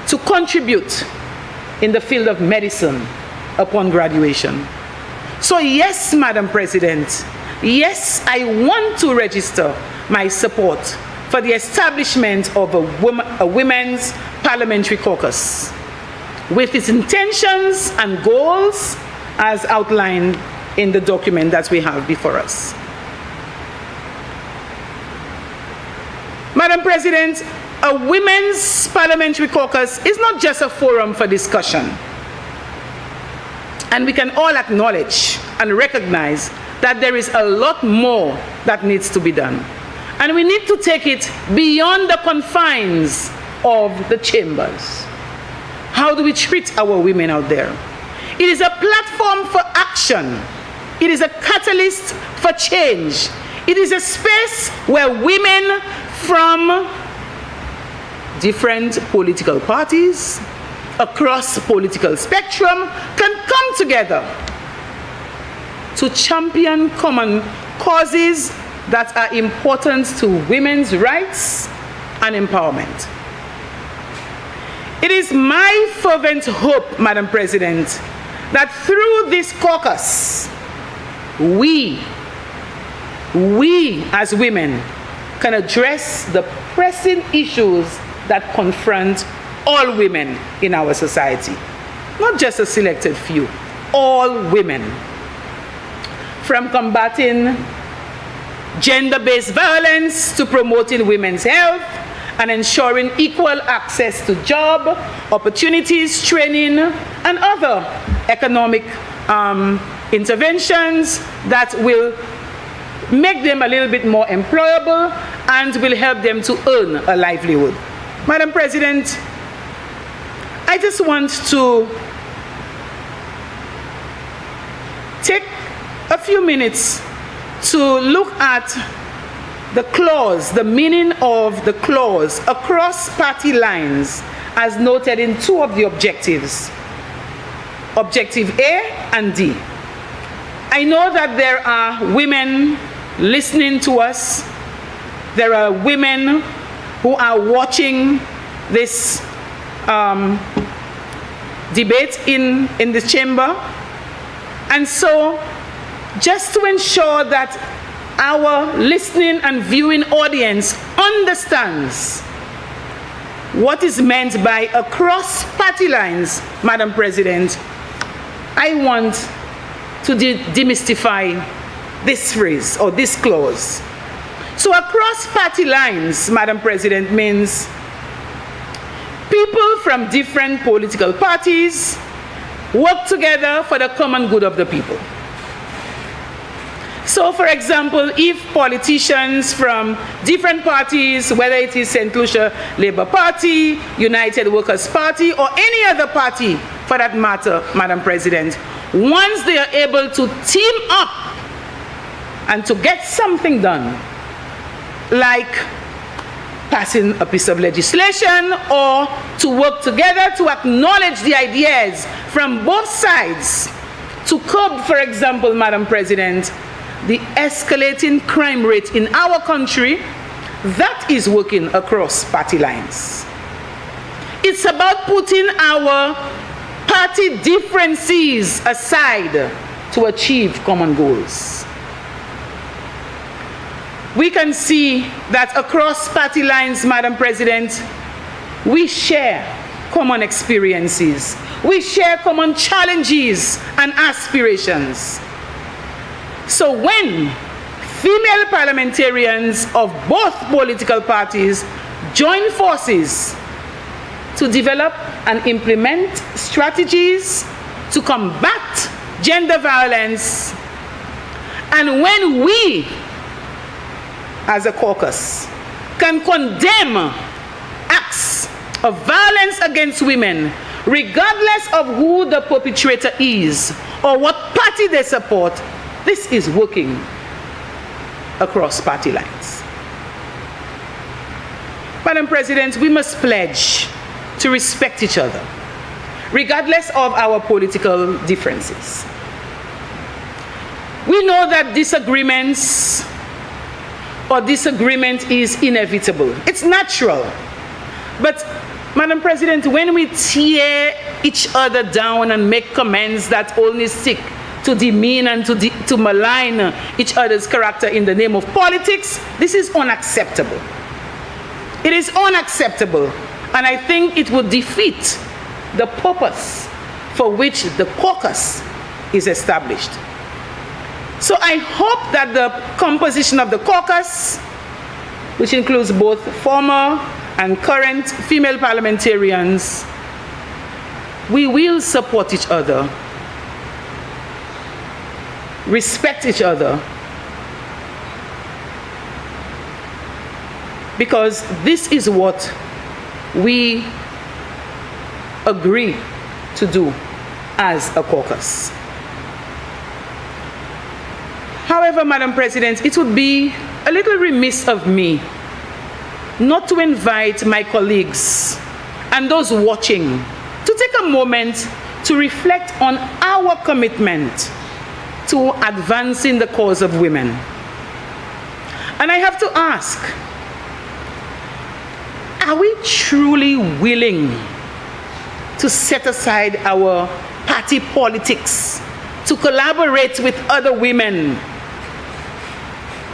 to contribute in the field of medicine upon graduation. So yes, Madam President, yes, I want to register my support for the establishment of a women's parliamentary caucus with its intentions and goals as outlined in the document that we have before us. Madam President, a women's parliamentary caucus is not just a forum for discussion. And we can all acknowledge and recognize that there is a lot more that needs to be done. And we need to take it beyond the confines of the chambers. How do we treat our women out there? It is a platform for action. It is a catalyst for change. It is a space where women from different political parties, across the political spectrum, can come together to champion common causes that are important to women's rights and empowerment. It is my fervent hope, Madam President, that through this caucus, we as women can address the pressing issues that confront all women in our society, not just a selected few, all women. From combating gender-based violence to promoting women's health and ensuring equal access to job, opportunities, training, and other economic interventions that will make them a little bit more employable and will help them to earn a livelihood. Madam President, I just want to take a few minutes to look at the clause, the meaning of the clause across party lines as noted in two of the objectives, Objective A and D. I know that there are women listening to us. There are women who are watching this debate in the chamber. And so, just to ensure that our listening and viewing audience understands what is meant by across party lines, Madam President, I want to demystify this phrase or this clause. So across party lines, Madam President, means people from different political parties work together for the common good of the people. So, for example, if politicians from different parties, whether it is St. Lucia Labour Party, United Workers' Party, or any other party for that matter, Madam President, once they are able to team up and to get something done, like passing a piece of legislation or to work together to acknowledge the ideas from both sides to curb, for example, Madam President, the escalating crime rate in our country, that is working across party lines. It's about putting our party differences aside to achieve common goals. We can see that across party lines, Madam President, we share common experiences. We share common challenges and aspirations. So when female parliamentarians of both political parties join forces to develop and implement strategies to combat gender violence, and when we, as a caucus, can condemn acts of violence against women, regardless of who the perpetrator is or what party they support, this is working across party lines. Madam President, we must pledge to respect each other, regardless of our political differences. We know that disagreement is inevitable. It's natural. But, Madam President, when we tear each other down and make comments that only seek to demean and to malign each other's character in the name of politics, this is unacceptable. It is unacceptable, and I think it would defeat the purpose for which the caucus is established. So I hope that the composition of the caucus, which includes both former and current female parliamentarians, we will support each other, respect each other, because this is what we agree to do as a caucus. However, Madam President, it would be a little remiss of me not to invite my colleagues and those watching to take a moment to reflect on our commitment to advancing the cause of women. And I have to ask, are we truly willing to set aside our party politics, to collaborate with other women?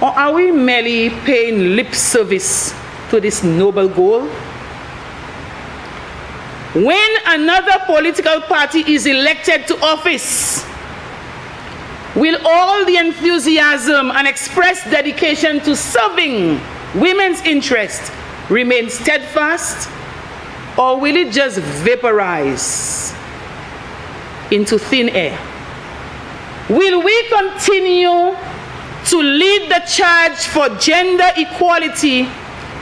Or are we merely paying lip service to this noble goal? When another political party is elected to office, will all the enthusiasm and expressed dedication to serving women's interests remain steadfast, or will it just vaporize into thin air? Will we continue to lead the charge for gender equality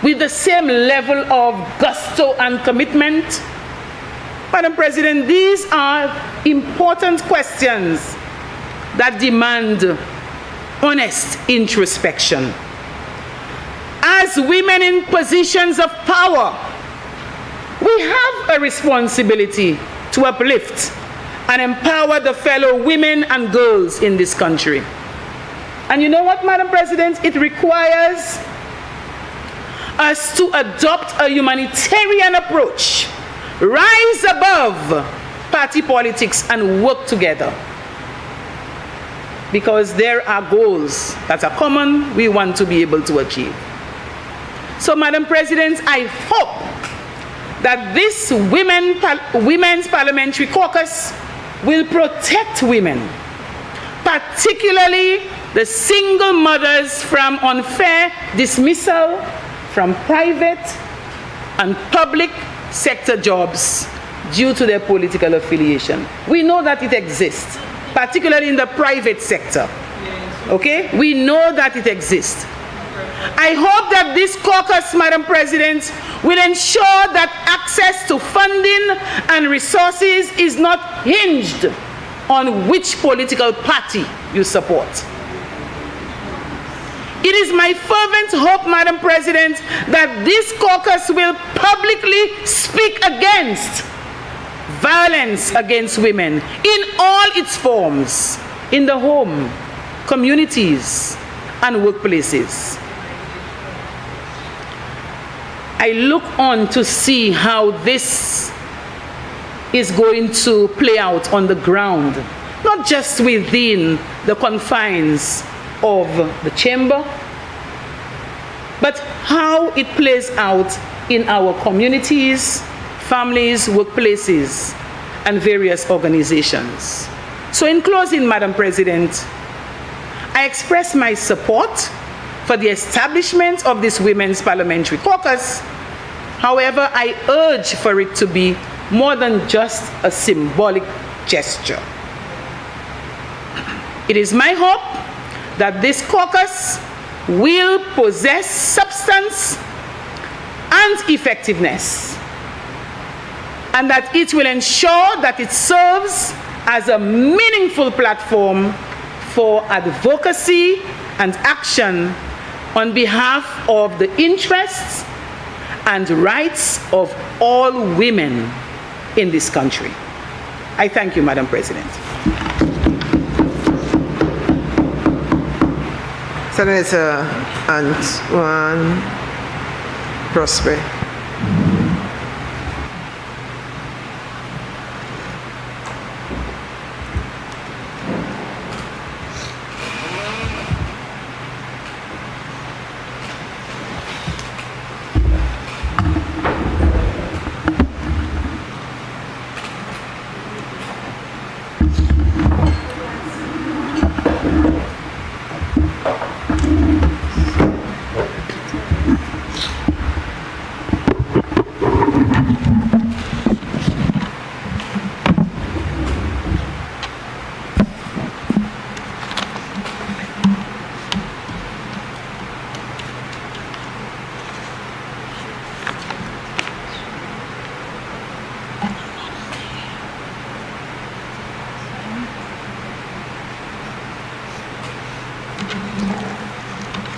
with the same level of gusto and commitment? Madam President, these are important questions that demand honest introspection. As women in positions of power, we have a responsibility to uplift and empower the fellow women and girls in this country. And you know what, Madam President? It requires us to adopt a humanitarian approach, rise above party politics and work together. Because there are goals that are common we want to be able to achieve. So, Madam President, I hope that this Women's Parliamentary Caucus will protect women, particularly the single mothers, from unfair dismissal from private and public sector jobs due to their political affiliation. We know that it exists, particularly in the private sector. Okay? We know that it exists. I hope that this caucus, Madam President, will ensure that access to funding and resources is not hinged on which political party you support. It is my fervent hope, Madam President, that this caucus will publicly speak against violence against women in all its forms, in the home, communities, and workplaces. I look on to see how this is going to play out on the ground, not just within the confines of the chamber, but how it plays out in our communities, families, workplaces, and various organizations. So in closing, Madam President, I express my support for the establishment of this Women's Parliamentary Caucus. However, I urge for it to be more than just a symbolic gesture. It is my hope that this caucus will possess substance and effectiveness, and that it will ensure that it serves as a meaningful platform for advocacy and action on behalf of the interests and rights of all women in this country. I thank you, Madam President. Senator Antoine Prosper.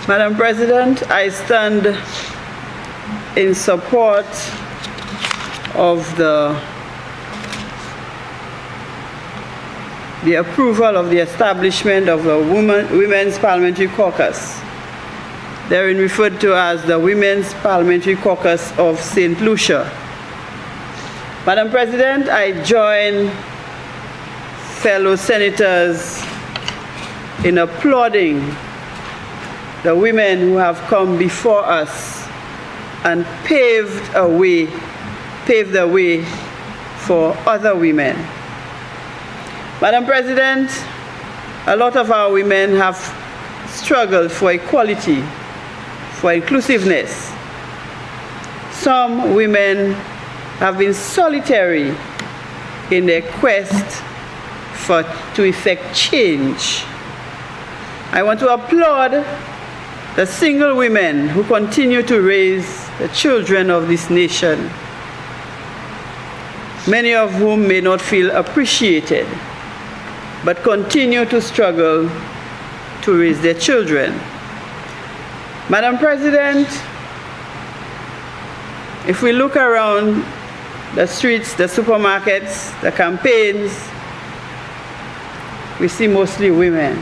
Madam President, I stand in support of the approval of the establishment of the Women's Parliamentary Caucus, therein referred to as the Women's Parliamentary Caucus of St. Lucia. Madam President, I join fellow senators in applauding the women who have come before us and paved the way for other women. Madam President, a lot of our women have struggled for equality, for inclusiveness. Some women have been solitary in their quest to effect change. I want to applaud the single women who continue to raise the children of this nation, many of whom may not feel appreciated, but continue to struggle to raise their children. Madam President, if we look around the streets, the supermarkets, the campaigns, we see mostly women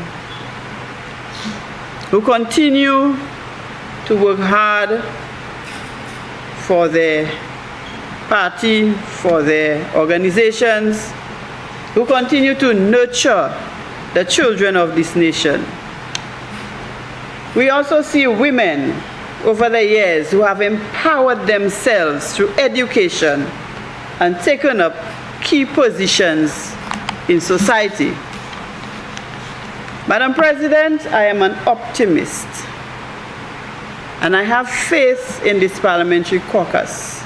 who continue to work hard for their party, for their organizations, who continue to nurture the children of this nation. We also see women over the years who have empowered themselves through education and taken up key positions in society. Madam President, I am an optimist, and I have faith in this parliamentary caucus.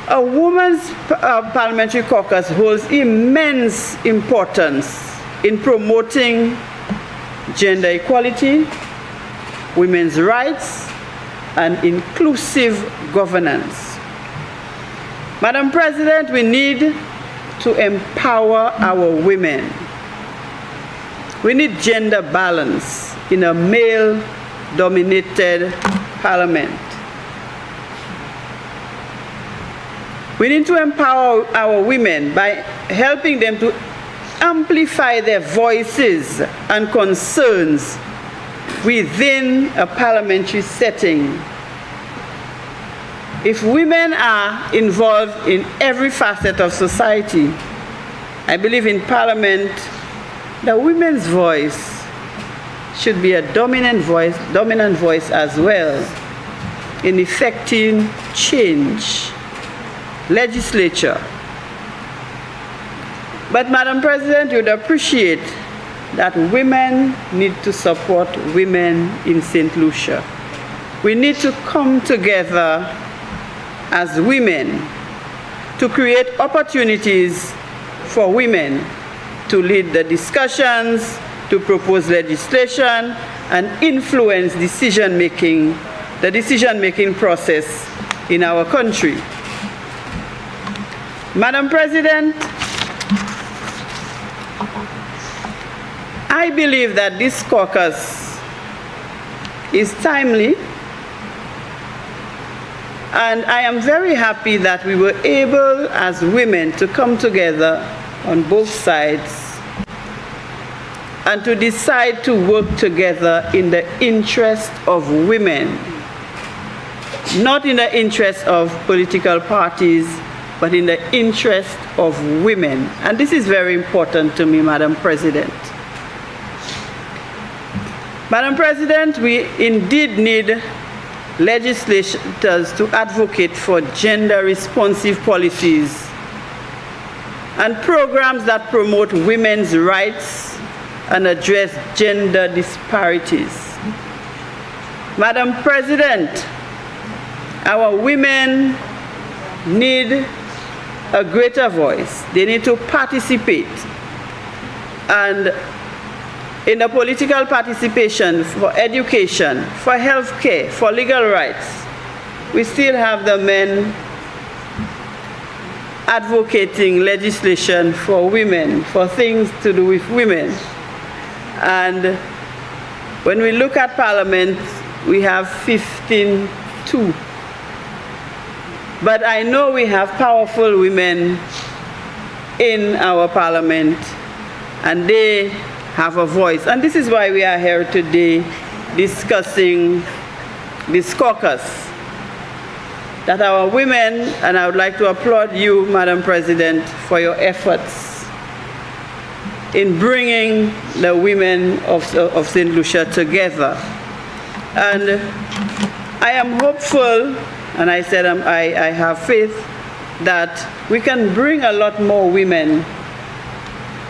A woman's parliamentary caucus holds immense importance in promoting gender equality, women's rights, and inclusive governance. Madam President, we need to empower our women. We need gender balance in a male-dominated parliament. We need to empower our women by helping them to amplify their voices and concerns within a parliamentary setting. If women are involved in every facet of society, I believe in Parliament, the women's voice should be a dominant voice as well in effecting change, legislature. But Madam President, you'd appreciate that women need to support women in St. Lucia. We need to come together as women to create opportunities for women to lead the discussions, to propose legislation, and influence the decision-making process in our country. Madam President, I believe that this caucus is timely, and I am very happy that we were able as women to come together on both sides and to decide to work together in the interest of women, not in the interest of political parties, but in the interest of women. And this is very important to me, Madam President. Madam President, we indeed need legislators to advocate for gender-responsive policies and programs that promote women's rights and address gender disparities. Madam President, our women need a greater voice. They need to participate. And in the political participation for education, for health care, for legal rights, we still have the men advocating legislation for women, for things to do with women. And when we look at Parliament, we have 15-2. But I know we have powerful women in our Parliament, and they have a voice. And this is why we are here today discussing this caucus. that our women, and I would like to applaud you, Madam President, for your efforts in bringing the women of St. Lucia together. And I am hopeful, and I said I have faith, that we can bring a lot more women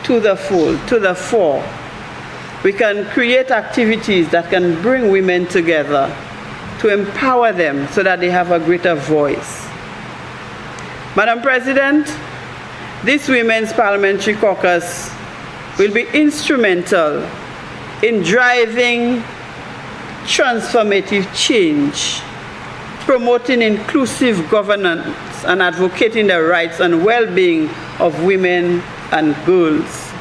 to the fold, to the fore. We can create activities that can bring women together to empower them so that they have a greater voice. Madam President, this Women's Parliamentary Caucus will be instrumental in driving transformative change, promoting inclusive governance and advocating the rights and well-being of women and girls.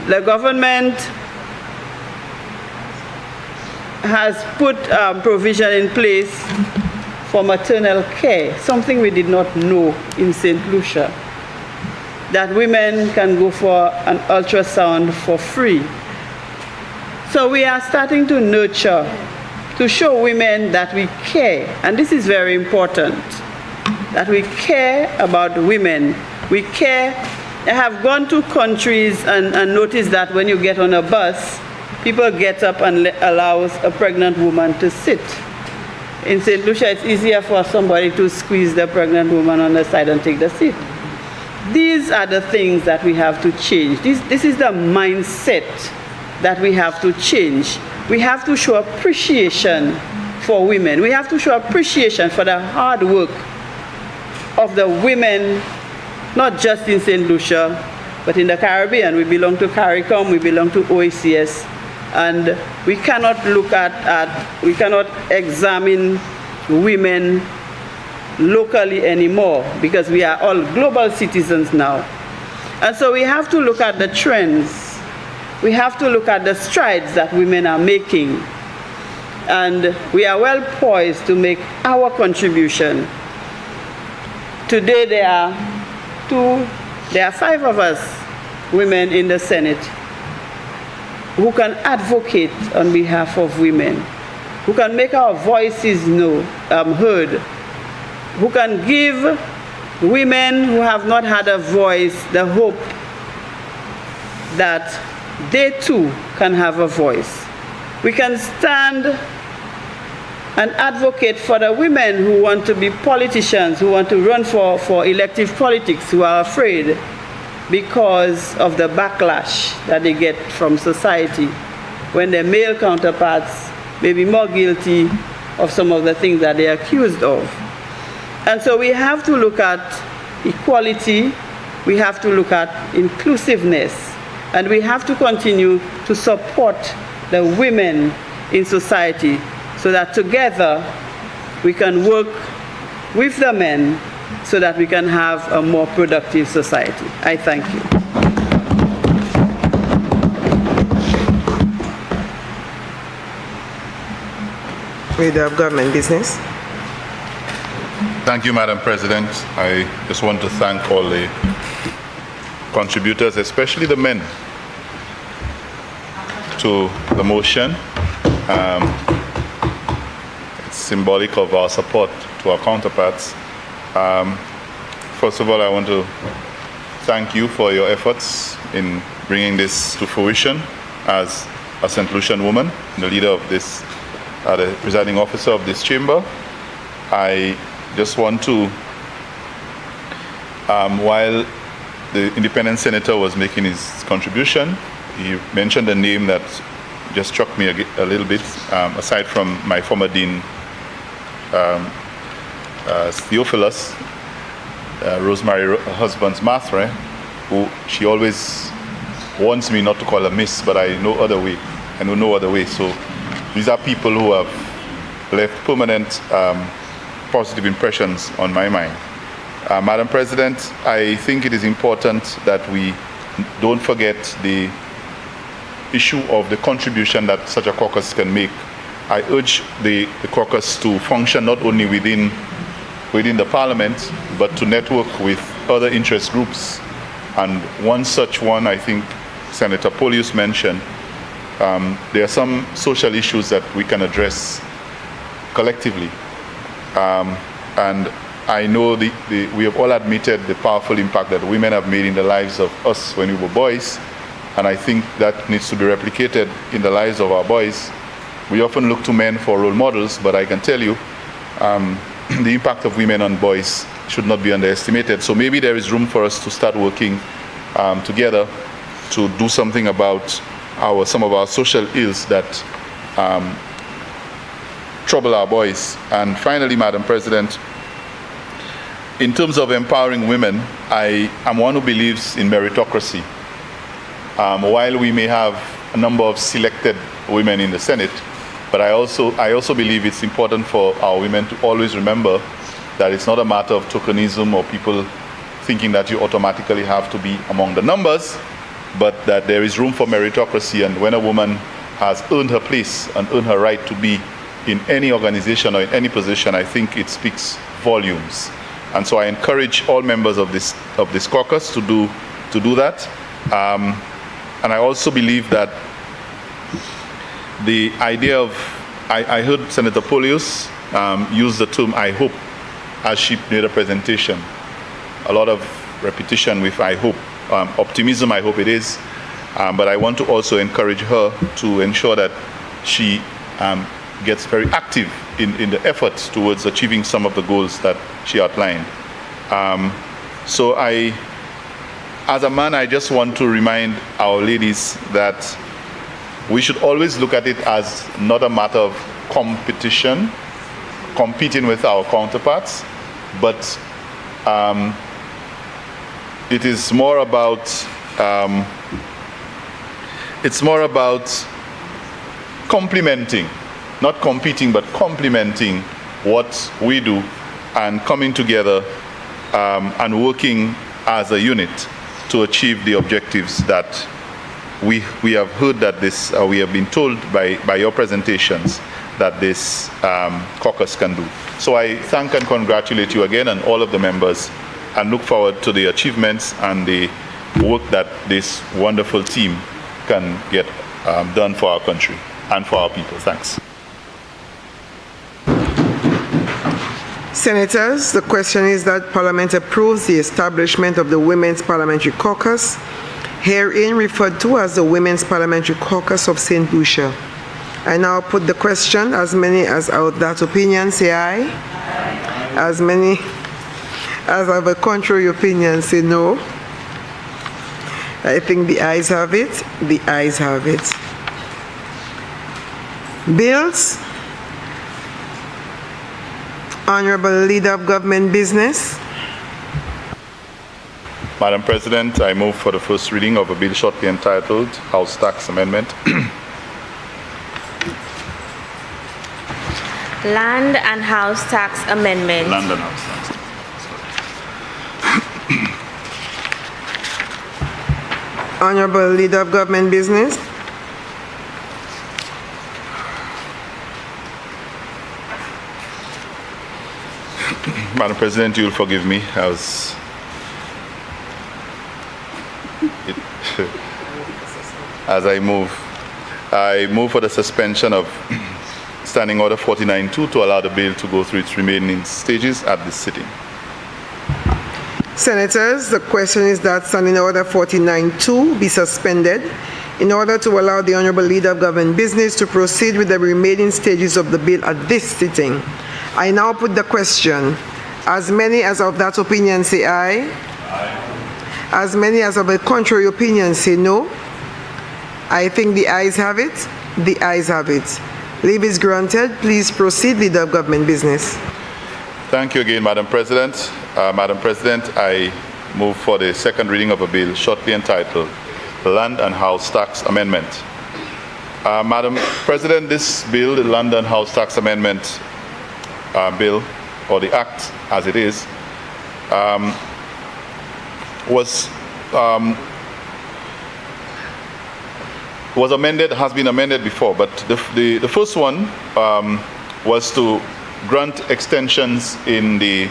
The government has put provision in place for maternal care, something we did not know in St. Lucia, that women can go for an ultrasound for free. So we are starting to nurture, to show women that we care, and this is very important, that we care about women. We care. I have gone to countries and noticed that when you get on a bus, people get up and allows a pregnant woman to sit. In St. Lucia, it's easier for somebody to squeeze the pregnant woman on the side and take the seat. These are the things that we have to change. This is the mindset that we have to change. We have to show appreciation for women. We have to show appreciation for the hard work of the women, not just in St. Lucia, but in the Caribbean. We belong to CARICOM, we belong to OACS, and we cannot we cannot examine women locally anymore because we are all global citizens now. And so we have to look at the trends. We have to look at the strides that women are making. And we are well poised to make our contribution. Today there are 5 of us, women in the Senate, who can advocate on behalf of women, who can make our voices heard, who can give women who have not had a voice the hope that they too can have a voice. We can stand and advocate for the women who want to be politicians, who want to run for elective politics, who are afraid because of the backlash that they get from society when their male counterparts may be more guilty of some of the things that they are accused of. And so we have to look at equality, we have to look at inclusiveness, and we have to continue to support the women in society so that together we can work with the men so that we can have a more productive society. I thank you. Leader of Government Business. Thank you, Madam President. I just want to thank all the contributors, especially the men, to the motion. It's symbolic of our support to our counterparts. First of all, I want to thank you for your efforts in bringing this to fruition as a St. Lucian woman, the leader of this, the presiding officer of this chamber. I just want to, while the independent senator was making his contribution, he mentioned a name that just struck me a little bit, aside from my former dean, Theophilus, Rosemary husband's Mathre, who she always warns me not to call her Miss, but I know other way. I know no other way. So these are people who have left permanent positive impressions on my mind. Madam President, I think it is important that we don't forget the issue of the contribution that such a caucus can make. I urge the caucus to function not only within the parliament, but to network with other interest groups. And one such one, I think Senator Polius mentioned, there are some social issues that we can address collectively. and I know we have all admitted the powerful impact that women have made in the lives of us when we were boys, and I think that needs to be replicated in the lives of our boys. We often look to men for role models, but I can tell you the impact of women on boys should not be underestimated. So maybe there is room for us to start working together to do something about some of our social ills that trouble our boys. And finally, Madam President, in terms of empowering women, I am one who believes in meritocracy. While we may have a number of selected women in the Senate, but I also believe it's important for our women to always remember that it's not a matter of tokenism or people thinking that you automatically have to be among the numbers, but that there is room for meritocracy, and when a woman has earned her place and earned her right to be in any organization or in any position, I think it speaks volumes. And so I encourage all members of this caucus to do that. And I also believe that the idea of, I heard Senator Polius use the term "I hope" as she made a presentation. A lot of repetition with "I hope," optimism. I hope it is, but I want to also encourage her to ensure that she gets very active in the efforts towards achieving some of the goals that she outlined. So as a man, I just want to remind our ladies that we should always look at it as not a matter of competition, competing with our counterparts, but it is more about complementing, not competing, but complementing what we do and coming together and working as a unit to achieve the objectives that we have heard that we have been told by your presentations that this caucus can do. So I thank and congratulate you again and all of the members, and look forward to the achievements and the work that this wonderful team can get done for our country and for our people. Thanks. Senators, the question is that Parliament approves the establishment of the Women's Parliamentary Caucus, herein referred to as the Women's Parliamentary Caucus of St. Lucia. I now put the question. As many as are of that opinion, say aye. Aye. As many as have a contrary opinion, say no. I think the ayes have it. The ayes have it. Bills. Honorable Leader of Government Business. Madam President, I move for the first reading of a bill shortly entitled House Tax Amendment. Land and House Tax Amendment. Land and House Tax. Honorable Leader of Government Business. Madam President, you'll forgive me as I move for the suspension of Standing Order 49-2 to allow the bill to go through its remaining stages at this sitting. Senators, the question is that Standing Order 49-2 be suspended in order to allow the Honorable Leader of Government Business to proceed with the remaining stages of the bill at this sitting. I now put the question. As many as of that opinion say aye. Aye. As many as of a contrary opinion say no. I think the ayes have it. The ayes have it. Leave is granted. Please proceed, Leader of Government Business. Thank you again, Madam President. Madam President, I move for the second reading of a bill shortly entitled Land and House Tax Amendment. Madam President, this bill, the Land and House Tax Amendment bill, or the act as it is, was amended, has been amended before, but the first one was to grant extensions in the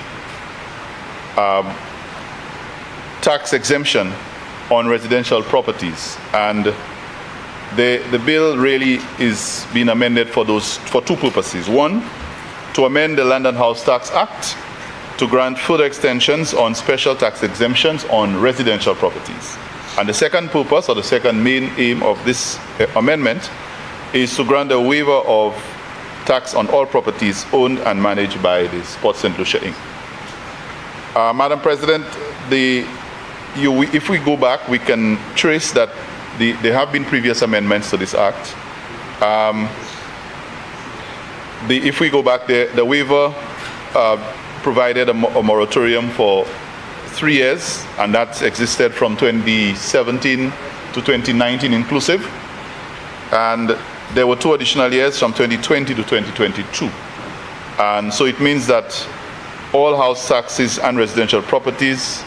tax exemption on residential properties, and the bill really is being amended for two purposes. One, to amend the Land and House Tax Act to grant further extensions on special tax exemptions on residential properties. And the second purpose, or the second main aim of this amendment, is to grant a waiver of tax on all properties owned and managed by the Sports St. Lucia Inc. Madam President, if we go back, we can trace that there have been previous amendments to this act. If we go back, the waiver provided a moratorium for 3 years, and that's existed from 2017 to 2019 inclusive. And there were 2 additional years from 2020 to 2022. And so it means that all house taxes and residential properties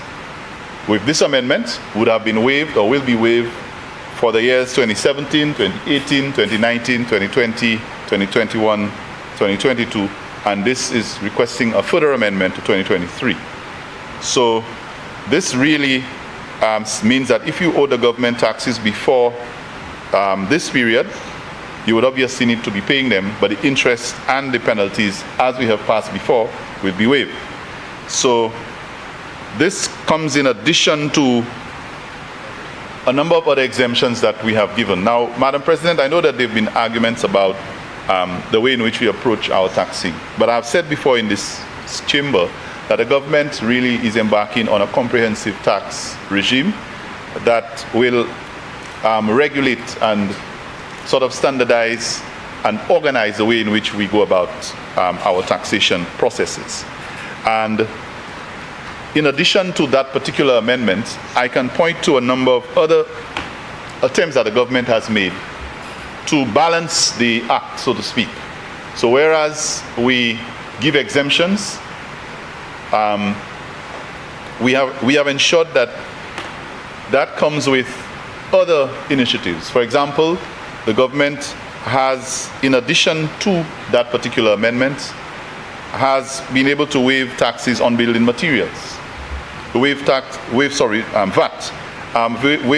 with this amendment would have been waived or will be waived for the years 2017, 2018, 2019, 2020, 2021, 2022, and this is requesting a further amendment to 2023. So this really means that if you owe the government taxes before this period, you would obviously need to be paying them, but the interest and the penalties, as we have passed before, will be waived. So this comes in addition to a number of other exemptions that we have given. Now, Madam President, I know that there have been arguments about the way in which we approach our taxing, but I've said before in this chamber that the government really is embarking on a comprehensive tax regime that will regulate and sort of standardize and organize the way in which we go about our taxation processes. And in addition to that particular amendment, I can point to a number of other attempts that the government has made to balance the act, so to speak. So whereas we give exemptions, we have ensured that that comes with other initiatives. For example, the government has, in addition to that particular amendment, has been able to waive taxes on building materials, waive VAT, waive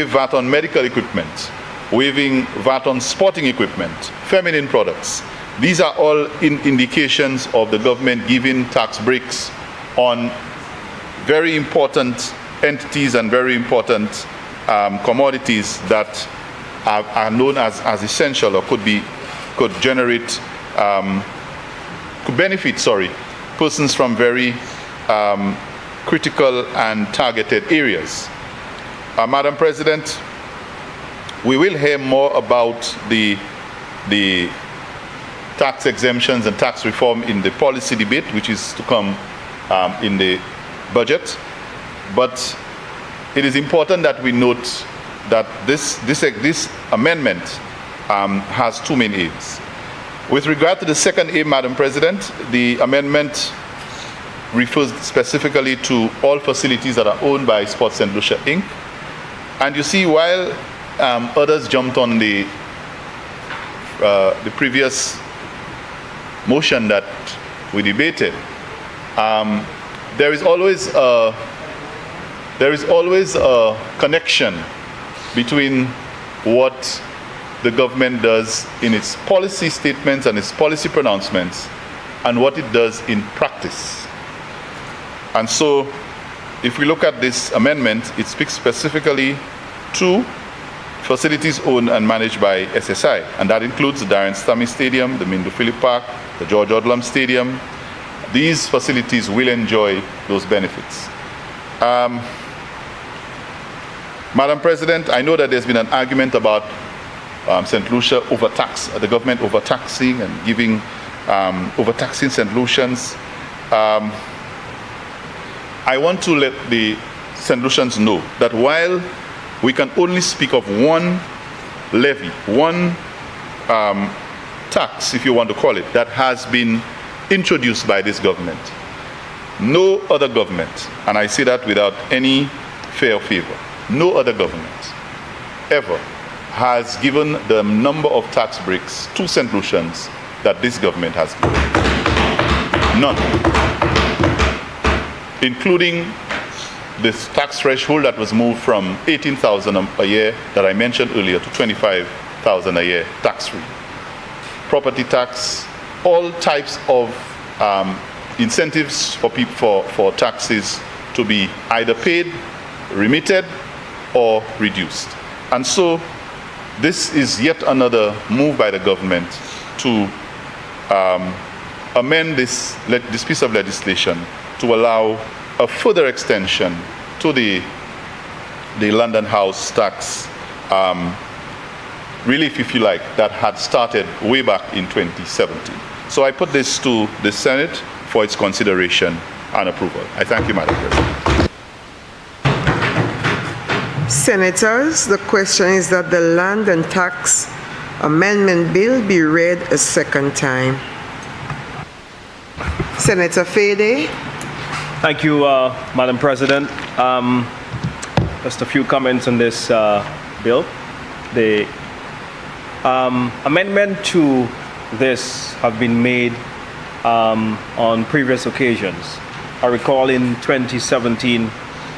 VAT on medical equipment, waiving VAT on sporting equipment, feminine products. These are all indications of the government giving tax breaks on very important entities and very important commodities that are known as essential or could benefit persons from very critical and targeted areas. Madam President, we will hear more about the tax exemptions and tax reform in the policy debate, which is to come in the budget. But it is important that we note that this amendment has 2 main aims. With regard to the second aim, Madam President, the amendment refers specifically to all facilities that are owned by Sports St. Lucia Inc. And you see, while others jumped on the previous motion that we debated, there is always a connection between what the government does in its policy statements and its policy pronouncements and what it does in practice. And so, if we look at this amendment, it speaks specifically to facilities owned and managed by SSI, and that includes the Darren Stammy Stadium, the Mindo Phillip Park, the George Odlum Stadium. These facilities will enjoy those benefits. Madam President, I know that there's been an argument about St. Lucia the government overtaxing and giving overtaxing St. Lucians. I want to let the St. Lucians know that while we can only speak of one levy, one tax, if you want to call it, that has been introduced by this government, no other government, and I say that without any fear or favor, no other government ever has given the number of tax breaks to St. Lucians that this government has given. None. Including this tax threshold that was moved from $18,000 a year that I mentioned earlier to $25,000 a year tax-free. Property tax, all types of incentives for people for taxes to be either paid, remitted, or reduced. And so this is yet another move by the government to amend this piece of legislation to allow a further extension to the London House tax relief, if you like, that had started way back in 2017. So I put this to the Senate for its consideration and approval. I thank you, Madam President. Senators, the question is that the Land and Tax Amendment Bill be read a second time. Senator Fede. Thank you, Madam President. Just a few comments on this bill. The amendment to this have been made on previous occasions. I recall in 2017,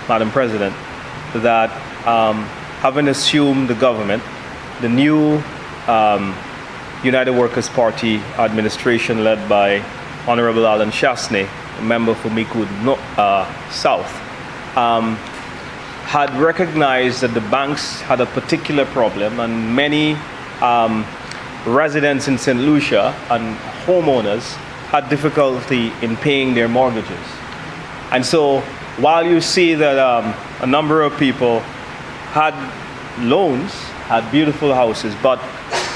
Madam President, that having assumed the government, the new United Workers' Party administration led by Honorable Alan Shastney, a member for Micoud South, had recognized that the banks had a particular problem, and many residents in St. Lucia and homeowners had difficulty in paying their mortgages. And so while you see that a number of people had loans, had beautiful houses, but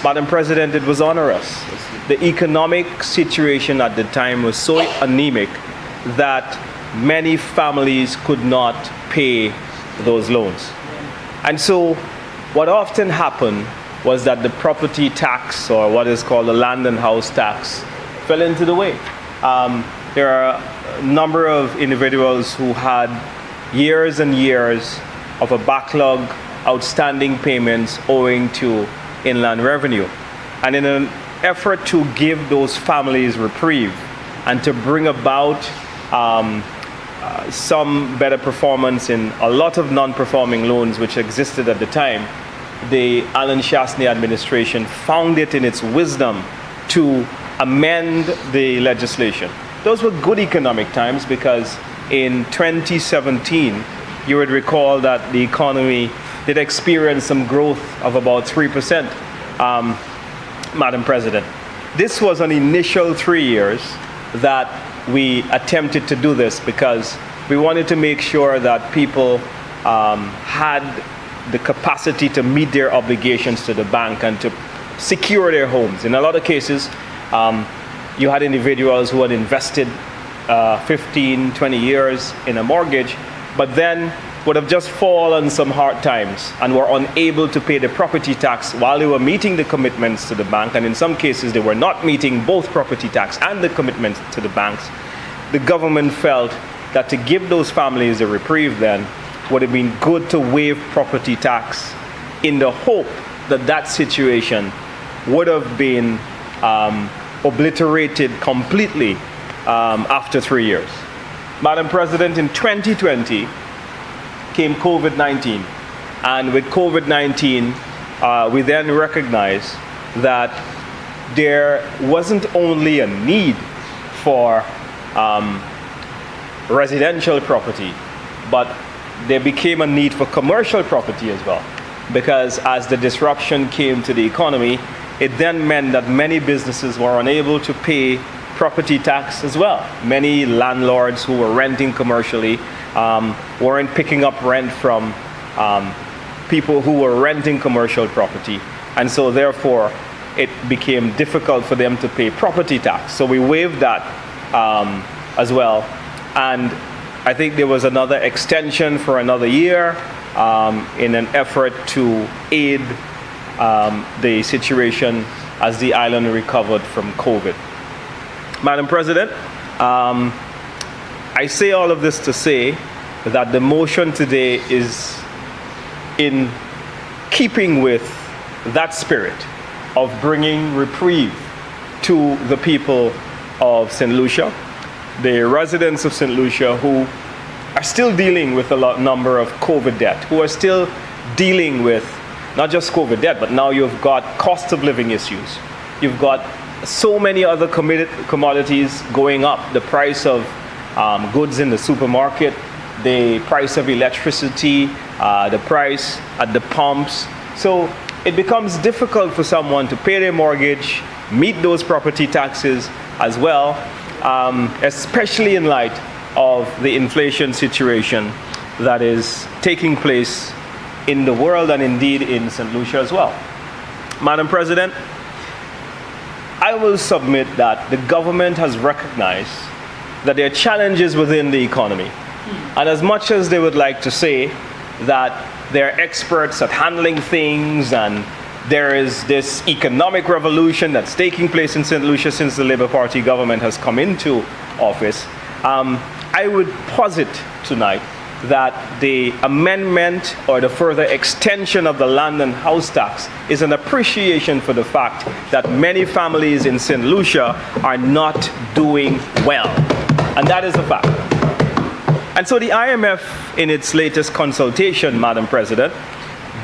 Madam President, it was onerous. The economic situation at the time was so anemic that many families could not pay those loans. And so what often happened was that the property tax, or what is called the land and house tax, fell into the way. There are a number of individuals who had years and years of a backlog, outstanding payments owing to inland revenue. And in an effort to give those families reprieve and to bring about some better performance in a lot of non-performing loans which existed at the time, the Alan Shastney administration found it in its wisdom to amend the legislation. Those were good economic times, because in 2017, you would recall that the economy did experience some growth of about 3%, Madam President. This was an initial 3 years that we attempted to do this, because we wanted to make sure that people had the capacity to meet their obligations to the bank and to secure their homes. In a lot of cases, you had individuals who had invested 15, 20 years in a mortgage, but then would have just fallen some hard times and were unable to pay the property tax while they were meeting the commitments to the bank, and in some cases they were not meeting both property tax and the commitments to the banks. The government felt that to give those families a reprieve then would have been good to waive property tax, in the hope that that situation would have been obliterated completely after 3 years. Madam President, in 2020 came COVID-19, and with COVID-19 we then recognized that there wasn't only a need for residential property, but there became a need for commercial property as well, because as the disruption came to the economy, it then meant that many businesses were unable to pay property tax as well. Many landlords who were renting commercially weren't picking up rent from people who were renting commercial property, and so therefore it became difficult for them to pay property tax. So we waived that as well, and I think there was another extension for another year in an effort to aid the situation as the island recovered from COVID. Madam President, I say all of this to say that the motion today is in keeping with that spirit of bringing reprieve to the people of St. Lucia, the residents of St. Lucia who are still dealing with a number of COVID debt, who are still dealing with not just COVID debt, but now you've got cost of living issues. You've got so many other commodities going up. The price of goods in the supermarket, the price of electricity, the price at the pumps. So it becomes difficult for someone to pay their mortgage, meet those property taxes as well, especially in light of the inflation situation that is taking place in the world and indeed in St. Lucia as well. Madam President, I will submit that the government has recognized that there are challenges within the economy. And as much as they would like to say that they're experts at handling things and there is this economic revolution that's taking place in St. Lucia since the Labour Party government has come into office, I would posit tonight that the amendment or the further extension of the land and house tax is an appreciation for the fact that many families in St. Lucia are not doing well. And that is a fact. And so the IMF, in its latest consultation, Madam President,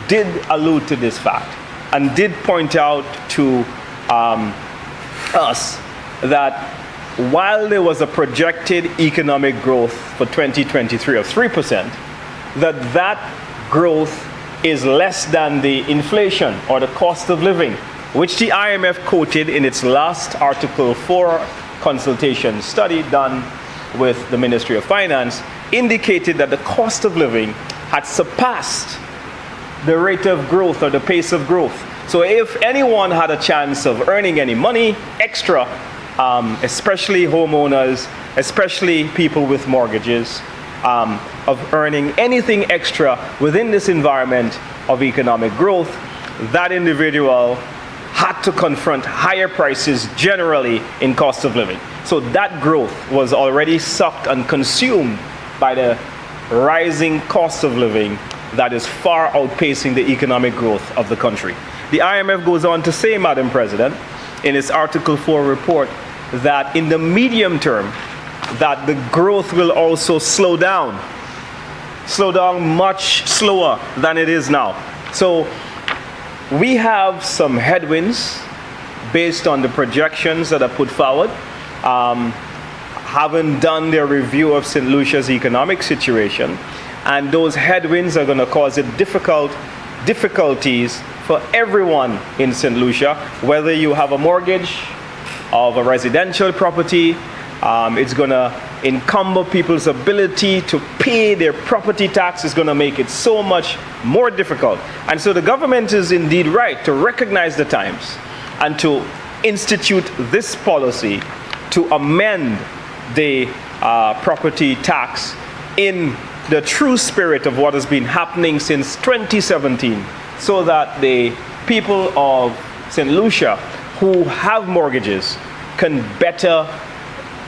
did allude to this fact and did point out to us that while there was a projected economic growth for 2023 of 3%, that growth is less than the inflation or the cost of living, which the IMF quoted in its last Article 4 consultation study done with the Ministry of Finance, indicated that the cost of living had surpassed the rate of growth or the pace of growth. So if anyone had a chance of earning any money extra, especially homeowners, especially people with mortgages, of earning anything extra within this environment of economic growth, that individual had to confront higher prices generally in cost of living. So that growth was already sucked and consumed by the rising cost of living that is far outpacing the economic growth of the country. The IMF goes on to say, Madam President, in its Article 4 report, that in the medium term, that the growth will also slow down much slower than it is now. So we have some headwinds based on the projections that are put forward. Haven't done their review of St. Lucia's economic situation, and those headwinds are going to cause it difficulties for everyone in St. Lucia, whether you have a mortgage of a residential property. It's going to encumber people's ability to pay their property tax. It's going to make it so much more difficult. And so the government is indeed right to recognize the times and to institute this policy to amend the property tax in the true spirit of what has been happening since 2017, so that the people of St. Lucia who have mortgages can better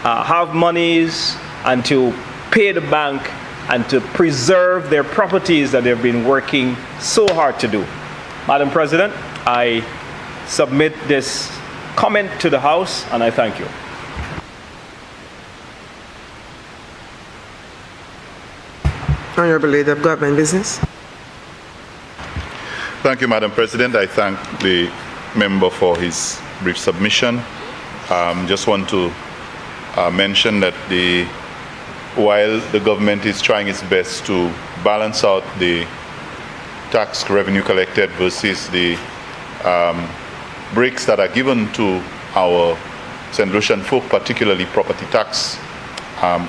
have monies and to pay the bank and to preserve their properties that they've been working so hard to do. Madam President, I submit this comment to the House and I thank you. Honorable Leader of Government Business. Thank you, Madam President. I thank the member for his brief submission. Just want to mention that while the government is trying its best to balance out the tax revenue collected versus the breaks that are given to our St. Lucian folk, particularly property tax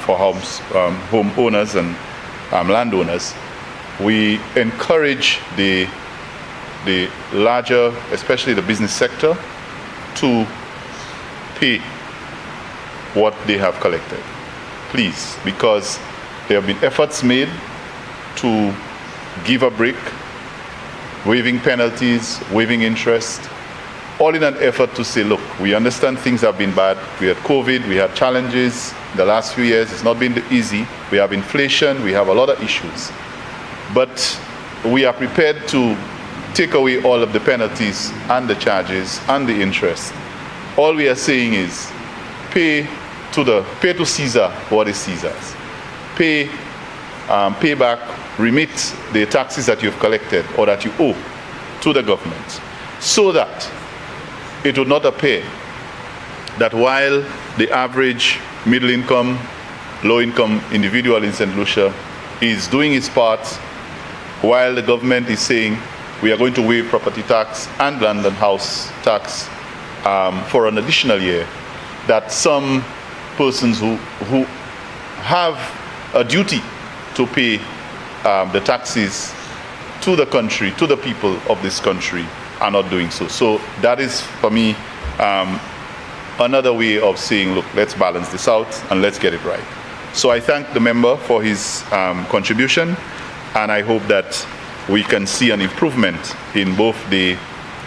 for homeowners and landowners, we encourage the larger, especially the business sector, to pay what they have collected, please, because there have been efforts made to give a break, waiving penalties, waiving interest, all in an effort to say, look, we understand things have been bad. We had COVID, we had challenges the last few years. It's not been easy. We have inflation, we have a lot of issues. But we are prepared to take away all of the penalties and the charges and the interest. All we are saying is pay to Caesar what is Caesar's. Pay back, remit the taxes that you've collected or that you owe to the government, so that it would not appear that while the average middle income, low income individual in St. Lucia is doing its part, while the government is saying we are going to waive property tax and land and house tax for an additional year, that some persons who have a duty to pay the taxes to the country, to the people of this country, are not doing so. So that is, for me, another way of saying, look, let's balance this out and let's get it right. So I thank the member for his contribution, and I hope that we can see an improvement in both the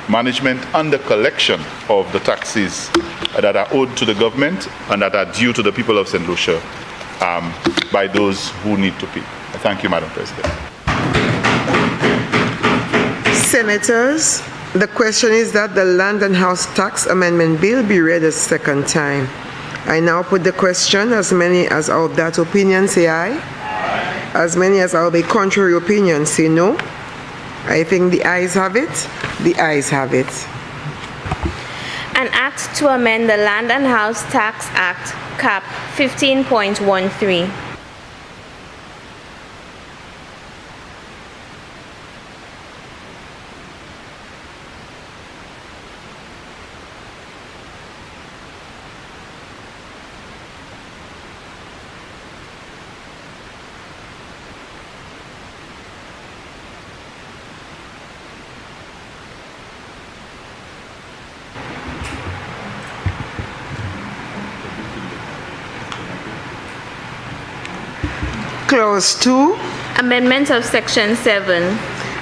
management and the collection of the taxes that are owed to the government and that are due to the people of St. Lucia by those who need to pay. Thank you, Madam President. Senators, the question is that the Land and House Tax Amendment Bill be read a second time. I now put the question. As many as are of that opinion say aye. Aye. As many as are of a contrary opinion say no. I think the ayes have it. The ayes have it. An act to amend the Land and House Tax Act, Cap 15.13. Clause 2. Amendment of Section 7.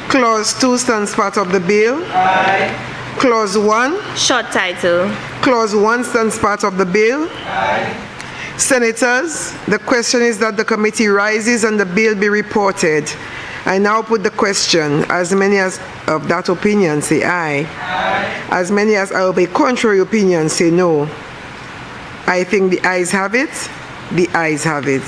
Clause 2 stands part of the bill. Aye. Clause 1. Short title. Clause 1 stands part of the bill. Aye. Senators, the question is that the committee rises and the bill be reported. I now put the question. As many as of that opinion say aye. Aye. As many as are of a contrary opinion say no. I think the ayes have it. The ayes have it.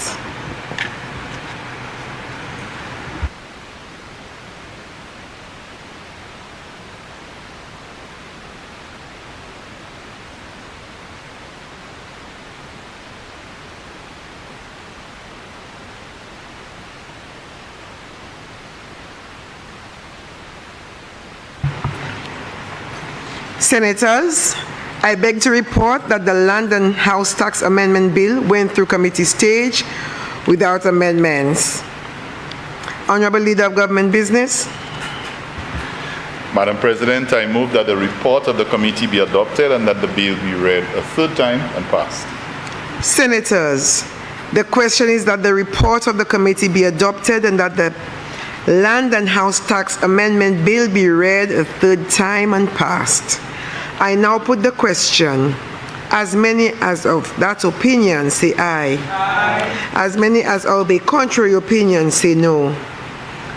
Senators, I beg to report that the Land and House Tax Amendment Bill went through committee stage without amendments. Honorable Leader of Government Business. Madam President, I move that the report of the committee be adopted and that the bill be read a third time and passed. Senators, the question is that the report of the committee be adopted and that the Land and House Tax Amendment Bill be read a third time and passed. I now put the question. As many as of that opinion say aye. Aye. As many as of a contrary opinion say no.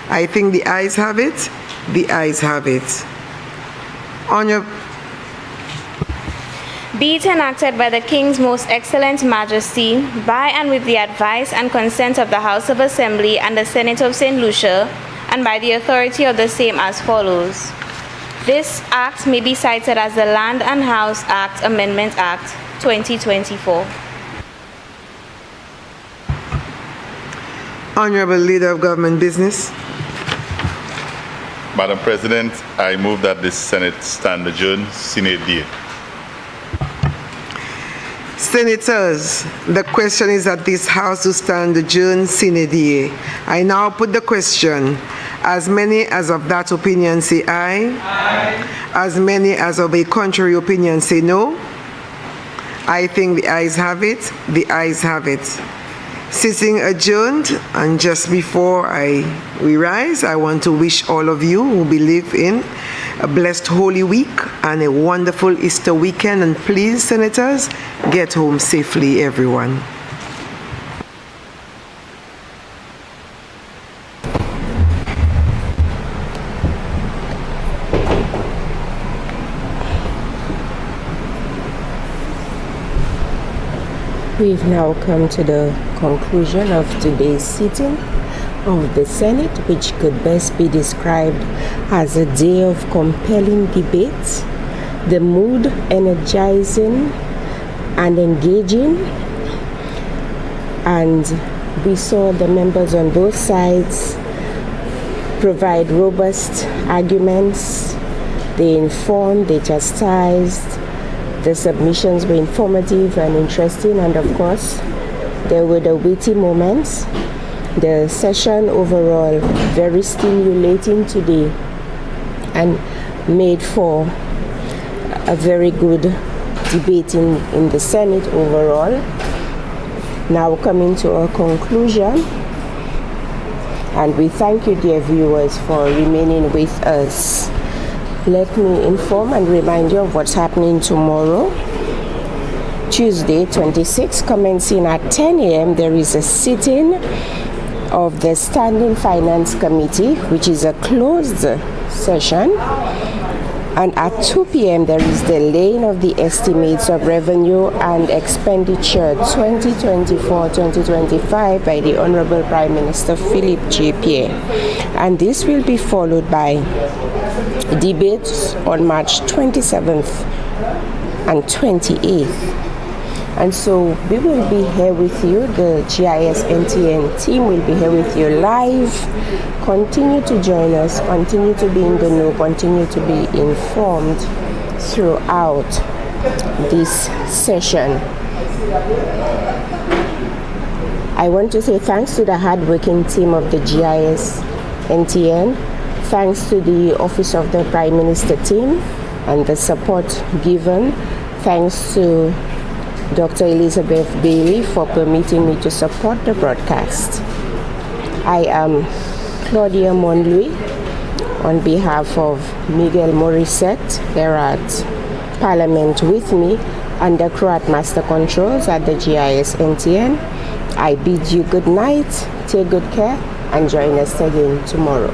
I think the ayes have it. The ayes have it. Be it enacted by the King's Most Excellent Majesty, by and with the advice and consent of the House of Assembly and the Senate of St. Lucia, and by the authority of the same as follows. This act may be cited as the Land and House Act Amendment Act 2024. Honorable Leader of Government Business. Madam President, I move that this Senate stand adjourned sine die. Senators, the question is that this House to stand adjourned sine die. I now put the question. As many as of that opinion say aye. Aye. As many as of a contrary opinion say no. I think the ayes have it. The ayes have it. Sitting adjourned, and just before we rise, I want to wish all of you who believe in a blessed Holy Week and a wonderful Easter weekend. And please, Senators, get home safely, everyone. We've now come to the conclusion of today's sitting of the Senate, which could best be described as a day of compelling debate, the mood energizing, and engaging, and we saw the members on both sides provide robust arguments. They informed, they chastised, the submissions were informative and interesting, and of course there were the witty moments. The session overall very stimulating today and made for a very good debate in the Senate overall. Now coming to a conclusion, and we thank you, dear viewers, for remaining with us. Let me inform and remind you of what's happening tomorrow. Tuesday, 26, commencing at 10 a.m., there is a sitting of the Standing Finance Committee, which is a closed session. And at 2 p.m., there is the laying of the estimates of revenue and expenditure 2024-2025 by the Honorable Prime Minister Philip J. Pierre. And this will be followed by debates on March 27th and 28th. And so we will be here with you. The GIS NTN team will be here with you live. Continue to join us, continue to be in the know, continue to be informed throughout this session. I want to say thanks to the hardworking team of the GIS NTN, thanks to the Office of the Prime Minister team and the support given, thanks to Dr. Elizabeth Bailey for permitting me to support the broadcast. I am Claudia Monlui on behalf of Miguel Morissette here at Parliament with me and the crew at Master Controls at the GIS NTN. I bid you good night, take good care, and join us again tomorrow.